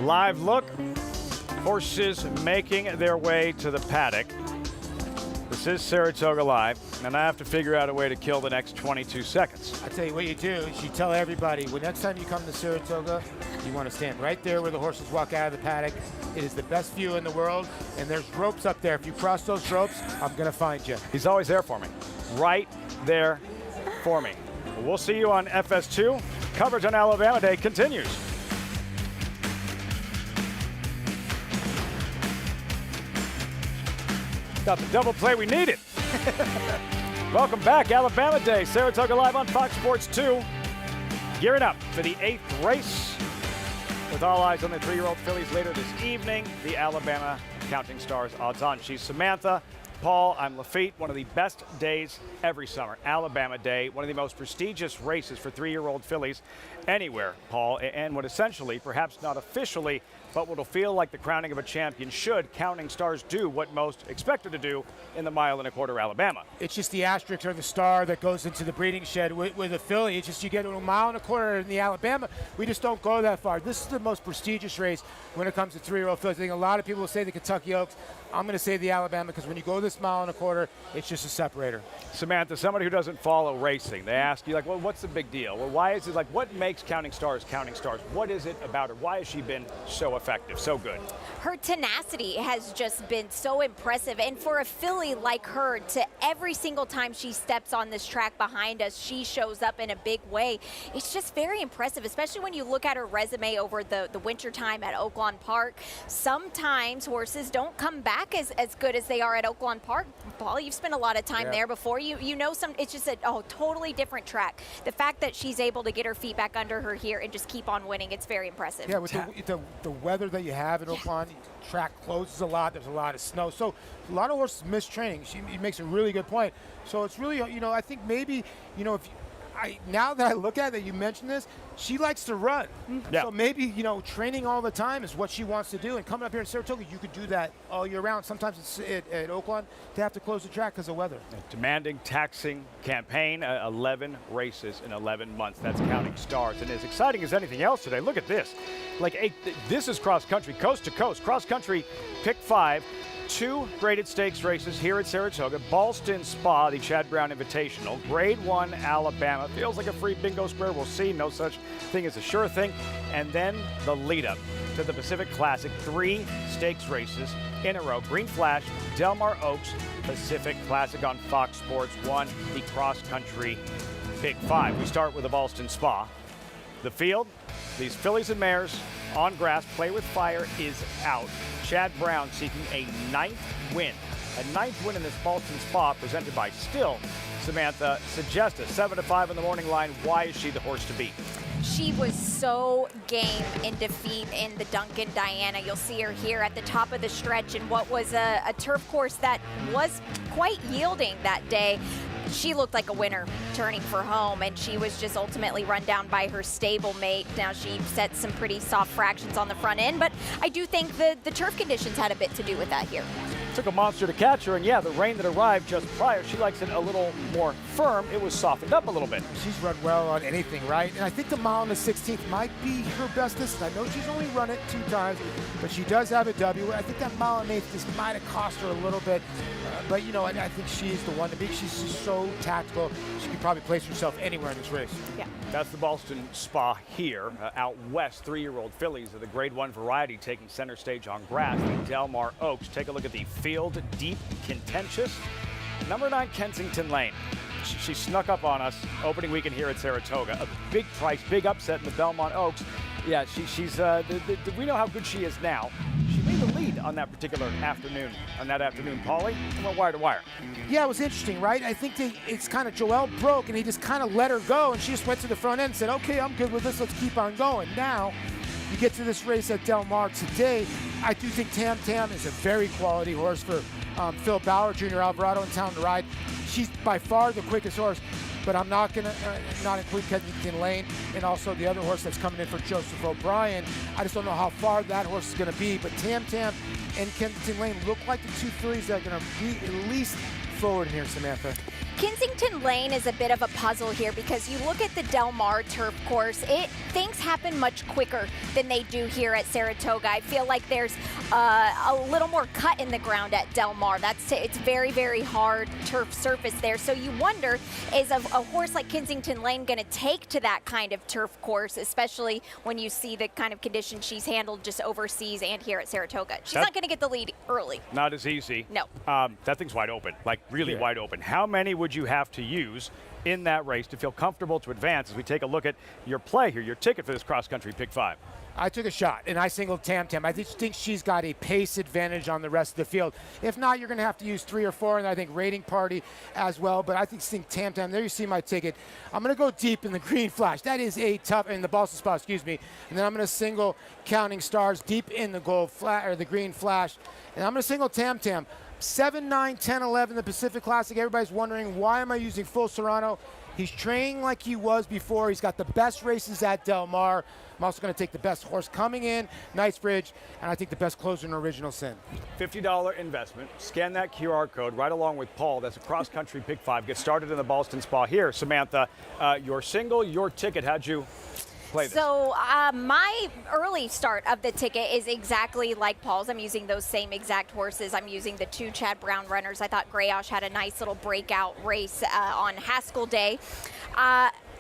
Live look. Horses making their way to the paddock. This is Saratoga Live, and I have to figure out a way to kill the next 22 seconds. I tell you what you do is you tell everybody, when next time you come to Saratoga, you want to stand right there where the horses walk out of the paddock. It is the best view in the world, and there's ropes up there. If you cross those ropes, I'm going to find you. He's always there for me. Right there for me. We'll see you on FS2. Coverage on Alabama Day continues. Got the double play we needed. Welcome back, Alabama Day. Saratoga Live on Fox Sports 2. Gearing up for the 8th race. With all eyes on the 3-year-old fillies later this evening. The Alabama Counting Stars odds on. She's Samantha. Paul, I'm Lafitte. One of the best days every summer. Alabama Day. One of the most prestigious races for 3-year-old fillies anywhere, Paul. And what essentially, perhaps not officially, but what'll feel like the crowning of a champion should Counting Stars do what most expect her to do in the 1.25 mile Alabama. It's just the asterisk or the star that goes into the breeding shed with a filly. It's just you get a 1.25 mile in the Alabama. We just don't go that far. This is the most prestigious race when it comes to 3-year-old fillies. I think a lot of people will say the Kentucky Oaks. I'm going to say the Alabama because when you go this 1.25 miles, it's just a separator. Samantha, somebody who doesn't follow racing, they ask you, like, well, what's the big deal? Well, why is it, like, what makes Counting Stars Counting Stars? What is it about her? Why has she been so effective, so good? Her tenacity has just been so impressive. And for a filly like her, to every single time she steps on this track behind us, she shows up in a big way. It's just very impressive, especially when you look at her resume over the winter time at Oaklawn Park. Sometimes horses don't come back as good as they are at Oaklawn Park. Paul, you've spent a lot of time there before. You know it's just a totally different track. The fact that she's able to get her feet back under her here and just keep on winning, it's very impressive. Yeah, with the weather that you have at Oaklawn, track closes a lot. There's a lot of snow. So a lot of horses miss training. She makes a really good point. So it's really, I think maybe, now that I look at it, that you mentioned this, she likes to run. Yeah. So maybe, training all the time is what she wants to do. And coming up here in Saratoga, you could do that all year round. Sometimes it's at Oaklawn, they have to close the track because of weather. A demanding, taxing campaign, 11 races in 11 months. That's Counting Stars. And as exciting as anything else today, look at this. This is cross country, coast to coast. Cross country, pick 5. 2 graded stakes races here at Saratoga. Ballston Spa, the Chad Brown Invitational. Grade 1 Alabama. Feels like a free bingo square. We'll see. No such thing as a sure thing. And then the lead up to the Pacific Classic. 3 stakes races in a row. Green Flash, Del Mar Oaks, Pacific Classic on Fox Sports 1. The cross country Big 5. We start with the Ballston Spa. The field, these fillies and mares on grass. Play with Fire is out. Chad Brown seeking a 9th win. A 9th win in this Ballston Spa presented by Still. Samantha, suggest a 7-5 in the morning line. Why is she the horse to beat? She was so game in defeat in the Duncan Diana. You'll see her here at the top of the stretch in what was a turf course that was quite yielding that day. She looked like a winner turning for home, and she was just ultimately run down by her stablemate. Now, she set some pretty soft fractions on the front end, but I do think the turf conditions had a bit to do with that here. Took a monster to catch her, and yeah, the rain that arrived just prior, she likes it a little more firm. It was softened up a little bit. She's run well on anything, right? And I think the mile and the 16th might be her best distance. I know she's only run it 2 times, but she does have a W. I think that mile and 8th just might have cost her a little bit. But, I think she's the one to beat. She's just so tactical. She could probably place herself anywhere in this race. Yeah. That's the Ballston Spa here. Out west, 3-year-old fillies of the Grade 1 variety taking center stage on grass. The Del Mar Oaks. Take a look at the field. Deep, contentious. Number 9, Kensington Lane. She snuck up on us opening weekend here at Saratoga. A big price, big upset in the Belmont Oaks. Yeah, she's we know how good she is now. She made the lead on that particular afternoon, Paulie. Went wire to wire. Yeah, it was interesting, right? I think it's kind of Joel broke, and he just kind of let her go, and she just went to the front end and said, okay, I'm good with this. Let's keep on going. Now, you get to this race at Del Mar today. I do think Tam Tam is a very quality horse for Phil Bauer, Junior Alvarado in town to ride. She's by far the quickest horse, but I'm not going to not include Kensington Lane and also the other horse that's coming in for Joseph O'Brien. I just don't know how far that horse is going to be, but Tam Tam and Kensington Lane look like the 2 fillies that are going to be at least forward in here, Samantha. Kensington Lane is a bit of a puzzle here because you look at the Del Mar turf course, things happen much quicker than they do here at Saratoga. I feel like there's a little more cut in the ground at Del Mar. It's very, very hard turf surface there. So you wonder, is a horse like Kensington Lane going to take to that kind of turf course, especially when you see the kind of conditions she's handled just overseas and here at Saratoga. She's not going to get the lead early. Not as easy. No. That thing's wide open, like really wide open. How many would you have to use in that race to feel comfortable to advance as we take a look at your play here, your ticket for this cross-country Pick 5? I took a shot, and I singled Tam Tam. I just think she's got a pace advantage on the rest of the field. If not, you're going to have to use 3 or 4, and I think Rating Party as well. But I think Tam Tam, there you see my ticket. I'm going to go deep in the Green Flash. That is a tough, in the Boston Spa, excuse me. And then I'm going to single Counting Stars deep in the the Green Flash. And I'm going to single Tam Tam. 7, 9, 10, 11, the Pacific Classic. Everybody's wondering, why am I using full Serrano? He's training like he was before. He's got the best races at Del Mar. I'm also going to take the best horse coming in, Knightsbridge, and I think the best closer in Original Sin. $50 investment. Scan that QR code right along with Paul. That's a cross-country Pick 5. Get started in the Boston Spa. Here, Samantha, your single, your ticket. How'd you play this? So my early start of the ticket is exactly like Paul's. I'm using those same exact horses. I'm using the 2 Chad Brown runners. I thought Grayosh had a nice little breakout race on Haskell Day.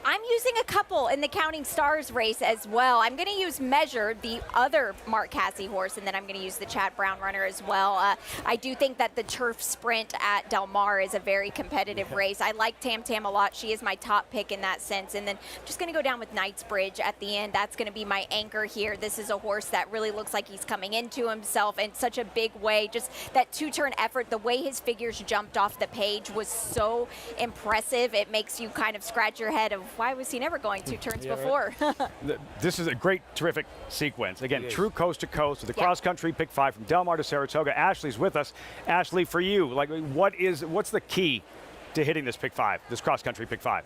I'm using a couple in the Counting Stars race as well. I'm going to use Measure, the other Mark Casse horse, and then I'm going to use the Chad Brown runner as well. I do think that the turf sprint at Del Mar is a very competitive race. I like Tam Tam a lot. She is my top pick in that sense. And then I'm just going to go down with Knightsbridge at the end. That's going to be my anchor here. This is a horse that really looks like he's coming into himself in such a big way. Just that 2-turn effort, the way his figures jumped off the page was so impressive. It makes you kind of scratch your head of, why was he never going 2 turns before? This is a great, terrific sequence. Again, true coast to coast with the cross-country Pick 5 from Del Mar to Saratoga. Ashley's with us. Ashley, for you, like, what's the key to hitting this Pick 5, this cross-country Pick 5?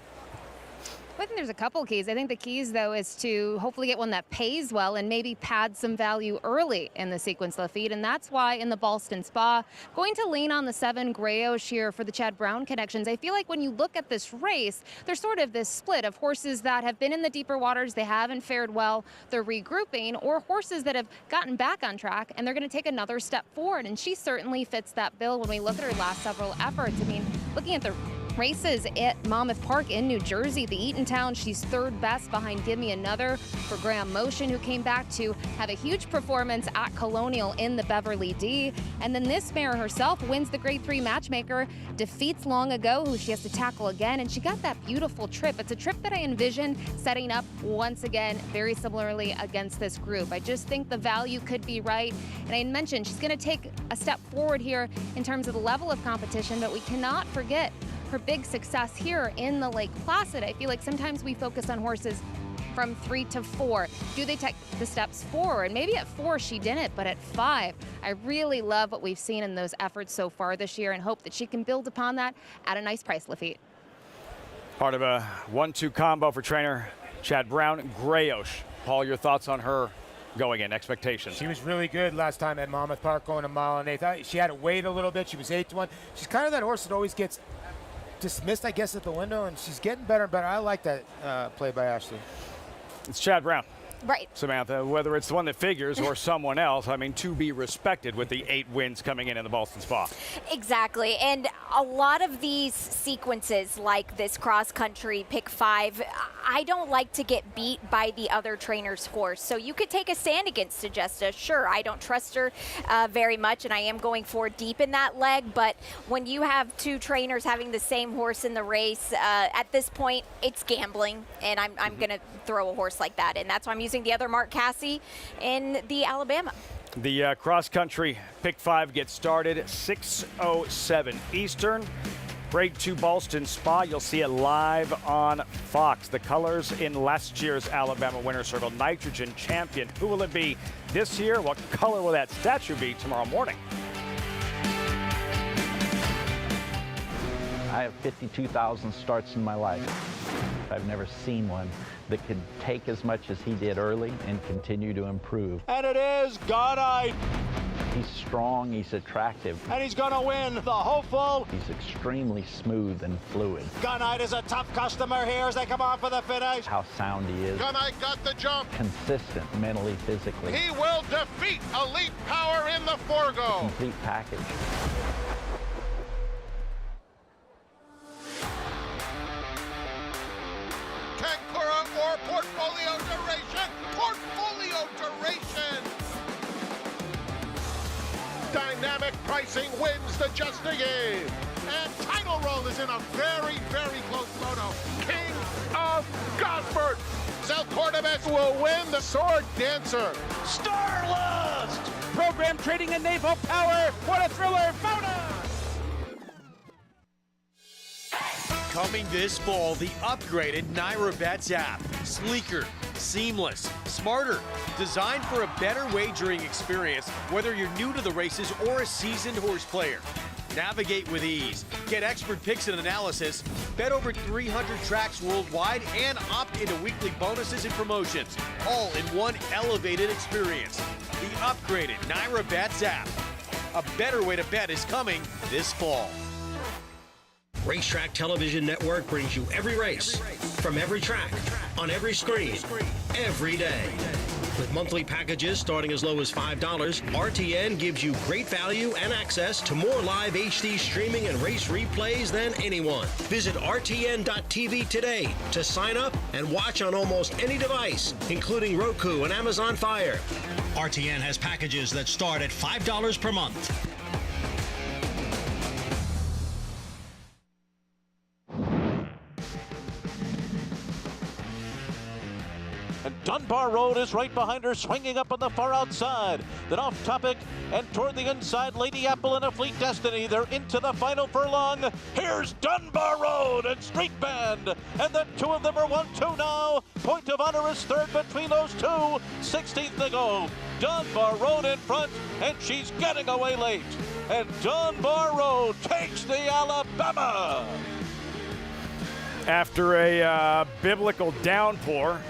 I think there's a couple keys. I think the keys, though, is to hopefully get one that pays well and maybe pad some value early in the sequence Lafitte. And that's why in the Boston Spa, going to lean on the 7 Grayosh here for the Chad Brown connections. I feel like when you look at this race, there's sort of this split of horses that have been in the deeper waters, they haven't fared well, they're regrouping, or horses that have gotten back on track and they're going to take another step forward. And she certainly fits that bill when we look at her last several efforts. I mean, looking at the races at Monmouth Park in New Jersey, the Eatontown, she's 3rd best behind Give Me Another for Graham Motion, who came back to have a huge performance at Colonial in the Beverly D. And then this mare herself wins the Grade 3 Matchmaker, defeats Long Ago, who she has to tackle again, and she got that beautiful trip. It's a trip that I envision setting up once again very similarly against this group. I just think the value could be right. And I mentioned she's going to take a step forward here in terms of the level of competition, but we cannot forget her big success here in the Lake Placid. I feel like sometimes we focus on horses from 3 to 4. Do they take the steps forward? Maybe at 4 she didn't, but at 5, I really love what we've seen in those efforts so far this year and hope that she can build upon that at a nice price, Lafitte. Part of a 1-2 combo for trainer Chad Brown. Grayosh, Paul, your thoughts on her going in, expectations? She was really good last time at Monmouth Park, going a mile and 1/8. She had to wait a little bit. She was 8-1. She's kind of that horse that always gets dismissed, I guess, at the window, and she's getting better and better. I like that play by Ashley. It's Chad Brown. Right. Samantha, whether it's the one that figures or someone else, I mean, to be respected with the 8 wins coming in the Boston Spa. Exactly. And a lot of these sequences, like this cross-country Pick 5, I don't like to get beat by the other trainer's horse. So you could take a stand against Segesta. Sure, I don't trust her very much, and I am going for deep in that leg. But when you have 2 trainers having the same horse in the race, at this point, it's gambling, and I'm going to throw a horse like that. And that's why I'm using the other Mark Casse in the Alabama. The cross-country Pick 5 gets started 6:07 Eastern. Grade 2 Boston Spa. You'll see it live on Fox. The colors in last year's Alabama Winner's Circle. Nitrogen champion. Who will it be this year? What color will that statue be tomorrow morning? I have 52,000 starts in my life. I've never seen one that could take as much as he did early and continue to improve. And it is God-Eye. He's strong, he's attractive. And he's going to win the hopeful. He's extremely smooth and fluid. Gunite is a tough customer here as they come on for the finish. How sound he is. Gunite got the jump. Consistent mentally, physically. He will defeat Elite Power in the forego. Complete package. Kankura or portfolio duration. Portfolio duration. Dynamic pricing wins the Just a Game. And Title Roll is in a very, very close photo. King of Gosford. El Cordobés will win the Sword Dancer. Starlust! Program trading in naval power. What a thriller bonus! Coming this fall, the upgraded Naira Bets app. Sleeker, seamless, smarter, designed for a better wagering experience, whether you're new to the races or a seasoned horse player. Navigate with ease, get expert picks and analysis, bet over 300 tracks worldwide, and opt into weekly bonuses and promotions, all in one elevated experience. The upgraded Naira Bets app. A better way to bet is coming this fall. Racetrack Television Network brings you every race, from every track, on every screen, every day. With monthly packages starting as low as $5, RTN gives you great value and access to more live HD streaming and race replays than anyone. Visit RTN.tv today to sign up and watch on almost any device, including Roku and Amazon Fire. RTN has packages that start at $5 per month. And Dunbar Road is right behind her, swinging up on the far outside. Then off topic and toward the inside, Lady Apple and a Fleet Destiny. They're into the final furlong. Here's Dunbar Road and Street Band. And the two of them are 1-2 now. Point of Honor is third between those two. 16th to go. Dunbar Road in front, and she's getting away late. And Dunbar Road takes the Alabama. After a biblical downpour,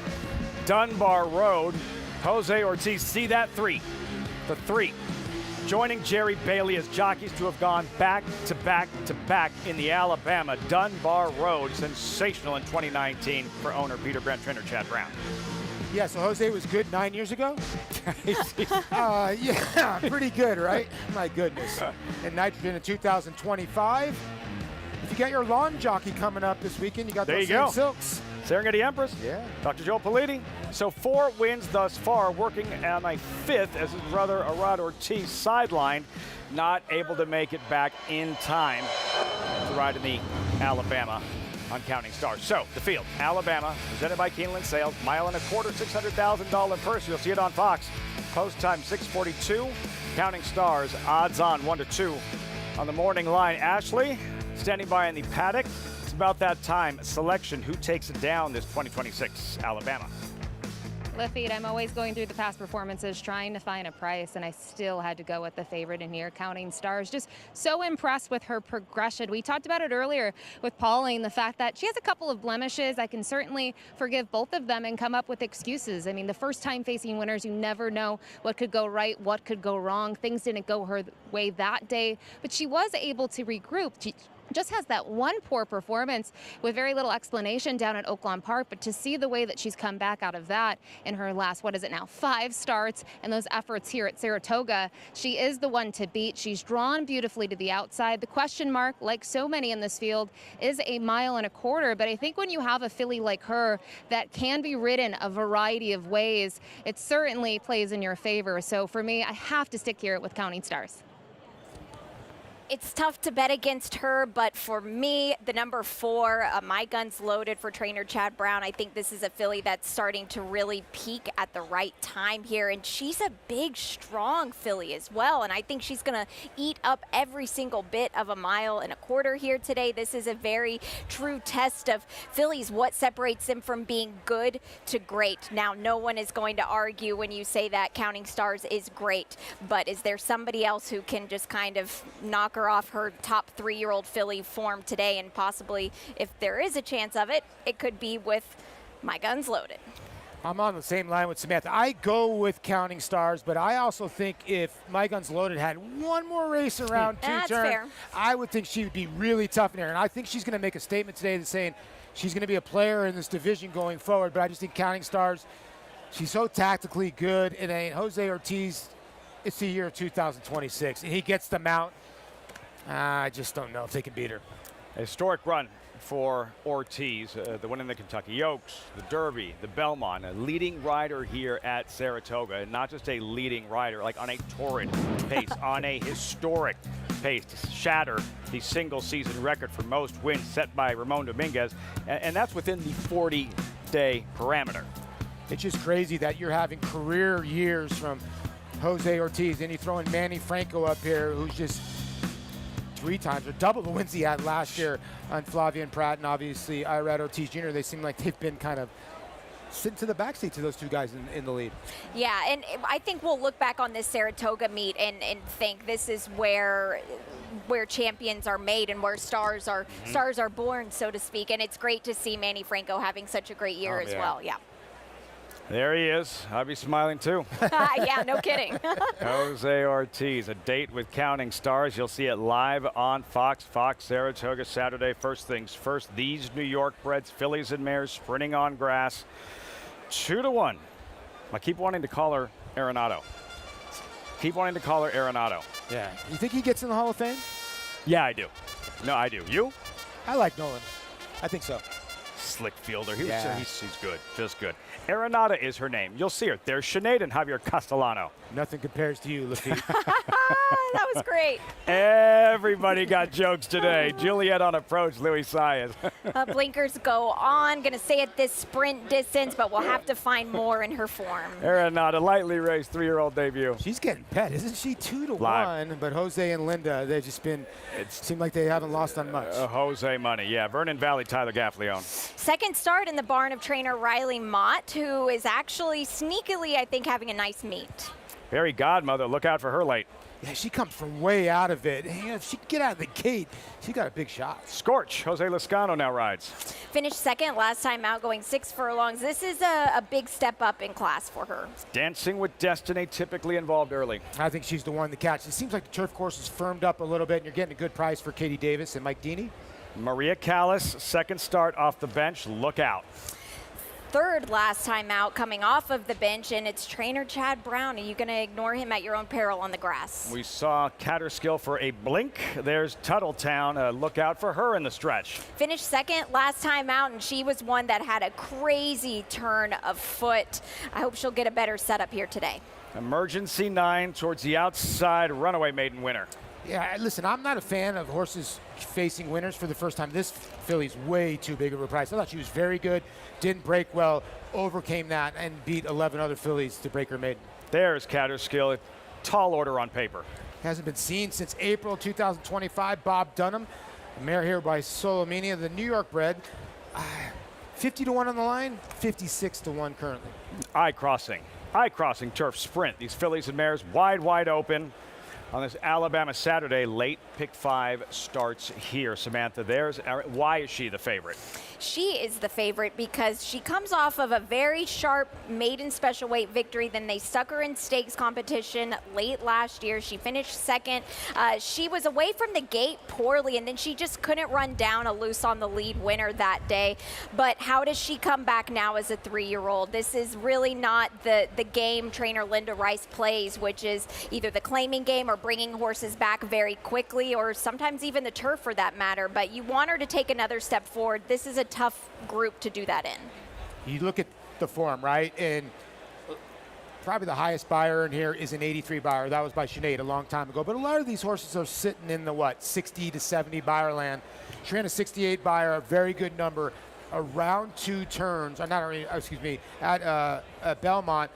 Dunbar Road, Jose Ortiz, see that three, the three, joining Jerry Bailey as jockeys to have gone back to back to back in the Alabama. Dunbar Road, sensational in 2019 for owner Peter Brent, trainer Chad Brown. Yeah, so Jose was good 9 years ago? Yeah, pretty good, right? My goodness. And nitrogen in 2025. If you got your lawn jockey coming up this weekend, you got those same silks. Serengeti Empress. Yeah. Dr. Joel Politi. So 4 wins thus far, working on a 5th as his brother Arad Ortiz sidelined, not able to make it back in time to ride in the Alabama on Counting Stars. So the field, Alabama, presented by Keeneland Sales, mile and a quarter, $600,000 purse. You'll see it on Fox. Post time 6:42. Counting Stars, odds on 1-2 on the morning line. Ashley standing by in the paddock. It's about that time. Selection, who takes it down this 2026 Alabama? Lafitte, I'm always going through the past performances trying to find a price, and I still had to go with the favorite in here, Counting Stars. Just so impressed with her progression. We talked about it earlier with Pauline, the fact that she has a couple of blemishes. I can certainly forgive both of them and come up with excuses. I mean, the first time facing winners, you never know what could go right, what could go wrong. Things didn't go her way that day, but she was able to regroup. She just has that one poor performance with very little explanation down at Oaklawn Park, but to see the way that she's come back out of that in her last, 5 starts, and those efforts here at Saratoga, she is the one to beat. She's drawn beautifully to the outside. The question mark, like so many in this field, is a mile and a quarter, but I think when you have a filly like her that can be ridden a variety of ways, it certainly plays in your favor. So for me, I have to stick here with Counting Stars. It's tough to bet against her, but for me, the number 4, My Gun's Loaded for trainer Chad Brown. I think this is a filly that's starting to really peak at the right time here, and she's a big, strong filly as well, and I think she's going to eat up every single bit of a mile and a quarter here today. This is a very true test of fillies, what separates them from being good to great. Now, no one is going to argue when you say that Counting Stars is great, but is there somebody else who can just kind of knock her off her top 3-year-old filly form today? And possibly, if there is a chance of it, it could be with My Gun's Loaded. I'm on the same line with Samantha. I go with Counting Stars, but I also think if My Guns Loaded had one more race around 2 That's turns, fair. I would think she would be really tough in there. And I think she's going to make a statement today that's saying she's going to be a player in this division going forward. But I just think Counting Stars, she's so tactically good. And then Jose Ortiz, it's the year of 2026, and he gets the mount. I just don't know if they can beat her. A historic run for Ortiz, the win in the Kentucky Oaks, the Derby, the Belmont, a leading rider here at Saratoga, and not just a leading rider, like on a torrid pace, on a historic pace to shatter the single season record for most wins set by Ramon Dominguez, and that's within the 40-day parameter. It's just crazy that you're having career years from Jose Ortiz, and you throw in Manny Franco up here, who's just 3 times or double the wins he had last year on Flavien Prat and obviously Irad Ortiz Jr. They seem like they've been kind of sitting to the backseat to those 2 guys in the lead. Yeah, and I think we'll look back on this Saratoga meet and think this is where champions are made and where stars are born, so to speak. And it's great to see Manny Franco having such a great year as well. Yeah. There he is. I'd be smiling too. Yeah, no kidding. Jose Ortiz, a date with Counting Stars. You'll see it live on Fox Saratoga Saturday. First things first, these New York breds, fillies and mares sprinting on grass. 2-1. I keep wanting to call her Arenado. Yeah. You think he gets in the Hall of Fame? Yeah, I do. No, I do. You? I like Nolan. I think so. Slick fielder. He's good. Just good. Arenado is her name. You'll see her. There's Sinead and Javier Castellano. Nothing compares to you, Lafitte. That was great. Everybody got jokes today. Juliet on approach, Louis Saez. Blinkers go on. Going to stay at this sprint distance, but we'll have to find more in her form. Arenado, lightly raced 3-year-old debut. She's getting pet, isn't she? 2-1. Live. But Jose and Linda, they've just been, it seemed like they haven't lost on much. Jose money, yeah. Vernon Valley, Tyler Gaffleone. Second start in the barn of trainer Riley Mott, who is actually sneakily, I think, having a nice meet. Fairy Godmother, look out for her late. Yeah, she comes from way out of it. And if she can get out of the gate, she got a big shot. Scorch, Jose Lascano now rides. Finished second last time out, going 6 furlongs. This is a big step up in class for her. Dancing with Destiny, typically involved early. I think she's the one to catch. It seems like the turf course has firmed up a little bit, and you're getting a good price for Katie Davis and Mike Deeney. Maria Callas, second start off the bench. Look out. Third last time out, coming off of the bench, and it's trainer Chad Brown. Are you going to ignore him at your own peril on the grass? We saw Catterskill for a blink. There's Tuttletown. Look out for her in the stretch. Finished second last time out, and she was one that had a crazy turn of foot. I hope she'll get a better setup here today. Emergency 9 towards the outside, runaway maiden winner. Yeah, listen, I'm not a fan of horses facing winners for the first time. This filly's way too big of a price. I thought she was very good, didn't break well, overcame that, and beat 11 other fillies to break her maiden. There's Catterskill, a tall order on paper. Hasn't been seen since April 2025. Bob Dunham, a mare here by Solomania, the New York bred. 50-1 on the line, 56-1 currently. Eye crossing turf sprint. These fillies and mares wide open. On this Alabama Saturday, late pick 5 starts here. Samantha, why is she the favorite? She is the favorite because she comes off of a very sharp maiden special weight victory. Then they stuck her in stakes competition late last year. She finished second. She was away from the gate poorly, and then she just couldn't run down a loose on the lead winner that day. But how does she come back now as a 3-year-old? This is really not the game trainer Linda Rice plays, which is either the claiming game or bringing horses back very quickly, or sometimes even the turf for that matter. But you want her to take another step forward. This is a tough group to do that in. You look at the form, right? And probably the highest buyer in here is an 83 buyer. That was by Sinead a long time ago. But a lot of these horses are sitting in the, 60 to 70 buyer land. She ran a 68 buyer, a very good number, around 2 turns, at Belmont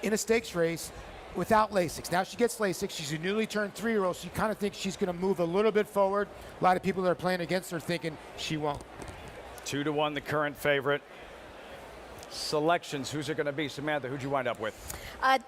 in a stakes race without Lasix. Now she gets Lasix. She's a newly turned 3-year-old. So you kind of think she's going to move a little bit forward. A lot of people that are playing against her thinking she won't. 2-1, the current favorite. selections. Who's it going to be? Samantha, who'd you wind up with?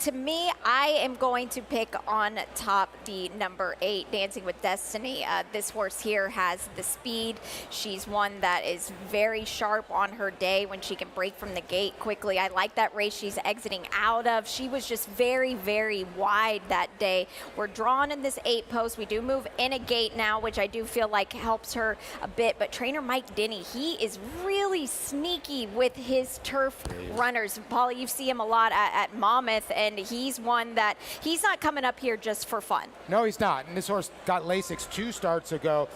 To me, I am going to pick on top the number 8, Dancing with Destiny. This horse here has the speed. She's one that is very sharp on her day when she can break from the gate quickly. I like that race she's exiting out of. She was just very, very wide that day. We're drawn in this 8 post. We do move in a gate now, which I do feel like helps her a bit. But trainer Mike Denny, he is really sneaky with his turf runners. Paulie, you see him a lot at Monmouth, and he's one that he's not coming up here just for fun. No, he's not. And this horse got Lasix 2 starts ago,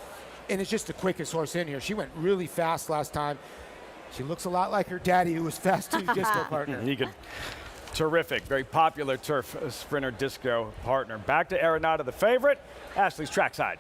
and it's just the quickest horse in here. She went really fast last time. She looks a lot like her daddy, who was fast too, disco partner. Terrific, very popular turf sprinter disco partner. Back to Arenado, the favorite. Ashley's trackside.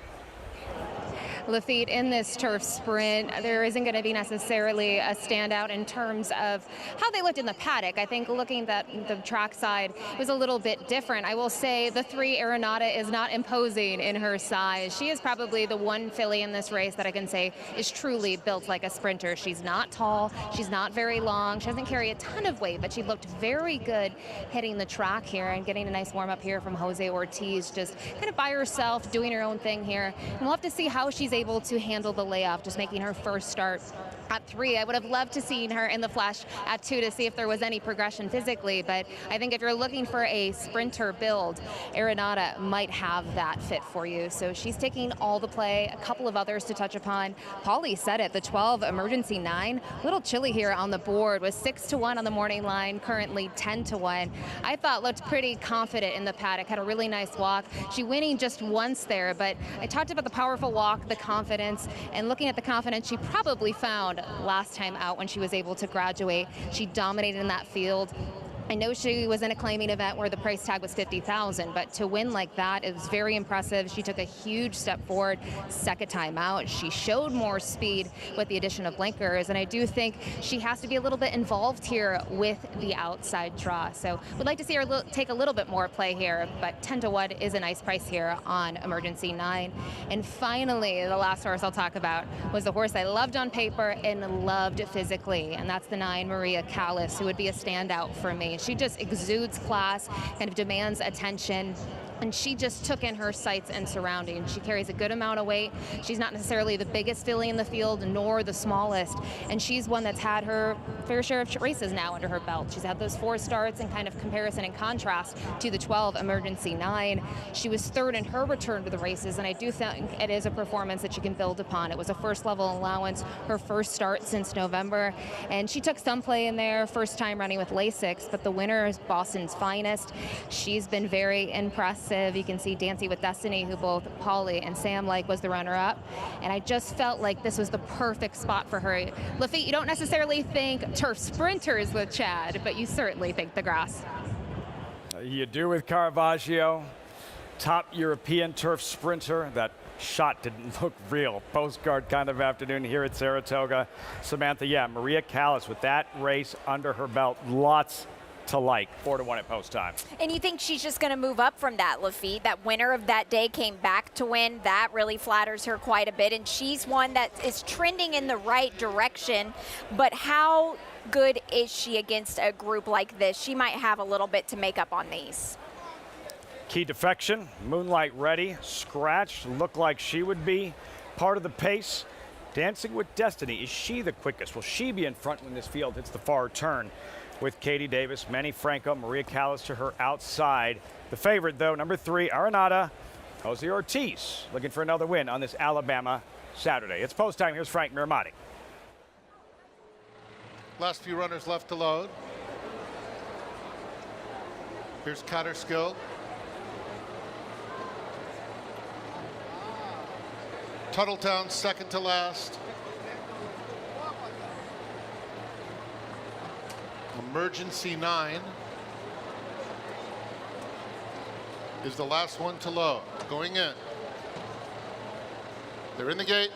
Lafitte, in this turf sprint, there isn't going to be necessarily a standout in terms of how they looked in the paddock. I think looking at the trackside was a little bit different. I will say the 3 Arenado is not imposing in her size. She is probably the one filly in this race that I can say is truly built like a sprinter. She's not tall, she's not very long, she doesn't carry a ton of weight, but she looked very good hitting the track here and getting a nice warm up here from Jose Ortiz, just kind of by herself, doing her own thing here. And we'll have to see how she's able to handle the layoff, just making her first start at 3. I would have loved to seen her in the flesh at 2 to see if there was any progression physically, but I think if you're looking for a sprinter build, Arenado might have that fit for you. So she's taking all the play. A couple of others to touch upon. Paulie said it, the 12 Emergency 9, a little chilly here on the board, was 6-1 on the morning line, currently 10-1. I thought looked pretty confident in the paddock, had a really nice walk. She winning just once there, but I talked about the powerful walk, the confidence, and looking at the confidence she probably found last time out when she was able to graduate. She dominated in that field. I know she was in a claiming event where the price tag was $50,000, but to win like that is very impressive. She took a huge step forward second time out. She showed more speed with the addition of blinkers, and I do think she has to be a little bit involved here with the outside draw. So would like to see her take a little bit more play here, but 10-1 is a nice price here on Emergency 9. And finally, the last horse I'll talk about was the horse I loved on paper and loved physically, and that's the 9 Maria Callas, who would be a standout for me. She just exudes class, kind of demands attention, and she just took in her sights and surroundings. She carries a good amount of weight. She's not necessarily the biggest filly in the field, nor the smallest, and she's one that's had her fair share of races now under her belt. She's had those 4 starts in kind of comparison and contrast to the 12 Emergency 9. She was 3rd in her return to the races, and I do think it is a performance that she can build upon. It was a first level allowance, her first start since November, and she took some play in there, first time running with Lasix, but the winner is Boston's Finest. She's been very impressive. You can see Dancing with Destiny, who both Paulie and Sam like, was the runner-up, and I just felt like this was the perfect spot for her. Lafitte, you don't necessarily think turf sprinters with Chad, but you certainly think the grass. You do with Caravaggio, top European turf sprinter. That shot didn't look real. Postcard kind of afternoon here at Saratoga. Samantha, yeah, Maria Callas with that race under her belt, lots to like. 4-1 at post time. And you think she's just going to move up from that, Lafitte? That winner of that day came back to win. That really flatters her quite a bit, and she's one that is trending in the right direction. But how good is she against a group like this? She might have a little bit to make up on these. Key Defection, Moonlight Ready, scratched, looked like she would be part of the pace. Dancing with Destiny, is she the quickest? Will she be in front when this field hits the far turn? With Katie Davis, Manny Franco, Maria Callas to her outside. The favorite, though, number 3, Arenado, Jose Ortiz, looking for another win on this Alabama Saturday. It's post time. Here's Frank Miramati. Last few runners left to load. Here's Cotterskill. Tuttletown second to last. Emergency 9 is the last one to load. Going in. They're in the gate.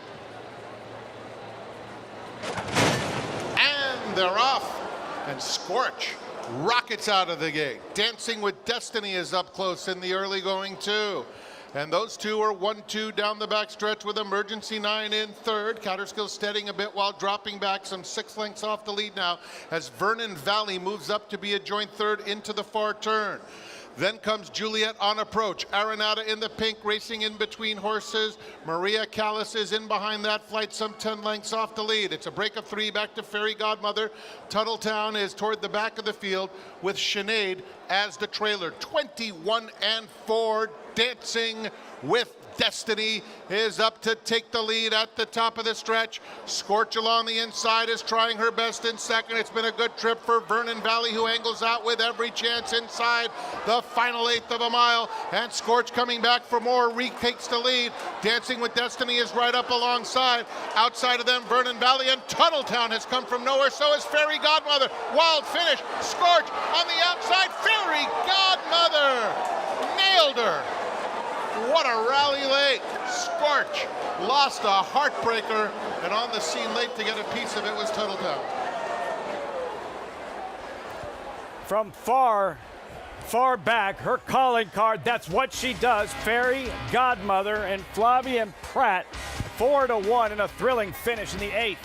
And they're off. And Scorch rockets out of the gate. Dancing with Destiny is up close in the early going too. And those two are 1-2 down the backstretch with Emergency 9 in third. Catterskill steadying a bit while dropping back some 6 lengths off the lead now as Vernon Valley moves up to be a joint third into the far turn. Then comes Juliet on approach. Arenada in the pink, racing in between horses. Maria Callas is in behind that flight, some 10 lengths off the lead. It's a break of 3 back to Fairy Godmother. Tuttletown is toward the back of the field with Sinead as the trailer. 21-4, Dancing with Destiny is up to take the lead at the top of the stretch. Scorch along the inside is trying her best in second. It's been a good trip for Vernon Valley, who angles out with every chance inside the final 1/8 of a mile. And Scorch coming back for more, retakes the lead. Dancing with Destiny is right up alongside. Outside of them, Vernon Valley, and Tuttletown has come from nowhere. So is Fairy Godmother. Wild finish. Scorch on the outside. Fairy Godmother nailed her. What a rally late. Scorch lost a heartbreaker, and on the scene late to get a piece of it was Tuttletown. From far back, her calling card, that's what she does. Fairy Godmother and Flavian Pratt, 4-1 in a thrilling finish in the 8th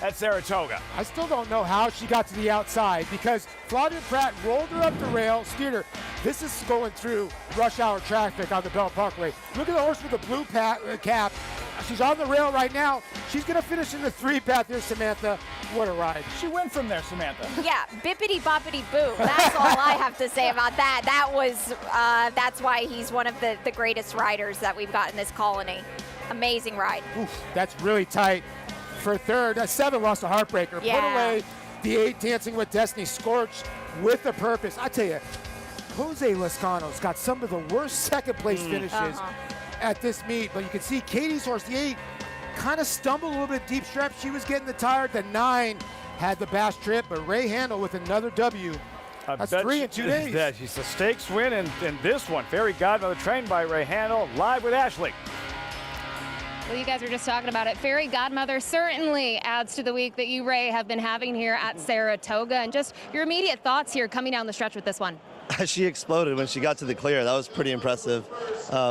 at Saratoga. I still don't know how she got to the outside because Flavian Pratt rolled her up the rail, steered her. This is going through rush hour traffic on the Bell Parkway. Look at the horse with the blue cap. She's on the rail right now. She's going to finish in the 3 path here, Samantha. What a ride. She went from there, Samantha. Yeah, bippity boppity boo. That's all I have to say about that. That's why he's one of the greatest riders that we've got in this colony. Amazing ride. Oof, that's really tight. For third, 7 lost a heartbreaker. Yeah. Put away the 8 Dancing with Destiny. Scorched with a purpose. I tell you, Jose Lascano's got some of the worst second place finishes at this meet, but you can see Katie's horse, the 8, kind of stumbled a little bit deep stretch. She was getting the tire. The 9 had the bass trip, but Ray Handel with another W. That's 3 in 2 days. That she's a stakes win in this one. Fairy Godmother trained by Ray Handel, live with Ashley. Well, you guys were just talking about it. Fairy Godmother certainly adds to the week that you, Ray, have been having here at Saratoga. And just your immediate thoughts here coming down the stretch with this one. She exploded when she got to the clear. That was pretty impressive.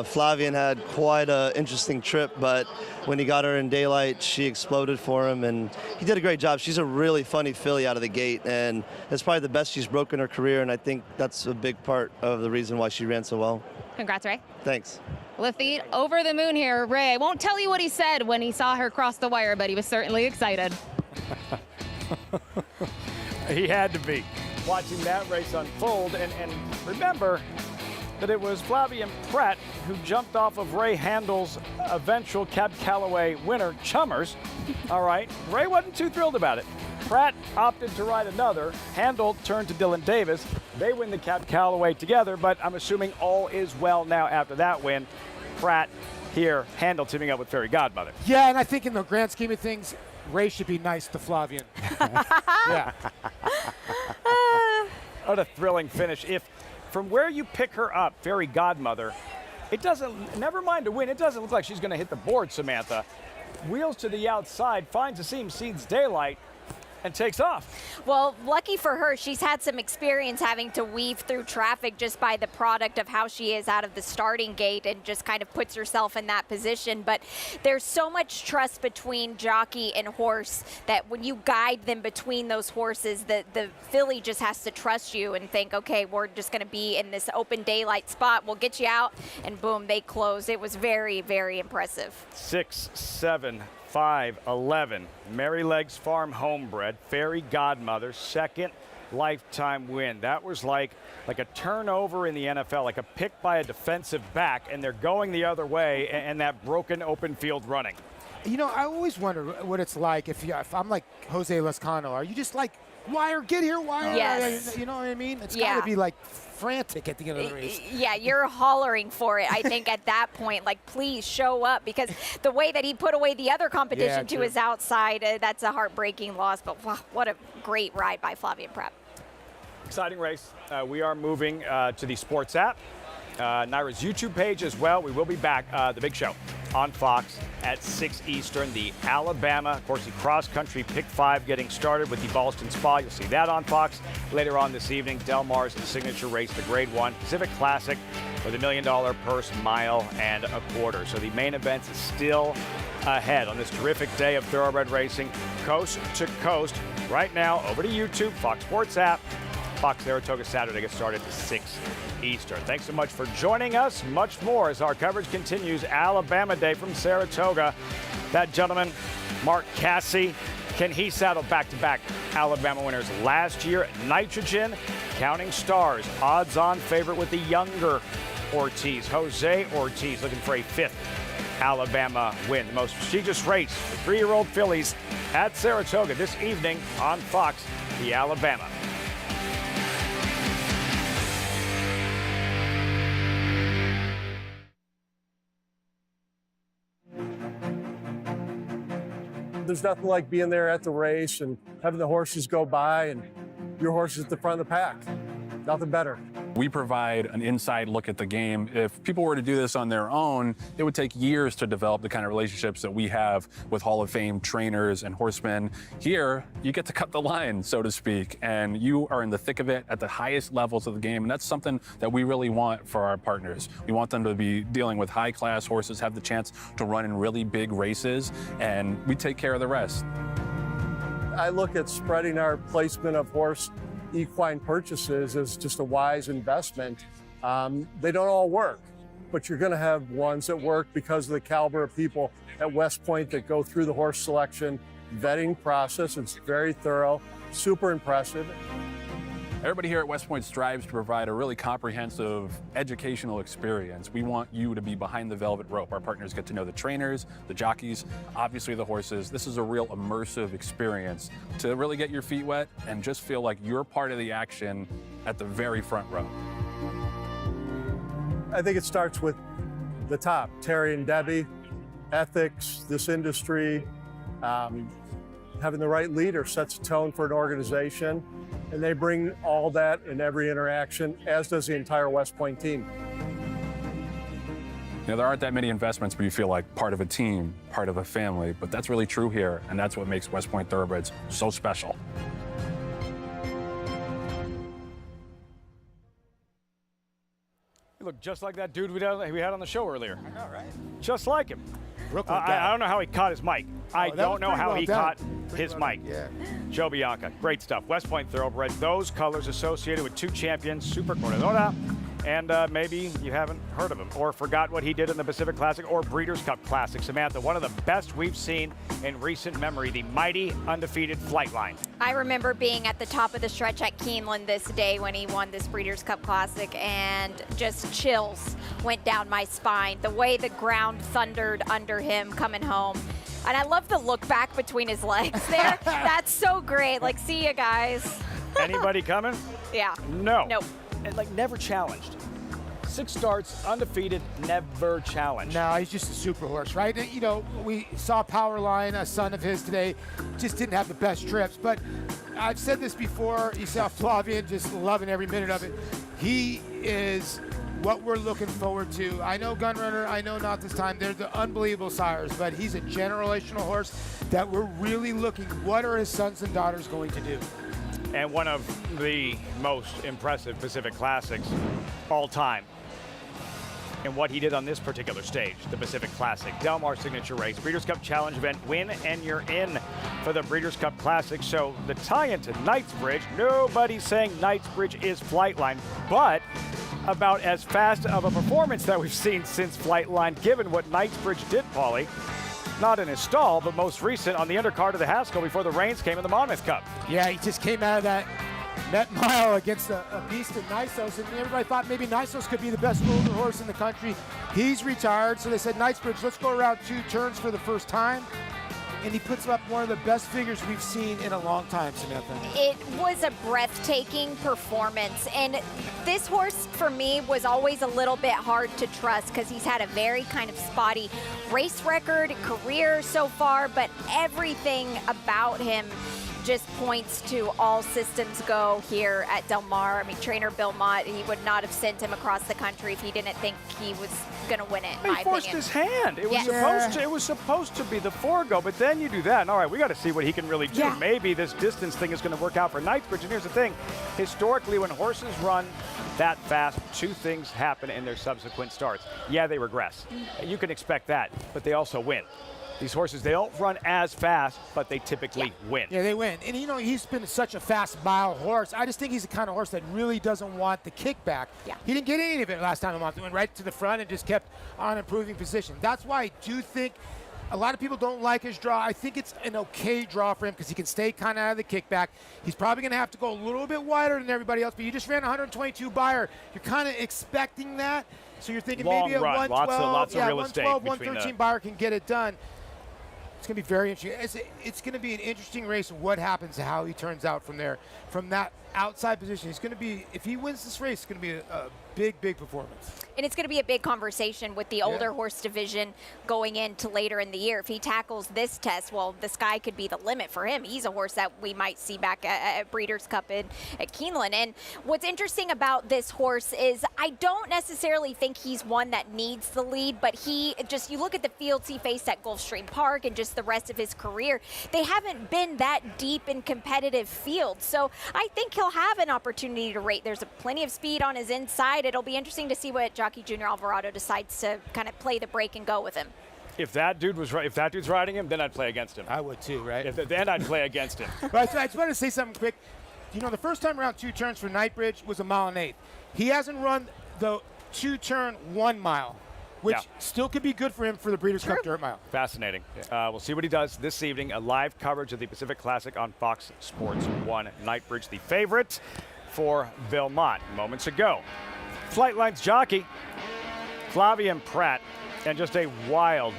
Flavian had quite an interesting trip, but when he got her in daylight, she exploded for him, and he did a great job. She's a really funny filly out of the gate, and it's probably the best she's broken her career, and I think that's a big part of the reason why she ran so well. Congrats, Ray. Thanks. Lafitte over the moon here. Ray, I won't tell you what he said when he saw her cross the wire, but he was certainly excited. He had to be watching that race unfold. And remember that it was Flavian Pratt who jumped off of Ray Handel's eventual Cab Calloway winner, Chummers. All right, Ray wasn't too thrilled about it. Pratt opted to ride another. Handel turned to Dylan Davis. They win the Cab Calloway together, but I'm assuming all is well now after that win. Pratt here, Handel teaming up with Fairy Godmother. Yeah, and I think in the grand scheme of things, Ray should be nice to Flavian. Yeah. What a thrilling finish. If from where you pick her up, Fairy Godmother, it doesn't, never mind a win, it doesn't look like she's going to hit the board, Samantha. Wheels to the outside, finds a seam, seeds daylight, and takes off. Well, lucky for her, she's had some experience having to weave through traffic just by the product of how she is out of the starting gate and just kind of puts herself in that position. But there's so much trust between jockey and horse that when you guide them between those horses, the filly just has to trust you and think, okay, we're just going to be in this open daylight spot. We'll get you out, and boom, they close. It was very, very impressive. 6, 7, 5, 11. Mary Legs Farm homebred, Fairy Godmother, second lifetime win. That was like a turnover in the NFL, like a pick by a defensive back, and they're going the other way, and that broken open field running. You know, I always wonder what it's like if I'm like Jose Lascano. Are you just like, Wire, get here, Wire? Yes. You know what I mean? It's got to be like frantic at the end of the race. Yeah, you're hollering for it, I think, at that point. Like, please show up, because the way that he put away the other competition to his outside, that's a heartbreaking loss. But wow, what a great ride by Flavian Pratt. Exciting race. We are moving to the sports app, Naira's YouTube page as well. We will be back, the big show on Fox at 6 Eastern. The Alabama, of course, the cross-country Pick 5 getting started with the Ballston Spa. You'll see that on Fox later on this evening. Del Mar's signature race, the Grade 1 Pacific Classic with $1 million purse, mile and a quarter. So the main event is still ahead on this terrific day of thoroughbred racing, coast to coast. Right now, over to YouTube, Fox Sports app. Fox Saratoga Saturday gets started at 6 Eastern. Thanks so much for joining us. Much more as our coverage continues. Alabama Day from Saratoga. That gentleman, Mark Casse, can he saddle back-to-back Alabama winners last year? Nitrogen, Counting Stars, odds-on favorite with the younger Ortiz. Jose Ortiz looking for a 5th Alabama win. The most prestigious race for 3-year-old fillies at Saratoga this evening on Fox, the Alabama. There's nothing like being there at the race and having the horses go by and your horse is at the front of the pack. Nothing better. We provide an inside look at the game. If people were to do this on their own, it would take years to develop the kind of relationships that we have with Hall of Fame trainers and horsemen. Here, you get to cut the line, so to speak, and you are in the thick of it at the highest levels of the game, and that's something that we really want for our partners. We want them to be dealing with high-class horses, have the chance to run in really big races, and we take care of the rest. I look at spreading our placement of horse equine purchases as just a wise investment. They don't all work, but you're going to have ones that work because of the caliber of people at West Point that go through the horse selection vetting process. It's very thorough, super impressive. Everybody here at West Point strives to provide a really comprehensive educational experience. We want you to be behind the velvet rope. Our partners get to know the trainers, the jockeys, obviously the horses. This is a real immersive experience to really get your feet wet and just feel like you're part of the action at the very front row. I think it starts with the top, Terry and Debbie, ethics, this industry, having the right leader sets a tone for an organization. And they bring all that in every interaction, as does the entire West Point team. You know, there aren't that many investments where you feel like part of a team, part of a family, but that's really true here, and that's what makes West Point Thoroughbreds so special. You look just like that dude we had on the show earlier. I know, right? Just like him. I don't know how he caught his mic. I don't know how he caught his mic. Yeah. Joe Bianca, great stuff. West Point Thoroughbred, those colors associated with 2 champions, Super Corredora, and maybe you haven't heard of him or forgot what he did in the Pacific Classic or Breeders' Cup Classic. Samantha, one of the best we've seen in recent memory, the mighty undefeated Flightline. I remember being at the top of the stretch at Keeneland this day when he won this Breeders' Cup Classic, and just chills went down my spine. The way the ground thundered under him coming home. And I love the look back between his legs there. That's so great. Like, see ya, guys. Anybody coming? Yeah. No. Nope. And like, never challenged. 6 starts, undefeated, never challenged. No, he's just a super horse, right? You know, we saw Powerline, a son of his today, just didn't have the best trips. But I've said this before, you saw Flavian just loving every minute of it. He is what we're looking forward to. I know Gunrunner, I know not this time. They're the unbelievable sires, but he's a generational horse that we're really looking, what are his sons and daughters going to do? And one of the most impressive Pacific Classics all time. And what he did on this particular stage, the Pacific Classic, Del Mar signature race, Breeders' Cup Challenge event, win and you're in for the Breeders' Cup Classic. So the tie-in to Knightsbridge, nobody's saying Knightsbridge is Flightline, but about as fast of a performance that we've seen since Flightline, given what Knightsbridge did, Paulie. Not in his stall, but most recent on the undercard of the Haskell before the reins came in the Monmouth Cup. Yeah, he just came out of that Met Mile against a beast in Nysos, and everybody thought maybe Nysos could be the best older horse in the country. He's retired, so they said, Knightsbridge, let's go around 2 turns for the first time. And he puts up one of the best figures we've seen in a long time, Samantha. It was a breathtaking performance. And this horse, for me, was always a little bit hard to trust because he's had a very kind of spotty race record, career so far, but everything about him just points to all systems go here at Del Mar. I mean, trainer Bill Mott, he would not have sent him across the country if he didn't think he was going to win it, in my He forced opinion. his hand. It was supposed to be the forego, but then you do that. And all right, we got to see what he can really do. Yeah. Maybe this distance thing is going to work out for Knightsbridge. And here's the thing: historically, when horses run that fast, two things happen in their subsequent starts. Yeah, they regress. You can expect that, but they also win. These horses, they don't run as fast, but they typically win. Yeah, they win. And, you know, he's been such a fast mile horse. I just think he's the kind of horse that really doesn't want the kickback. Yeah. He didn't get any of it last time. He went right to the front and just kept on improving position. That's why I do think a lot of people don't like his draw. I think it's an okay draw for him because he can stay kind of out of the kickback. He's probably going to have to go a little bit wider than everybody else, but you just ran 122 buyer. You're kind of expecting that. So you're thinking Long maybe a run. 112, Lots of real estate 112, between 113 buyer can get it done. It's going to be very interesting. It's going to be an interesting race of what happens, how he turns out from there. From that outside position, he's going to be, if he wins this race, it's going to be a big, big performance. And it's going to be a big conversation with the older horse division going into later in the year. If he tackles this test, well, the sky could be the limit for him. He's a horse that we might see back at Breeders' Cup at Keeneland. And what's interesting about this horse is I don't necessarily think he's one that needs the lead, but you look at the fields he faced at Gulfstream Park and just the rest of his career, they haven't been that deep in competitive fields. So I think he'll have an opportunity to rate. There's plenty of speed on his inside. It'll be interesting to see what Jockey Junior Alvarado decides to kind of play the break and go with him. If that dude's riding him, then I'd play against him. I would too, right? Then I'd play against him. But I just want to say something quick. You know, the first time around 2 turns for Knightsbridge was 1.8 miles. He hasn't run the 2-turn 1 mile, which still could be good for him for the Breeders' Cup Dirt Mile. Fascinating. We'll see what he does this evening. A live coverage of the Pacific Classic on Fox Sports 1. Knightsbridge, the favorite for Bill Mott. Moments ago, Flightline's jockey, Flavien Prat, and just a wild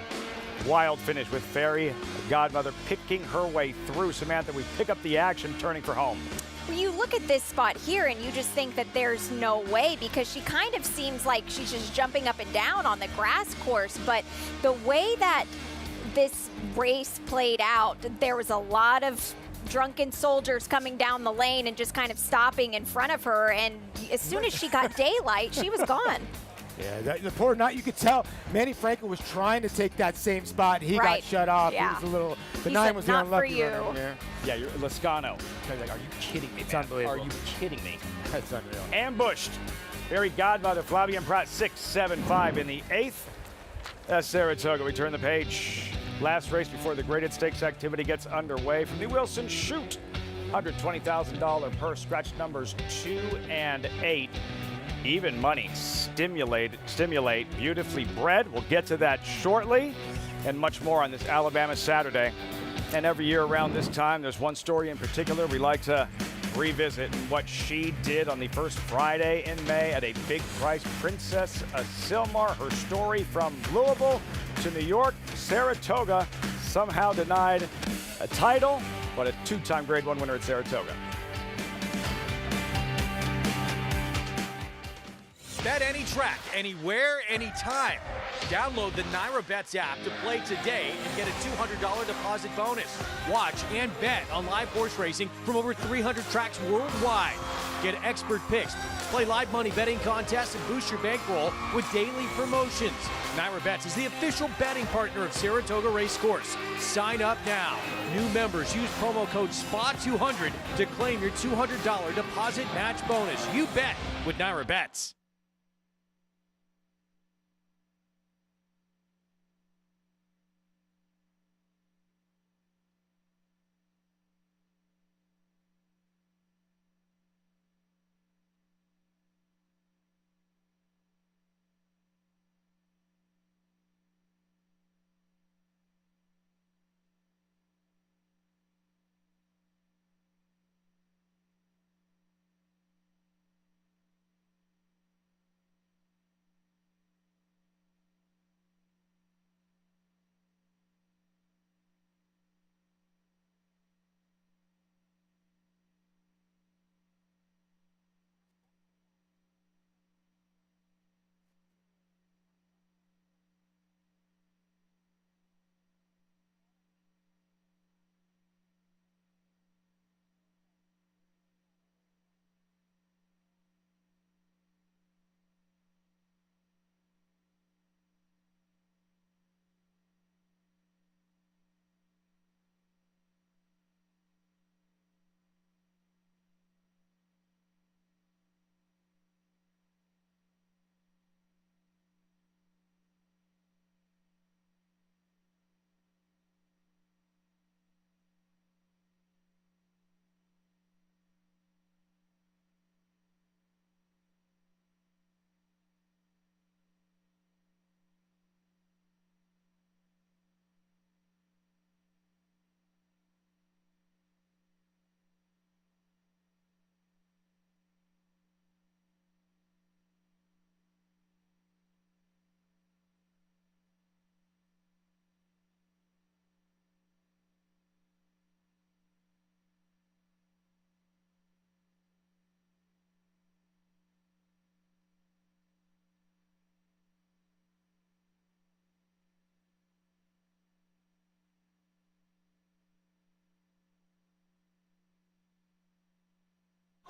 finish with Fairy Godmother picking her way through. Samantha, we pick up the action, turning for home. Well, you look at this spot here and you just think that there's no way because she kind of seems like she's just jumping up and down on the grass course. But the way that this race played out, there was a lot of drunken soldiers coming down the lane and just kind of stopping in front of her. And as soon as she got daylight, she was gone. Yeah, the poor Knight, you could tell Manny Franco was trying to take that same spot. He got shut off. Yeah. He was a little, the He 9 said, was the "Not for unlucky you." runner there. Yeah, you're Lascano. Like, are you kidding me? It's man? unbelievable. Are you kidding me? That's unreal. Ambushed. Fairy Godmother, Flavien Prat, 6-7-5 in the 8th. That's Saratoga. We turn the page. Last race before the graded stakes activity gets underway from the Wilson Chute. $120,000 per scratch numbers 2 and 8. Even money. Stimulate, beautifully bred. We'll get to that shortly. And much more on this Alabama Saturday. And every year around this time, there's one story in particular we like to revisit. What she did on the first Friday in May at a big price. Princess Asilmar, her story from Louisville to New York. Saratoga somehow denied a title, but a 2-time Grade 1 winner at Saratoga. Bet any track, anywhere, anytime. Download the NyraBets app to play today and get a $200 deposit bonus. Watch and bet on live horse racing from over 300 tracks worldwide. Get expert picks, play live money betting contests, and boost your bankroll with daily promotions. NyraBets is the official betting partner of Saratoga Racecourse. Sign up now. New members use promo code SPA200 to claim your $200 deposit match bonus. You bet with NyraBets.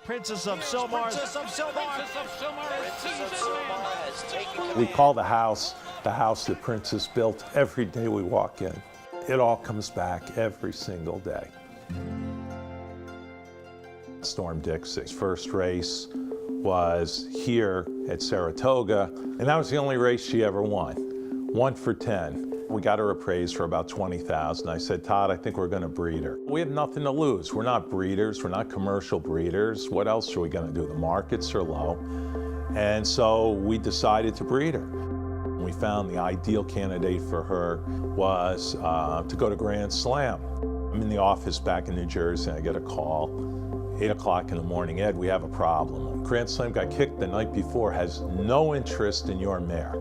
Princess of Silmar. Princess of Silmar. Princess of Silmar is taking We call the house that Princess built. Every day we walk in, it all comes back every single day. Storm Dixie's first race was here at Saratoga, and that was the only race she ever won. 1 for 10. We got her appraised for about $20,000. I said, Todd, I think we're going to breed her. We have nothing to lose. We're not breeders. We're not commercial breeders. What else are we going to do? The markets are low. And so we decided to breed her. We found the ideal candidate for her was to go to Grand Slam. I'm in the office back in New Jersey, and I get a call, 8 o'clock in the morning. Ed, we have a problem. Grand Slam got kicked the night before, has no interest in your mare.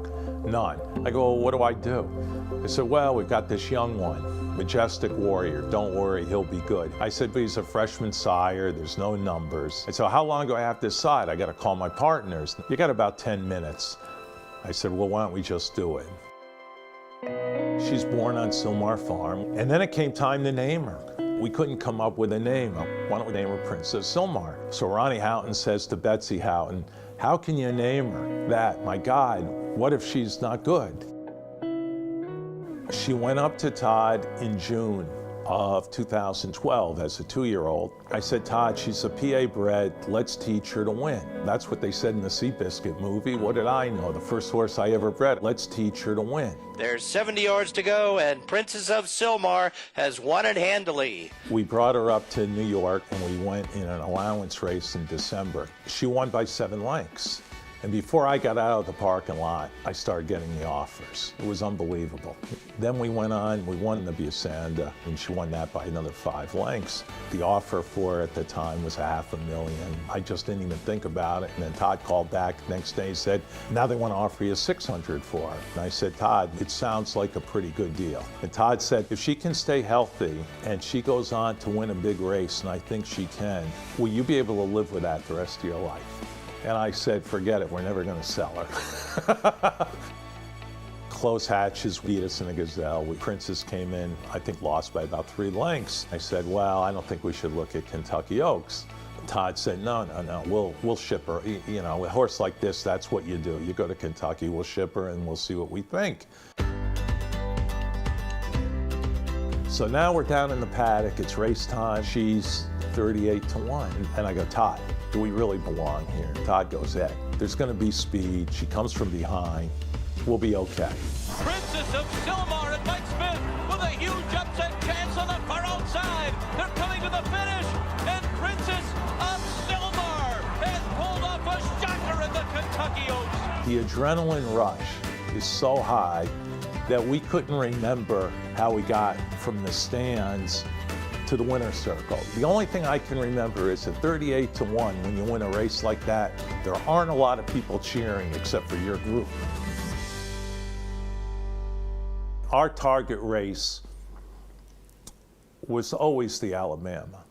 None. I go, well, what do I do? I said, well, we've got this young one, Majestic Warrior. Don't worry, he'll be good. I said, but he's a freshman sire. There's no numbers. I said, how long do I have to decide? I got to call my partners. You got about 10 minutes. I said, well, why don't we just do it? She's born on Silmar Farm. And then it came time to name her. We couldn't come up with a name. Why don't we name her Princess Silmar? So Ronnie Houghton says to Betsy Houghton, how can you name her that? My God, what if she's not good? She went up to Todd in June of 2012 as a 2-year-old. I said, Todd, she's a PA bred, let's teach her to win. That's what they said in the Seabiscuit movie. What did I know? The first horse I ever bred, let's teach her to win. There's 70 yards to go, and Princess of Silmar has won it handily. We brought her up to New York, and we went in an allowance race in December. She won by 7 lengths. And before I got out of the parking lot, I started getting the offers. It was unbelievable. Then we went on, we won the Busanda, and she won that by another 5 lengths. The offer for her at the time was $500,000. I just didn't even think about it. And then Todd called back the next day and said, now they want to offer you $600,000 for her. And I said, Todd, it sounds like a pretty good deal. And Todd said, if she can stay healthy and she goes on to win a big race, and I think she can, will you be able to live with that the rest of your life? And I said, forget it, we're never going to sell her. Close hatches beat us in a gazelle. Princess came in, I think lost by about 3 lengths. I said, well, I don't think we should look at Kentucky Oaks. Todd said, no, we'll ship her. You know, a horse like this, that's what you do. You go to Kentucky, we'll ship her, and we'll see what we think. So now we're down in the paddock, it's race time. She's 38-1. And I go, Todd, do we really belong here? Todd goes, Ed, there's going to be speed. She comes from behind. We'll be okay. Princess of Silmar and Mike Smith with a huge upset chance on the far outside. They're coming to the finish, and Princess of Silmar has pulled off a shocker in the Kentucky Oaks. The adrenaline rush is so high that we couldn't remember how we got from the stands to the winner's circle. The only thing I can remember is at 38-1, when you win a race like that, there aren't a lot of people cheering except for your group. Our target race was always the Alabama.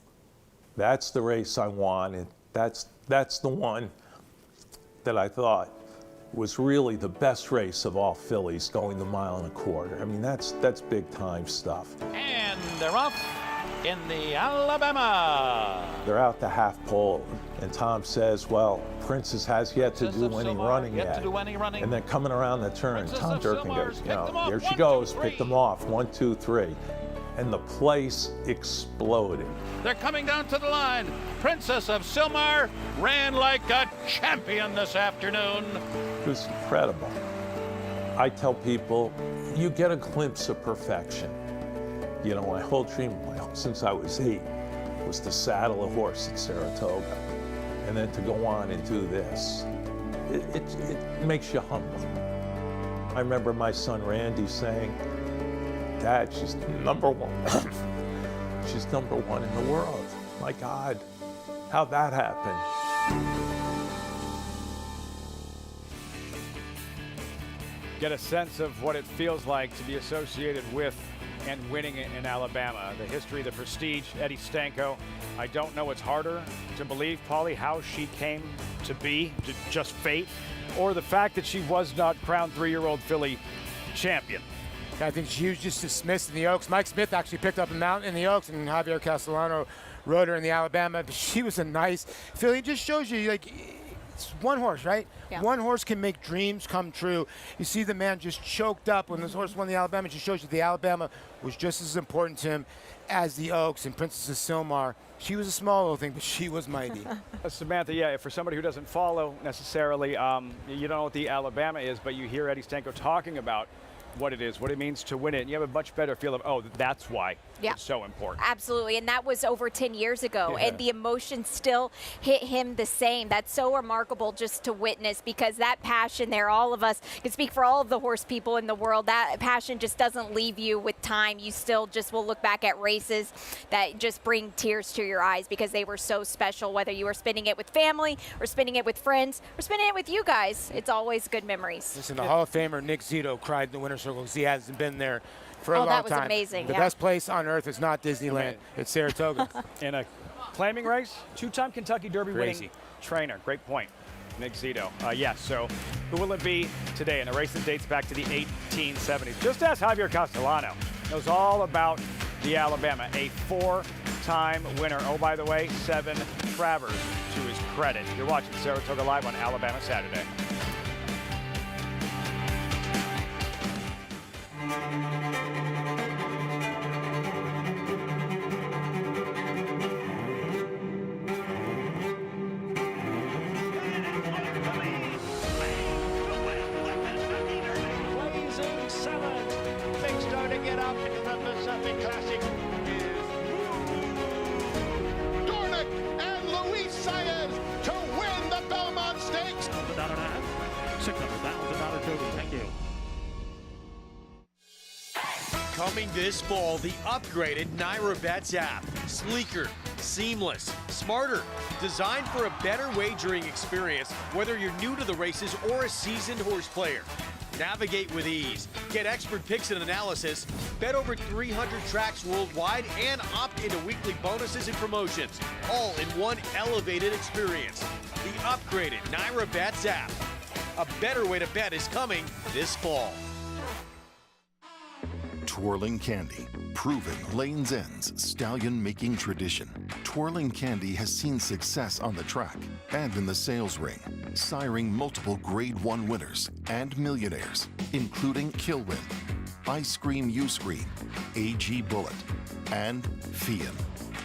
That's the race I wanted. That's the one that I thought was really the best race of all fillies, going the 1.25 miles. I mean, that's big time stuff. And they're off in the Alabama. They're out the half pole, and Tom says, well, Princess has yet to do any running yet. And then coming around the turn, Tom Durkin goes, you know, there she goes, pick them off, 1, 2, 3. And the place exploded. They're coming down to the line. Princess of Silmar ran like a champion this afternoon. It was incredible. I tell people, you get a glimpse of perfection. You know, my whole dream, since I was 8, was to saddle a horse at Saratoga. And then to go on and do this. It makes you humble. I remember my son Randy saying, Dad, she's number 1. She's number 1 in the world. My God, how'd that happen? Get a sense of what it feels like to be associated with and winning it in Alabama. The history, the prestige, Eddie Stanko. I don't know what's harder to believe, Paulie, how she came to be, just fate, or the fact that she was not crowned 3-year-old filly champion. I think she was just dismissed in the Oaks. Mike Smith actually picked up a mount in the Oaks, and Javier Castellano rode her in the Alabama. But she was a nice filly. It just shows you, like, it's one horse, right? Yeah. One horse can make dreams come true. You see the man just choked up when this horse won the Alabama. It just shows you the Alabama was just as important to him as the Oaks and Princess of Silmar. She was a small little thing, but she was mighty. Samantha, yeah, for somebody who doesn't follow necessarily, you don't know what the Alabama is, but you hear Eddie Stanko talking about what it is, what it means to win it, and you have a much better feel of, oh, that's why it's so important. Absolutely, and that was over 10 years ago, and the emotion still hit him the same. That's so remarkable just to witness, because that passion there, all of us can speak for all of the horse people in the world, that passion just doesn't leave you with time. You still just will look back at races that just bring tears to your eyes because they were so special, whether you were spending it with family or spending it with friends or spending it with you guys. It's always good memories. Listen, the Hall of Famer Nick Zito cried in the winner's circle because he hasn't been there for a long time. Oh, that was amazing. The best place on earth is not Disneyland. It's Saratoga. In a claiming race, two-time Kentucky Derby winning trainer. Great point, Nick Zito. Yes, so who will it be today in a race that dates back to the 1870s? Just ask Javier Castellano. Knows all about the Alabama, a 4-time winner. Oh, by the way, 7 Travers to his credit. You're watching Saratoga Live on Alabama Saturday. Blazing 7. Big starting it up in the Pacific Classic. Dornick and Luis Saez to win the Belmont Stakes. $600,000 Thank you. Coming this fall, the upgraded Naira Bets app. Sleeker, seamless, smarter, designed for a better wagering experience, whether you're new to the races or a seasoned horse player. Navigate with ease, get expert picks and analysis, bet over 300 tracks worldwide, and opt into weekly bonuses and promotions, all in one elevated experience. The upgraded Naira Bets app. A better way to bet is coming this fall. Twirling Candy, proving Lane's End's stallion-making tradition. Twirling Candy has seen success on the track and in the sales ring, siring multiple Grade 1 winners and millionaires, including Kilwin, Ice Cream U Scream, AG Bullet, and Fian,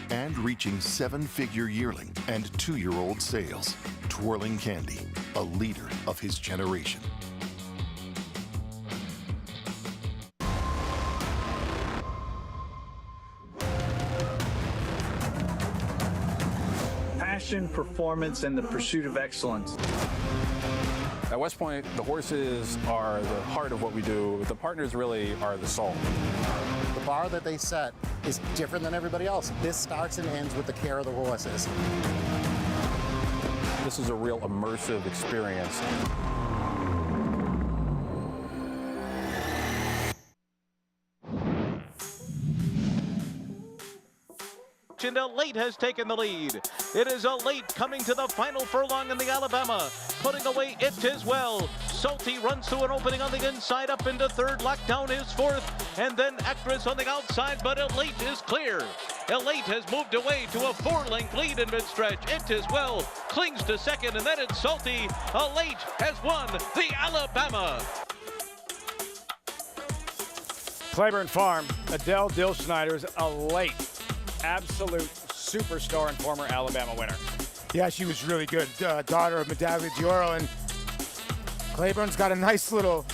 and reaching 7-figure yearling and 2-year-old sales. Twirling Candy, a leader of his generation. Passion, performance, and the pursuit of excellence. At West Point, the horses are the heart of what we do. The partners really are the soul. The bar that they set is different than everybody else. This starts and ends with the care of the horses. This is a real immersive experience. And Elate has taken the lead. It is Elate coming to the final furlong in the Alabama, putting away It Is Well. Salty runs through an opening on the inside, up into third. Lockdown is fourth, and then Actress on the outside, but Elate is clear. Elate has moved away to a 4-length lead in mid-stretch. It Is Well clings to second, and then it's Salty. Elate has won the Alabama. Claiborne Farm, Adele Dilschneider's Elate. Absolute superstar and former Alabama winner. Yeah, she was really good. Daughter of Medaglia d'Oro, and Claiborne's got a nice little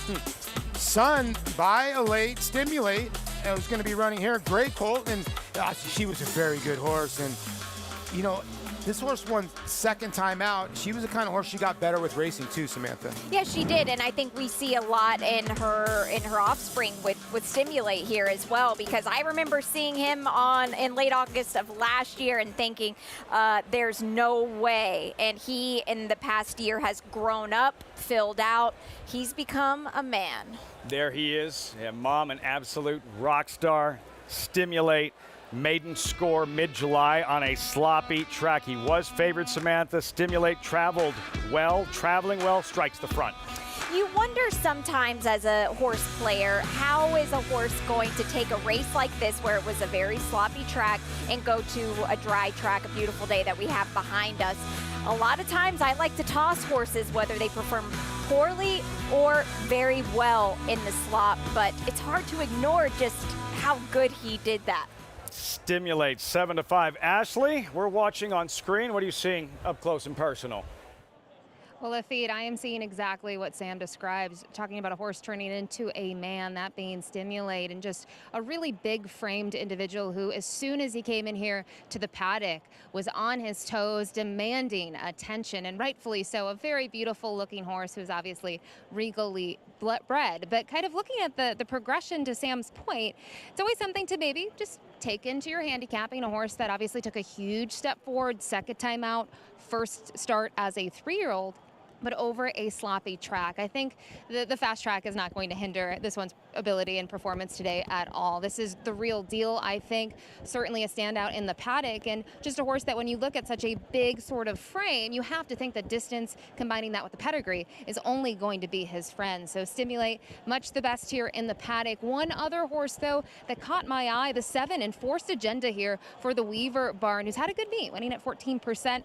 son by Elate, Stimulate. It was going to be running here. Great colt, and she was a very good horse. And, you know, this horse won second time out. She was the kind of horse she got better with racing too, Samantha. Yeah, she did, and I think we see a lot in her offspring with Stimulate here as well, because I remember seeing him in late August of last year and thinking there's no way, and he in the past year has grown up, filled out. He's become a man. There he is. Yeah, mom, an absolute rock star. Stimulate. Maiden score mid-July on a sloppy track. He was favored, Samantha. Stimulate traveling well, strikes the front. You wonder sometimes as a horse player, how is a horse going to take a race like this where it was a very sloppy track and go to a dry track, a beautiful day that we have behind us. A lot of times I like to toss horses whether they perform poorly or very well in the slop, but it's hard to ignore just how good he did that. Stimulate 7-5. Ashley, we're watching on screen. What are you seeing up close and personal? Well, Lafitte, I am seeing exactly what Sam describes, talking about a horse turning into a man, that being Stimulate, and just a really big-framed individual who, as soon as he came in here to the paddock, was on his toes, demanding attention, and rightfully so. A very beautiful-looking horse who's obviously regally bred. But kind of looking at the progression, to Sam's point, it's always something to maybe just take into your handicapping. A horse that obviously took a huge step forward, second time out, first start as a 3-year-old, but over a sloppy track. I think the fast track is not going to hinder this one's ability and performance today at all. This is the real deal, I think. Certainly a standout in the paddock, and just a horse that when you look at such a big sort of frame, you have to think that distance, combining that with the pedigree, is only going to be his friend. So Stimulate, much the best here in the paddock. One other horse, though, that caught my eye, the 7 Enforced Agenda here for the Weaver barn, who's had a good meet, winning at 14%.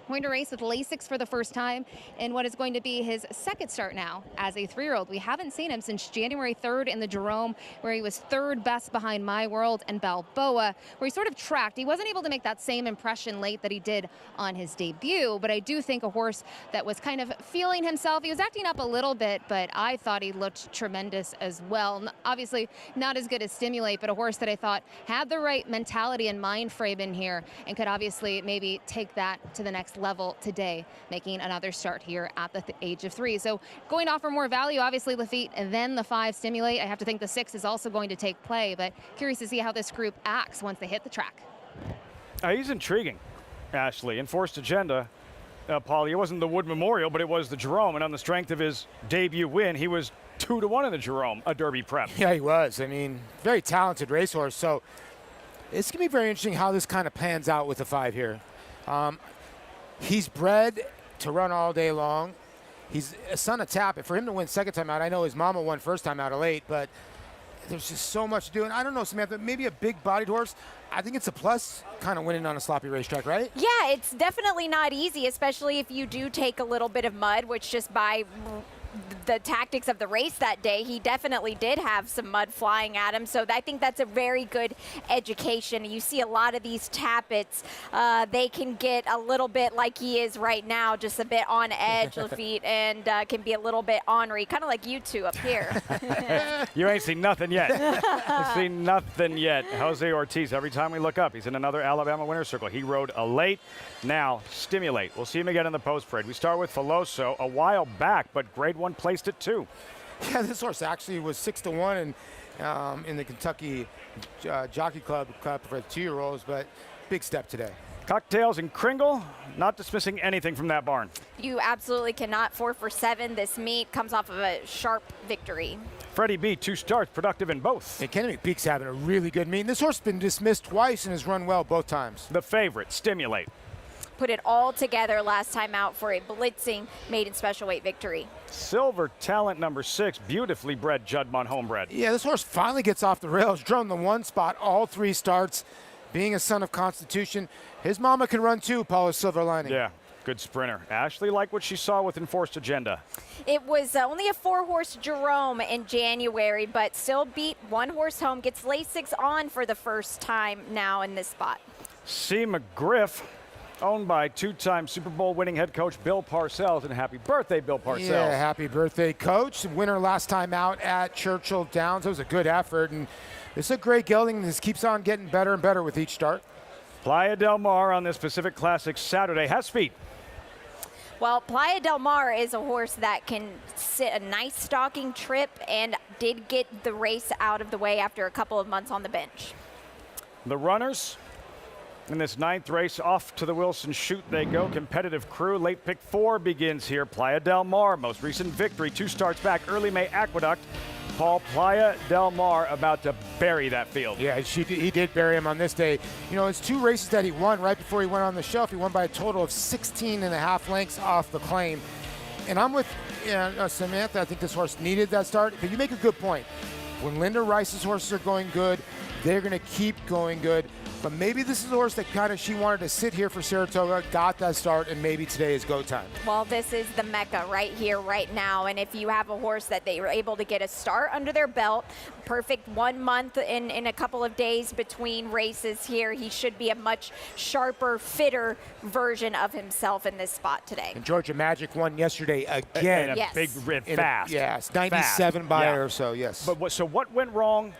Going to race with Lasix for the first time in what is going to be his second start now as a 3-year-old. We haven't seen him since January 3rd in the Jerome, where he was third best behind My World and Balboa, where he sort of tracked. He wasn't able to make that same impression late that he did on his debut, but I do think a horse that was kind of feeling himself. He was acting up a little bit, but I thought he looked tremendous as well. Obviously not as good as Stimulate, but a horse that I thought had the right mentality and mind frame in here and could obviously maybe take that to the next level today, making another start here at the age of 3. So going to offer more value, obviously, Lafitte, and then the 5 Stimulate. I have to think the 6 is also going to take play, but curious to see how this group acts once they hit the track. He's intriguing, Ashley. Enforced Agenda, Paulie, it wasn't the Wood Memorial, but it was the Jerome, and on the strength of his debut win, he was 2-1 in the Jerome, a Derby prep. Yeah, he was. I mean, very talented racehorse. So it's going to be very interesting how this kind of pans out with the 5 here. He's bred to run all day long. He's a son of Tapit. For him to win second time out, I know his mama won first time out of late, but there's just so much to do. And I don't know, Samantha, maybe a big-bodied horse, I think it's a plus kind of winning on a sloppy racetrack, right? Yeah, it's definitely not easy, especially if you do take a little bit of mud, which just by the tactics of the race that day, he definitely did have some mud flying at him. So I think that's a very good education. You see a lot of these Tapits, they can get a little bit like he is right now, just a bit on edge, Lafitte, and can be a little bit ornery, kind of like you two up here. You ain't seen nothing yet. You've seen nothing yet. Jose Ortiz, every time we look up, he's in another Alabama winner's circle. He rode a late. Now, Stimulate. We'll see him again in the post parade. We start with Filoso a while back, but Grade 1 placed it too. Yeah, this horse actually was 6-1 in the Kentucky Jockey Club Cup for the 2-year-olds, but big step today. Cocktails and Kringle, not dismissing anything from that barn. You absolutely cannot. 4 for 7. This meet comes off of a sharp victory. Freddie B, 2 starts, productive in both. And Kenny McPeak's having a really good meet. This horse has been dismissed twice and has run well both times. The favorite, Stimulate. Put it all together last time out for a blitzing maiden special weight victory. Silver Talent number 6, beautifully bred Juddmonte homebred. Yeah, this horse finally gets off the rails, drone the 1 spot, all 3 starts. Being a son of Constitution, his mama can run too, Paula Silver Lining. Yeah, good sprinter. Ashley liked what she saw with Enforced Agenda. It was only a 4-horse Jerome in January, but still beat 1 horse home, gets Lasix on for the first time now in this spot. C. McGriff, owned by 2-time Super Bowl winning head coach Bill Parcells, and happy birthday, Bill Parcells. Yeah, happy birthday, coach. Winner last time out at Churchill Downs. It was a good effort, and it's a great gelding. This keeps on getting better and better with each start. Playa Del Mar on this Pacific Classic Saturday has speed. Well, Playa Del Mar is a horse that can sit a nice stalking trip and did get the race out of the way after a couple of months on the bench. The runners in this 9th race, off to the Wilson Chute they go. Competitive crew. Late pick 4 begins here. Playa Del Mar, most recent victory, 2 starts back. Early May Aqueduct. Paul, Playa Del Mar about to bury that field. Yeah, he did bury him on this day. You know, it's 2 races that he won right before he went on the shelf. He won by a total of 16.5 lengths off the claim. And I'm with Samantha. I think this horse needed that start. But you make a good point. When Linda Rice's horses are going good, they're going to keep going good. But maybe this is a horse that kind of she wanted to sit here for Saratoga, got that start, and maybe today is go time. Well, this is the Mecca right here, right now. And if you have a horse that they were able to get a start under their belt, perfect 1 month in a couple of days between races here, he should be a much sharper, fitter version of himself in this spot today. And Georgia Magic won yesterday again. And a Yes. big rib, fast. Yes, 97 by Yeah. or so, yes. But so what went wrong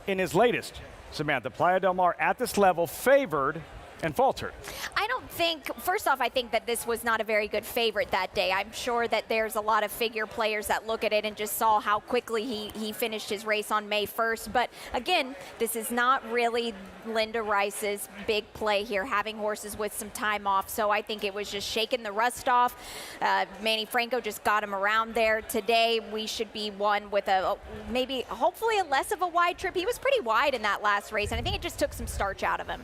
in his latest, Samantha? Playa del Mar at this level favored and faltered. I don't think, first off, I think that this was not a very good favorite that day. I'm sure that there's a lot of figure players that look at it and just saw how quickly he finished his race on May 1st. But again, this is not really Linda Rice's big play here, having horses with some time off. So I think it was just shaking the rust off. Manny Franco just got him around there. Today, we should be one with maybe, hopefully, a less of a wide trip. He was pretty wide in that last race, and I think it just took some starch out of him.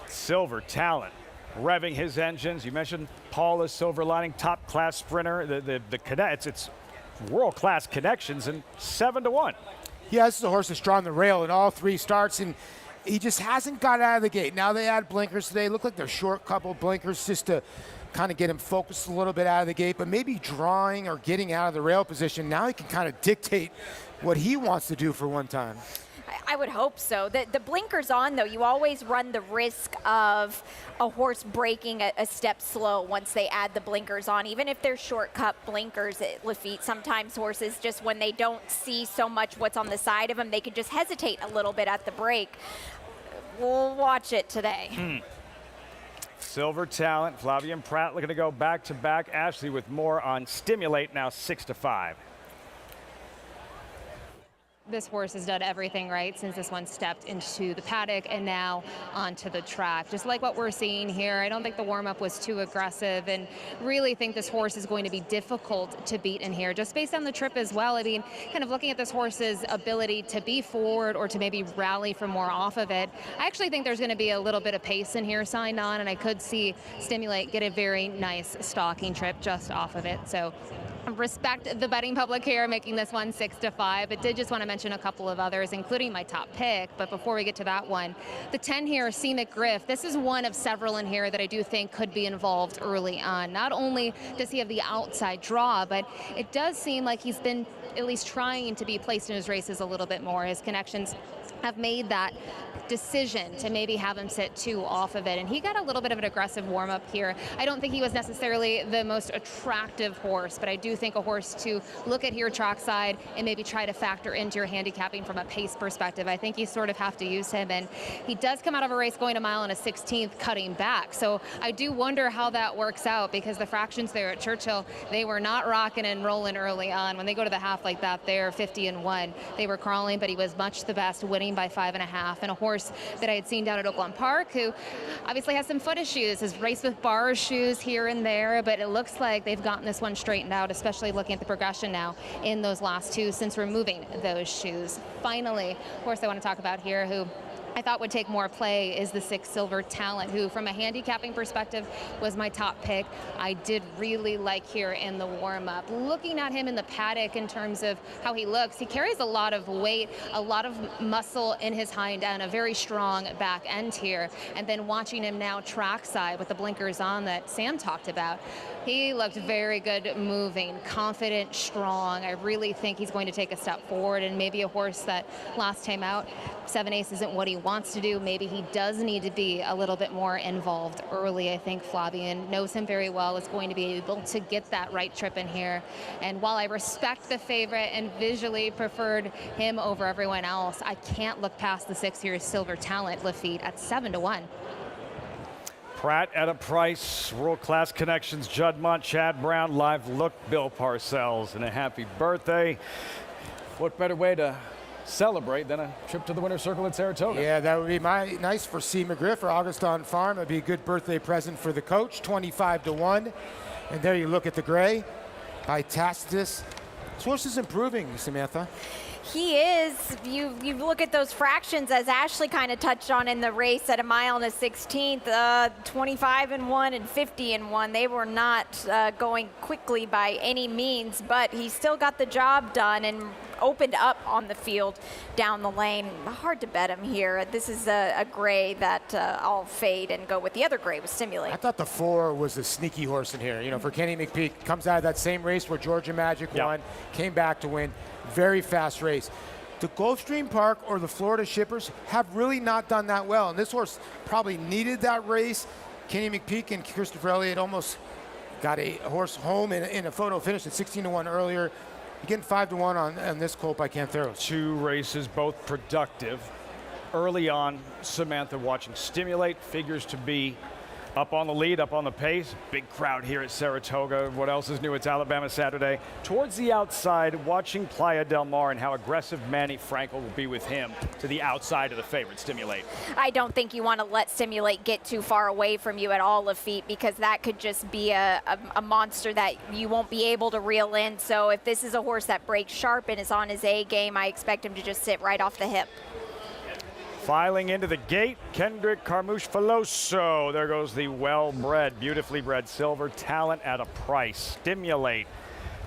Silver Talent revving his engines. You mentioned Paula's Silver Lining, top class sprinter. It's world class connections, and 7-1. Yeah, this is a horse that's drawn the rail in all 3 starts, and he just hasn't got out of the gate. Now they add blinkers today. Look like they're short couple blinkers just to kind of get him focused a little bit out of the gate, but maybe drawing or getting out of the rail position. Now he can kind of dictate what he wants to do for one time. I would hope so. The blinkers on, though, you always run the risk of a horse breaking a step slow once they add the blinkers on. Even if they're shortcut blinkers at Lafitte, sometimes horses just when they don't see so much what's on the side of them, they can just hesitate a little bit at the break. We'll watch it today. Silver Talent, Flavien Prat looking to go back-to-back. Ashley with more on Stimulate, now 6-5. This horse has done everything right since this one stepped into the paddock and now onto the track. Just like what we're seeing here, I don't think the warm-up was too aggressive, and really think this horse is going to be difficult to beat in here, just based on the trip as well. I mean, kind of looking at this horse's ability to be forward or to maybe rally from more off of it, I actually think there's going to be a little bit of pace in here signed on, and I could see Stimulate get a very nice stalking trip just off of it. So respect the betting public here, making this one 6-5, but did just want to mention a couple of others, including my top pick. But before we get to that one, the 10 here, C. McGriff, this is one of several in here that I do think could be involved early on. Not only does he have the outside draw, but it does seem like he's been at least trying to be placed in his races a little bit more. His connections have made that decision to maybe have him sit 2 off of it, and he got a little bit of an aggressive warm-up here. I don't think he was necessarily the most attractive horse, but I do think a horse to look at here trackside and maybe try to factor into your handicapping from a pace perspective. I think you sort of have to use him, and he does come out of a race going a mile and a 16th cutting back, so I do wonder how that works out, because the fractions there at Churchill, they were not rocking and rolling early on. When they go to the half like that, they're 50-1. They were crawling, but he was much the best, winning by 5.5, and a horse that I had seen down at Oakland Park, who obviously has some foot issues, has raced with bar shoes here and there, but it looks like they've gotten this one straightened out, especially looking at the progression now in those last 2 since removing those shoes. Finally, horse I want to talk about here, who I thought would take more play, is the 6 Silver Talent, who from a handicapping perspective was my top pick. I did really like here in the warm-up. Looking at him in the paddock in terms of how he looks, he carries a lot of weight, a lot of muscle in his hind end, a very strong back end here. And then watching him now trackside with the blinkers on that Sam talked about, he looked very good moving, confident, strong. I really think he's going to take a step forward, and maybe a horse that last time out, 7 Ace isn't what he wants to do. Maybe he does need to be a little bit more involved early. I think Flavien knows him very well, is going to be able to get that right trip in here. And while I respect the favorite and visually preferred him over everyone else, I can't look past the 6 year Silver Talent Lafitte at 7-1. Pratt at a price, world-class connections, Juddmonte, Chad Brown, live look, Bill Parcells, and a happy birthday. What better way to celebrate than a trip to the Winner's Circle at Saratoga? Yeah, that would be nice for C. McGriff or Augustin Farm. It'd be a good birthday present for the coach, 25-1. And there you look at the gray by Tacitus This horse is improving, Samantha. He is. You look at those fractions, as Ashley kind of touched on in the race at 1 mile and a 16th, 25-1 and 50-1. They were not going quickly by any means, but he still got the job done and opened up on the field down the lane. Hard to bet him here. This is a gray that I'll fade and go with the other gray with Stimulate. I thought the 4 was a sneaky horse in here. You know, for Kenny McPeak, comes out of that same race where Georgia Magic won, came back to win. Very fast race. The Gulfstream Park or the Florida Shippers have really not done that well, and this horse probably needed that race. Kenny McPeak and Christopher Elliott almost got a horse home in a photo finish at 16-1 earlier. You're getting 5-1 on this colt by Cantheros. 2 races, both productive. Early on, Samantha watching Stimulate, figures to be up on the lead, up on the pace. Big crowd here at Saratoga. What else is new? It's Alabama Saturday. Towards the outside, watching Playa Del Mar and how aggressive Manny Frankel will be with him to the outside of the favorite, Stimulate. I don't think you want to let Stimulate get too far away from you at all, Lafitte, because that could just be a monster that you won't be able to reel in. So if this is a horse that breaks sharp and is on his A game, I expect him to just sit right off the hip. Filing into the gate, Kendrick Carmouche Filoso. There goes the well-bred, beautifully bred Silver Talent at a price. Stimulate.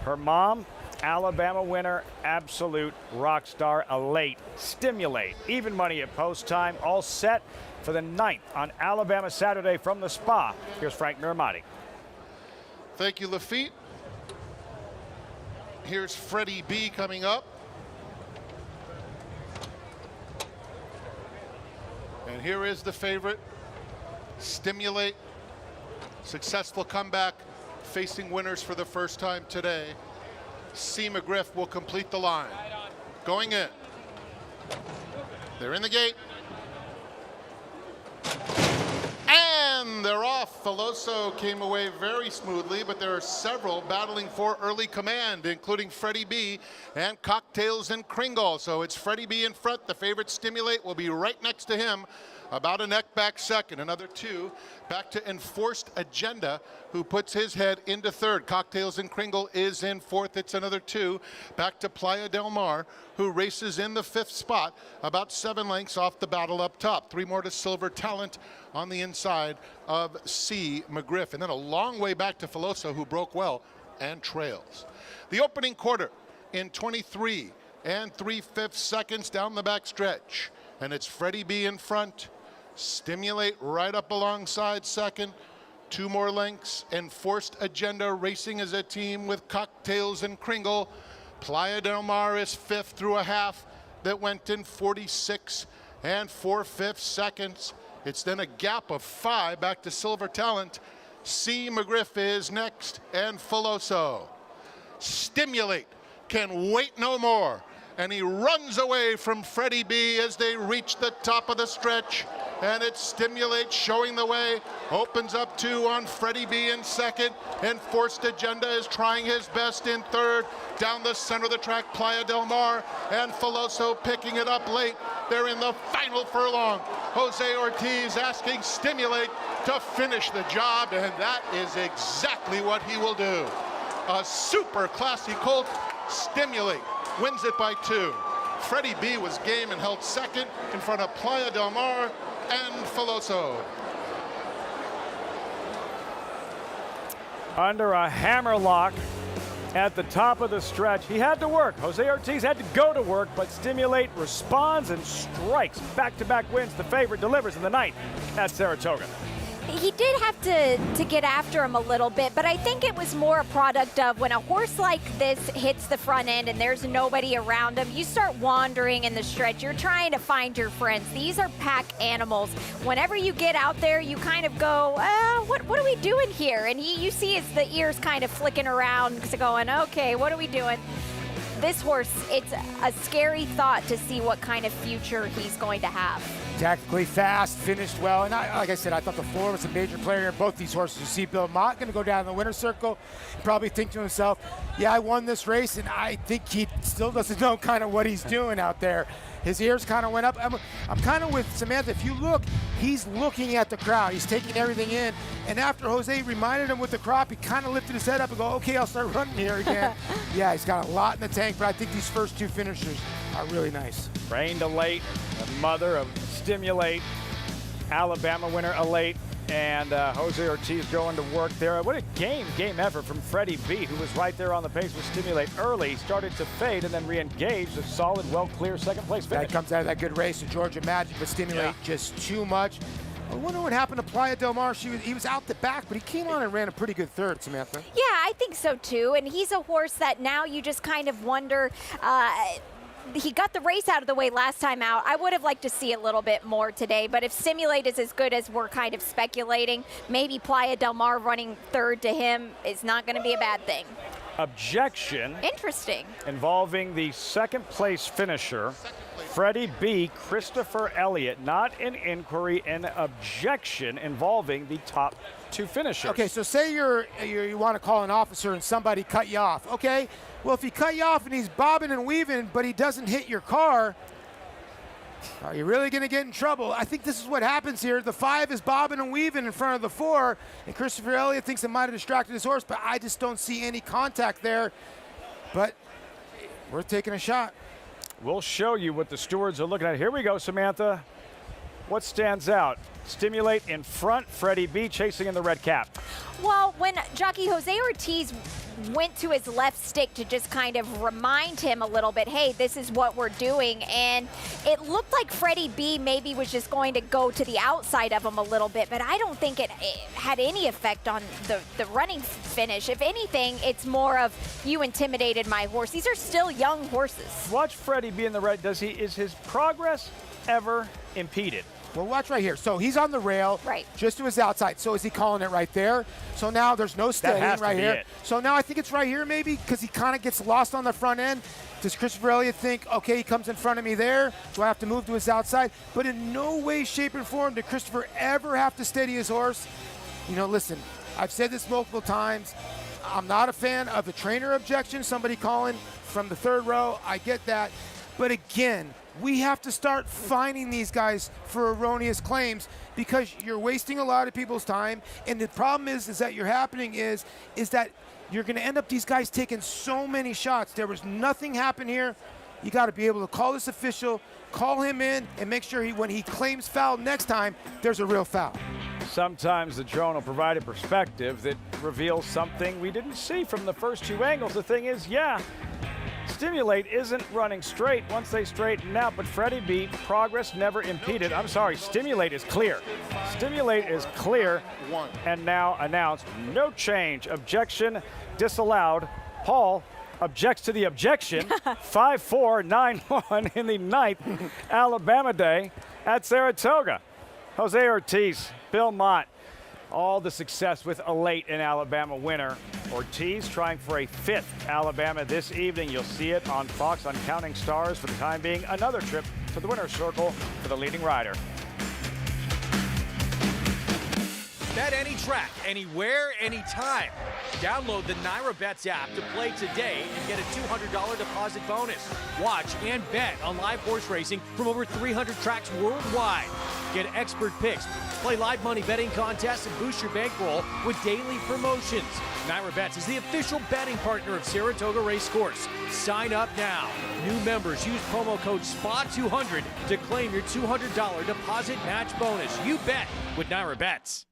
Her mom, Alabama winner, absolute rock star, elate. Stimulate. Even money at post time. All set for the 9th on Alabama Saturday from the Spa. Here's Frank Miramati. Thank you, Lafitte. Here's Freddie B coming up. And here is the favorite, Stimulate. Successful comeback, facing winners for the first time today. C. McGriff will complete the line. Going in. They're in the gate. And they're off. Filoso came away very smoothly, but there are several battling for early command, including Freddie B and Cocktails and Kringle. So it's Freddie B in front. The favorite Stimulate will be right next to him, about a neck back second. Another 2 back to Enforced Agenda, who puts his head into 3rd. Cocktails and Kringle is in 4th. It's another 2 back to Playa Del Mar, who races in the 5th spot, about 7 lengths off the battle up top. 3 more to Silver Talent on the inside of C. McGriff. And then a long way back to Filoso, who broke well and trails. The opening quarter in 23 and 3/5 seconds down the back stretch. And it's Freddie B in front. Stimulate right up alongside second. 2 more lengths. Enforced Agenda racing as a team with Cocktails and Kringle. Playa Del Mar is 5th through a half that went in 46 and 4/5 seconds. It's then a gap of 5 back to Silver Talent. C. McGriff is next, and Filoso. Stimulate can wait no more, and he runs away from Freddie B as they reach the top of the stretch. And it Stimulates showing the way, opens up 2 on Freddie B in second. Enforced Agenda is trying his best in 3rd. Down the center of the track, Playa Del Mar and Filoso picking it up late. They're in the final furlong. Jose Ortiz asking Stimulate to finish the job, and that is exactly what he will do. A super classy colt. Stimulate wins it by 2. Freddie B was game and held second in front of Playa Del Mar and Filoso. Under a hammerlock at the top of the stretch. He had to work. Jose Ortiz had to go to work, but Stimulate responds and strikes. Back-to-back wins. The favorite delivers in the 9th at Saratoga. He did have to get after him a little bit, but I think it was more a product of when a horse like this hits the front end and there's nobody around him, you start wandering in the stretch. You're trying to find your friends. These are pack animals. Whenever you get out there, you kind of go, what are we doing here? And you see the ears kind of flicking around, going, okay, what are we doing? This horse, it's a scary thought to see what kind of future he's going to have. Tactically fast, finished well, and like I said, I thought the 4 was a major player in both these horses. You see Bill Mott going to go down the winner's circle, probably think to himself, yeah, I won this race, and I think he still doesn't know kind of what he's doing out there. His ears kind of went up. I'm kind of with Samantha. If you look, he's looking at the crowd. He's taking everything in, and after Jose reminded him with the crop, he kind of lifted his head up and go, okay, I'll start running here again. Yeah, he's got a lot in the tank, but I think these first two finishers are really nice. Rain to late, the mother of Stimulate. Alabama winner Elate, and Jose Ortiz going to work there. What a game effort from Freddie B, who was right there on the pace with Stimulate early, started to fade and then re-engaged. A solid, well-clear second-place finish. That comes out of that good race of Georgia Magic, but Stimulate just too much. I wonder what happened to Playa Del Mar. He was out the back, but he came on and ran a pretty good third, Samantha. Yeah, I think so too. And he's a horse that now you just kind of wonder. He got the race out of the way last time out. I would have liked to see a little bit more today, but if Stimulate is as good as we're kind of speculating, maybe Playa Del Mar running third to him is not going to be a bad thing. Objection. Interesting. Involving the second-place finisher, Freddie B, Christopher Elliott. Not an inquiry, an objection involving the top two finishers. Okay, so say you want to call an officer and somebody cut you off. Okay, well, if he cut you off and he's bobbing and weaving, but he doesn't hit your car, are you really going to get in trouble? I think this is what happens here. The 5 is bobbing and weaving in front of the 4, and Christopher Elliott thinks it might have distracted his horse, but I just don't see any contact there. But we're taking a shot. We'll show you what the stewards are looking at. Here we go, Samantha. What stands out? Stimulate in front, Freddie B chasing in the red cap. Well, when jockey Jose Ortiz went to his left stick to just kind of remind him a little bit, hey, this is what we're doing, and it looked like Freddie B maybe was just going to go to the outside of him a little bit, but I don't think it had any effect on the running finish. If anything, it's more of you intimidated my horse. These are still young horses. Watch Freddie B in the red. Is his progress ever impeded? Well, watch right here. So he's on the rail, just to his outside. So is he calling it right there? So now there's no steadying right here. So now I think it's right here maybe because he kind of gets lost on the front end. Does Christopher Elliott think, okay, he comes in front of me there, do I have to move to his outside? But in no way, shape, or form did Christopher ever have to steady his horse. You know, listen, I've said this multiple times. I'm not a fan of the trainer objection, somebody calling from the third row. I get that. But again, we have to start fining these guys for erroneous claims because you're wasting a lot of people's time. And the problem is that you're happening is that you're going to end up these guys taking so many shots. There was nothing happen here. You got to be able to call this official, call him in, and make sure when he claims foul next time, there's a real foul. Sometimes the drone will provide a perspective that reveals something we didn't see from the first two angles. The thing is, Stimulate isn't running straight once they straighten out, but Freddie B, progress never impeded. I'm sorry, Stimulate is clear. Stimulate is clear and now announced. No change. Objection disallowed. Paul objects to the objection. 5-4-9-1 in the 9th Alabama Day at Saratoga. Jose Ortiz, Bill Mott, all the success with a late in Alabama winner. Ortiz trying for a 5th Alabama this evening. You'll see it on Fox on Counting Stars. For the time being, another trip to the winner's circle for the leading rider. Bet any track, anywhere, anytime. Download the NyraBets app to play today and get a $200 deposit bonus. Watch and bet on live horse racing from over 300 tracks worldwide. Get expert picks, play live money betting contests, and boost your bankroll with daily promotions. NyraBets is the official betting partner of Saratoga Racecourse. Sign up now. New members use promo code SPA200 to claim your $200 deposit match bonus. You bet with NyraBets.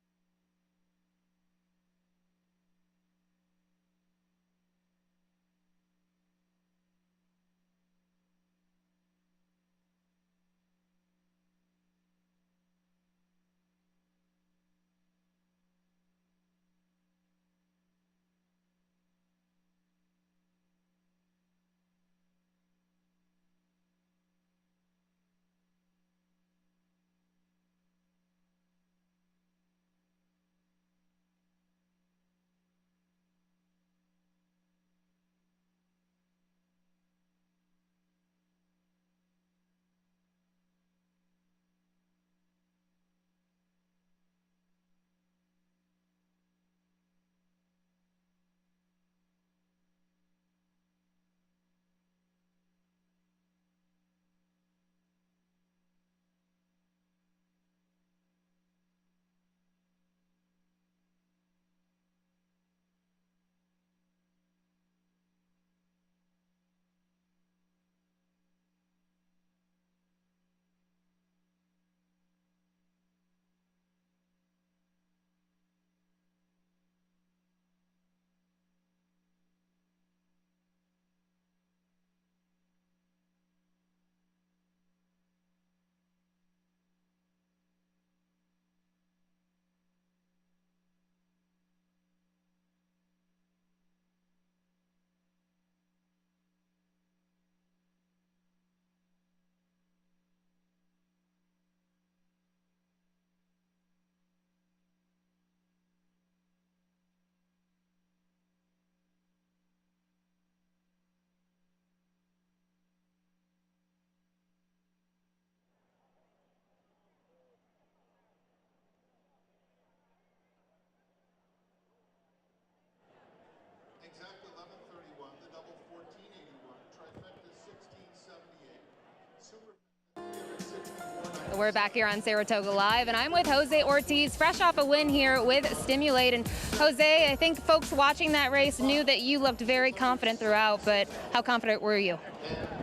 We're back here on Saratoga Live, and I'm with Jose Ortiz, fresh off a win here with Stimulate. And Jose, I think folks watching that race knew that you looked very confident throughout, but how confident were you?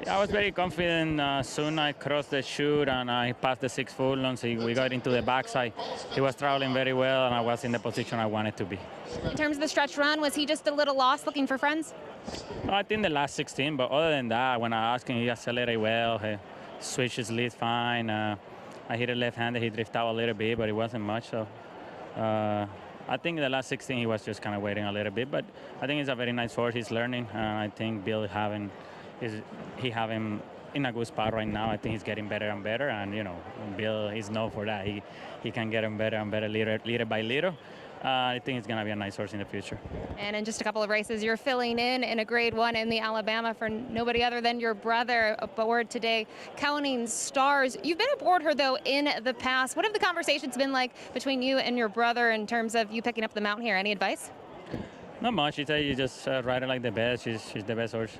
I was very confident. Soon I crossed the chute and I passed the 6 furlongs. We got into the backside. He was traveling very well, and I was in the position I wanted to be. In terms of the stretch run, was he just a little lost looking for friends? No, I think the last 16, but other than that, when I asked him, he accelerated well. He switched his lead fine. I hit a left-handed. He drifted out a little bit, but it wasn't much. So I think the last 16, he was just kind of waiting a little bit. But I think it's a very nice horse. He's learning. I think Bill he have him in a good spot right now. I think he's getting better and better, and you know, Bill is known for that. He can get him better and better little by little. I think it's going to be a nice horse in the future. And in just a couple of races, you're filling in a Grade 1 in the Alabama for nobody other than your brother aboard today, Counting Stars. You've been aboard her, though, in the past. What have the conversations been like between you and your brother in terms of you picking up the mount here? Any advice? Not much. He said you just ride her like the best. She's the best horse.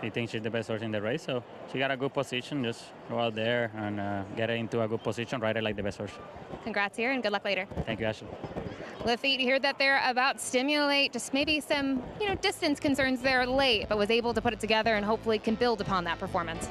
He thinks she's the best horse in the race, so she got a good position. Just go out there and get her into a good position, ride her like the best horse. Congrats here, and good luck later. Thank you, Ashley. Lafitte, you heard that there about Stimulate, just maybe some, distance concerns there late, but was able to put it together and hopefully can build upon that performance.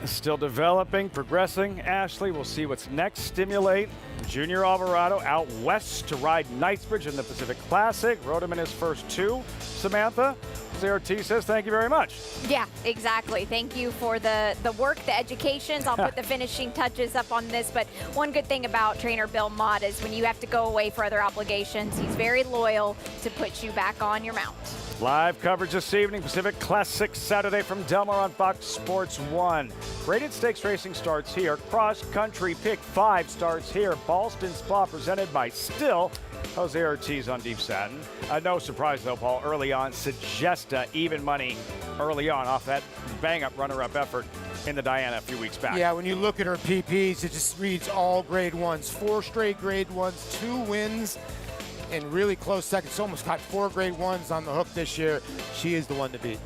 Still developing, progressing. Ashley, we'll see what's next. Stimulate, Junior Alvarado out west to ride Knightsbridge in the Pacific Classic. Rode him in his first 2. Samantha, Jose Ortiz says thank you very much. Yeah, exactly. Thank you for the work, the educations. I'll put the finishing touches up on this, but one good thing about trainer Bill Mott is when you have to go away for other obligations, he's very loyal to put you back on your mount. Live coverage this evening, Pacific Classic Saturday from Del Mar on Fox Sports 1. Graded Stakes racing starts here. Cross Country Pick 5 starts here. Ballston Spa presented by Still. Jose Ortiz on Deep Satin. No surprise, though, Paul, early on. Sagesta, even money early on off that bang-up runner-up effort in the Diana a few weeks back. Yeah, when you look at her PPs, it just reads all Grade 1s. 4 straight Grade 1s, 2 wins, and really close seconds. Almost got 4 Grade 1s on the hook this year. She is the one to beat.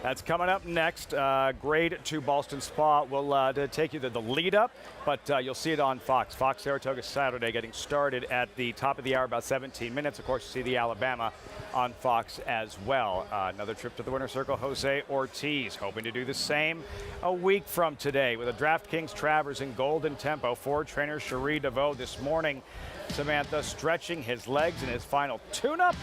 That's coming up next. Grade 2 Ballston Spa will take you to the lead-up, but you'll see it on Fox. Fox Saratoga Saturday getting started at the top of the hour, about 17 minutes. Of course, you see the Alabama on Fox as well. Another trip to the winner's circle, Jose Ortiz, hoping to do the same a week from today with a DraftKings Travers in Golden Tempo. Ford trainer Cherie DeVoe this morning. Samantha stretching his legs in his final tune-up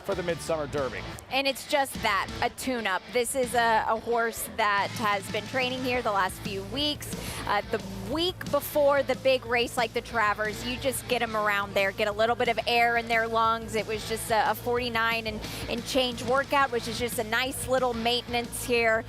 for the Midsummer Derby. And it's just that, a tune-up. This is a horse that has been training here the last few weeks. The week before the big race like the Travers, you just get them around there, get a little bit of air in their lungs. It was just a 49 and change workout, which is just a nice little maintenance here.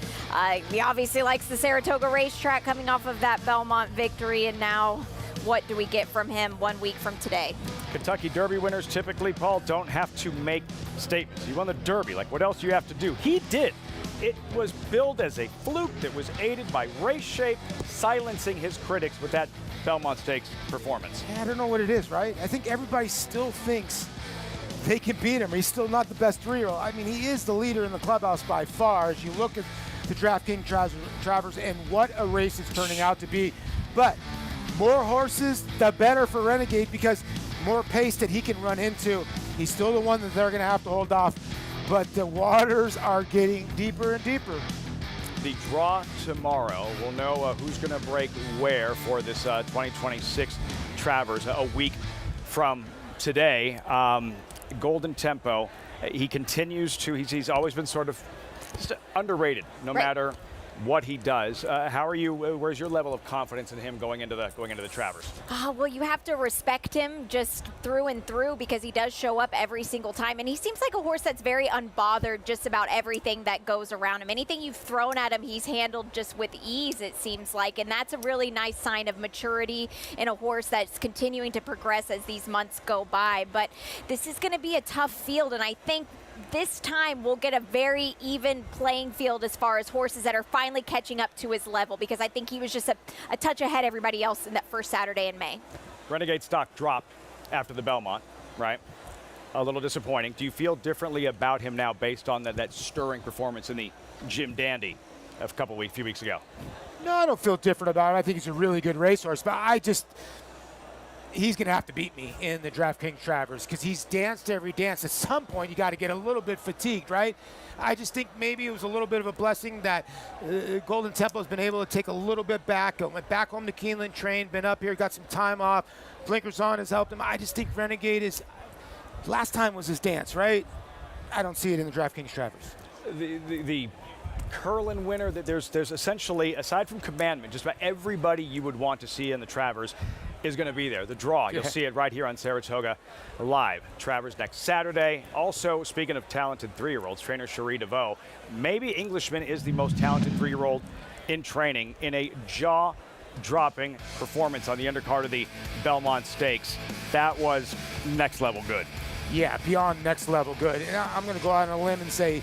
He obviously likes the Saratoga racetrack coming off of that Belmont victory, and now what do we get from him 1 week from today? Kentucky Derby winners typically, Paul, don't have to make statements. You won the Derby. Like, what else do you have to do? He did. It was billed as a fluke that was aided by race shape, silencing his critics with that Belmont Stakes performance. Yeah, I don't know what it is, right? I think everybody still thinks they can beat him. He's still not the best 3-year-old. I mean, he is the leader in the clubhouse by far as you look at the DraftKings Travers and what a race is turning out to be. But more horses, the better for Renegade, because more pace that he can run into. He's still the one that they're going to have to hold off, but the waters are getting deeper and deeper. The draw tomorrow. We'll know who's going to break where for this 2026 Travers a week from today. Golden Tempo. He continues to, he's always been sort of underrated, no matter what he does. How are you? Where's your level of confidence in him going into the Travers? Well, you have to respect him just through and through because he does show up every single time, and he seems like a horse that's very unbothered just about everything that goes around him. Anything you've thrown at him, he's handled just with ease, it seems like, and that's a really nice sign of maturity in a horse that's continuing to progress as these months go by. But this is going to be a tough field, and I think this time we'll get a very even playing field as far as horses that are finally catching up to his level, because I think he was just a touch ahead everybody else in that first Saturday in May. Renegade stock dropped after the Belmont, right? A little disappointing. Do you feel differently about him now based on that stirring performance in the Jim Dandy a few weeks ago? No, I don't feel different about it. I think he's a really good racehorse, but he's going to have to beat me in the DraftKings Travers because he's danced every dance. At some point, you got to get a little bit fatigued, right? I just think maybe it was a little bit of a blessing that Golden Tempo has been able to take a little bit back. Went back home to Keeneland, trained, been up here, got some time off. Blinkers on has helped him. I just think Renegade is, last time was his dance, right? I don't see it in the DraftKings Travers. The Curlin winner, that there's essentially, aside from Commandment, just about everybody you would want to see in the Travers is going to be there. The draw, you'll see it right here on Saratoga Live. Travers next Saturday. Also, speaking of talented 3-year-olds, trainer Cherie DeVoe, maybe Englishman is the most talented 3-year-old in training in a jaw-dropping performance on the undercard of the Belmont Stakes. That was next level good. Yeah, beyond next level good. And I'm going to go out on a limb and say,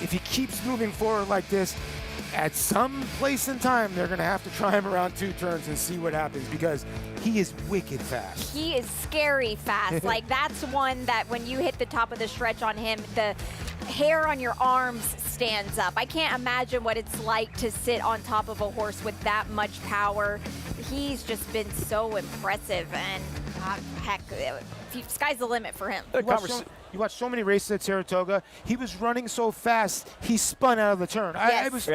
if he keeps moving forward like this, at some place in time, they're going to have to try him around 2 turns and see what happens because he is wicked fast. He is scary fast. Like, that's one that when you hit the top of the stretch on him, the hair on your arms stands up. I can't imagine what it's like to sit on top of a horse with that much power. He's just been so impressive, and heck, sky's the limit for him. You watched so many races at Saratoga. He was running so fast, he spun out of the turn. Yes. It was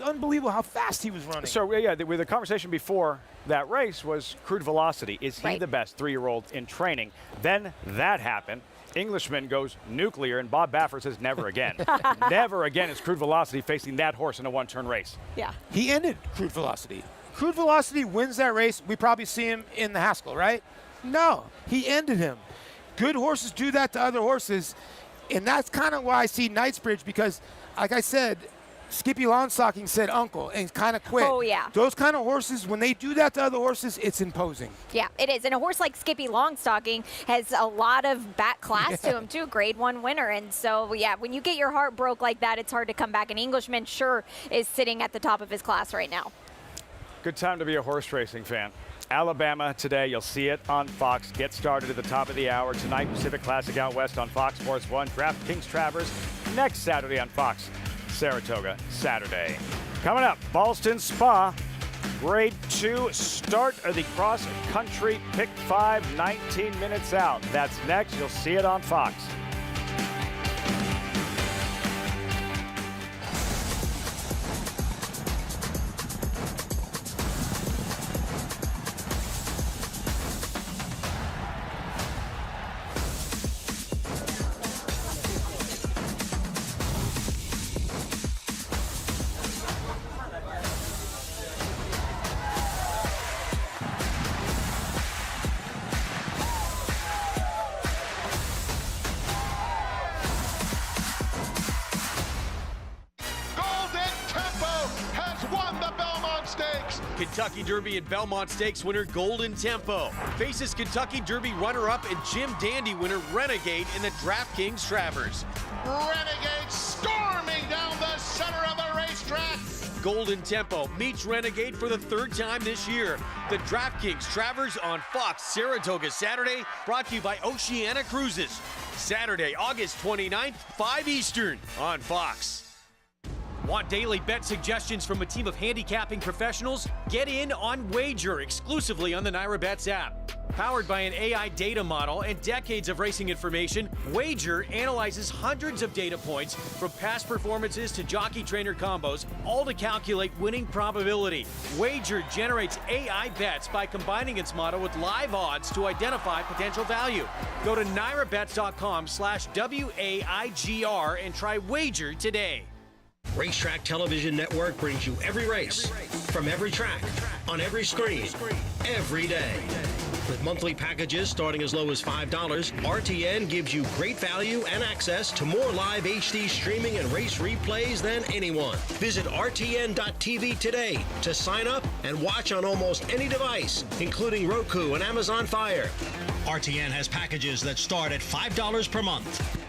unbelievable how fast he was running. So, yeah, the conversation before that race was crude velocity. Is he the best 3-year-old in training? Then that happened. Englishman goes nuclear, and Bob Baffert says never again. Never again is crude velocity facing that horse in a 1-turn race. Yeah. He ended crude velocity. Crude velocity wins that race. We probably see him in the Haskell, right? No, he ended him. Good horses do that to other horses, and that's kind of why I see Knightsbridge because, like I said, Skippy Longstocking said uncle and kind of quit. Oh, yeah. Those kind of horses, when they do that to other horses, it's imposing. Yeah, it is. And a horse like Skippy Longstocking has a lot of back class to him, too. Grade 1 winner. And so, yeah, when you get your heart broke like that, it's hard to come back. An Englishman sure is sitting at the top of his class right now. Good time to be a horse racing fan. Alabama today, you'll see it on Fox. Get started at the top of the hour. Tonight, Pacific Classic out west on Fox Sports 1. DraftKings Travers next Saturday on Fox. Saratoga Saturday. Coming up, Ballston Spa. Grade 2 start of the cross country pick 5, 19 minutes out. That's next. You'll see it on Fox. Kentucky Derby and Belmont Stakes winner Golden Tempo faces Kentucky Derby runner-up and Jim Dandy winner Renegade in the DraftKings Travers. Renegade storming down the center of the racetrack. Golden Tempo meets Renegade for the 3rd time this year. The DraftKings Travers on Fox Saratoga Saturday, brought to you by Oceana Cruises. Saturday, August 29th, 5 Eastern on Fox. Want daily bet suggestions from a team of handicapping professionals? Get in on Wager exclusively on the NyraBets app. Powered by an AI data model and decades of racing information, Wager analyzes hundreds of data points from past performances to jockey-trainer combos, all to calculate winning probability. Wager generates AI bets by combining its model with live odds to identify potential value. Go to NyraBets.com/WAIGR and try Wager today. Racetrack Television Network brings you every race, from every track, on every screen, every day. With monthly packages starting as low as $5, RTN gives you great value and access to more live HD streaming and race replays than anyone. Visit RTN.tv today to sign up and watch on almost any device, including Roku and Amazon Fire. RTN has packages that start at $5 per month.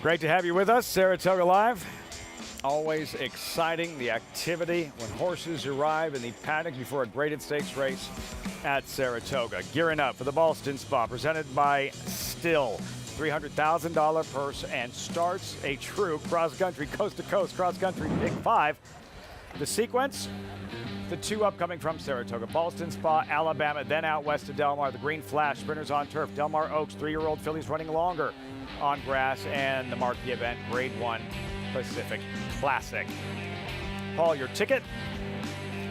Great to have you with us, Saratoga Live. Always exciting, the activity when horses arrive in the paddock before a graded stakes race at Saratoga. Gearing up for the Ballston Spa, presented by Still. $300,000 purse, and starts a true cross-country, coast-to-coast cross-country Pick 5. The sequence, the two upcoming from Saratoga, Ballston Spa, Alabama, then out west to Del Mar. The Green Flash, sprinters on turf. Del Mar Oaks, 3-year-old fillies running longer on grass, and the marquee event, Grade 1 Pacific Classic. Paul, your ticket?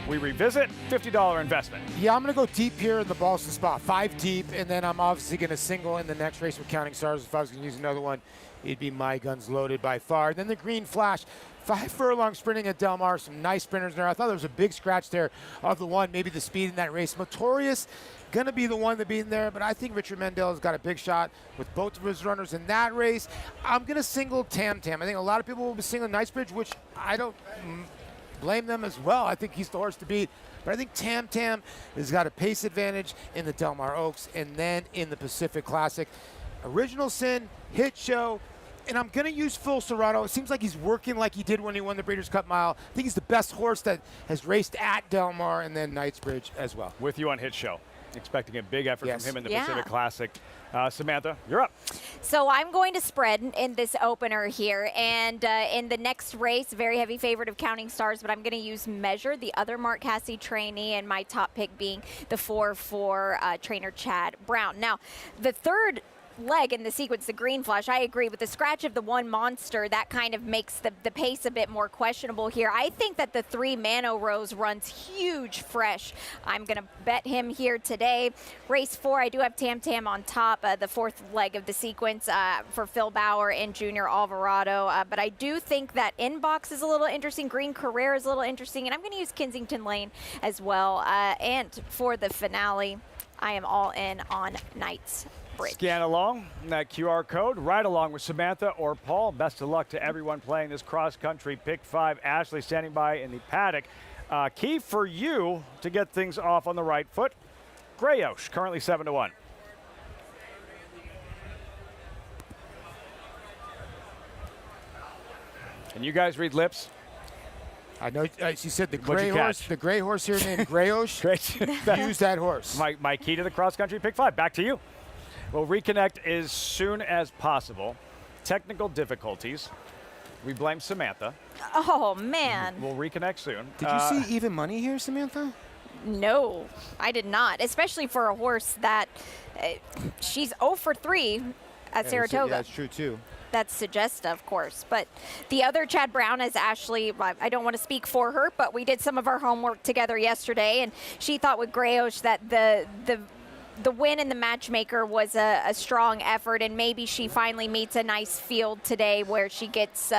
We revisit, $50 investment. Yeah, I'm going to go deep here in the Ballston Spa, 5 deep, and then I'm obviously going to single in the next race with Counting Stars. If I was going to use another one, it'd be My Guns Loaded by far. Then the Green Flash, 5 furlong sprinting at Del Mar, some nice sprinters there. I thought there was a big scratch there of the one, maybe the speed in that race. Notorious, going to be the one to be in there, but I think Richard Mendel has got a big shot with both of his runners in that race. I'm going to single Tam Tam. I think a lot of people will be singling Knightsbridge, which I don't blame them as well. I think he's the horse to beat. But I think Tam Tam has got a pace advantage in the Del Mar Oaks and then in the Pacific Classic. Original Sin, Hit Show, and I'm going to use Full Serato. It seems like he's working like he did when he won the Breeders' Cup Mile. I think he's the best horse that has raced at Del Mar and then Knightsbridge as well. With you on Hit Show. Expecting a big effort from him in the Yeah. Pacific Classic. Samantha, you're up. So I'm going to spread in this opener here, and in the next race, very heavy favorite of Counting Stars, but I'm going to use Measure, the other Mark Casse trainee, and my top pick being the 4-4 trainer Chad Brown. Now, the third leg in the sequence, the Green Flash, I agree with the scratch of the one Monster. That kind of makes the pace a bit more questionable here. I think that the 3 Mano Rose runs huge fresh. I'm going to bet him here today. Race 4, I do have Tam Tam on top, the fourth leg of the sequence for Phil Bauer and Junior Alvarado. But I do think that Inbox is a little interesting. Green Carrera is a little interesting. And I'm going to use Kensington Lane as well. And for the finale, I am all in on Knights Bridge. Scan along that QR code, right along with Samantha or Paul. Best of luck to everyone playing this cross-country Pick 5. Ashley standing by in the paddock. Key for you to get things off on the right foot. Grayosh, currently 7-1. Can you guys read lips? I know. She said the gray horse. The gray horse here named Grayosh. Use that horse. My key to the cross-country Pick 5. Back to you. We'll reconnect as soon as possible. Technical difficulties. We blame Samantha. Oh, man. We'll reconnect soon. Did you see even money here, Samantha? No, I did not, especially for a horse that she's 0 for 3 at Saratoga. Yeah, that's true, too. That's Suggesta, of course. But the other Chad Brown is Ashley. I don't want to speak for her, but we did some of our homework together yesterday, and she thought with Grayosh that the win in the matchmaker was a strong effort, and maybe she finally meets a nice field today where she gets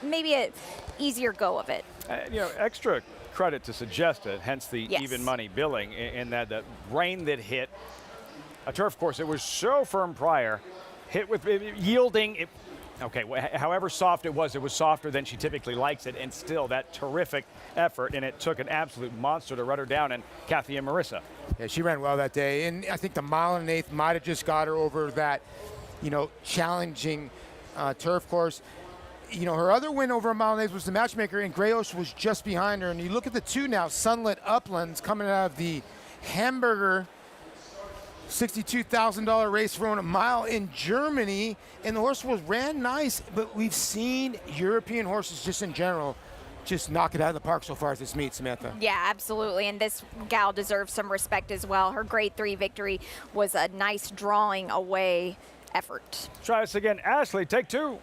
maybe an easier go of it. Extra credit to Suggesta, hence the even money billing, in that the rain that hit a turf course. It was so firm prior, hit with yielding. However soft it was softer than she typically likes it, and still that terrific effort, and it took an absolute monster to run her down, and Kathy and Marissa. Yeah, she ran well that day, and I think the 1 1/8 might have just got her over that, challenging turf course. Her other win over a 1 1/8 was the matchmaker, and Grayosh was just behind her. And you look at the two now, Sunlit Uplands coming out of the Hamburger $62,000 race for a mile in Germany, and the horse ran nice, but we've seen European horses just in general just knock it out of the park so far as this meet, Samantha. Yeah, absolutely, and this gal deserves some respect as well. Her Grade 3 victory was a nice drawing away effort. Try this again. Ashley, take 2.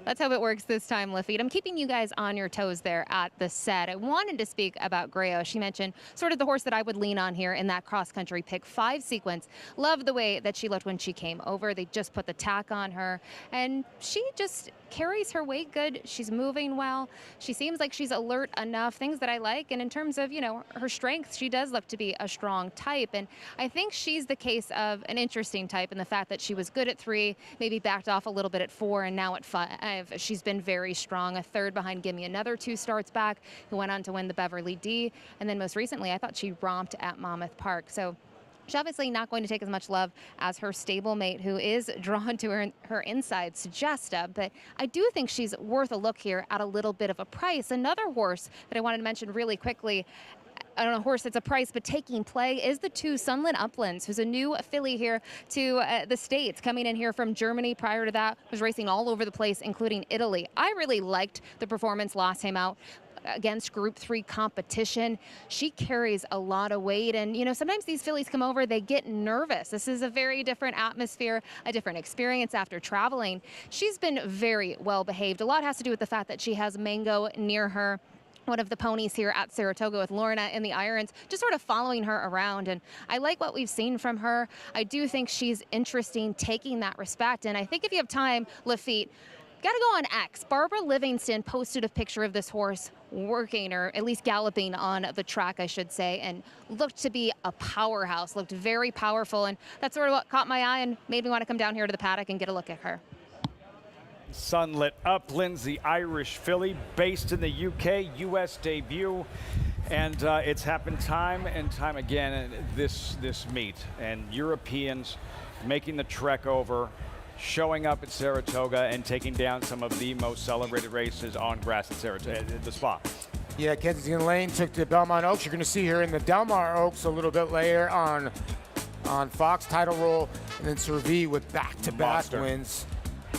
That's how it works this time, Lafitte. I'm keeping you guys on your toes there at the set. I wanted to speak about Grayosh. She mentioned sort of the horse that I would lean on here in that cross-country Pick 5 sequence. Love the way that she looked when she came over. They just put the tack on her, and she just carries her weight good. She's moving well. She seems like she's alert enough, things that I like. And in terms of, her strength, she does look to be a strong type. And I think she's the case of an interesting type in the fact that she was good at 3, maybe backed off a little bit at 4, and now at 5. She's been very strong. A third behind Gimme Another 2 starts back, who went on to win the Beverly D. And then most recently, I thought she romped at Monmouth Park. So she's obviously not going to take as much love as her stablemate, who is drawn to her inside, Suggesta. But I do think she's worth a look here at a little bit of a price. Another horse that I wanted to mention really quickly, on a horse that's a price but taking play is the 2 Sunlit Uplands, who's a new filly here to the States, coming in here from Germany. Prior to that, was racing all over the place, including Italy. I really liked the performance last time out against Group 3 competition. She carries a lot of weight, and you know, sometimes these fillies come over, they get nervous. This is a very different atmosphere, a different experience after traveling. She's been very well behaved. A lot has to do with the fact that she has Mango near her, one of the ponies here at Saratoga, with Lorna in the irons, just sort of following her around. And I like what we've seen from her. I do think she's interesting, taking that respect. And I think if you have time, Lafitte, got to go on X. Barbara Livingston posted a picture of this horse working, or at least galloping on the track, I should say, and looked to be a powerhouse, looked very powerful. And that's sort of what caught my eye and made me want to come down here to the paddock and get a look at her. Sunlit Uplands, the Irish filly, based in the UK, U.S. debut. And it's happened time and time again this meet. And Europeans making the trek over, showing up at Saratoga and taking down some of the most celebrated races on grass at Saratoga, the Spa. Yeah, Kensington Lane took to Belmont Oaks. You're going to see her in the Del Mar Oaks a little bit later on Fox title roll, and then Servi with back-to-back wins.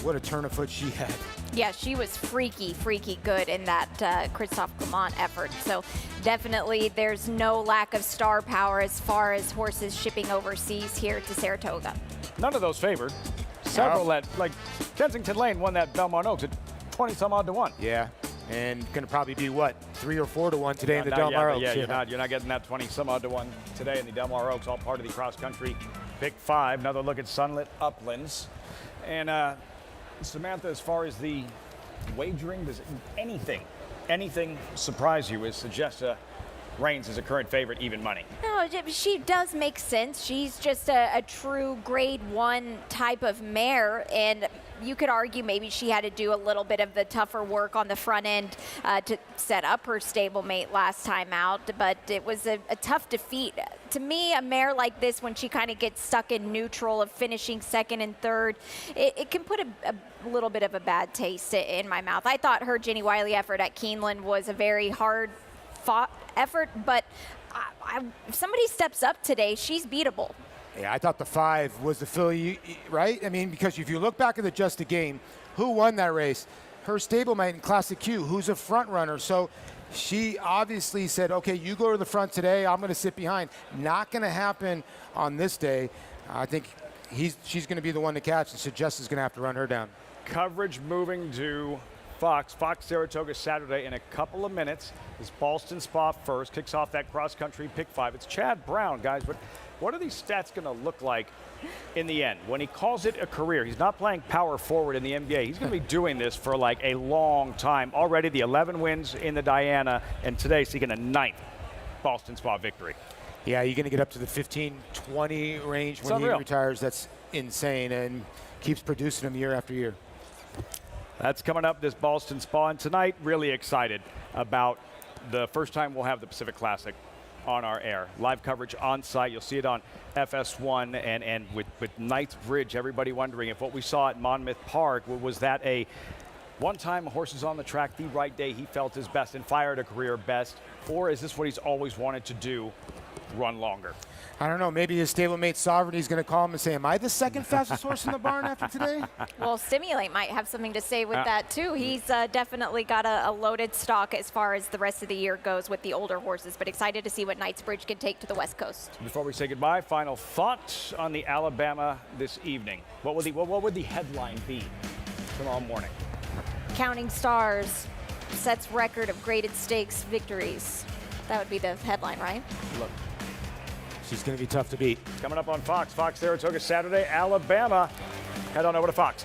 What a turn of foot she had. Yeah, she was freaky good in that Christophe Clement effort. So definitely there's no lack of star power as far as horses shipping overseas here to Saratoga. None of those favored. Several that, like Kensington Lane won that Belmont Oaks at 20-some odd to 1. Yeah, and going to probably be, what, 3 or 4 to 1 today in the Del Mar Oaks. Yeah, you're not getting that 20-some odd to 1 today in the Del Mar Oaks, all part of the cross-country Pick 5. Another look at Sunlit Uplands. And Samantha, as far as the wagering, does anything surprise you as Suggestia Reigns is a current favorite, even money? No, she does make sense. She's just a true grade 1 type of mare, and you could argue maybe she had to do a little bit of the tougher work on the front end to set up her stablemate last time out, but it was a tough defeat. To me, a mare like this, when she kind of gets stuck in neutral of finishing second and third, it can put a little bit of a bad taste in my mouth. I thought her Jenny Wiley effort at Keeneland was a very hard fought effort, but if somebody steps up today, she's beatable. Yeah, I thought the 5 was the filly, right? I mean, because if you look back at the Just a Game, who won that race? Her stablemate in Classic Q, who's a front runner. So she obviously said, okay, you go to the front today, I'm going to sit behind. Not going to happen on this day. I think she's going to be the one to catch, and Suggestia's going to have to run her down. Coverage moving to Fox Saratoga Saturday in a couple of minutes. Is Boston Spa first, kicks off that cross-country Pick 5. It's Chad Brown, guys, but what are these stats going to look like in the end? When he calls it a career, he's not playing power forward in the NBA. He's going to be doing this for like a long time. Already the 11 wins in the Diana, and today seeking a 9th Boston Spa victory. Yeah, you're going to get up to the 15-20 range when he retires. That's insane, and keeps producing them year after year. That's coming up, this Boston Spa. And tonight, really excited about the first time we'll have the Pacific Classic on our air. Live coverage on site. You'll see it on FS1 and with Knightsbridge, everybody wondering if what we saw at Monmouth Park, was that a one-time horses on the track, the right day he felt his best and fired a career best, or is this what he's always wanted to do, run longer? I don't know. Maybe his stablemate Sovereignty is going to call him and say, am I the second fastest horse in the barn after today? Well, Stimulate might have something to say with that, too. He's definitely got a loaded stock as far as the rest of the year goes with the older horses, but excited to see what Knightsbridge can take to the West Coast. Before we say goodbye, final thoughts on the Alabama this evening. What would the headline be tomorrow morning? Counting Stars sets record of graded stakes victories. That would be the headline, right? Look. She's going to be tough to beat. Coming up on Fox Saratoga Saturday, Alabama. Head on over to Fox.